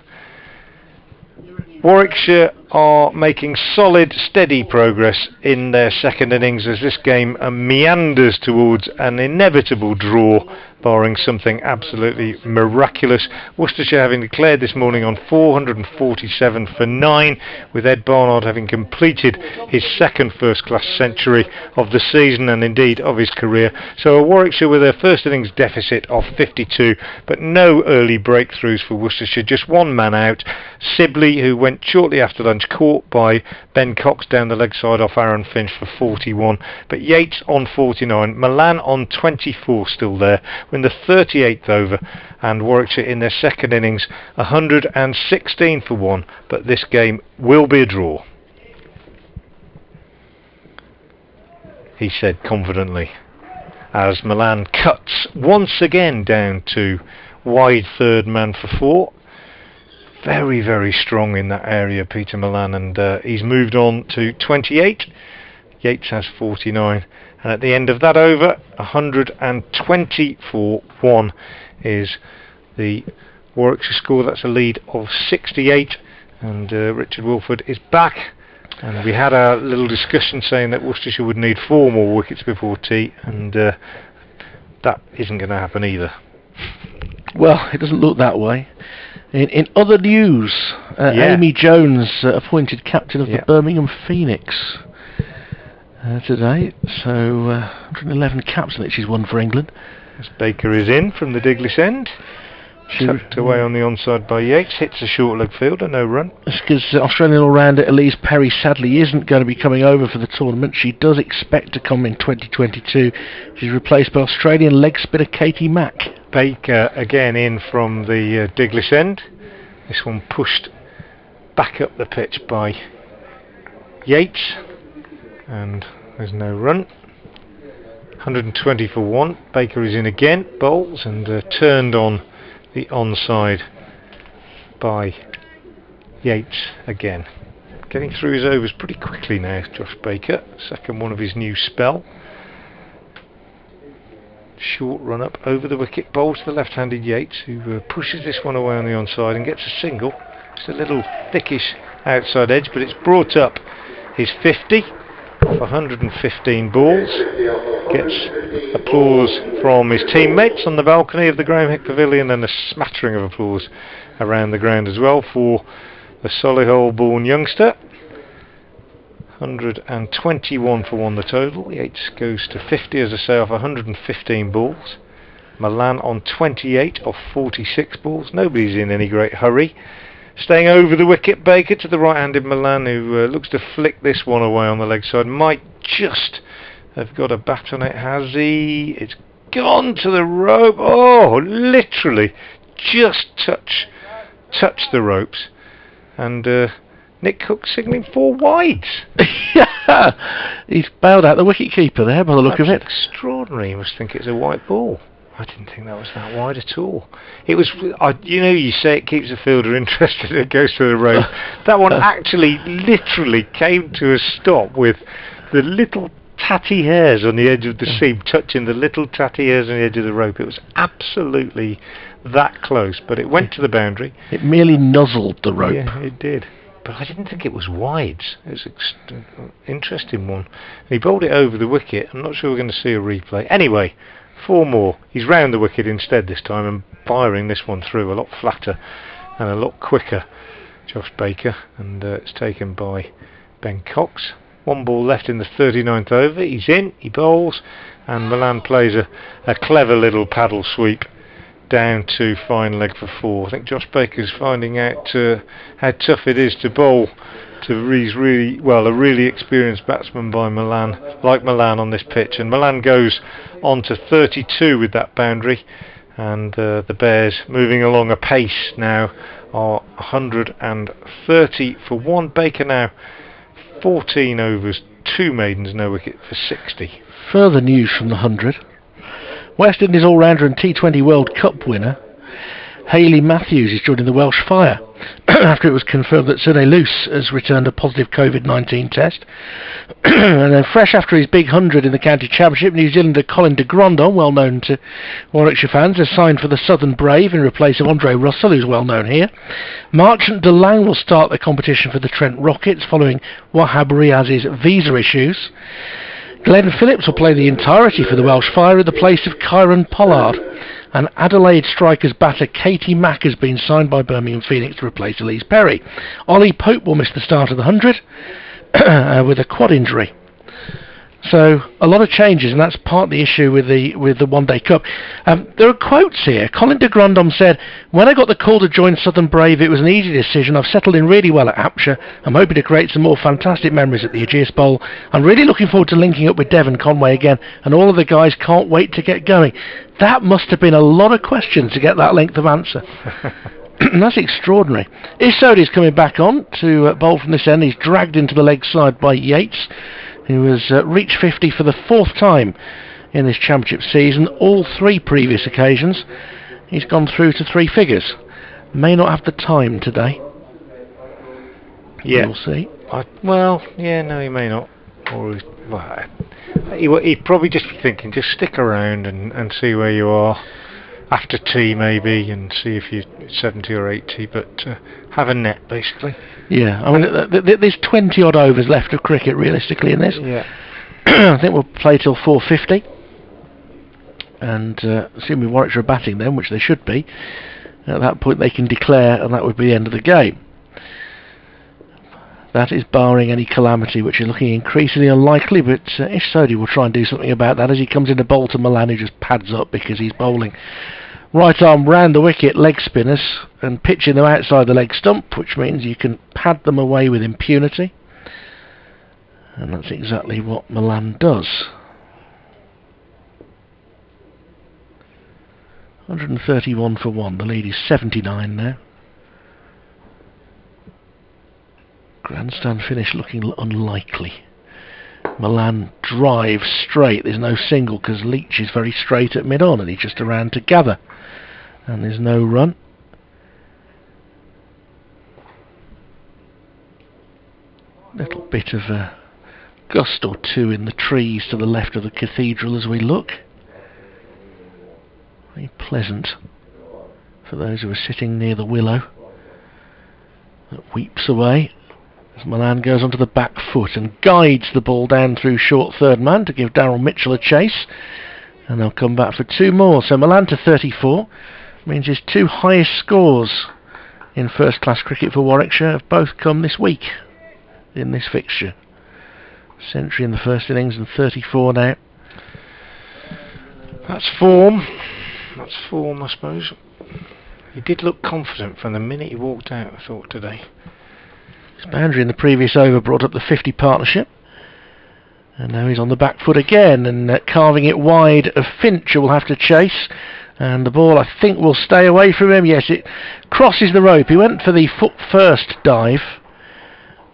Warwickshire are making solid, steady progress in their second innings as this game meanders towards an inevitable draw, barring something absolutely miraculous. Worcestershire having declared this morning on 447 for 9, with Ed Barnard having completed his second first-class century of the season and indeed of his career. So Warwickshire with their first innings deficit of 52, but no early breakthroughs for Worcestershire. Just one man out, Sibley, who went shortly after lunch, caught by Ben Cox down the leg side off Aaron Finch for 41, but Yates on 49, Milan on 24 still there, in the 38th over, and Warwickshire in their second innings 116 for 1, but this game will be a draw, he said confidently, as Milan cuts once again down to wide third man for 4. Very, very strong in that area, Peter Milan, and he's moved on to 28. Yates has 49, and at the end of that over, 120 for 1 is the Warwickshire score. That's a lead of 68, and Richard Wilford is back. And we had a little discussion saying that Worcestershire would need 4 more wickets before tea, and that isn't going to happen either. Well, it doesn't look that way. In other news, Amy Jones appointed captain of the Birmingham Phoenix today. So 111 caps that she's won for England. As Baker is in from the Diglis end. Tucked away on the onside by Yates, hits a short leg fielder, no run. It's because Australian all-rounder Elise Perry sadly isn't going to be coming over for the tournament. She does expect to come in 2022. She's replaced by Australian leg spinner Katie Mack. Baker again in from the Diglis end. This one pushed back up the pitch by Yates, and there's no run. 120 for 1. Baker is in again, bowls, and turned on the onside by Yates again. Getting through his overs pretty quickly now, Josh Baker. Second one of his new spell. Short run up over the wicket, bowls to the left-handed Yates, who pushes this one away on the onside and gets a single. It's a little thickish outside edge, but it's brought up his 50 off 115 balls. Gets applause from his teammates on the balcony of the Graham Hick Pavilion, and a smattering of applause around the ground as well for the Solihull-born youngster. 121 for 1 the total. Yates goes to 50, as I say, off 115 balls. Milan on 28 off 46 balls. Nobody's in any great hurry. Staying over the wicket, Baker to the right-handed Milan, who looks to flick this one away on the leg side. Might just have got a bat on it, has he? It's gone to the rope. Oh, literally just touch the ropes. And Nick Cook signalling 4 wides. He's bailed out the wicket-keeper there by the look of it. Extraordinary. You must think it's a white ball. I didn't think that was that wide at all. It was, you know, you say it keeps a fielder interested, it goes to the rope. That one actually literally came to a stop with the little tatty hairs on the edge of the seam, touching the little tatty hairs on the edge of the rope. It was absolutely that close, but it went to the boundary. It merely nuzzled the rope. Yeah, it did. But I didn't think it was wides. It was an interesting one. And he bowled it over the wicket. I'm not sure we're going to see a replay. Anyway, 4 more. He's round the wicket instead this time and firing this one through a lot flatter and a lot quicker. Josh Baker, and it's taken by Ben Cox. 1 ball left in the 39th over. He's in, he bowls, and Milan plays a clever little paddle sweep down to fine leg for 4. I think Josh Baker's finding out how tough it is to bowl to a really experienced batsman by Milan, like Milan on this pitch, and Milan goes on to 32 with that boundary, and the Bears moving along apace now are 130 for 1. Baker now 14 overs, 2 maidens, no wicket for 60. Further news from the 100. West Indies all-rounder and T20 World Cup winner Hayley Matthews is joining the Welsh Fire after it was confirmed that Sune Luce has returned a positive COVID-19 test. And then fresh after his big 100 in the county championship, New Zealander Colin de Grandon, well known to Warwickshire fans, has signed for the Southern Brave in replace of Andre Russell, who's well known here. Marchant de Lang will start the competition for the Trent Rockets following Wahab Riaz's visa issues. Glenn Phillips will play the entirety for the Welsh Fire in the place of Kyron Pollard. And Adelaide strikers batter Katie Mack has been signed by Birmingham Phoenix to replace Elise Perry. Ollie Pope will miss the start of the 100 with a quad injury. So a lot of changes, and that's part of the issue with the One Day Cup. There are quotes here. Colin de Grandon said, "When I got the call to join Southern Brave, it was an easy decision. I've settled in really well at Hampshire. I'm hoping to create some more fantastic memories at the Ageas Bowl. I'm really looking forward to linking up with Devon Conway again, and all of the guys can't wait to get going." That must have been a lot of questions to get that length of answer. That's extraordinary. Ish Sodhi's coming back on to bowl from this end. He's dragged into the leg side by Yates, who has reached 50 for the 4th time in this championship season. All 3 previous occasions he's gone through to 3 figures. May not have the time today. Yeah, we'll see. No, he may not. Or he'd probably just be thinking, just stick around and see where you are after tea maybe, and see if you're 70 or 80, but have a net basically. Yeah, I mean there's 20 odd overs left of cricket realistically in this. Yeah. I think we'll play till 4:50, and assuming Warwickshire are batting then, which they should be, at that point they can declare, and that would be the end of the game. That is barring any calamity, which is looking increasingly unlikely, but Ish Sodhi will try and do something about that as he comes into bowl to Milan, who just pads up because he's bowling right arm round the wicket leg spinners and pitching them outside the leg stump, which means you can pad them away with impunity. And that's exactly what Milan does. 131 for 1, the lead is 79 now. Grandstand finish looking unlikely. Milan drive straight. There's no single because Leach is very straight at mid-on and he's just around to gather. And there's no run. Little bit of a gust or 2 in the trees to the left of the cathedral as we look. Very pleasant for those who are sitting near the willow that weeps away as Milan goes onto the back foot and guides the ball down through short third man to give Darryl Mitchell a chase, and they'll come back for 2 more. So Milan to 34 means his 2 highest scores in first class cricket for Warwickshire have both come this week in this fixture. Century in the first innings and 34 now. That's form, I suppose. He did look confident from the minute he walked out, I thought, today. His boundary in the previous over brought up the 50 partnership, and now he's on the back foot again and carving it wide of Finch, who will have to chase, and the ball I think will stay away from him. Yes, it crosses the rope. He went for the foot first dive,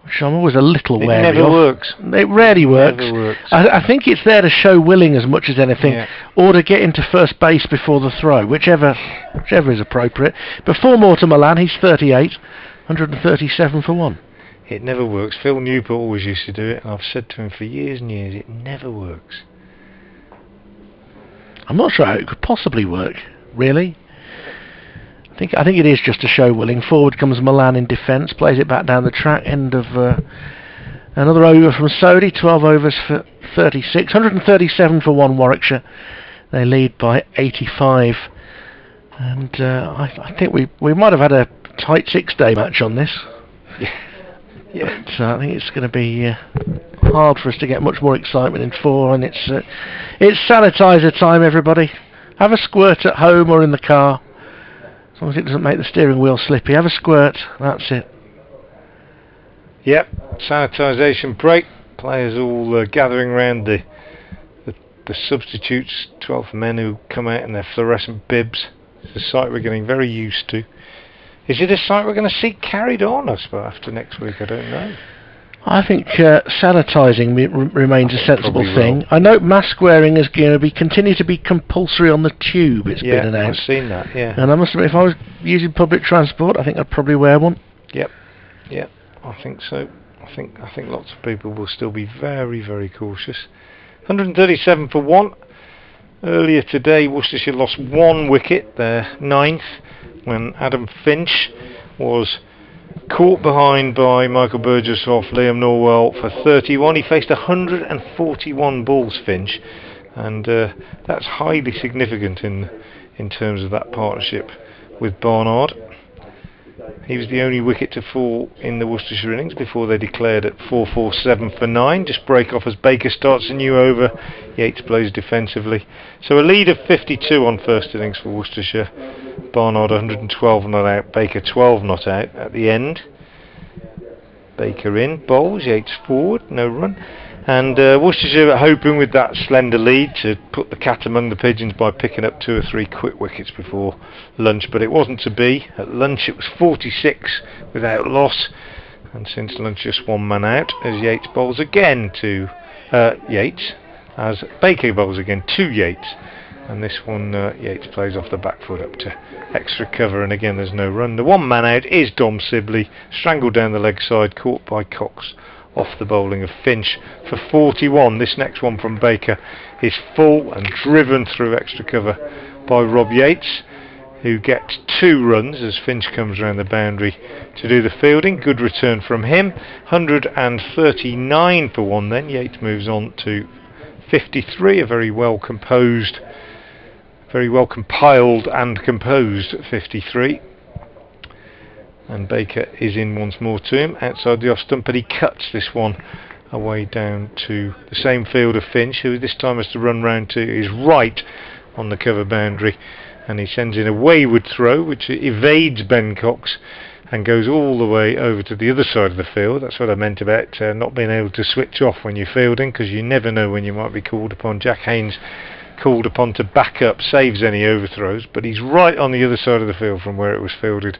which I'm always a little wary of. It never works. It rarely works. Never works. I think it's there to show willing as much as anything, or to get into first base before the throw, whichever is appropriate. But 4 more to Milan. He's 38, 137 for 1. It never works. Phil Newport always used to do it, and I've said to him for years and years, it never works. I'm not sure how it could possibly work, really. I think it is just a show willing. Forward comes Milan in defence, plays it back down the track. End of another over from Sodi, 12 overs for 36, 137 for 1 Warwickshire. They lead by 85, and I think we might have had a tight 6-day match on this. Yeah. But I think it's going to be hard for us to get much more excitement in 4, and it's sanitizer time, everybody. Have a squirt at home or in the car, as long as it doesn't make the steering wheel slippy. Have a squirt, that's it. Yep, sanitisation break. Players all gathering around the substitutes, 12 men who come out in their fluorescent bibs. It's a sight we're getting very used to. Is it a sight we're going to see carried on, I suppose, after next week? I don't know. I think sanitising remains a sensible thing. I know mask wearing is going to continue to be compulsory on the tube. It's been announced. I've seen that. Yeah. And I must admit, if I was using public transport, I think I'd probably wear one. Yep. I think so. I think lots of people will still be very, very cautious. 137 for 1. Earlier today, Worcestershire lost 1 wicket, their 9th, when Adam Finch was caught behind by Michael Burgess off Liam Norwell for 31. He faced 141 balls, Finch, and that's highly significant in terms of that partnership with Barnard. He was the only wicket to fall in the Worcestershire innings before they declared at 4-4-7 for 9. Just break off as Baker starts a new over. Yates plays defensively. So a lead of 52 on first innings for Worcestershire. Barnard 112 not out, Baker 12 not out at the end. Baker in, bowls, Yates forward, no run. And Worcestershire hoping with that slender lead to put the cat among the pigeons by picking up 2 or 3 quick wickets before lunch, but it wasn't to be. At lunch it was 46 without loss, and since lunch just 1 man out as Yates bowls again to Yates, as Baker bowls again to Yates, and this one Yates plays off the back foot up to extra cover, and again there's no run. The 1 man out is Dom Sibley, strangled down the leg side, caught by Cox off the bowling of Finch for 41. This next one from Baker is full and driven through extra cover by Rob Yates, who gets 2 runs as Finch comes around the boundary to do the fielding. Good return from him. 139 for 1 then. Yates moves on to 53, a very well composed, very well compiled and composed 53. And Baker is in once more to him outside the off stump, but he cuts this one away down to the same field of Finch, who this time has to run round to his right on the cover boundary, and he sends in a wayward throw which evades Ben Cox and goes all the way over to the other side of the field. That's what I meant about not being able to switch off when you're fielding, because you never know when you might be called upon. Jack Haynes called upon to back up, saves any overthrows, but he's right on the other side of the field from where it was fielded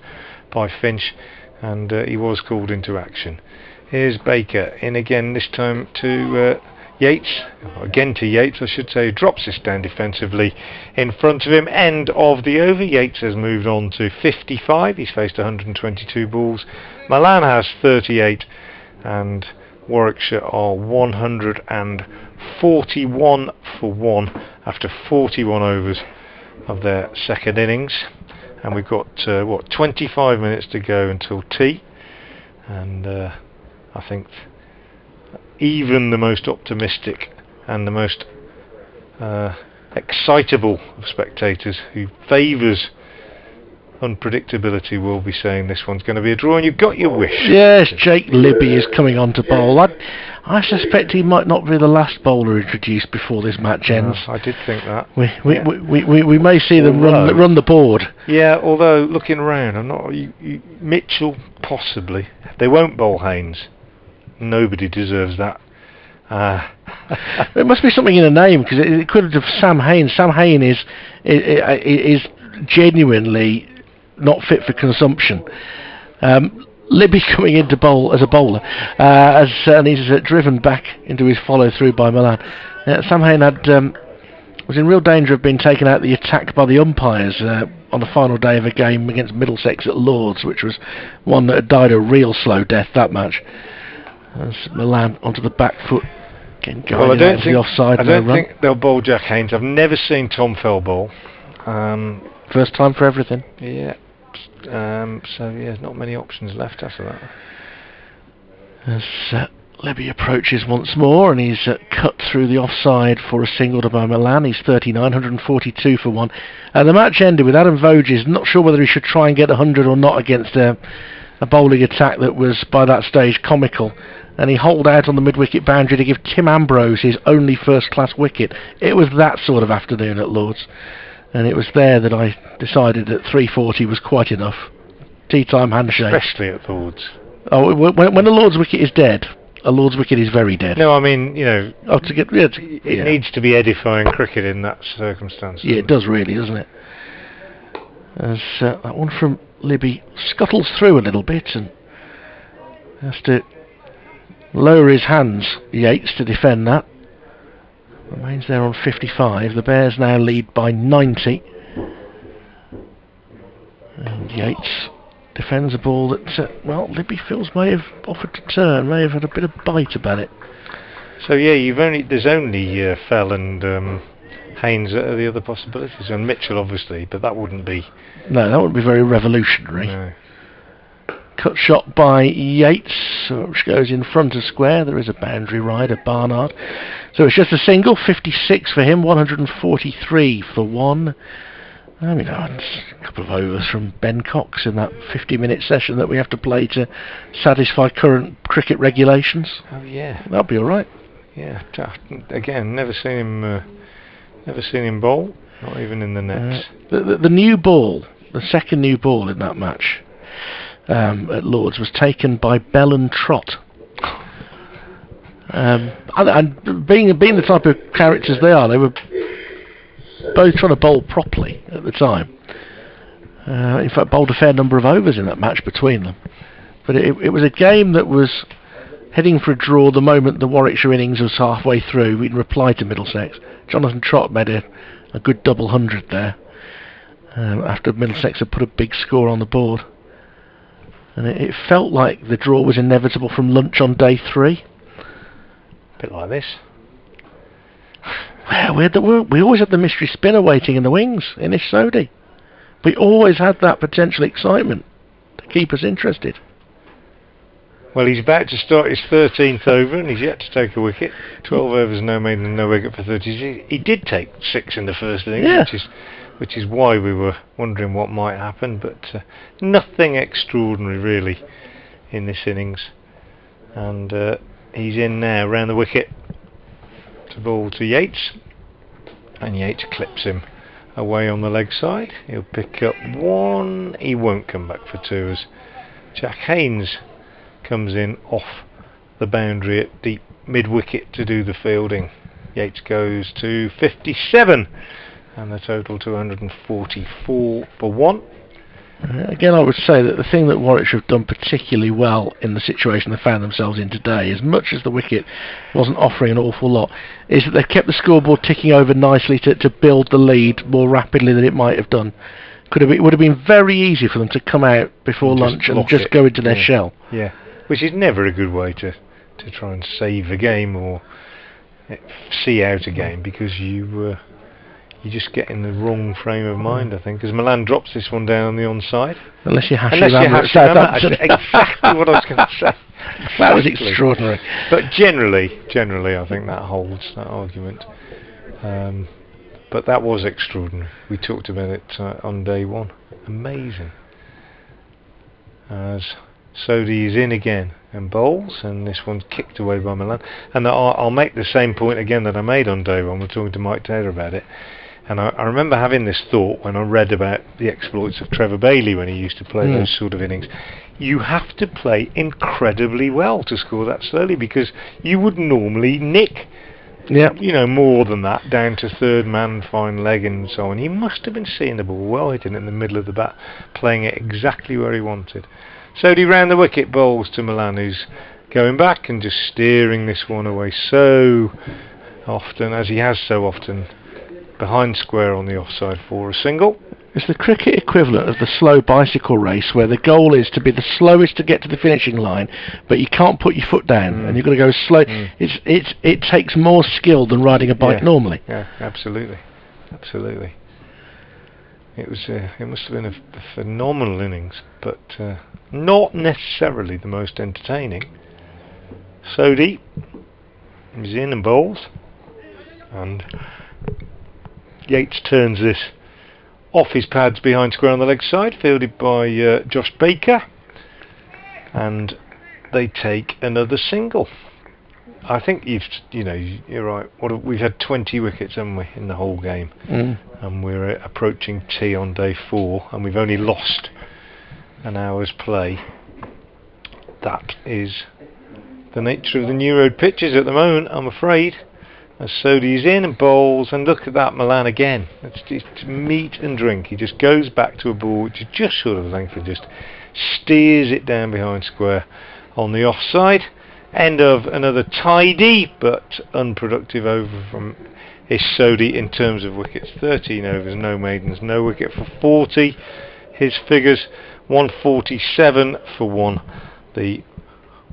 by Finch, and he was called into action. Here's Baker in again, this time to Yates, again to Yates I should say, who drops this down defensively in front of him. End of the over. Yates has moved on to 55, he's faced 122 balls. Milan has 38, and Warwickshire are 141 for 1 after 41 overs of their second innings. And we've got 25 minutes to go until tea, and I think even the most optimistic and the most excitable of spectators who favours unpredictability will be saying this one's going to be a draw, and you've got your wish. Yes, Jake Libby is coming on to bowl. I suspect he might not be the last bowler introduced before this match ends. I did think that. We may see them run the board. Yeah, although looking around, I'm not. Mitchell possibly. They won't bowl Haynes. Nobody deserves that. There must be something in the name, because it could have Sam Haynes. Sam Haynes is genuinely not fit for consumption. Libby coming into bowl as a bowler, and he's driven back into his follow through by Milan. Sam Haynes was in real danger of being taken out of the attack by the umpires on the final day of a game against Middlesex at Lords, which was one that had died a real slow death, that match. As Milan onto the back foot, getting guided out to the offside. I don't think they'll bowl Jack Haynes. I've never seen Tom Fell bowl. First time for everything. Yeah. So yeah, not many options left after that. As Libby approaches once more, and he's cut through the offside for a single to by Milan. He's 39, 142 for one. The match ended with Adam Voges not sure whether he should try and get 100 or not against a bowling attack that was by that stage comical, and he holed out on the mid-wicket boundary to give Tim Ambrose his only first-class wicket. It was that sort of afternoon at Lords, and it was there that I decided that 340 was quite enough. Tea time handshake. Especially at Lords. Oh, when a Lords wicket is dead, a Lords wicket is very dead. No, I mean, you know, it needs to be edifying cricket in that circumstance. Yeah, it does really, doesn't it? As that one from Libby scuttles through a little bit and has to lower his hands, Yates, to defend that. Remains there on 55. The Bears now lead by 90. And Yates defends a ball that, well, Libby feels may have offered to turn, may have had a bit of bite about it. So yeah, there's only Fell and Haynes are the other possibilities, and Mitchell obviously, but that wouldn't be. No, that wouldn't be very revolutionary. No. Cut shot by Yates, which goes in front of square. There is a boundary rider, Barnard. So it's just a single, 56 for him, 143 for one. I mean, it's a couple of overs from Ben Cox in that 50-minute session that we have to play to satisfy current cricket regulations. Oh yeah, that'll be all right. Yeah, again, never seen him bowl, not even in the nets. The new ball, the second new ball in that match at Lords was taken by Bell and Trott. And being the type of characters they are, they were both trying to bowl properly at the time. In fact, bowled a fair number of overs in that match between them. But it was a game that was heading for a draw the moment the Warwickshire innings was halfway through in reply to Middlesex. Jonathan Trott made a good double 100 there after Middlesex had put a big score on the board. And it felt like the draw was inevitable from lunch on day 3. A bit like this. Well, we always had the mystery spinner waiting in the wings, Inish Sodhi. We always had that potential excitement to keep us interested. Well, he's about to start his 13th over and he's yet to take a wicket. 12 overs, no made and no wicket for 30. He did take 6 in the first innings, yeah. which is why we were wondering what might happen, but nothing extraordinary really in this innings. And he's in now, round the wicket to ball to Yates, and Yates clips him away on the leg side. He'll pick up 1, he won't come back for 2 as Jack Haynes comes in off the boundary at deep mid-wicket to do the fielding. Yates goes to 57 and the total 244 for 1. Again, I would say that the thing that Warwickshire have done particularly well in the situation they found themselves in today, as much as the wicket wasn't offering an awful lot, is that they've kept the scoreboard ticking over nicely to build the lead more rapidly than it might have done. It would have been very easy for them to come out before lunch and just go into their shell. Yeah, which is never a good way to try and save a game or see out a game, because you just get in the wrong frame of mind, I think, as Milan drops this one down on the onside. Unless you have exactly what I was going to say. That was extraordinary. But generally, I think that holds, that argument. But that was extraordinary. We talked about it on day 1. Amazing. As Sodhi is in again and bowls, and this one's kicked away by Milan. And I'll make the same point again that I made on day 1. We're talking to Mike Taylor about it. And I remember having this thought when I read about the exploits of Trevor Bailey when he used to play those sort of innings. You have to play incredibly well to score that slowly, because you would normally nick, more than that, down to third man, fine leg and so on. He must have been seeing the ball well hitting in the middle of the bat, playing it exactly where he wanted. Sodhi round the wicket, bowls to Milan, who's going back and just steering this one away so often, as he has so often, behind square on the offside for a single. It's the cricket equivalent of the slow bicycle race, where the goal is to be the slowest to get to the finishing line, but you can't put your foot down, and you've got to go slow. It takes more skill than riding a bike normally. Yeah, absolutely. It was. It must have been a phenomenal innings, but not necessarily the most entertaining. Sodhi is in and bowls, and Yates turns this off his pads behind square on the leg side, fielded by Josh Baker, and they take another single. I think you're right. We've had 20 wickets, haven't we, in the whole game, and we're approaching tea on day 4, and we've only lost an hour's play. That is the nature of the new road pitches at the moment, I'm afraid. As Sodhi's in and bowls, and look at that Milan again. It's just meat and drink. He just goes back to a ball which is just short of length and just steers it down behind square on the offside. End of another tidy but unproductive over from Sodhi in terms of wickets. 13 overs, no maidens, no wicket for 40. His figures 147 for 1. The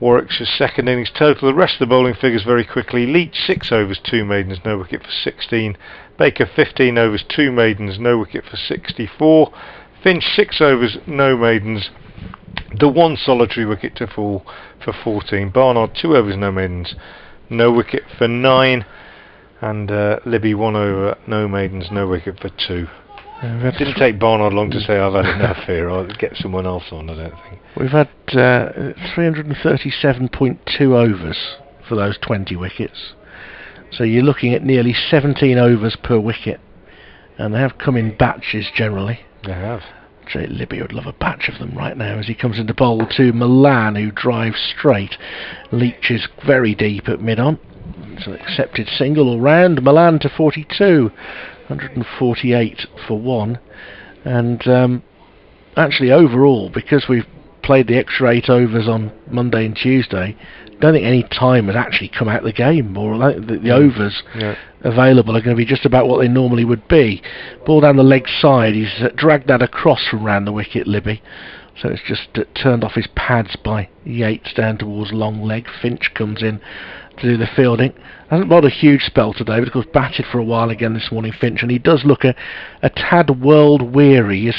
Warwickshire second innings total. The rest of the bowling figures very quickly. Leach 6 overs, 2 maidens, no wicket for 16. Baker 15 overs, 2 maidens, no wicket for 64. Finch 6 overs, no maidens, the one solitary wicket to fall for 14. Barnard 2 overs, no maidens, no wicket for 9. And Libby 1 over, no maidens, no wicket for 2. It didn't take Barnard long to say I've had enough here. I'll get someone else on, I don't think. We've had 337.2 overs for those 20 wickets. So you're looking at nearly 17 overs per wicket. And they have come in batches generally. They have. So Libby would love a batch of them right now as he comes into bowl to Milan, who drives straight. Leach is very deep at mid-on. It's an accepted single all round. Milan to 42. 148 for 1. And actually overall, because we've played the extra 8 overs on Monday and Tuesday, I don't think any time has actually come out of the game. More like the overs available are going to be just about what they normally would be. Ball down the leg side, he's dragged that across from round the wicket, Libby. So it's just turned off his pads by Yates down towards long leg. Finch comes in to do the fielding. Hasn't bowled a huge spell today, but of course batted for a while again this morning, Finch, and he does look a tad world weary.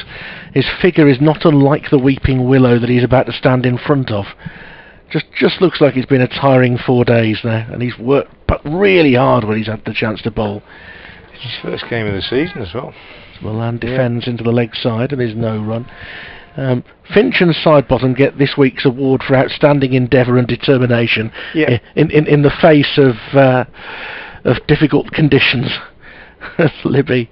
His figure is not unlike the weeping willow that he's about to stand in front of. Just looks like it's been a tiring 4 days there, and he's worked but really hard when he's had the chance to bowl. It's his first game of the season as well. Milan defends into the leg side and there's no run. Finch and Sidebottom get this week's award for outstanding endeavour and determination in the face of difficult conditions. Libby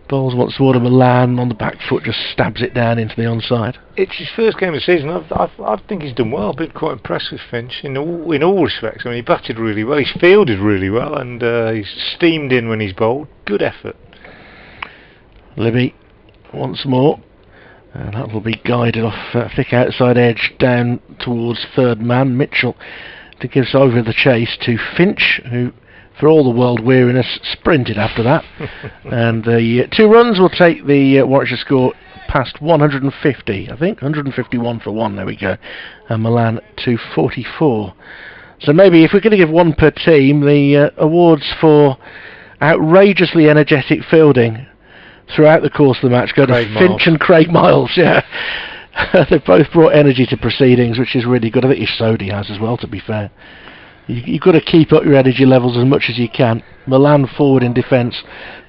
bowls once more to Milan on the back foot, just stabs it down into the onside. It's his first game of the season. I think he's done well. I've been quite impressed with Finch in all respects. I mean, he batted really well, he's fielded really well, and he's steamed in when he's bowled. Good effort. Libby once more. And that will be guided off thick outside edge down towards third man. Mitchell to give over the chase to Finch, who, for all the world weariness, sprinted after that. And the 2 runs will take the Warwickshire score past 150, I think. 151 for 1, there we go. And Milan to 44. So maybe if we're going to give 1 per team, the awards for outrageously energetic fielding throughout the course of the match go to Finch and Craig Miles. They've both brought energy to proceedings, which is really good. I think Sodhi has as well, to be fair. You've got to keep up your energy levels as much as you can. Milan forward in defence,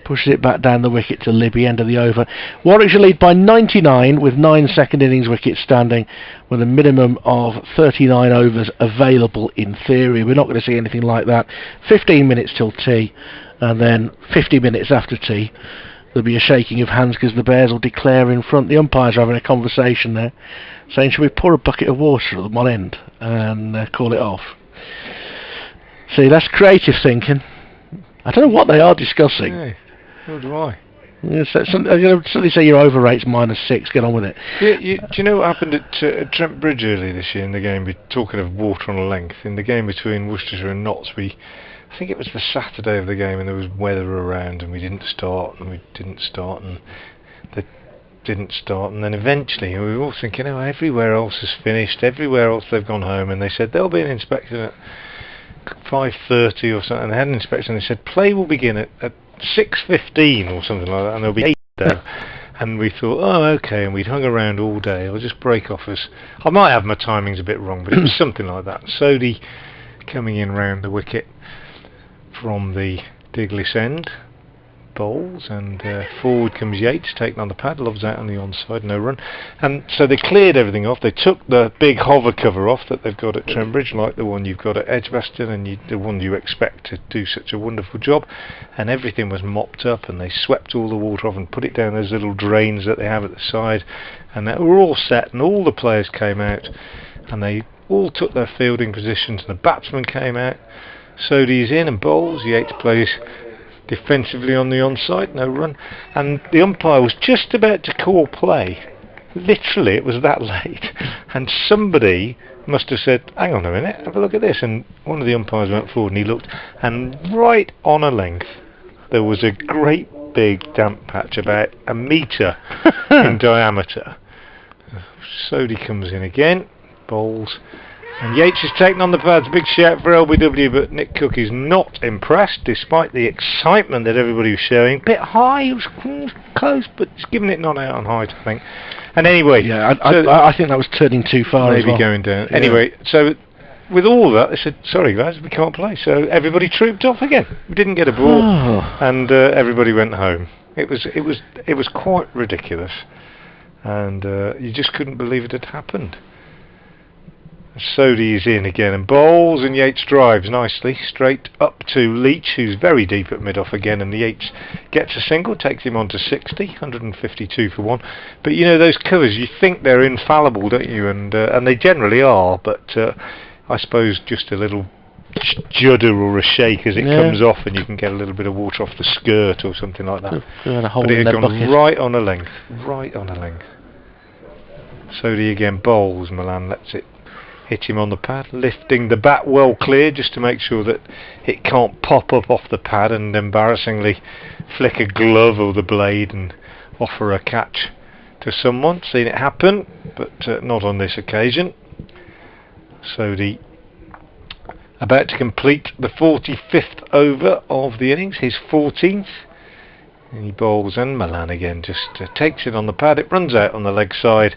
pushes it back down the wicket to Libby, end of the over. Warwickshire lead by 99 with 9 second innings wickets standing, with a minimum of 39 overs available in theory. We're not going to see anything like that. 15 minutes till tea, and then 50 minutes after tea there'll be a shaking of hands because the Bears will declare in front. The umpires are having a conversation there, saying, should we pour a bucket of water at the one end and call it off? See, that's creative thinking. I don't know what they are discussing. Yeah, nor do I. I'm going to suddenly say your over rate's -6, get on with it. Do you know what happened at Trent Bridge earlier this year in the game, talking of water on a length, in the game between Worcestershire and Notts, I think it was the Saturday of the game, and there was weather around, and we didn't start, and the didn't start, and then eventually we were all thinking, oh, everywhere else has finished, everywhere else they've gone home, and they said there'll be an inspection at 5:30 or something. They had an inspection, they said play will begin at 6:15 or something like that, and there'll be 8 there. And we thought, oh, okay, and we'd hung around all day. I'll just break off as... I might have my timings a bit wrong, but it was something like that. Sodhi coming in round the wicket from the Diglis end, bowls, and forward comes Yates, taking on the pad, loves out on the onside, no run. And so they cleared everything off. They took the big hover cover off that they've got at Trembridge, like the one you've got at Edgebaston, and the one you expect to do such a wonderful job. And everything was mopped up, and they swept all the water off and put it down those little drains that they have at the side. And they were all set, and all the players came out, and they all took their fielding positions, and the batsman came out. Sodhi's in and bowls. Yates plays defensively on the onside, no run, and the umpire was just about to call play. Literally, it was that late, and somebody must have said, hang on a minute, have a look at this, and one of the umpires went forward and he looked, and right on a length there was a great big damp patch about a metre in diameter. Sodhi comes in again, bowls, and Yates is taken on the pads. Big shout for LBW, but Nick Cook is not impressed, despite the excitement that everybody was showing. Bit high, it was close, but it's giving it not out on height, I think. And anyway, yeah, I think that was turning too far. Maybe as well. Going down. Yeah. Anyway, so with all that, they said, "Sorry guys, we can't play." So everybody trooped off again. We didn't get a ball, and everybody went home. It was quite ridiculous, and you just couldn't believe it had happened. Sodhi is in again and bowls, and Yates drives nicely straight up to Leach, who's very deep at mid-off again, and Yates gets a single, takes him on to 60, 152 for 1. But you know, those covers, you think they're infallible, don't you? And they generally are, but I suppose just a little judder or a shake as it comes off, and you can get a little bit of water off the skirt or something like that. But it had gone right on a length, right on a length. Sodhi again bowls, Milan lets it hit him on the pad, lifting the bat well clear just to make sure that it can't pop up off the pad and embarrassingly flick a glove or the blade and offer a catch to someone. Seen it happen, but not on this occasion. Sodhi about to complete the 45th over of the innings, his 14th. And he bowls, and Milan again just takes it on the pad. It runs out on the leg side,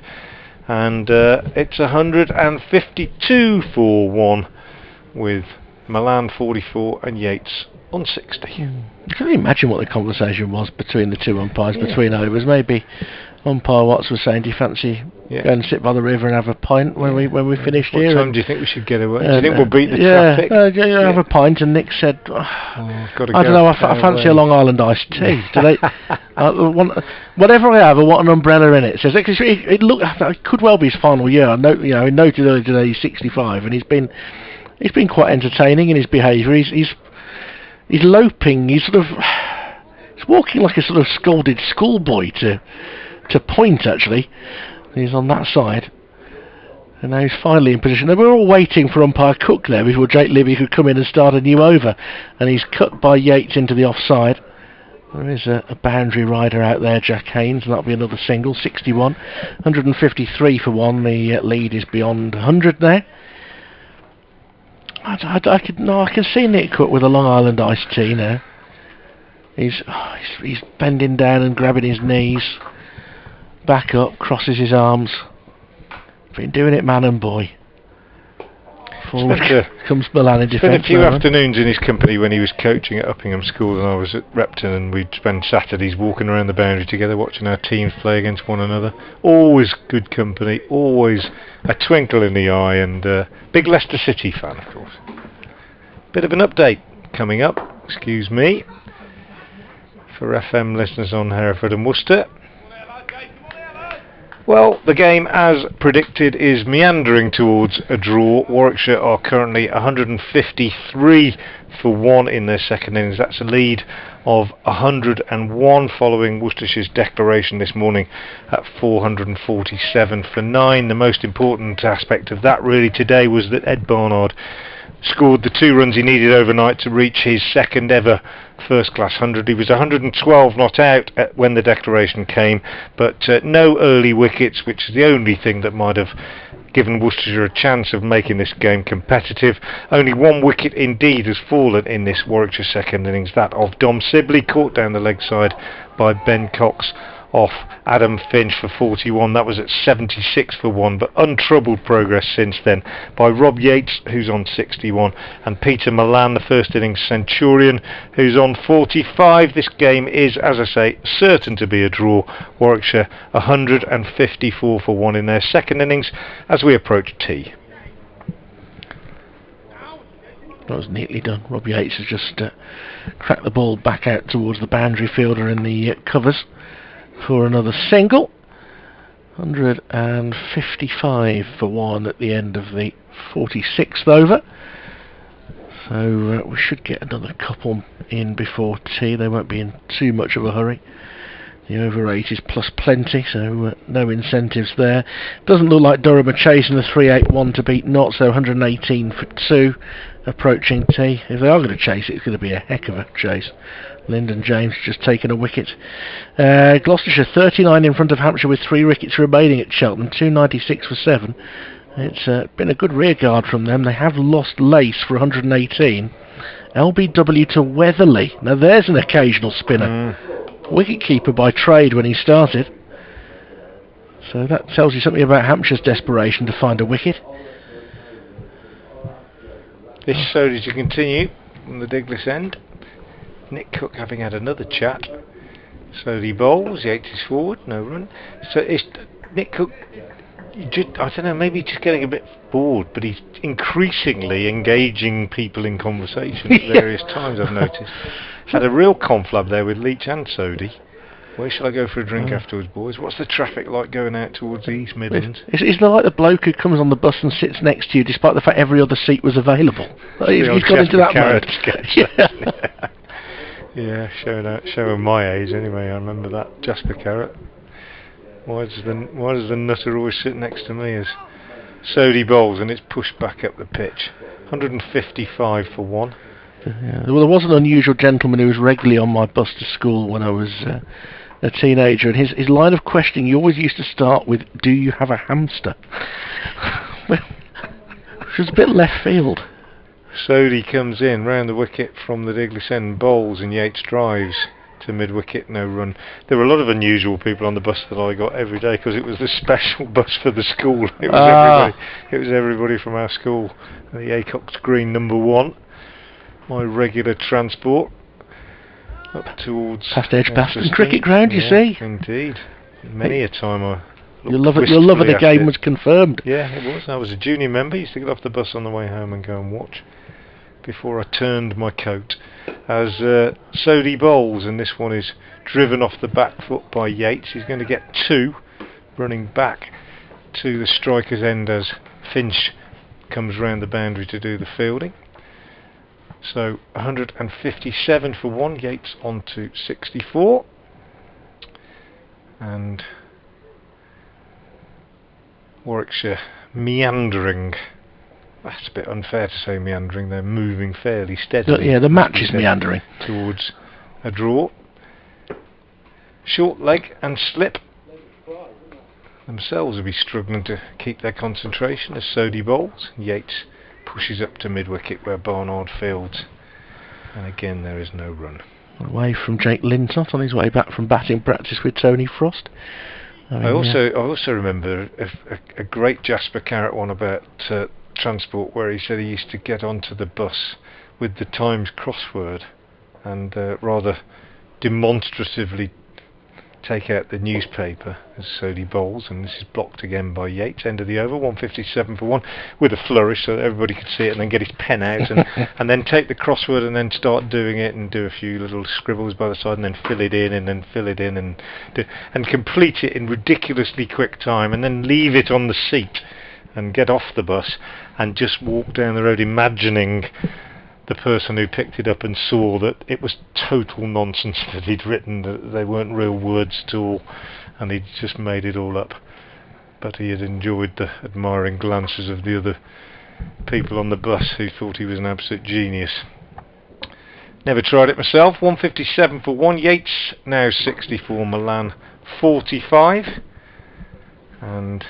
and it's 152 for 1 with Milan 44 and Yates on 60. You can imagine what the conversation was between the two umpires between overs. Maybe umpire Watts was saying, do you fancy go and sit by the river and have a pint when we finished here? What time do you think we should get away? Do you think we'll beat the traffic? Have a pint. And Nick said, I don't know, I fancy a Long Island iced tea. Do they, whatever I have, I want an umbrella in it. Says it could well be his final year. I know, he noted earlier today he's 65, and he's been quite entertaining in his behaviour. He's loping. He's walking like a sort of scolded schoolboy to point, actually. He's on that side, and now he's finally in position. They were all waiting for umpire Cook there before Jake Libby could come in and start a new over, and he's cut by Yates into the offside. There is a boundary rider out there, Jack Haynes, and that'll be another single. 61, 153 for 1. The lead is beyond 100 there. I can see Nick Cook with a Long Island iced tea now. He's bending down and grabbing his knees. Back up, crosses his arms. Been doing it, man and boy. Forward comes Milan in defence. Spent a few afternoons in his company when he was coaching at Uppingham School, and I was at Repton, and we'd spend Saturdays walking around the boundary together, watching our teams play against one another. Always good company, always a twinkle in the eye, and big Leicester City fan, of course. Bit of an update coming up, excuse me, for FM listeners on Hereford and Worcester. Well, the game, as predicted, is meandering towards a draw. Warwickshire are currently 153 for 1 in their second innings. That's a lead of 101 following Worcestershire's declaration this morning at 447 for 9. The most important aspect of that really today was that Ed Barnard scored the 2 runs he needed overnight to reach his second ever first-class 100. He was 112 not out when the declaration came, but no early wickets, which is the only thing that might have given Worcestershire a chance of making this game competitive. Only 1 wicket indeed has fallen in this Warwickshire second innings, that of Dom Sibley, caught down the leg side by Ben Cox off Adam Finch for 41. That was at 76 for 1, but untroubled progress since then by Rob Yates, who's on 61, and Peter Milan, the first innings centurion, who's on 45. This game is, as I say, certain to be a draw. Warwickshire 154 for 1 in their second innings as we approach tea. That was neatly done. Rob Yates has just cracked the ball back out towards the boundary fielder in the covers for another single. 155 for 1 at the end of the 46th over. So we should get another couple in before tea. They won't be in too much of a hurry. The over 8 is plus plenty, so no incentives there. Doesn't look like Durham are chasing the 381 to beat Nott, so 118 for 2 approaching tea. If they are going to chase it, it's going to be a heck of a chase. Lyndon James just taken a wicket. Gloucestershire 39 in front of Hampshire with 3 wickets remaining at Cheltenham, 296 for 7. It's been a good rearguard from them. They have lost Lace for 118. LBW to Weatherly. Now there's an occasional spinner. Wicket-keeper by trade when he started. So that tells you something about Hampshire's desperation to find a wicket. This so to continue from the Diglis end. Nick Cook having had another chat. Slowly bowls, Yates is forward, no run. So it's Nick Cook, I don't know, maybe just getting a bit bored, but he's increasingly engaging people in conversation at various times, I've noticed. Had a real conflab there with Leach and Sodhi. Where shall I go for a drink afterwards, boys? What's the traffic like going out towards the East Midlands? Isn't it like the bloke who comes on the bus and sits next to you despite the fact every other seat was available? He's got into that mode. Yeah, showing my age anyway. I remember that. Jasper Carrot. Why does the nutter always sit next to me as Sodhi bowls and it's pushed back up the pitch? 155 for 1. Yeah. Well, there was an unusual gentleman who was regularly on my bus to school when I was a teenager, and his line of questioning, he always used to start with, "Do you have a hamster?" Well, which was a bit left field. Sodhi comes in round the wicket from the Diglis end, bowls, and Yates drives to mid-wicket, no run. There were a lot of unusual people on the bus that I got every day because it was the special bus for the school. It was everybody. It was everybody from our school. The Acox Green #1. My regular transport up towards past Edgebaston cricket ground, you see. Indeed. Many a time I your love of the game was confirmed. Yeah, it was. I was a junior member. Used to get off the bus on the way home and go and watch before I turned my coat. As Sodhi bowls, and this one is driven off the back foot by Yates. He's going to get 2, running back to the striker's end as Finch comes round the boundary to do the fielding. So 157 for 1, Yates on to 64. And Warwickshire meandering. That's a bit unfair to say meandering, they're moving fairly steadily. Yeah, the match is meandering. Towards a draw. Short leg and slip. Themselves will be struggling to keep their concentration as Sodhi bowls. Yates pushes up to mid-wicket where Barnard fields, and again there is no run. Away from Jake Lintott on his way back from batting practice with Tony Frost. I also remember a great Jasper Carrot one about transport, where he said he used to get onto the bus with the Times crossword and rather demonstratively take out the newspaper as Sodhi bowls, and this is blocked again by Yates. End of the over, 157 for 1, with a flourish so that everybody could see it, and then get his pen out and then take the crossword and then start doing it and do a few little scribbles by the side and then fill it in and then fill it in and complete it in ridiculously quick time, and then leave it on the seat and get off the bus and just walk down the road imagining the person who picked it up and saw that it was total nonsense that he'd written, that they weren't real words at all, and he'd just made it all up. But he had enjoyed the admiring glances of the other people on the bus who thought he was an absolute genius. Never tried it myself. 157 for 1. Yates now 64. Milan 45. And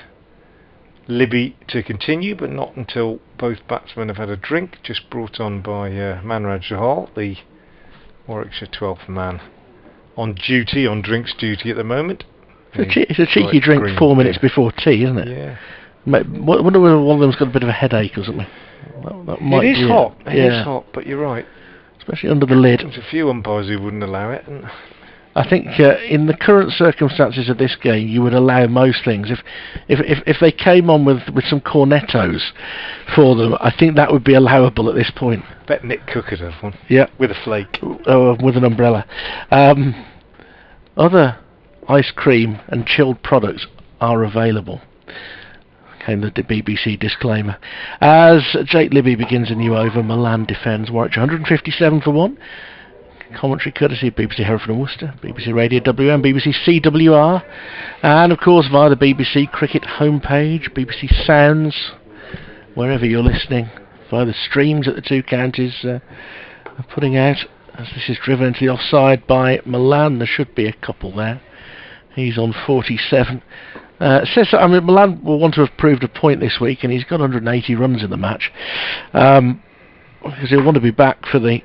Libby to continue, but not until both batsmen have had a drink. Just brought on by Manraj Jahal, the Warwickshire 12th man, on duty, on drinks duty at the moment. It's a cheeky drink 4 minutes before tea, isn't it? Yeah. I wonder whether one of them's got a bit of a headache or something. That might It is be hot. It It is hot, but you're right. Especially under the lid. There's a few umpires who wouldn't allow it. And I think in the current circumstances of this game, you would allow most things. If they came on with some cornettos for them, I think that would be allowable at this point. Bet Nick Cook could have one. Yeah. With a flake. With an umbrella. Other ice cream and chilled products are available. Came the BBC disclaimer. As Jake Libby begins a new over, Milan defends Warwickshire 157 for 1. Commentary courtesy of BBC Hereford and Worcester, BBC Radio WM, BBC CWR, and of course via the BBC Cricket homepage, BBC Sounds, wherever you're listening, via the streams that the two counties are putting out. As this is driven into the offside by Milan, there should be a couple there. He's on 47. Milan will want to have proved a point this week, and he's got 180 runs in the match, because he'll want to be back for the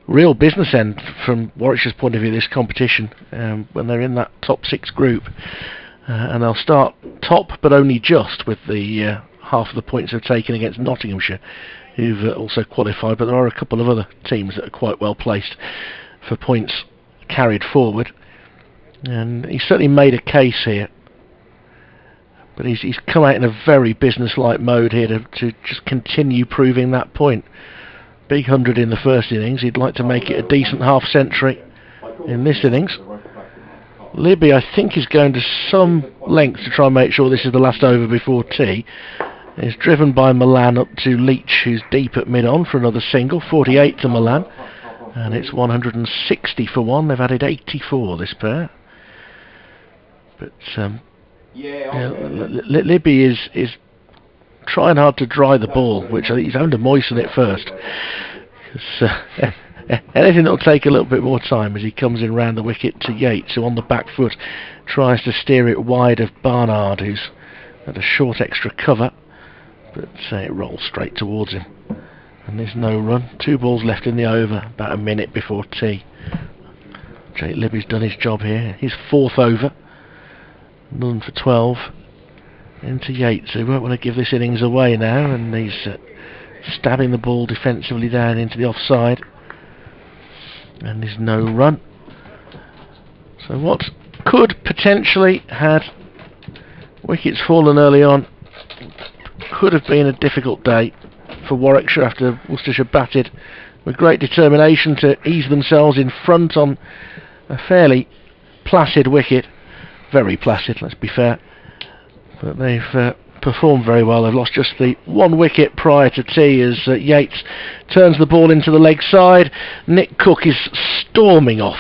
real business end from Warwickshire's point of view this competition, when they're in that top 6 group, and they'll start top but only just with the half of the points they've taken against Nottinghamshire, who've also qualified, but there are a couple of other teams that are quite well placed for points carried forward, and he's certainly made a case here. But he's come out in a very business-like mode here to just continue proving that point. Big 100 in the first innings. He'd like to make it a decent half-century in this innings. Libby, I think, is going to some length to try and make sure this is the last over before tea. He's driven by Milan up to Leach, who's deep at mid-on for another single. 48 to Milan. And it's 160 for 1. They've added 84, this pair. But Libby is trying hard to dry the ball, which I think he's having to moisten it first. Anything that will take a little bit more time as he comes in round the wicket to Yates, who on the back foot tries to steer it wide of Barnard, who's at a short extra cover, but it rolls straight towards him. And there's no run. 2 balls left in the over, about a minute before tea. Jake Libby's done his job here. His 4th over. None for 12. Into Yates, who won't want to give this innings away now, and he's stabbing the ball defensively down into the offside. And there's no run. So what could potentially, had wickets fallen early on, could have been a difficult day for Warwickshire after Worcestershire batted with great determination to ease themselves in front on a fairly placid wicket. Very placid, let's be fair. But they've performed very well. They've lost just the 1 wicket prior to tea as Yates turns the ball into the leg side. Nick Cook is storming off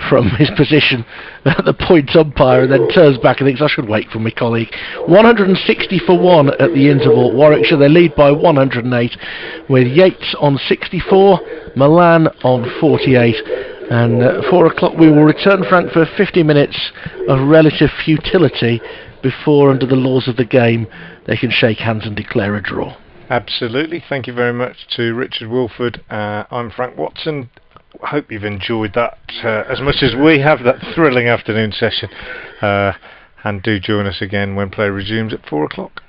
from his position at the point umpire and then turns back and thinks, I should wait for my colleague. 160 for 1 at the interval. Warwickshire, they lead by 108 with Yates on 64, Milan on 48. And at 4 o'clock we will return, Frank, for 50 minutes of relative futility before, under the laws of the game, they can shake hands and declare a draw. Absolutely. Thank you very much to Richard Wilford. I'm Frank Watson. I hope you've enjoyed that as much as we have, that thrilling afternoon session. And do join us again when play resumes at 4 o'clock.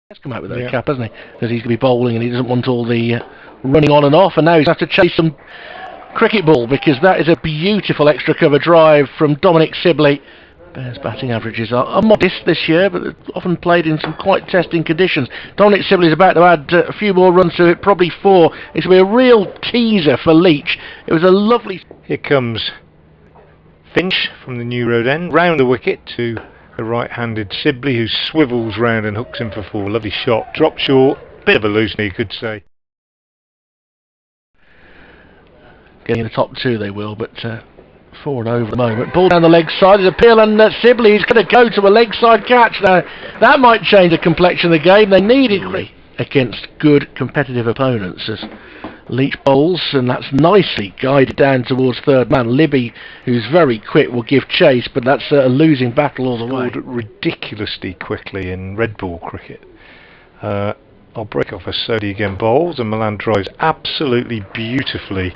He's come out with that cap, hasn't he? Because he's going to be bowling and he doesn't want all the running on and off, and now he's going to have to chase some cricket ball, because that is a beautiful extra cover drive from Dominic Sibley. Bears batting averages are modest this year, but often played in some quite testing conditions. Dominic Sibley's about to add a few more runs to it, probably 4. It's going to be a real teaser for Leach. It was a lovely... Here comes Finch from the New Road end, round the wicket to the right-handed Sibley, who swivels round and hooks him for 4. Lovely shot, drop short, bit of a loosener you could say. Getting the top 2 they will, but 4 and over at the moment. Ball down the leg side, there's a peel, and Sibley's going to go to a leg side catch. Now that might change the complexion of the game. They need it against good competitive opponents as Leach bowls, and that's nicely guided down towards third man. Libby, who's very quick, will give chase, but that's a losing battle all the way. Ridiculously quickly in red ball cricket. I'll break off a Sodhi again bowls, and Milan drives absolutely beautifully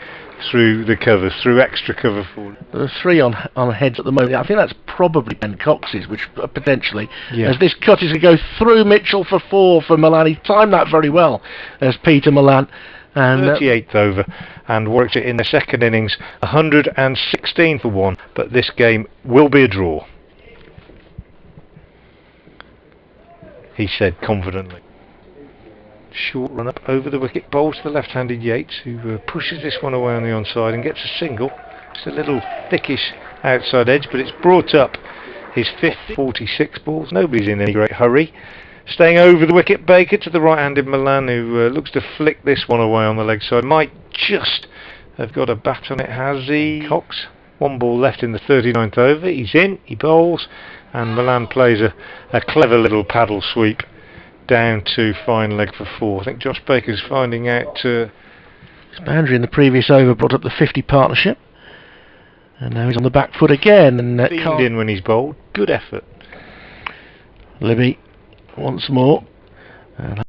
through the covers, through extra cover for. There are 3 on heads at the moment. I think that's probably Ben Cox's, which potentially, as this cut is going to go through Mitchell for 4 for Milan. He timed that very well as Peter Milan. And 38th over, and Warwickshire in the second innings, 116 for 1, but this game will be a draw, he said confidently. Short run up over the wicket, bowls to the left-handed Yates, who pushes this one away on the onside and gets a single. It's a little thickish outside edge, but it's brought up his 5th 46 balls. Nobody's in any great hurry. Staying over the wicket, Baker to the right-handed Milan, who looks to flick this one away on the leg side. Might just have got a bat on it, has he? Cox, 1 ball left in the 39th over. He's in, he bowls, and Milan plays a clever little paddle sweep down to fine leg for 4. I think Josh Baker's finding out his boundary in the previous over brought up the 50 partnership, and now he's on the back foot again, and feed in when he's bowled. Good effort. Libby once more, and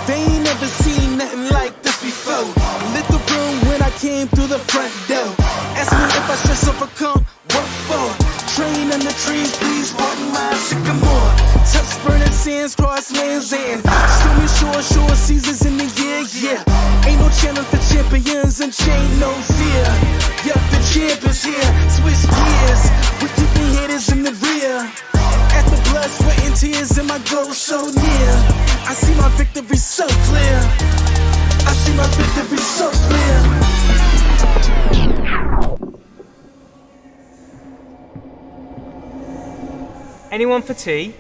They ain't never seen nothing like this before. Lit the room when I came through the front door. Ask me if I stress overcome, what for? Train in the trees, please walk my sycamore. Touch burning sands, cross lands and stormy shore seasons in the year, yeah. Ain't no challenge for champions and chain no fear. Yup, the champ is here, switch gears. We're keeping haters in the rear. After blood, sweat and tears and my goal so near. I see my victory so clear. I see my victory so clear. Anyone for tea?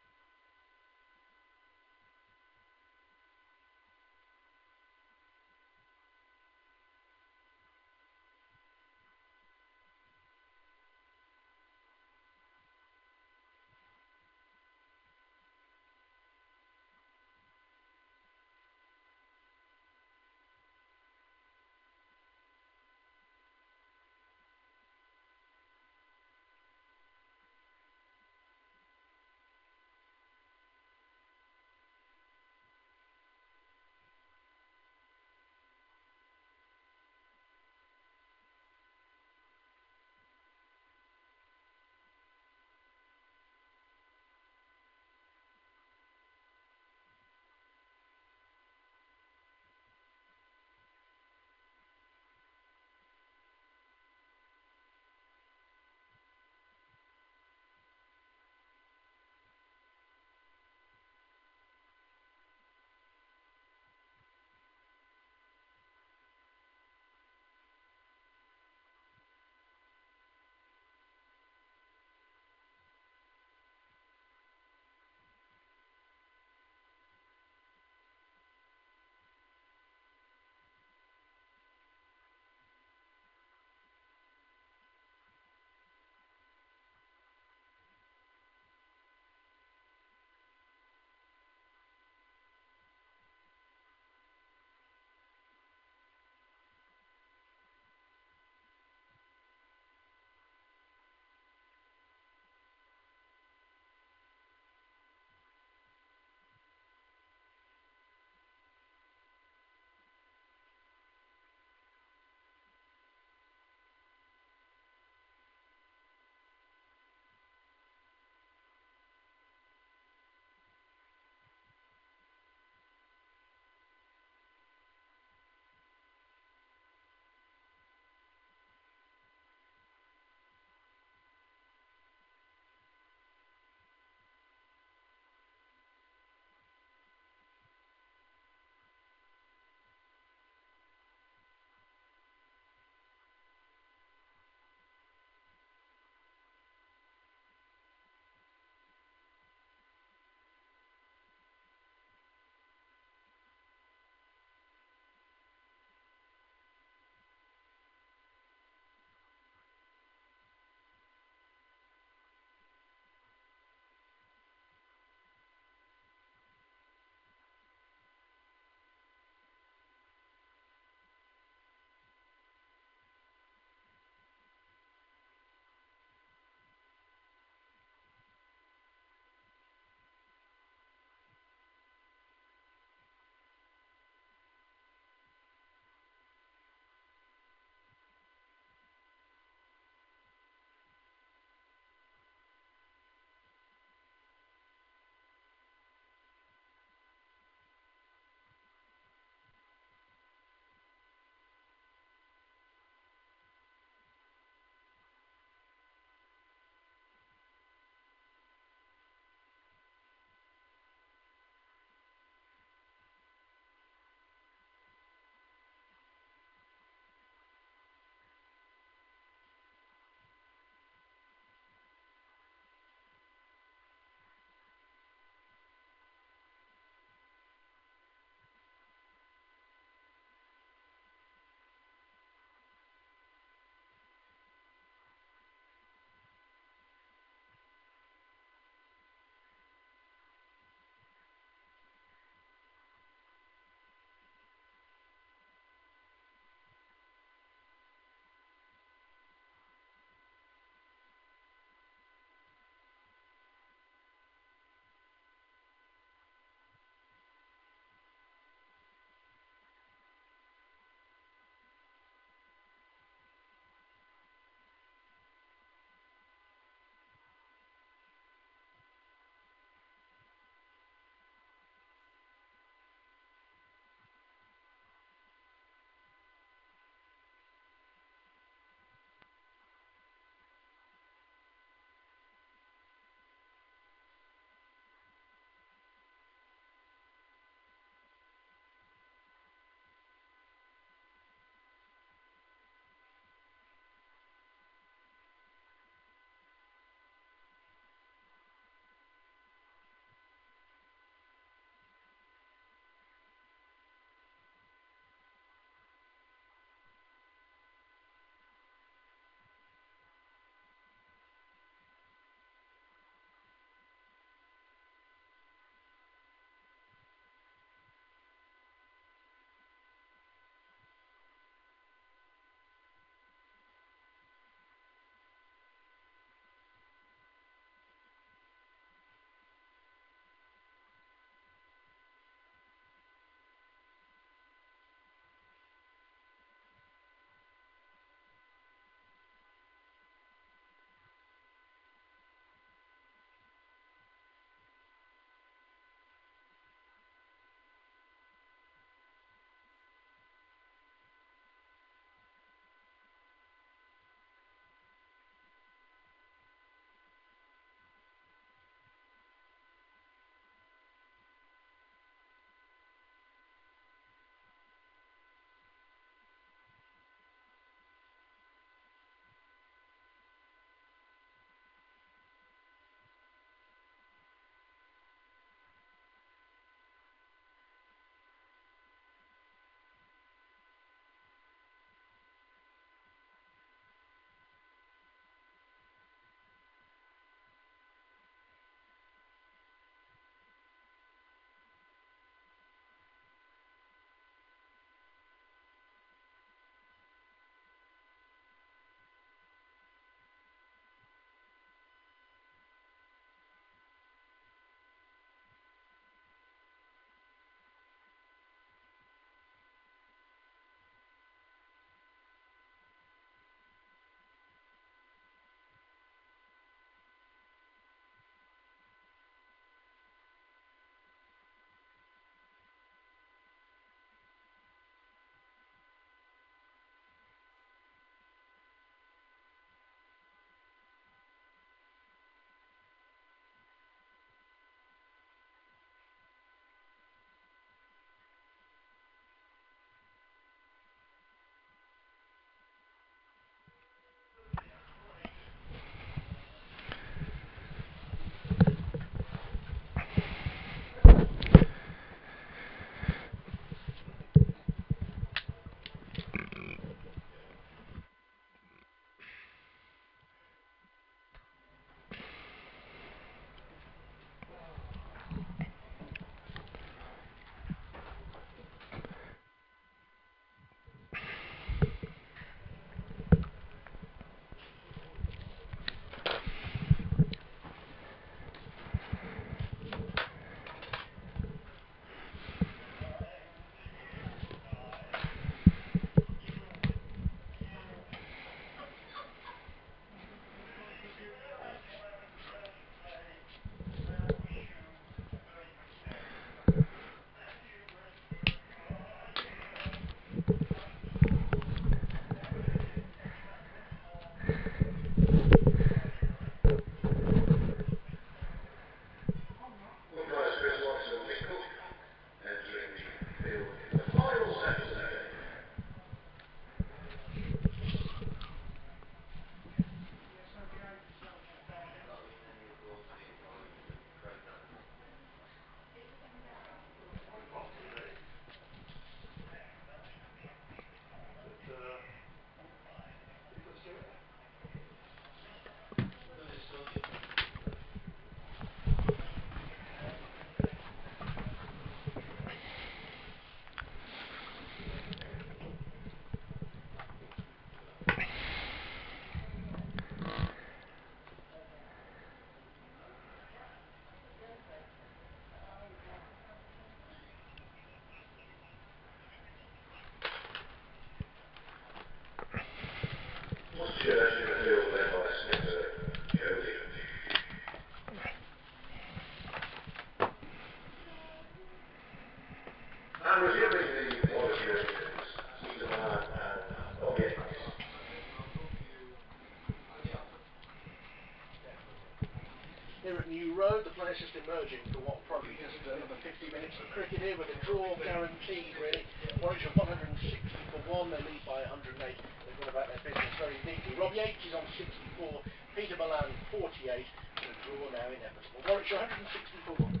few minutes of cricket here with a draw guaranteed, really. Warwickshire 160 for 1, they lead by 108. They've gone about their business very neatly. Rob Yates is on 64, Peter Milan 48, and a draw now inevitable. Warwickshire 160 for 1.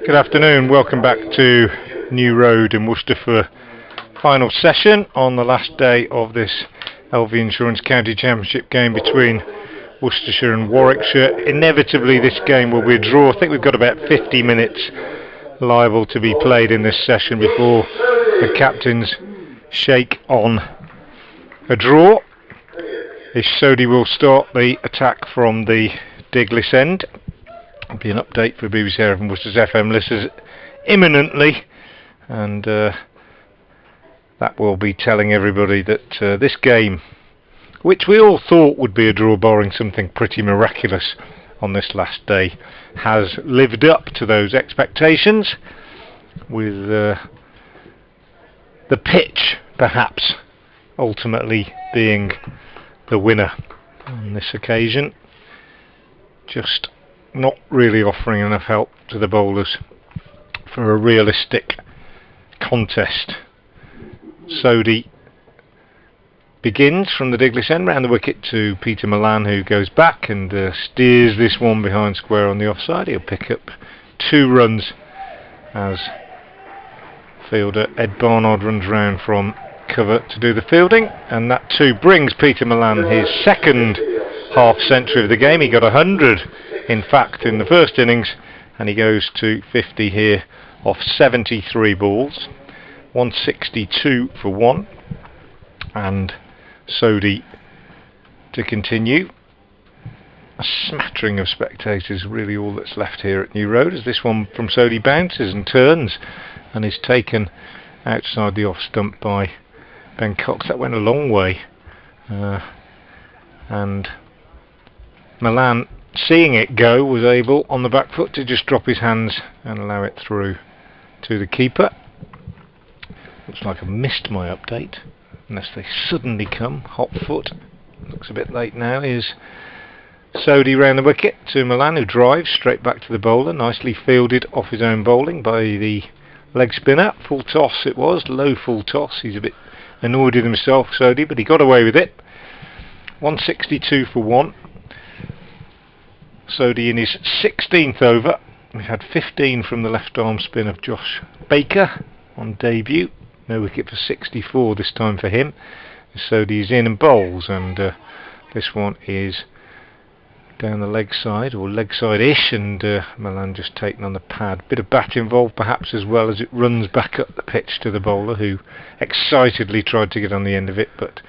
Good afternoon, welcome back to New Road in Worcester for final session on the last day of this LV Insurance County Championship game between Worcestershire and Warwickshire. Inevitably this game will be a draw. I think we've got about 50 minutes liable to be played in this session before the captains shake on a draw. Sodi will start the attack from the Diglis end. There'll be an update for BBC Hereford and Worcester's FM listeners imminently, and that will be telling everybody that this game, which we all thought would be a draw barring something pretty miraculous on this last day, has lived up to those expectations, with the pitch perhaps ultimately being the winner on this occasion. Just not really offering enough help to the bowlers for a realistic contest. Sodi begins from the Diglis end round the wicket to Peter Milan, who goes back and steers this one behind square on the offside. He'll pick up 2 runs as fielder Ed Barnard runs round from cover to do the fielding, and that 2 brings Peter Milan his second half century of the game. He got 100 in fact in the first innings, and he goes to 50 here off 73 balls. 162 for 1, and Sodi to continue. A smattering of spectators, really all that's left here at New Road, as this one from Sodi bounces and turns and is taken outside the off stump by Ben Cox. That went a long way, and Milan, seeing it go, was able on the back foot to just drop his hands and allow it through to the keeper. Looks like I've missed my update, unless they suddenly come. Hot foot, looks a bit late now. Is Sodi round the wicket to Milan, who drives straight back to the bowler, nicely fielded off his own bowling by the leg spinner. Full toss it was, low full toss. He's a bit annoyed with himself, Sodi, but he got away with it. 162 for 1. Sodi in his 16th over. We had 15 from the left arm spin of Josh Baker on debut. No wicket for 64 this time for him. Sodi is in and bowls, and this one is down the leg side, or leg side-ish, and Milan just taken on the pad. Bit of bat involved perhaps, as well, as it runs back up the pitch to the bowler, who excitedly tried to get on the end of it but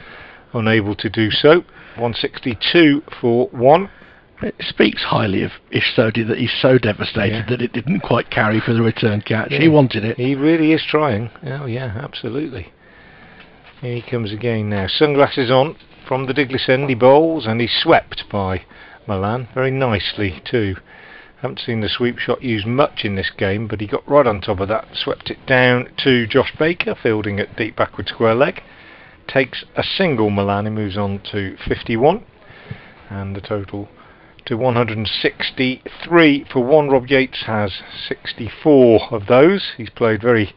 unable to do so. 162 for 1. It speaks highly of Sodi that he's so devastated that it didn't quite carry for the return catch. Yeah. He wanted it. He really is trying. Oh yeah, absolutely. Here he comes again now. Sunglasses on from the Diglis end. He bowls and he's swept by Milan very nicely too. Haven't seen the sweep shot used much in this game, but he got right on top of that, swept it down to Josh Baker, fielding at deep backward square leg. Takes a single, Milan. He moves on to 51, and the total to 163 for 1. Rob Yates has 64 of those. He's played very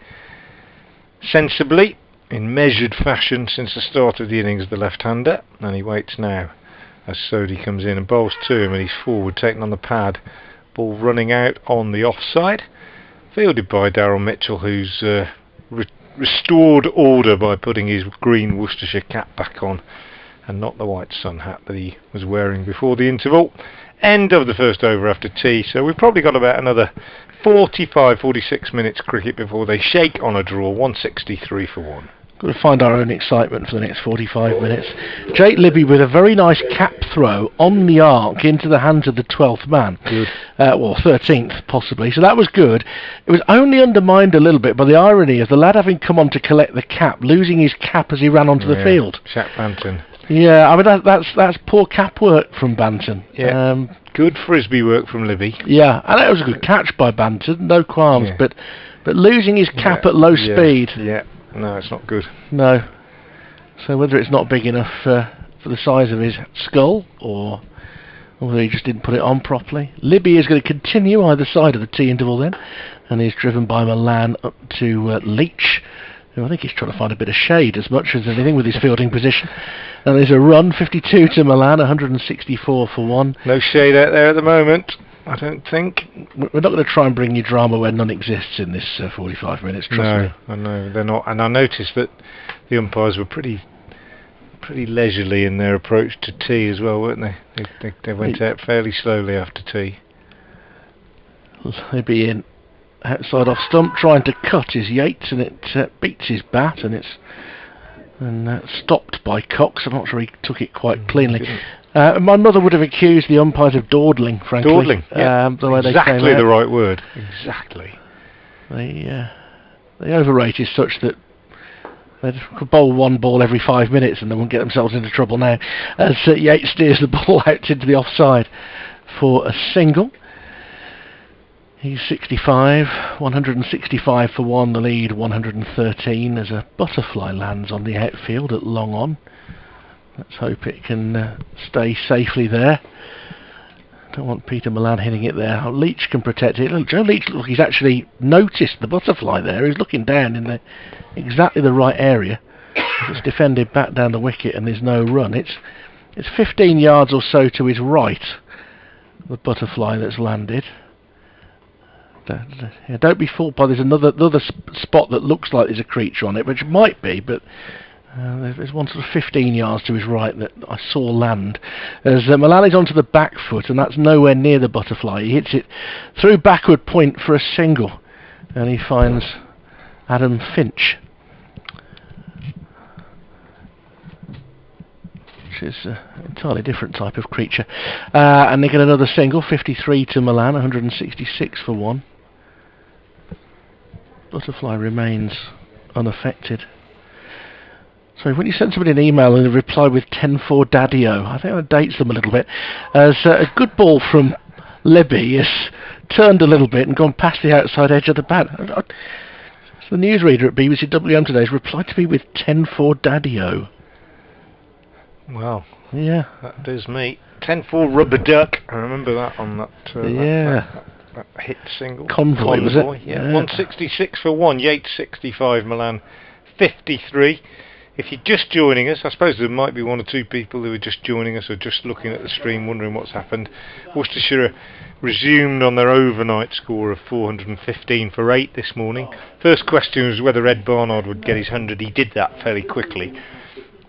sensibly, in measured fashion, since the start of the innings, the left-hander, and he waits now as Sodi comes in and bowls to him, and he's forward, taken on the pad. Ball running out on the offside, fielded by Darryl Mitchell, who's restored order by putting his green Worcestershire cap back on, and not the white sun hat that he was wearing before the interval. End of the first over after tea, so we've probably got about another 45-46 minutes cricket before they shake on a draw. 163 for 1. Got to find our own excitement for the next 45 minutes. Jake Libby with a very nice cap throw on the arc into the hands of the 12th man. Good. Well, 13th possibly. So that was good. It was only undermined a little bit by the irony of the lad having come on to collect the cap, losing his cap as he ran onto the field. Shaq Banton. Yeah, I mean that's poor cap work from Banton. Yeah. Good frisbee work from Libby. Yeah, and it was a good catch by Banton, no qualms. Yeah. But losing his cap at low speed. Yeah. No, it's not good. No. So whether it's not big enough for the size of his skull, or whether he just didn't put it on properly. Libby is going to continue either side of the tee interval then, and he's driven by Milan up to Leach, who I think he's trying to find a bit of shade as much as anything with his fielding position. And there's a run, 52 to Milan, 164 for 1. No shade out there at the moment, I don't think. We're not going to try and bring you drama where none exists in this 45 minutes, trust me. I know, they're not. And I noticed that the umpires were pretty leisurely in their approach to tee as well, weren't they? They went out fairly slowly after tee. They'd be in outside off stump trying to cut his Yates, and it beats his bat, and it's stopped by Cox. I'm not sure he took it quite cleanly. My mother would have accused the umpires of dawdling, frankly. Dawdling, yeah. The way exactly they the right word. Exactly. They overrate is such that they could bowl one ball every 5 minutes and they won't get themselves into trouble now, as Yates steers the ball out into the offside for a single. He's 65, 165 for 1, the lead 113 as a butterfly lands on the outfield at long on. Let's hope it can stay safely there. Don't want Peter Milan hitting it there. Leach can protect it. Look, Joe Leach, look, he's actually noticed the butterfly there. He's looking down in exactly the right area. It's defended back down the wicket and there's no run. It's 15 yards or so to his right, the butterfly that's landed. Don't be fooled by there's another spot that looks like there's a creature on it, which might be, but there's one sort of 15 yards to his right that I saw land. As Milan is onto the back foot, and that's nowhere near the butterfly. He hits it through backward point for a single, and he finds Adam Finch, which is an entirely different type of creature. And they get another single, 53 to Milan, 166 for 1. Butterfly remains unaffected. So when you send somebody an email and they reply with 10-4 Daddy-O, I think that dates them a little bit. As a good ball from Libby has turned a little bit and gone past the outside edge of the bat. So the newsreader at BBC WM today has replied to me with 10-4 Daddy-O. Wow. Yeah. That is me. 10-4 Rubber Duck. I remember that on that, that hit single. Convoy, was it? Yeah. 166 for 1. Yates 65, Milan 53. If you're just joining us, I suppose there might be one or two people who are just joining us or just looking at the stream wondering what's happened. Worcestershire resumed on their overnight score of 415 for 8 this morning. First question was whether Ed Barnard would get his 100. He did that fairly quickly.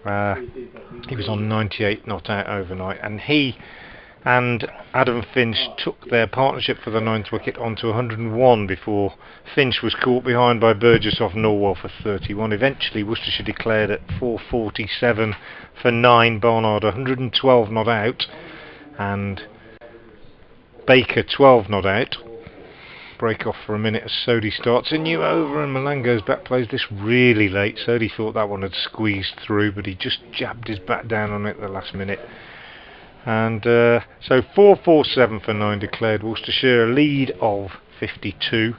He was on 98 not out overnight, and he and Adam Finch took their partnership for the 9th wicket onto 101 before Finch was caught behind by Burgess off Norwell for 31. Eventually Worcestershire declared at 447 for 9, Barnard 112 not out, and Baker 12 not out. Break off for a minute as Sodhi starts a new over and Milan goes back, plays this really late. Sodhi thought that one had squeezed through, but he just jabbed his bat down on it at the last minute. And so 447 for 9 declared Worcestershire, a lead of 52,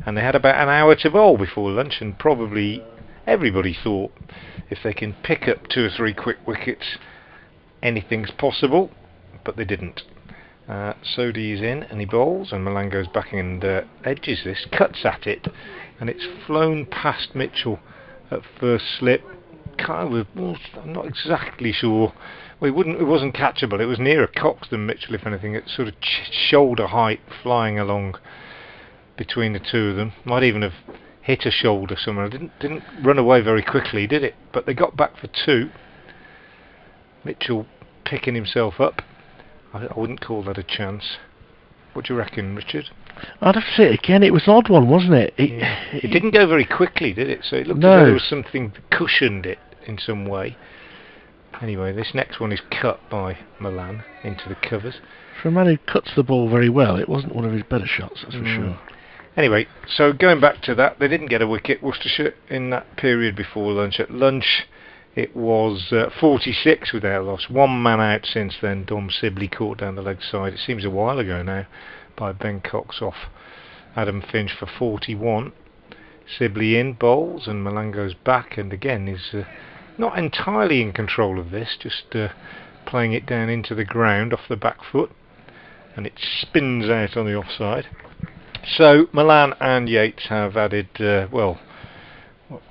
and they had about an hour to bowl before lunch, and probably everybody thought if they can pick up 2 or 3 quick wickets anything's possible, but they didn't. Sodhi is in and he bowls, and Milan goes back and edges this, cuts at it, and it's flown past Mitchell at first slip. Kind of, well, I'm not exactly sure. Well, it wasn't catchable. It was nearer Cox than Mitchell, if anything. It's sort of shoulder height, flying along between the two of them. Might even have hit a shoulder somewhere. Didn't run away very quickly, did it? But they got back for 2. Mitchell picking himself up. I wouldn't call that a chance. What do you reckon, Richard? I'd have to say it again. It was an odd one, wasn't it? It didn't go very quickly, did it? So it looked as No. though there was something that cushioned it in some way. Anyway, this next one is cut by Milan into the covers. For a man who cuts the ball very well, it wasn't one of his better shots, that's for sure. Anyway, so going back to that, they didn't get a wicket, Worcestershire, in that period before lunch. At lunch, it was 46 without loss. One man out since then. Dom Sibley caught down the leg side. It seems a while ago now, by Ben Cox off Adam Finch for 41. Sibley in, bowls, and Milan goes back, and again is not entirely in control of this, just playing it down into the ground off the back foot, and it spins out on the offside. So Milan and Yates have added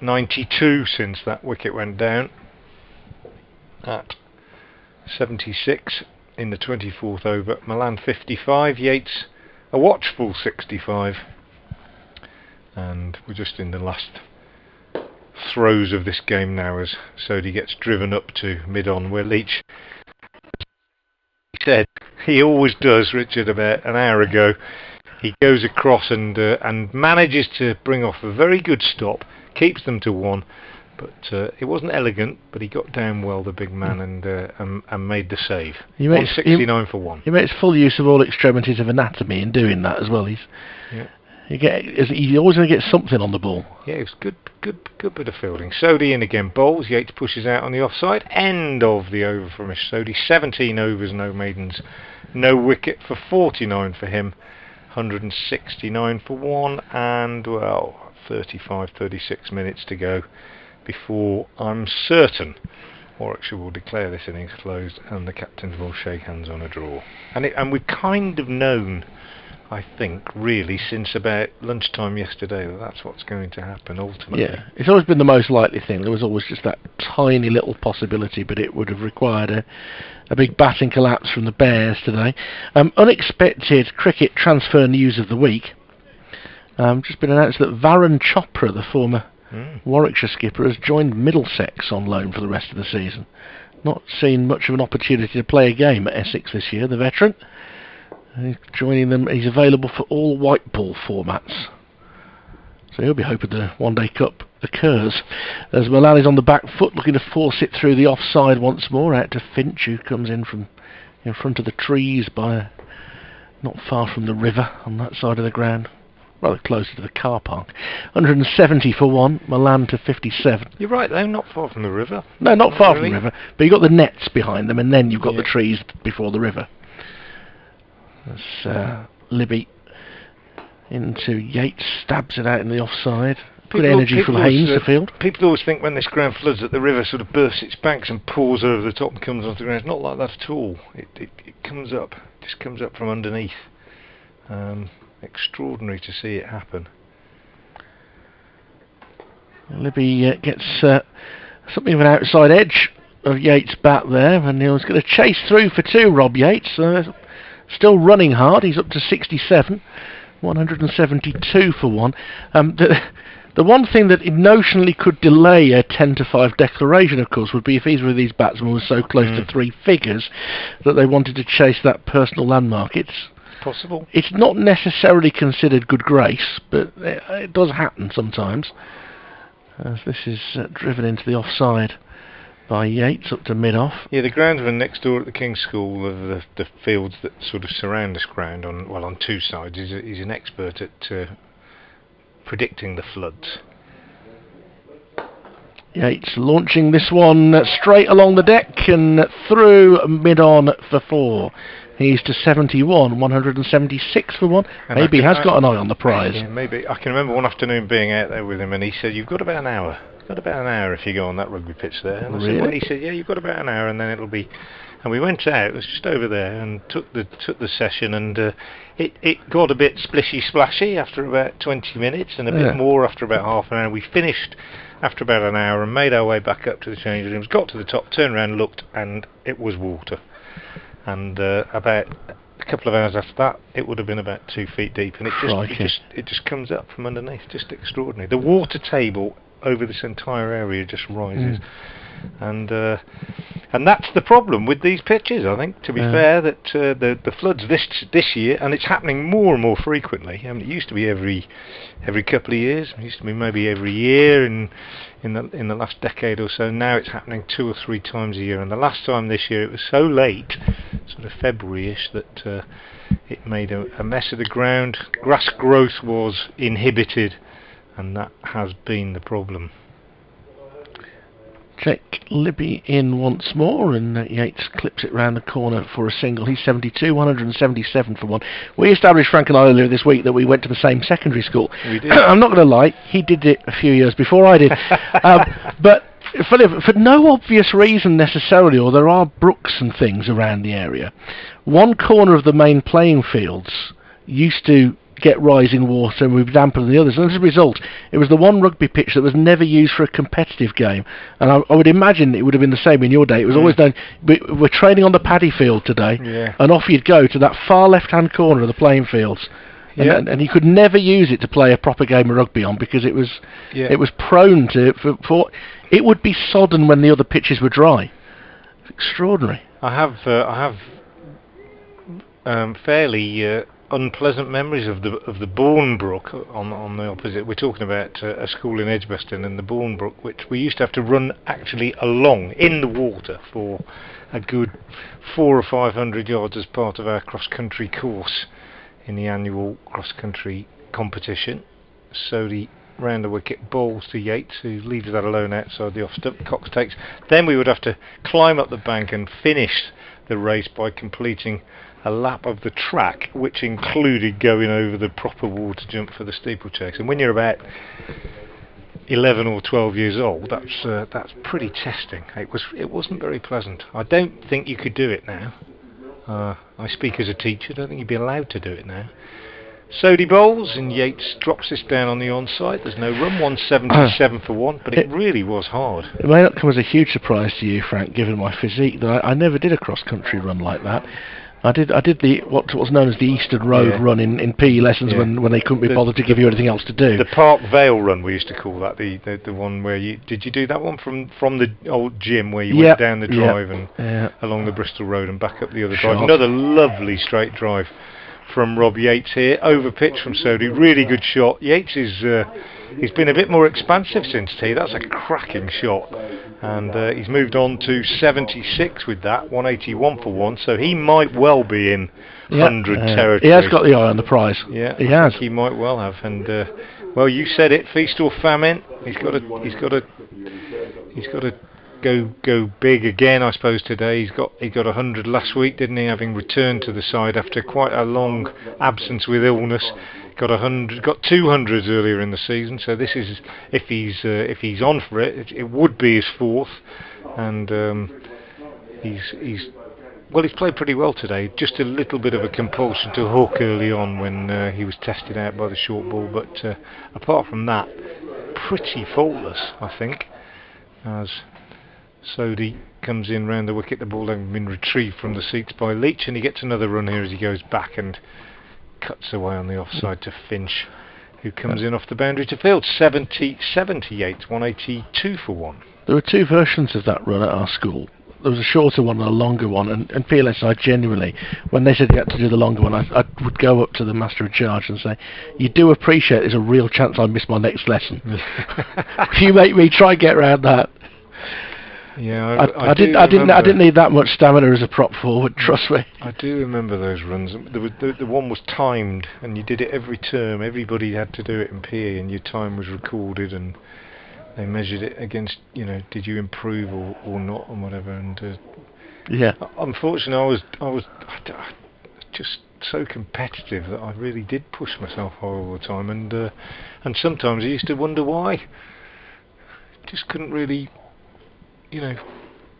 92 since that wicket went down at 76 in the 24th over. Milan 55, Yates a watchful 65, and we're just in the last throes of this game now as Sodhi gets driven up to mid-on, where Leach said he always does, Richard, about an hour ago. He goes across and manages to bring off a very good stop, keeps them to one, but it wasn't elegant, but he got down well, the big man, and made the save. 169 for one. He makes full use of all extremities of anatomy in doing that as well. He's always going to get something on the ball. Yeah, it was good bit of fielding. Sodhi in again, bowls. Yates pushes out on the offside. End of the over from Sodhi. 17 overs, no maidens, no wicket for 49 for him. 169 for one, and 36 minutes to go before I'm certain Warwickshire will declare this innings closed and the captains will shake hands on a draw. And we've kind of known, I think, really since about lunchtime yesterday, that's what's going to happen ultimately. Yeah, it's always been the most likely thing. There was always just that tiny little possibility, but it would have required a big batting collapse from the Bears today. Unexpected cricket transfer news of the week. Just been announced that Varun Chopra, the former Warwickshire skipper, has joined Middlesex on loan for the rest of the season. Not seen much of an opportunity to play a game at Essex this year, the veteran. He's joining them. He's available for all white ball formats, so he'll be hoping the One Day Cup occurs. As Milan is on the back foot, looking to force it through the offside once more, out to Finch, who comes in from in front of the trees by not far from the river on that side of the ground, rather closer to the car park. 170 for one, Milan to 57. You're right though, not far from the river. No, not far from the river, but you've got the nets behind them, and then you've got the trees before the river. As Libby into Yates, stabs it out in the offside. Good energy from Haynes to field. People always think when this ground floods that the river sort of bursts its banks and pours over the top and comes onto the ground. It's not like that at all. It comes up, just comes up from underneath. Extraordinary to see it happen. Libby gets something of an outside edge of Yates' bat there, and he was going to chase through for two, Rob Yates. Still running hard, he's up to 67, 172 for one. The one thing that notionally could delay a 10-5 declaration, of course, would be if either of these batsmen was so close to three figures that they wanted to chase that personal landmark. It's possible. It's not necessarily considered good grace, but it does happen sometimes. As this is driven into the offside by Yates up to mid-off. Yeah, the groundsman next door at the King's School of the fields that sort of surround this ground on two sides. He's an expert at predicting the floods. Yates launching this one straight along the deck and through mid-on for four. He's to 71, 176 for one. And maybe he has got an eye on the prize. Yeah, maybe. I can remember one afternoon being out there with him, and he said, "You've got about an hour. Got about an hour if you go on that rugby pitch there." And I said, well, he said, "Yeah, you've got about an hour, and then it'll be." And we went out. It was just over there, and took the session, and it got a bit splishy splashy after about 20 minutes, and a bit more after about half an hour. We finished after about an hour and made our way back up to the changing rooms. Got to the top, turned around, looked, and it was water. And about a couple of hours after that, it would have been about 2 feet deep, and it just comes up from underneath. Just extraordinary. The water table over this entire area just rises, and And that's the problem with these pitches, I think, to be fair, that the floods this year, and it's happening more and more frequently. I mean, it used to be every couple of years. It used to be maybe every year in the last decade or so. Now it's happening 2 or 3 times a year. And the last time this year, it was so late, sort of February-ish, that it made a mess of the ground. Grass growth was inhibited, and that has been the problem. Check Libby in once more, and Yates clips it round the corner for a single. He's 72, 177 for one. We established, Frank and I, earlier this week that we went to the same secondary school. We did. I'm not going to lie, he did it a few years before I did. But for no obvious reason necessarily, or there are brooks and things around the area, one corner of the main playing fields used to get rising water and we've damper than the others, and as a result it was the one rugby pitch that was never used for a competitive game. And I would imagine it would have been the same in your day. It was always done, we're training on the paddy field today, and off you'd go to that far left hand corner of the playing fields, and you could never use it to play a proper game of rugby on, because it was prone to for it would be sodden when the other pitches were dry. It's extraordinary. I have fairly unpleasant memories of the Bourne Brook on the opposite. We're talking about a school in Edgebaston and the Bourne Brook, which we used to have to run actually along in the water for a good 400 or 500 yards as part of our cross-country course in the annual cross-country competition. So the round the wicket, bowls to Yates, who leaves that alone outside the off stump. Cox takes. Then we would have to climb up the bank and finish the race by completing a lap of the track, which included going over the proper water jump for the steeplechase. And when you're about 11 or 12 years old, that's pretty testing. It wasn't very pleasant. I don't think you could do it now. I speak as a teacher. I don't think you'd be allowed to do it now. Sodhi bowls, and Yates drops this down on the onside. There's no run, 177 for one, but it really was hard. It may not come as a huge surprise to you, Frank, given my physique, that I never did a cross-country run like that. I did the what was known as the Eastern Road run in PE lessons when they couldn't be bothered to give you anything else to do. The Park Vale run, we used to call that, the one where did you do that one from the old gym where you went down the drive and along the Bristol Road and back up the other drive? Another lovely straight drive from Rob Yates here, over pitch from Sodhi, really good shot. Yates he's been a bit more expansive since tee. That's a cracking shot, and he's moved on to 76 with that, 181 for one, so he might well be in 100 territory. He has got the eye on the prize. Yeah, he has. He might well have, and well, you said it, feast or famine. He's got to go big again, I suppose. Today he got 100 last week, didn't he? Having returned to the side after quite a long absence with illness, got 200s earlier in the season. So this is, if he's on for it would be his fourth, and he's played pretty well today. Just a little bit of a compulsion to hook early on when he was tested out by the short ball, but apart from that, pretty faultless, I think, as Sodhi comes in round the wicket. The ball having been retrieved from the seats by Leach, and he gets another run here as he goes back and cuts away on the offside to Finch, who comes in off the boundary to field. 78, 182 for one. There were two versions of that run at our school. There was a shorter one and a longer one, and PLSI genuinely, when they said you had to do the longer one, I would go up to the master in charge and say, you do appreciate there's a real chance I miss my next lesson. You make me try and get around that. Yeah, I didn't need that much stamina as a prop forward, trust me. I do remember those runs. The one was timed, and you did it every term. Everybody had to do it in PE, and your time was recorded, and they measured it against, did you improve or not, and whatever. And unfortunately, I was just so competitive that I really did push myself hard all the time, and sometimes I used to wonder why. Just couldn't really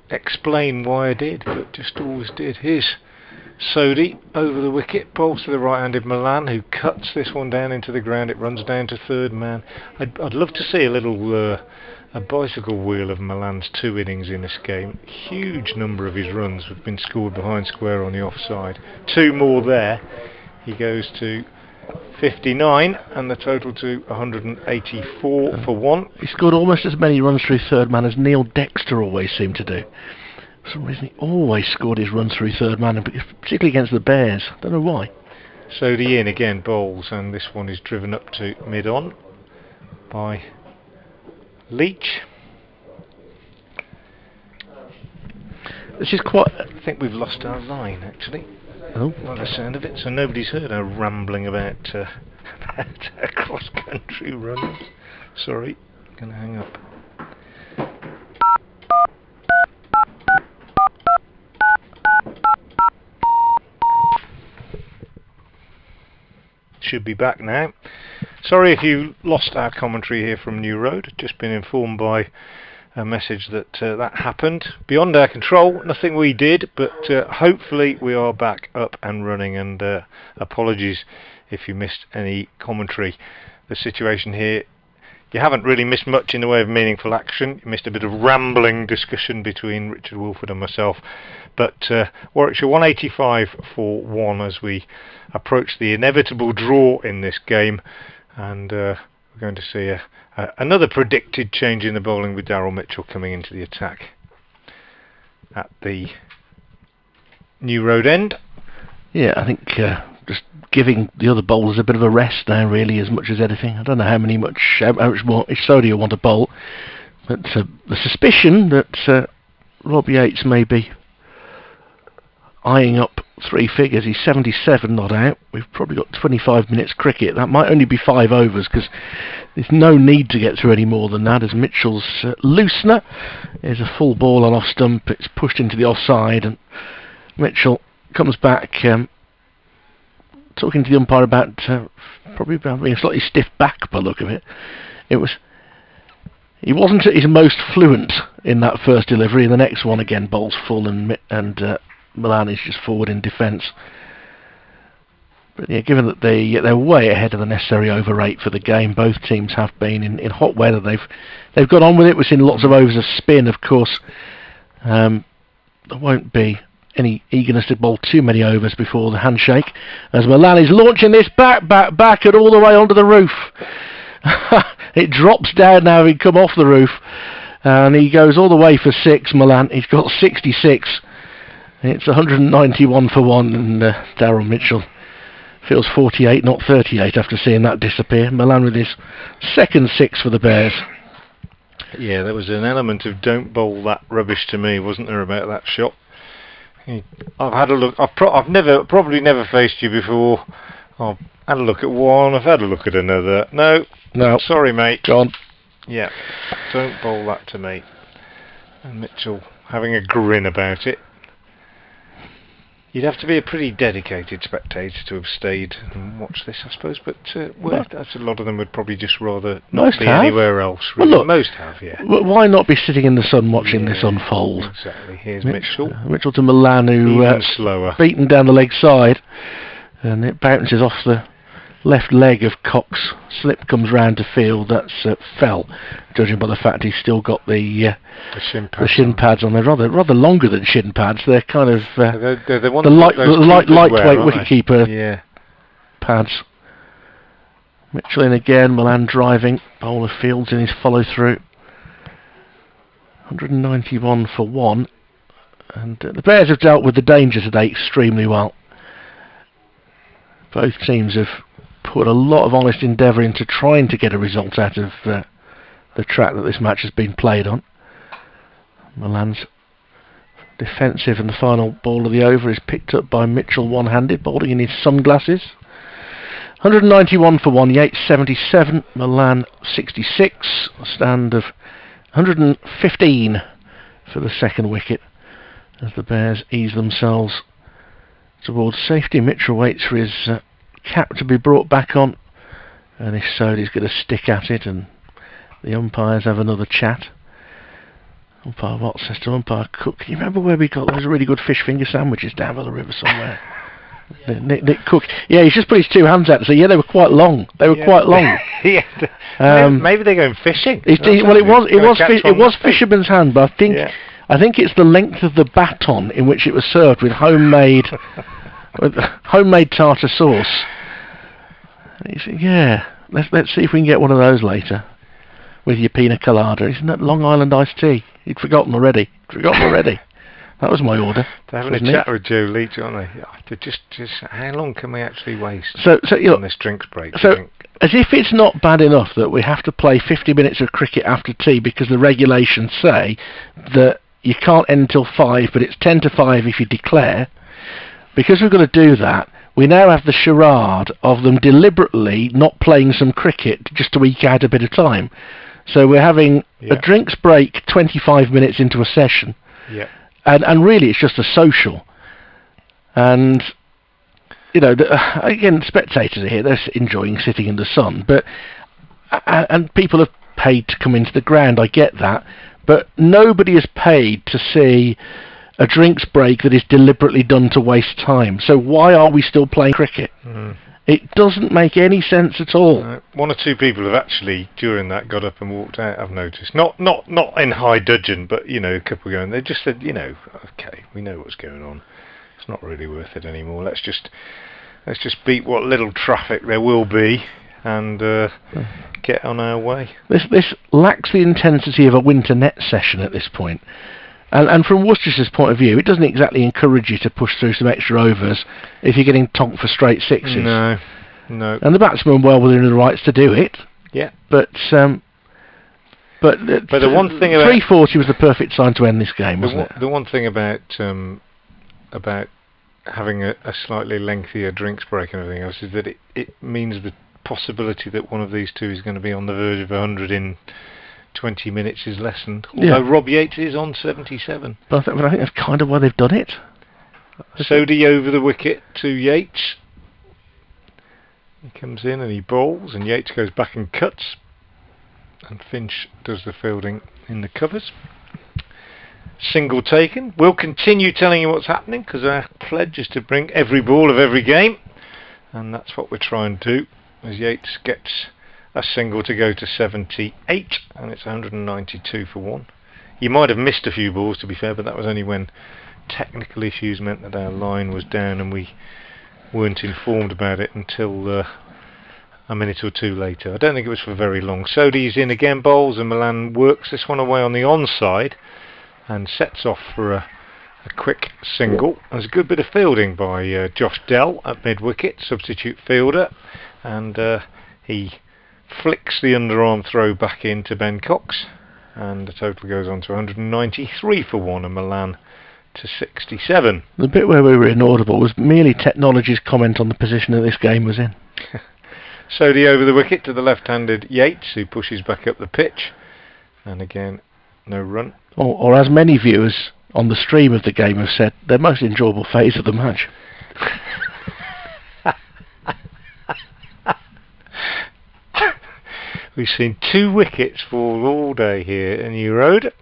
explain why I did, but just always did. Here's Sodhi over the wicket, bowls to the right-handed Milan, who cuts this one down into the ground. It runs down to third man. I'd love to see a little a bicycle wheel of Milan's 2 innings in this game. Huge number of his runs have been scored behind square on the offside. 2 more there. He goes to 59, and the total to 184 for one. He scored almost as many runs through third man as Neil Dexter always seemed to do. For some reason he always scored his run through third man, and particularly against the Bears. Don't know why. So the in again bowls, and this one is driven up to mid-on by Leach. This is quite... I think we've lost our line, actually. Oh. By the sound of it, so nobody's heard our rambling about cross-country runs. Sorry, gonna hang up. Should be back now. Sorry if you lost our commentary here from New Road. Just been informed by a message that that happened. Beyond our control, nothing we did, but hopefully we are back up and running, and apologies if you missed any commentary. The situation here, you haven't really missed much in the way of meaningful action. You missed a bit of rambling discussion between Richard Wilford and myself, but Warwickshire 185 for 1 as we approach the inevitable draw in this game, and we're going to see another predicted change in the bowling with Daryl Mitchell coming into the attack at the New Road end. Yeah, I think just giving the other bowlers a bit of a rest now, really, as much as anything. I don't know how much more Isodio want to bowl, but the suspicion that Rob Yates may be eyeing up 3 figures. He's 77 not out. We've probably got 25 minutes cricket. That might only be 5 overs, because there's no need to get through any more than that, as Mitchell's loosener is a full ball on off stump. It's pushed into the offside, and Mitchell comes back talking to the umpire about probably having a slightly stiff back by the look of it. He wasn't at his most fluent in that first delivery. The next one again bowls full, and Milan is just forward in defence. But yeah, given that they're way ahead of the necessary over rate for the game, both teams have been in hot weather. They've got on with it. We've seen lots of overs of spin, of course. There won't be any eagerness to bowl too many overs before the handshake, as Milan is launching this back and all the way onto the roof. It drops down now, having come off the roof, and he goes all the way for 6. Milan, he's got 66. It's 191 for 1, and Daryl Mitchell feels 48, not 38, after seeing that disappear. Milan with his second 6 for the Bears. Yeah, there was an element of don't bowl that rubbish to me, wasn't there, about that shot? I've had a look. I've probably never faced you before. I've had a look at one. I've had a look at another. No, sorry, mate. Gone. Yeah, don't bowl that to me. And Mitchell having a grin about it. You'd have to be a pretty dedicated spectator to have stayed and watched this, I suppose. But a lot of them would probably just rather not be anywhere else. Really. Well, look, most have, yeah. Why not be sitting in the sun watching this unfold? Exactly. Here's Mitchell. Mitchell to Milan, who slower, beaten down the leg side, and it bounces off the left leg of Cox. Slip comes round to field. That's fell, judging by the fact he's still got the shin pads on. They're rather longer than shin pads. They're kind of they're the lightweight wicketkeeper pads. Mitchell in again. Milan driving. Bowler Fields in his follow through. 191 for 1, and the Bears have dealt with the danger today extremely well. Both teams have put a lot of honest endeavour into trying to get a result out of the track that this match has been played on. Milan's defensive, and the final ball of the over is picked up by Mitchell one-handed, bowling in his sunglasses. 191 for 1, Yates 77, Milan 66, a stand of 115 for the second wicket, as the Bears ease themselves towards safety. Mitchell waits for his cap to be brought back on, and if so, he's going to stick at it, and the umpires have another chat. Umpire Watts says to umpire Cook, "Can you remember where we got those really good fish finger sandwiches down by the river somewhere?" Nick Cook, yeah, he's just put his 2 hands out to say, yeah, they were quite long. Maybe they're going fishing. It was fisherman's hand, but I think it's the length of the baton in which it was served with homemade tartar sauce. And he said, yeah, let's see if we can get one of those later with your pina colada. Isn't that Long Island iced tea? He'd forgotten already. That was my order. They're having a Wasn't chat it? with Joe Leach, aren't they? Yeah, they're just how long can we actually waste You on know, this drinks break? so I think? as if it's not bad enough that we have to play 50 minutes of cricket after tea because the regulations say that you can't end until 5, but it's 10 to 5 if you declare. Because we've got to do that, we now have the charade of them deliberately not playing some cricket just to eke out a bit of time. So we're having a drinks break 25 minutes into a session. Yeah. And really it's just a social. And, you know, again, spectators are here, they're enjoying sitting in the sun. And people have paid to come into the ground, I get that. But nobody is paid to see a drinks break that is deliberately done to waste time. So why are we still playing cricket? It doesn't make any sense at all. One or two people have actually, during that, got up and walked out, I've noticed. Not in high dudgeon, but, you know, a couple going, they just said, you know, okay, we know what's going on. It's not really worth it anymore. Let's just beat what little traffic there will be and get on our way. This lacks the intensity of a winter net session at this point. And from Worcestershire's point of view, it doesn't exactly encourage you to push through some extra overs if you're getting tonked for straight sixes. No. And the batsmen well within the rights to do it. Yeah. But the one thing about 340 was the perfect time to end this game, wasn't it? The one thing about having a slightly lengthier drinks break and everything else is that it means the possibility that one of these two is going to be on the verge of 100 in 20 minutes is lessened. Although Rob Yates is on 77. But I think that's kind of why they've done it. Sodhi over the wicket to Yates. He comes in and he bowls, and Yates goes back and cuts. And Finch does the fielding in the covers. Single taken. We'll continue telling you what's happening because our pledge is to bring every ball of every game. And that's what we're trying to do as Yates gets a single to go to 78, and it's 192 for 1. You might have missed a few balls, to be fair, but that was only when technical issues meant that our line was down and we weren't informed about it until a minute or two later. I don't think it was for very long. Sodhi's in again, bowls, and Milan works this one away on the onside and sets off for a quick single. There's a good bit of fielding by Josh Dell at mid-wicket, substitute fielder, and he flicks the underarm throw back into Ben Cox, and the total goes on to 193 for 1 and Milan to 67. The bit where we were inaudible was merely technology's comment on the position that this game was in. Sodhi over the wicket to the left-handed Yates, who pushes back up the pitch, and again no run. Or as many viewers on the stream of the game have said, their most enjoyable phase of the match. We've seen 2 wickets fall all day here in New Road.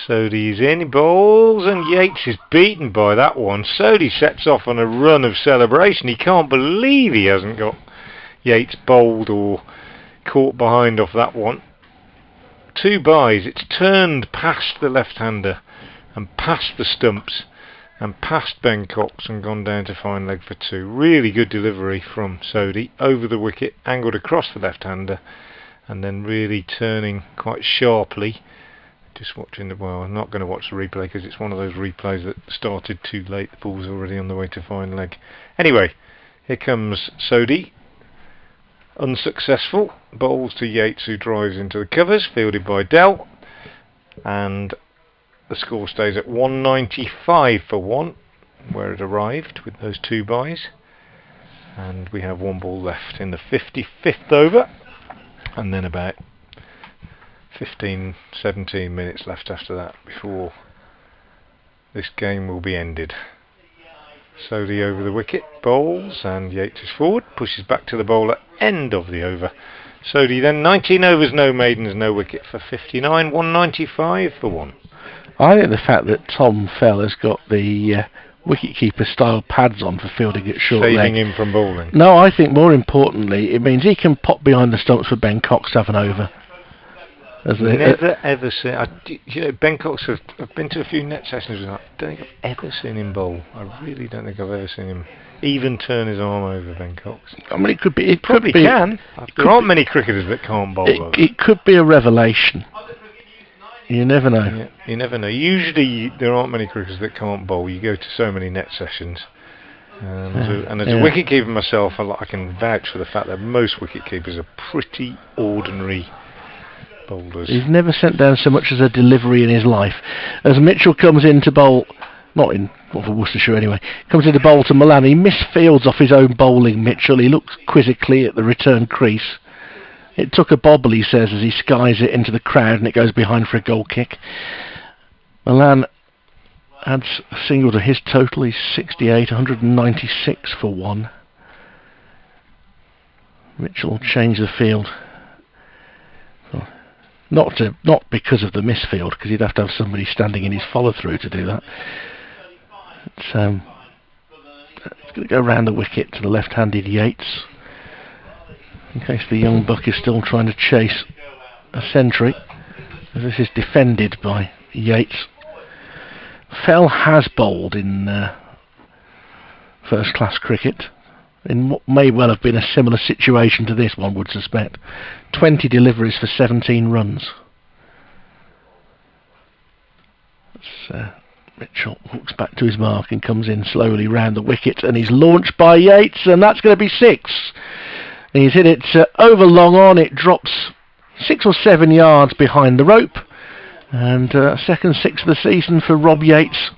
Sodhi's in, bowls, and Yates is beaten by that one. Sodhi sets off on a run of celebration. He can't believe he hasn't got Yates bowled or caught behind off that one. 2 byes. It's turned past the left-hander and past the stumps and past Ben Cox and gone down to fine leg for 2. Really good delivery from Sodhi over the wicket, angled across the left-hander, and then really turning quite sharply. Just watching the, well, I'm not going to watch the replay because it's one of those replays that started too late. The ball's already on the way to fine leg. Anyway, here comes Sodhi. Unsuccessful. Bowls to Yates, who drives into the covers, fielded by Dell. And the score stays at 195 for 1, where it arrived with those 2 byes. And we have 1 ball left in the 55th over. And then about 15, 17 minutes left after that before this game will be ended. Sodhi over the wicket, bowls, and Yates is forward, pushes back to the bowler, end of the over. Sodhi then 19 overs, no maidens, no wicket for 59, 195 for 1. I think the fact that Tom Fell has got the wicketkeeper style pads on for fielding at short leg. Saving him from bowling. No, I think more importantly, it means he can pop behind the stumps for Ben Cox to have an over. Never ever seen. You know, Ben Cox, I've been to a few net sessions with him. I don't think I've ever seen him bowl. I really don't think I've ever seen him even turn his arm over, Ben Cox. I mean, it could be. It probably can. There aren't many cricketers that can't bowl. It could be a revelation. You never know. Yeah, you never know. Usually there aren't many cricketers that can't bowl. You go to so many net sessions. And as a wicketkeeper myself, I can vouch for the fact that most wicketkeepers are pretty ordinary bowlers. He's never sent down so much as a delivery in his life. As Mitchell comes in to bowl, not for Worcestershire anyway, comes in to bowl to Milan, he misfields off his own bowling, Mitchell. He looks quizzically at the return crease. It took a bobble, he says, as he skies it into the crowd and it goes behind for a goal kick. Milan adds a single to his total. He's 68, 196 for one. Mitchell will change the field. Not because of the misfield, because he'd have to have somebody standing in his follow-through to do that. It's going to go round the wicket to the left-handed Yates, in case the young buck is still trying to chase a century. This is defended by Yates. Fell has bowled in first-class cricket, in what may well have been a similar situation to this, one would suspect. 20 deliveries for 17 runs. Mitchell hooks back to his mark and comes in slowly round the wicket, and he's launched by Yates, and that's going to be 6. He's hit it over long on. It drops 6 or 7 yards behind the rope, and second 6 of the season for Rob Yates.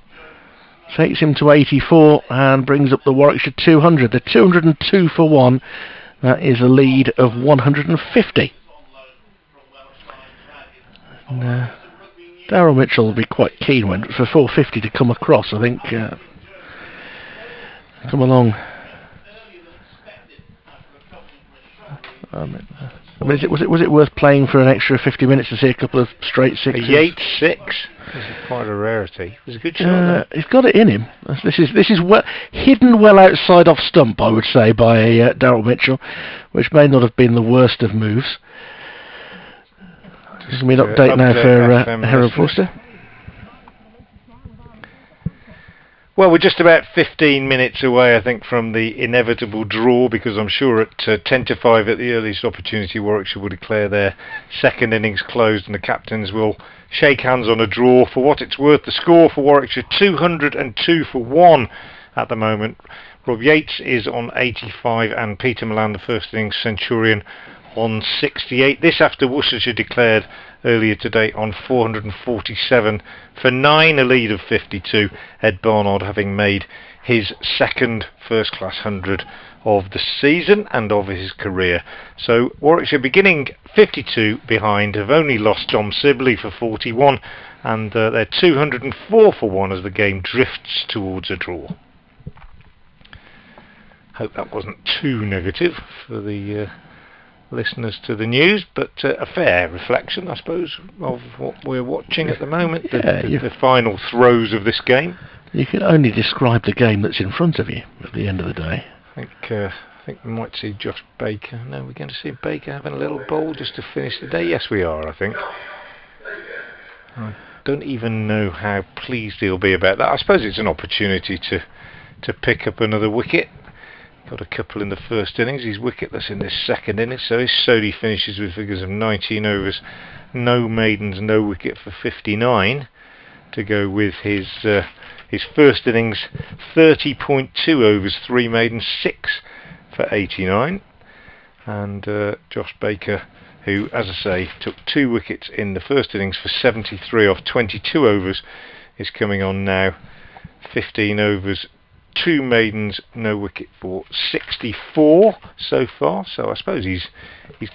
Takes him to 84 and brings up the Warwickshire 200. The 202 for one. That is a lead of 150. And, Darryl Mitchell will be quite keen for 450 to come across, I think. Come along. Was it worth playing for an extra 50 minutes to see a couple of straight sixes? A Yates 6. This is quite a rarity. It was a good shot. He's got it in him. This is hidden well outside off stump, I would say, by Darryl Mitchell, which may not have been the worst of moves. This is an update now for Harold Foster. Well, we're just about 15 minutes away, I think, from the inevitable draw, because I'm sure at 10 to 5 at the earliest opportunity, Warwickshire will declare their second innings closed and the captains will shake hands on a draw. For what it's worth, the score for Warwickshire, 202 for 1 at the moment. Rob Yates is on 85 and Peter Milan, the first innings centurion, on 68. This after Worcestershire declared earlier today on 447 for 9, a lead of 52. Ed Barnard having made his second first-class 100 of the season and of his career. So Warwickshire beginning 52 behind, have only lost Dom Sibley for 41, and they're 204 for 1 as the game drifts towards a draw. Hope that wasn't too negative for the listeners to the news, but a fair reflection, I suppose, of what we're watching at the moment, the final throes of this game. You can only describe the game that's in front of you at the end of the day. I think we might see Josh Baker. No, we're going to see Baker having a little bowl just to finish the day. Yes, we are, I think. I don't even know how pleased he'll be about that. I suppose it's an opportunity to pick up another wicket. Got a couple in the first innings. He's wicketless in this second innings, so his Sodhi finishes with figures of 19 overs, no maidens, no wicket for 59, to go with his first innings 30.2 overs, 3 maidens, 6 for 89. And Josh Baker, who, as I say, took 2 wickets in the first innings for 73 off 22 overs, is coming on now 15 overs, 2 maidens, no wicket for 64 so far. So I suppose he's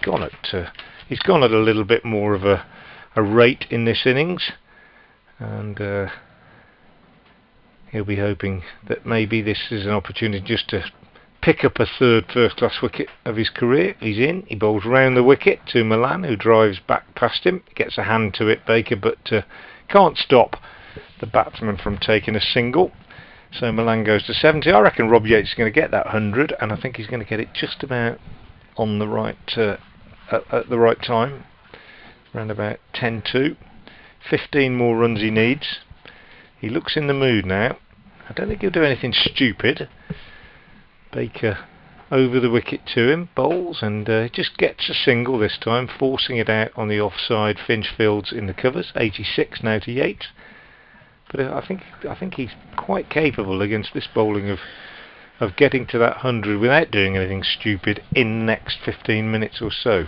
gone at a little bit more of a rate in this innings, and he'll be hoping that maybe this is an opportunity just to pick up a third first-class wicket of his career. He's in. He bowls round the wicket to Milan, who drives back past him. Gets a hand to it, Baker, but can't stop the batsman from taking a single. So Milan goes to 70. I reckon Rob Yates is going to get that 100, and I think he's going to get it just about on the right at the right time, around about 10-2. 15 more runs he needs. He looks in the mood now. I don't think he'll do anything stupid. Baker over the wicket to him, bowls, and just gets a single this time, forcing it out on the offside. Finchfield's in the covers, 86 now to Yates. But I think he's quite capable against this bowling of getting to that 100 without doing anything stupid in the next 15 minutes or so.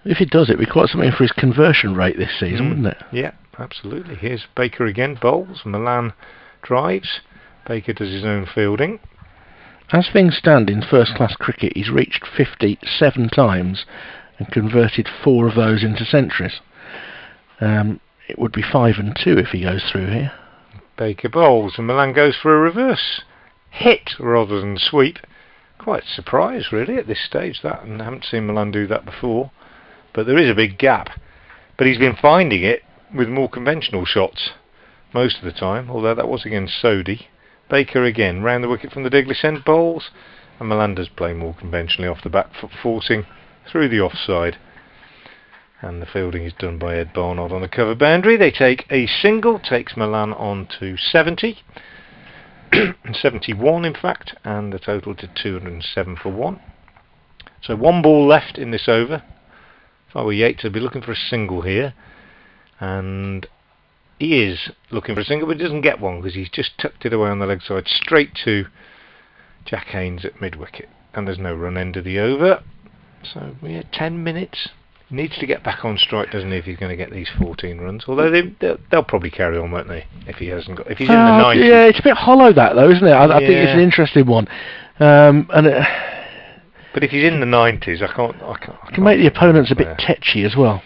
If he does, it'd be quite something for his conversion rate this season, wouldn't it? Yeah, absolutely. Here's Baker again, bowls, Milan drives, Baker does his own fielding. As things stand in first-class cricket, he's reached 50 7 times and converted 4 of those into centuries. It would be 5 and 2 if he goes through here. Baker bowls and Milan goes for a reverse hit rather than sweep. Quite surprised really at this stage, that, and I haven't seen Milan do that before. But there is a big gap. But he's been finding it with more conventional shots most of the time, although that was against Sodhi. Baker again, round the wicket from the Diglis end, bowls, and Milan does play more conventionally off the back foot, forcing through the offside. And the fielding is done by Ed Barnard on the cover boundary. They take a single, takes Milan on to 70. 71 in fact, and the total to 207 for 1. So 1 ball left in this over. If I were Yates, I'd be looking for a single here, and he is looking for a single, but he doesn't get one because he's just tucked it away on the leg side straight to Jack Haynes at mid-wicket, and there's no run end of the over. So we had 10 minutes. He needs to get back on strike, doesn't he, if he's going to get these 14 runs? Although they'll probably carry on, won't they? If he's in the 90s. Yeah, it's a bit hollow that though, isn't it? I think it's an interesting one. But if he's in the 90s, I can't can make the opponents a bit tetchy as well.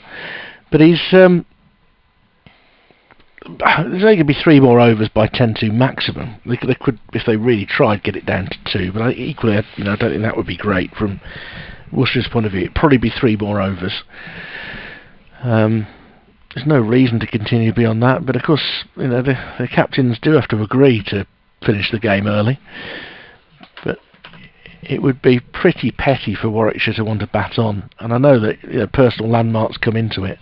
But he's there's only going to be 3 more overs by 10-2 maximum. They could, if they really tried, get it down to 2. But equally, I don't think that would be great from Worcester's point of view. It'd probably be 3 more overs. There's no reason to continue beyond that. But of course, the captains do have to agree to finish the game early. But it would be pretty petty for Warwickshire to want to bat on, and I know that personal landmarks come into it.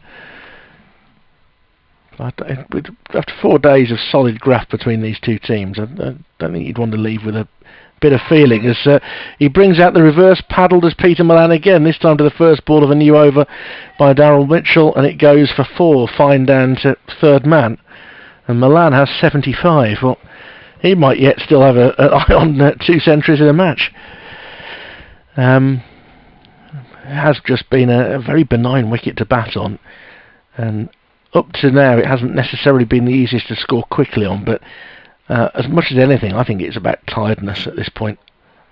After 4 days of solid graft between these two teams, I don't think you'd want to leave with a bit of feeling. As he brings out the reverse paddled as Peter Milan again, this time to the first ball of a new over by Darryl Mitchell, and it goes for 4, fine down to third man, and Milan has 75. Well, he might yet still have an eye on 2 centuries in a match. It has just been a very benign wicket to bat on, and up to now it hasn't necessarily been the easiest to score quickly on, but as much as anything I think it's about tiredness at this point,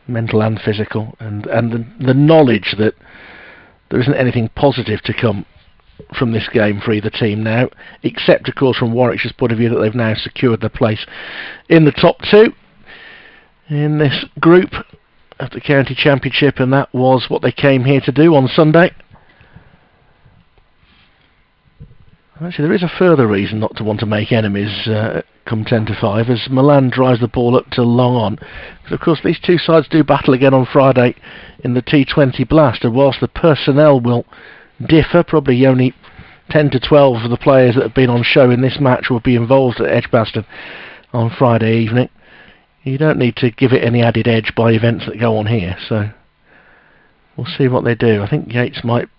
mental and physical, and the knowledge that there isn't anything positive to come from this game for either team now, except of course from Warwickshire's point of view that they've now secured their place in the top 2 in this group of the County Championship, and that was what they came here to do on Sunday. Actually, there is a further reason not to want to make enemies come 10-5, as Milan drives the ball up to long on. Because of course these two sides do battle again on Friday in the T20 Blast, and whilst the personnel will differ, probably only 10 to 12 of the players that have been on show in this match will be involved at Edgebaston on Friday evening. You don't need to give it any added edge by events that go on here, so we'll see what they do. I think Yates might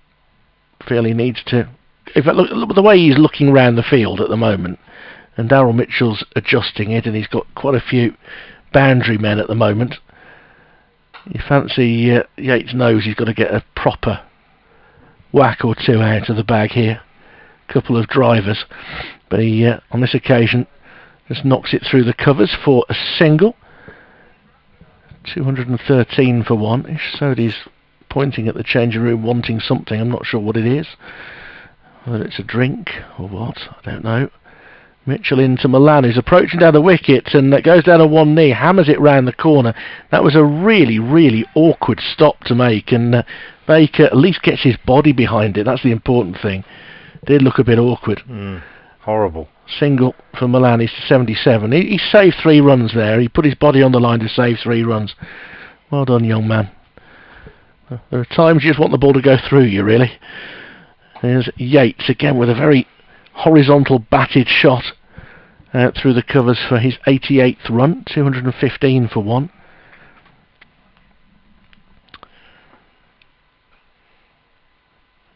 feel he needs to. In fact, look the way he's looking round the field at the moment, and Darryl Mitchell's adjusting it, and he's got quite a few boundary men at the moment. You fancy Yates knows he's got to get a proper whack or 2 out of the bag here. A couple of drivers, but he on this occasion just knocks it through the covers for a single. 213 for 1. So he's pointing at the changing room wanting something. I'm not sure what it is. Whether it's a drink or what, I don't know. Mitchell into Milan, who's approaching down the wicket, and goes down on one knee, hammers it round the corner. That was a really, really awkward stop to make, and Baker at least gets his body behind it. That's the important thing. Did look a bit awkward. Horrible. Single for Milan, he's to 77. He saved 3 runs there. He put his body on the line to save 3 runs. Well done, young man. There are times you just want the ball to go through you, really. There's Yates again with a very horizontal batted shot through the covers for his 88th run, 215 for 1.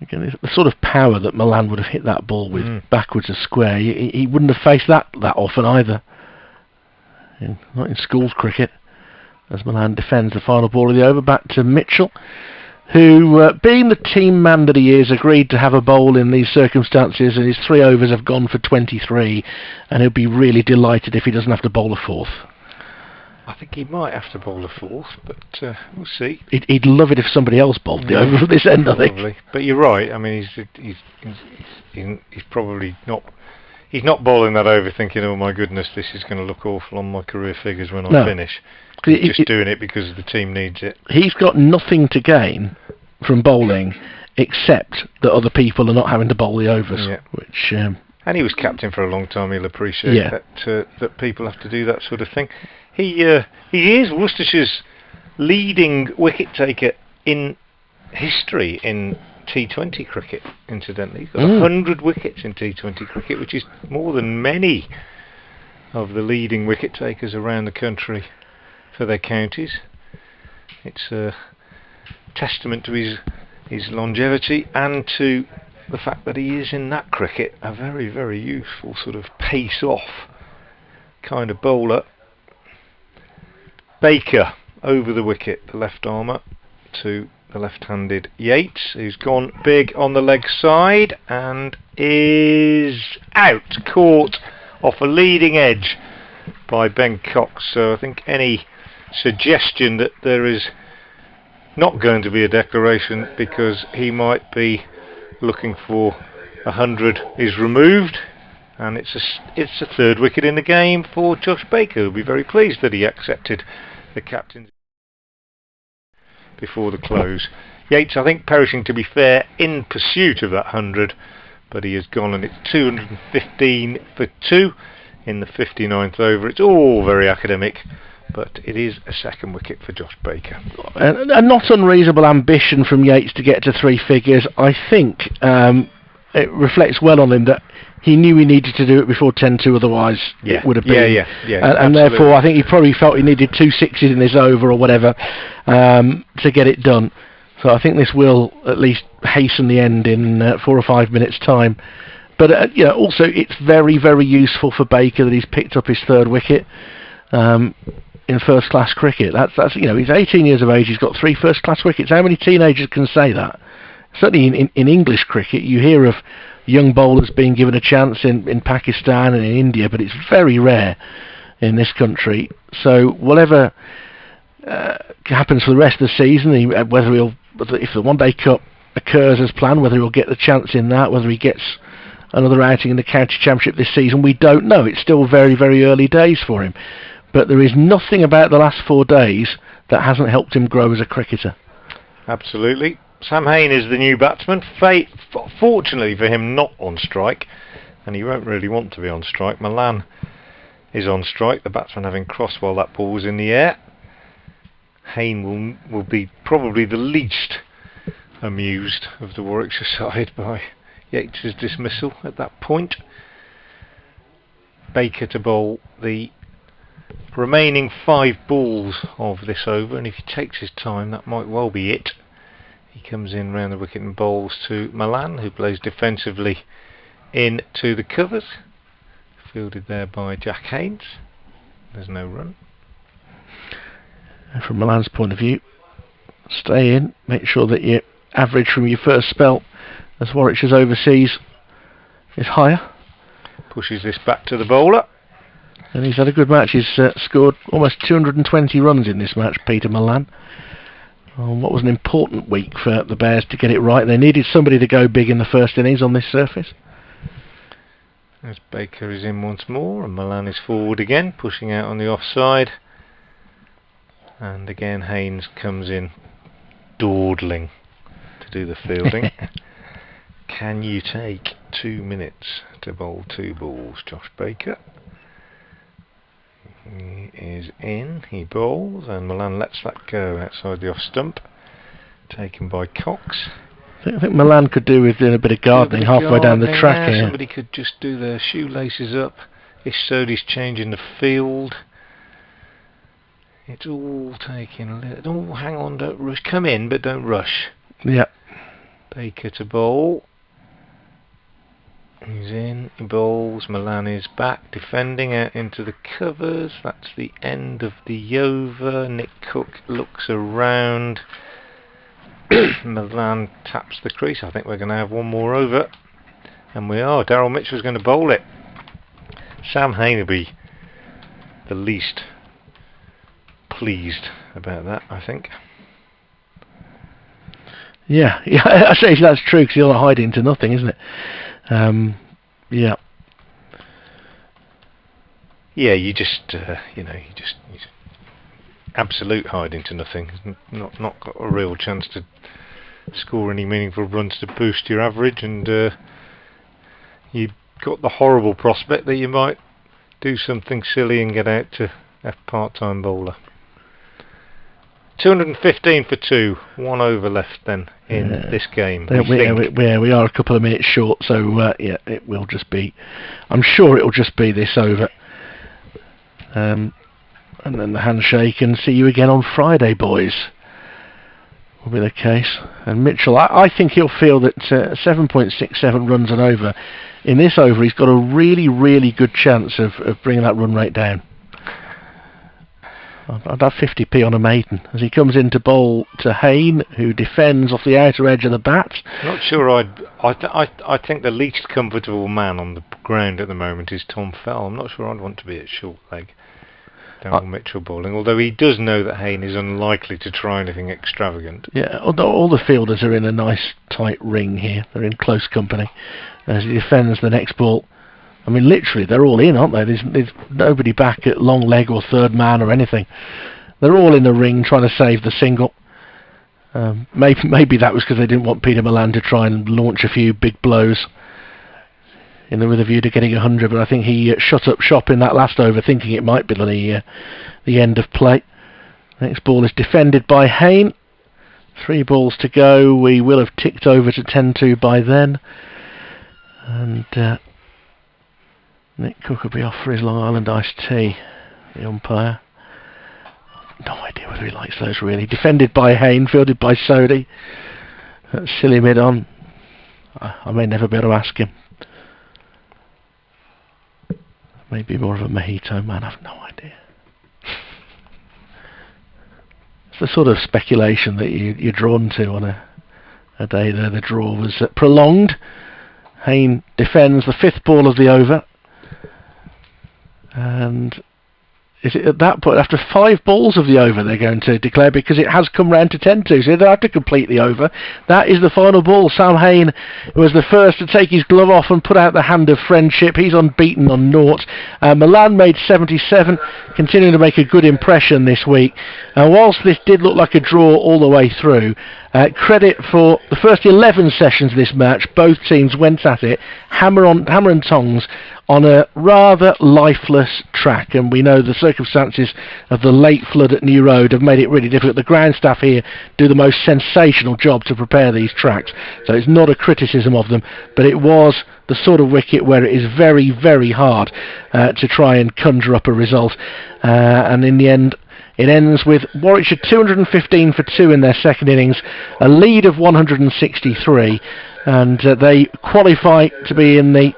Again, the sort of power that Milan would have hit that ball with backwards of square, he wouldn't have faced that often either. Not in schools cricket. As Milan defends the final ball of the over, back to Mitchell, who, being the team man that he is, agreed to have a bowl in these circumstances, and his 3 overs have gone for 23, and he'll be really delighted if he doesn't have to bowl a 4th. I think he might have to bowl a 4th, but we'll see. He'd love it if somebody else bowled the over from this end, I think. But you're right. I mean, he's probably not. He's not bowling that over thinking, "Oh my goodness, this is going to look awful on my career figures when I finish." He's just doing it because the team needs it. He's got nothing to gain from bowling except that other people are not having to bowl the overs. Yeah. Which and he was captain for a long time. He'll appreciate that people have to do that sort of thing. He is Worcestershire's leading wicket taker in history in T20 cricket, incidentally. He's got 100 wickets in T20 cricket, which is more than many of the leading wicket takers around the country for their counties. It's a testament to his longevity and to the fact that he is in that cricket a very, very useful sort of pace-off kind of bowler. Baker over the wicket, the left armour, to the left-handed Yates, who's gone big on the leg side and is out, caught off a leading edge by Ben Cox. So I think any suggestion that there is not going to be a declaration because he might be looking for 100 is removed, and it's a 3rd wicket in the game for Josh Baker, who'll be very pleased that he accepted the captain's before the close. Yates, I think, perishing, to be fair, in pursuit of that 100, but he has gone, and it's 215 for 2 in the 59th over. It's all very academic, but it is a 2nd wicket for Josh Baker. A not unreasonable ambition from Yates to get to 3 figures. I think it reflects well on him that he knew he needed to do it before 10-2, otherwise it would have been. And therefore, I think he probably felt he needed 2 sixes in this over or whatever to get it done. So I think this will at least hasten the end in 4 or 5 minutes' time. But also it's very, very useful for Baker that he's picked up his 3rd wicket in first-class cricket. That's he's 18 years of age. He's got 3 first-class wickets. How many teenagers can say that? Certainly in English cricket, you hear of young bowlers being given a chance in Pakistan and in India, but it's very rare in this country. So whatever happens for the rest of the season, if the One Day Cup occurs as planned, whether he'll get the chance in that, whether he gets another outing in the county championship this season, we don't know. It's still very, very early days for him. But there is nothing about the last 4 days that hasn't helped him grow as a cricketer. Absolutely. Sam Haynes is the new batsman. Fortunately for him, not on strike, and he won't really want to be on strike. Milan is on strike, the batsman having crossed while that ball was in the air. Haynes will be probably the least amused of the Warwickshire side by Yates' dismissal at that point. Baker to bowl the remaining 5 balls of this over, and if he takes his time, that might well be it. He comes in round the wicket and bowls to Milan, who plays defensively into the covers. Fielded there by Jack Haynes. There's no run. And from Milan's point of view, stay in, make sure that your average from your first spell as Warwickshire's overseas is higher. Pushes this back to the bowler. And he's had a good match. He's scored almost 220 runs in this match, Peter Milan. What was an important week for the Bears to get it right. They needed somebody to go big in the first innings on this surface. As Baker is in once more, and Milan is forward again, pushing out on the offside. And again Haynes comes in dawdling to do the fielding. Can you take 2 minutes to bowl 2 balls, Josh Baker? He is in, he bowls, and Milan lets that go outside the off stump, taken by Cox. I think Milan could do with doing a bit of gardening halfway down the track here. Somebody could just do their shoelaces up. Ishsodi's changing the field. It's all taking a little... Oh, hang on, don't rush. Come in, but don't rush. Yeah. Baker to bowl. He's in, he bowls, Milan is back, defending out into the covers. That's the end of the over. Nick Cook looks around. Milan taps the crease. I think we're going to have one more over. And we are. Daryl Mitchell's going to bowl it. Sam Haynes will be the least pleased about that, I think. Yeah, I say that's true because you're hiding into nothing, isn't it? Yeah. Yeah, you just absolute hiding to nothing. Not got a real chance to score any meaningful runs to boost your average, and you've got the horrible prospect that you might do something silly and get out to a part-time bowler. 215 for 2, 1 over left then in this game. We are a couple of minutes short, so yeah, it will just be. I'm sure it will just be this over, and then the handshake and see you again on Friday, boys. Will be the case. And Mitchell, I think he'll feel that 7.67 runs and over in this over, he's got a really, really good chance of bringing that run rate down. I'd have 50p on a maiden as he comes into bowl to Haynes, who defends off the outer edge of the bat. Not sure I think the least comfortable man on the ground at the moment is Tom Fell. I'm not sure I'd want to be at short leg. Daryl Mitchell bowling, although he does know that Haynes is unlikely to try anything extravagant. Yeah, although all the fielders are in a nice tight ring here. They're in close company as he defends the next ball. I mean, literally, they're all in, aren't they? There's nobody back at long leg or third man or anything. They're all in the ring trying to save the single. Maybe that was because they didn't want Peter Milan to try and launch a few big blows with a view to getting 100, but I think he shut up shop in that last over, thinking it might be the end of play. Next ball is defended by Haynes. 3 balls to go. We will have ticked over to 10-2 by then. And Nick Cook will be off for his Long Island iced tea, the umpire. No idea whether he likes those really. Defended by Haynes, fielded by Sodhi. That's silly mid-on. I may never be able to ask him. Maybe more of a mojito man, I've no idea. It's the sort of speculation that you're drawn to on a day there the draw was prolonged. Haynes defends the 5th ball of the over. And is it at that point, after 5 balls of the over, they're going to declare, because it has come round to 10-2, so they don't have to complete the over. That is the final ball. Sam Haynes was the first to take his glove off and put out the hand of friendship. He's unbeaten on naught. Milan made 77, continuing to make a good impression this week. And whilst this did look like a draw all the way through, credit for the first 11 sessions of this match. Both teams went at it, hammer and tongs, on a rather lifeless track, and we know the circumstances of the late flood at New Road have made it really difficult. The ground staff here do the most sensational job to prepare these tracks, so it's not a criticism of them, but it was the sort of wicket where it is very, very hard to try and conjure up a result, and in the end it ends with Warwickshire 215 for 2 in their second innings, a lead of 163, and they qualify to be in the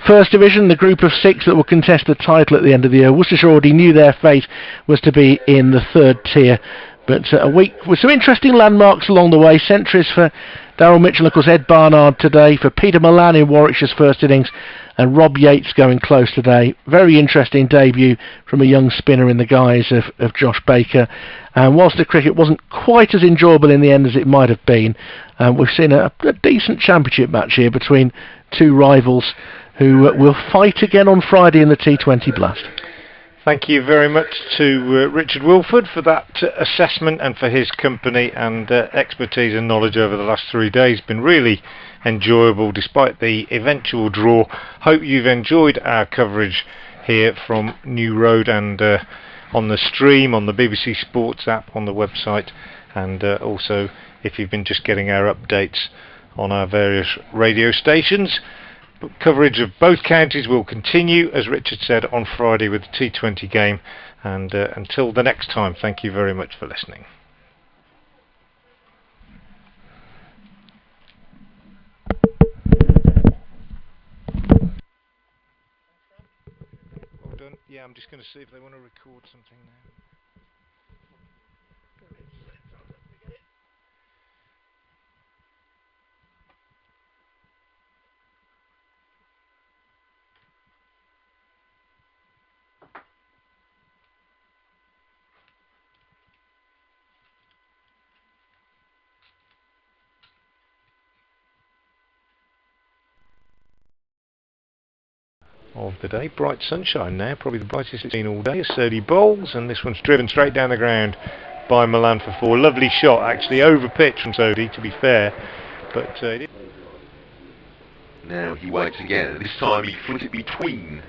First Division, the group of 6 that will contest the title at the end of the year. Worcestershire already knew their fate was to be in the 3rd tier, but a week with some interesting landmarks along the way. Centuries for Daryl Mitchell, of course, Ed Barnard today, for Peter Milan in Warwickshire's first innings, and Rob Yates going close today. Very interesting debut from a young spinner in the guise of Josh Baker. And whilst the cricket wasn't quite as enjoyable in the end as it might have been, we've seen a decent championship match here between 2 rivals who will fight again on Friday in the T20 Blast. Thank you very much to Richard Wilford for that assessment and for his company and expertise and knowledge over the last 3 days. Been really enjoyable despite the eventual draw. Hope you've enjoyed our coverage here from New Road and on the stream, on the BBC Sports app, on the website, and also if you've been just getting our updates on our various radio stations. Coverage of both counties will continue, as Richard said, on Friday with the T20 game, and until the next time, thank you very much for listening. Yeah, I'm just going to see if they want to record something now. Of the day, bright sunshine now, probably the brightest it's been all day. Sturdy bowls, and this one's driven straight down the ground by Milan for 4. Lovely shot, actually, over pitch from Sodi, to be fair, but now he waits again, and this time he flicks it between,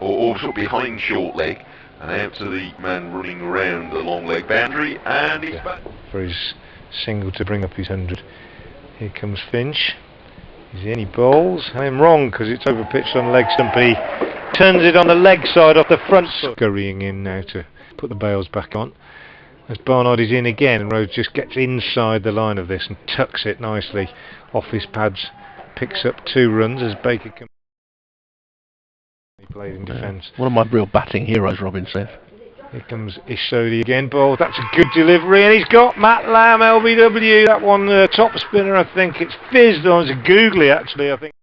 or sort of behind short leg, and out to the man running around the long leg boundary, and he's back for his single to bring up his 100. Here comes Finch. Is he any bowls? I'm wrong, because it's over pitched on the leg stump. He turns it on the leg side off the front foot. Scurrying in now to put the bails back on. As Barnard is in again, and Rhodes just gets inside the line of this and tucks it nicely off his pads. Picks up 2 runs as Baker comes. He played in defence. One of my real batting heroes, Robin said. Here comes Ishodi again, bowled. That's a good delivery, and he's got Matt Lamb, LBW. That one, top spinner, I think. It's fizzed on. It's a googly, actually, I think.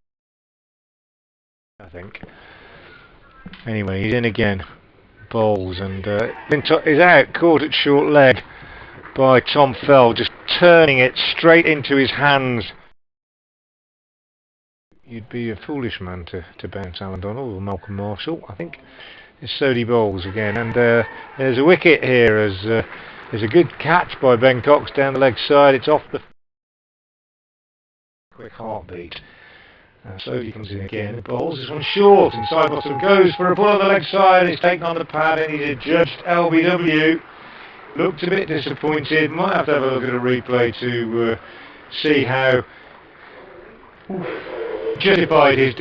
Anyway, he's in again. Bowls, and is out, caught at short leg by Tom Fell, just turning it straight into his hands. You'd be a foolish man to bounce Alan Donald or Malcolm Marshall, I think. It's Sodi bowls again, and there's a wicket here as there's a good catch by Ben Cox down the leg side. It's off the quick heartbeat. Sodi comes in again, bowls this one short, and Sidebottom goes for a pull on the leg side, and he's taken on the pad, and he's adjudged LBW. Looked a bit disappointed, might have to have a look at a replay to see how justified his.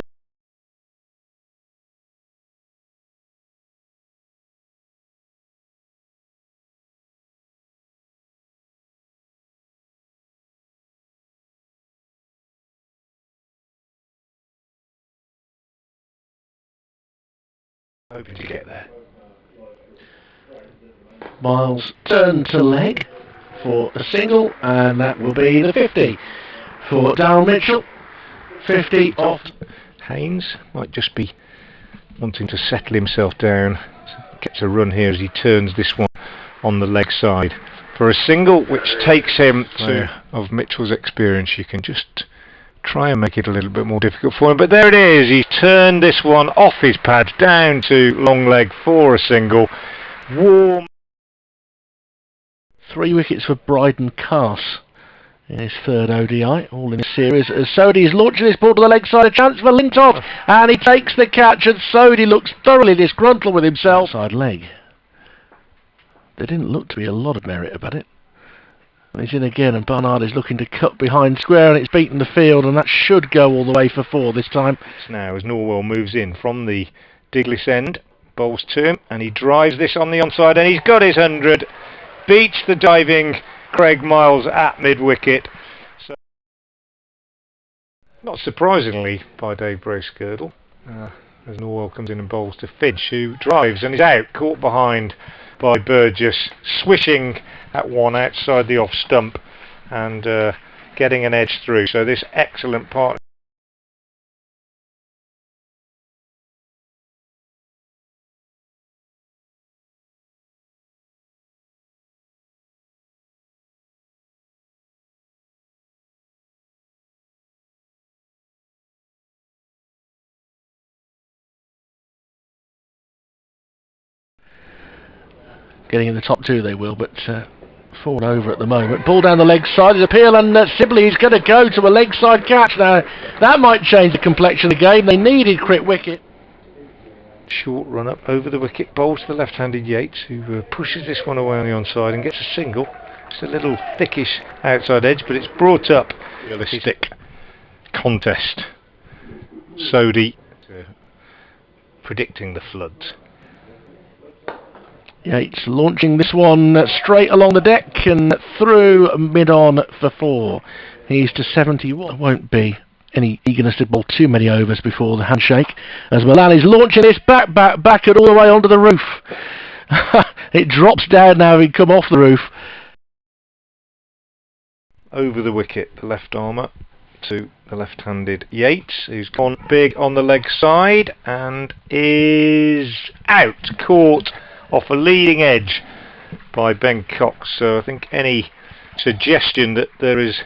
Hoping to get there. Miles turn to leg for a single, and that will be the 50 for Darryl Mitchell. 50 off. Haynes might just be wanting to settle himself down. Gets a run here as he turns this one on the leg side for a single, which takes him to, of Mitchell's experience, you can just try and make it a little bit more difficult for him, but there it is. He's turned this one off his pads down to long leg for a single. Warm. 3 wickets for Bryden Cass in his 3rd ODI, all in a series. As Sodi is launching this ball to the leg side, a chance for Lintoff, and he takes the catch, and Sodi looks thoroughly disgruntled with himself. Side leg. There didn't look to be a lot of merit about it. He's in again, and Barnard is looking to cut behind square, and it's beaten the field, and that should go all the way for 4 this time. Now as Norwell moves in from the Diglis end, bowls to him, and he drives this on the onside, and he's got his 100. Beats the diving Craig Miles at mid-wicket. So, not surprisingly by Dave Bracegirdle, as Norwell comes in and bowls to Finch, who drives and is out, caught behind by Burgess, swishing at one outside the off stump and getting an edge through. So this excellent part. Getting in the top 2 they will, but forward over at the moment. Ball down the leg side, his appeal, and Sibley is going to go to a leg side catch. Now that might change the complexion of the game. They needed crit wicket. Short run up over the wicket, bowls to the left-handed Yates, who pushes this one away on the onside and gets a single. It's a little thickish outside edge, but it's brought up. Realistic contest. Sodi predicting the floods. Yates launching this one straight along the deck and through mid-on for 4. He's to 71. Won't be any eagerness to bowl too many overs before the handshake, as Mullally is launching this back and all the way onto the roof. It drops down now, having come off the roof. Over the wicket, the left armour to the left-handed Yates, who's gone big on the leg side and is out, caught off a leading edge by Ben Cox. So I think any suggestion that there is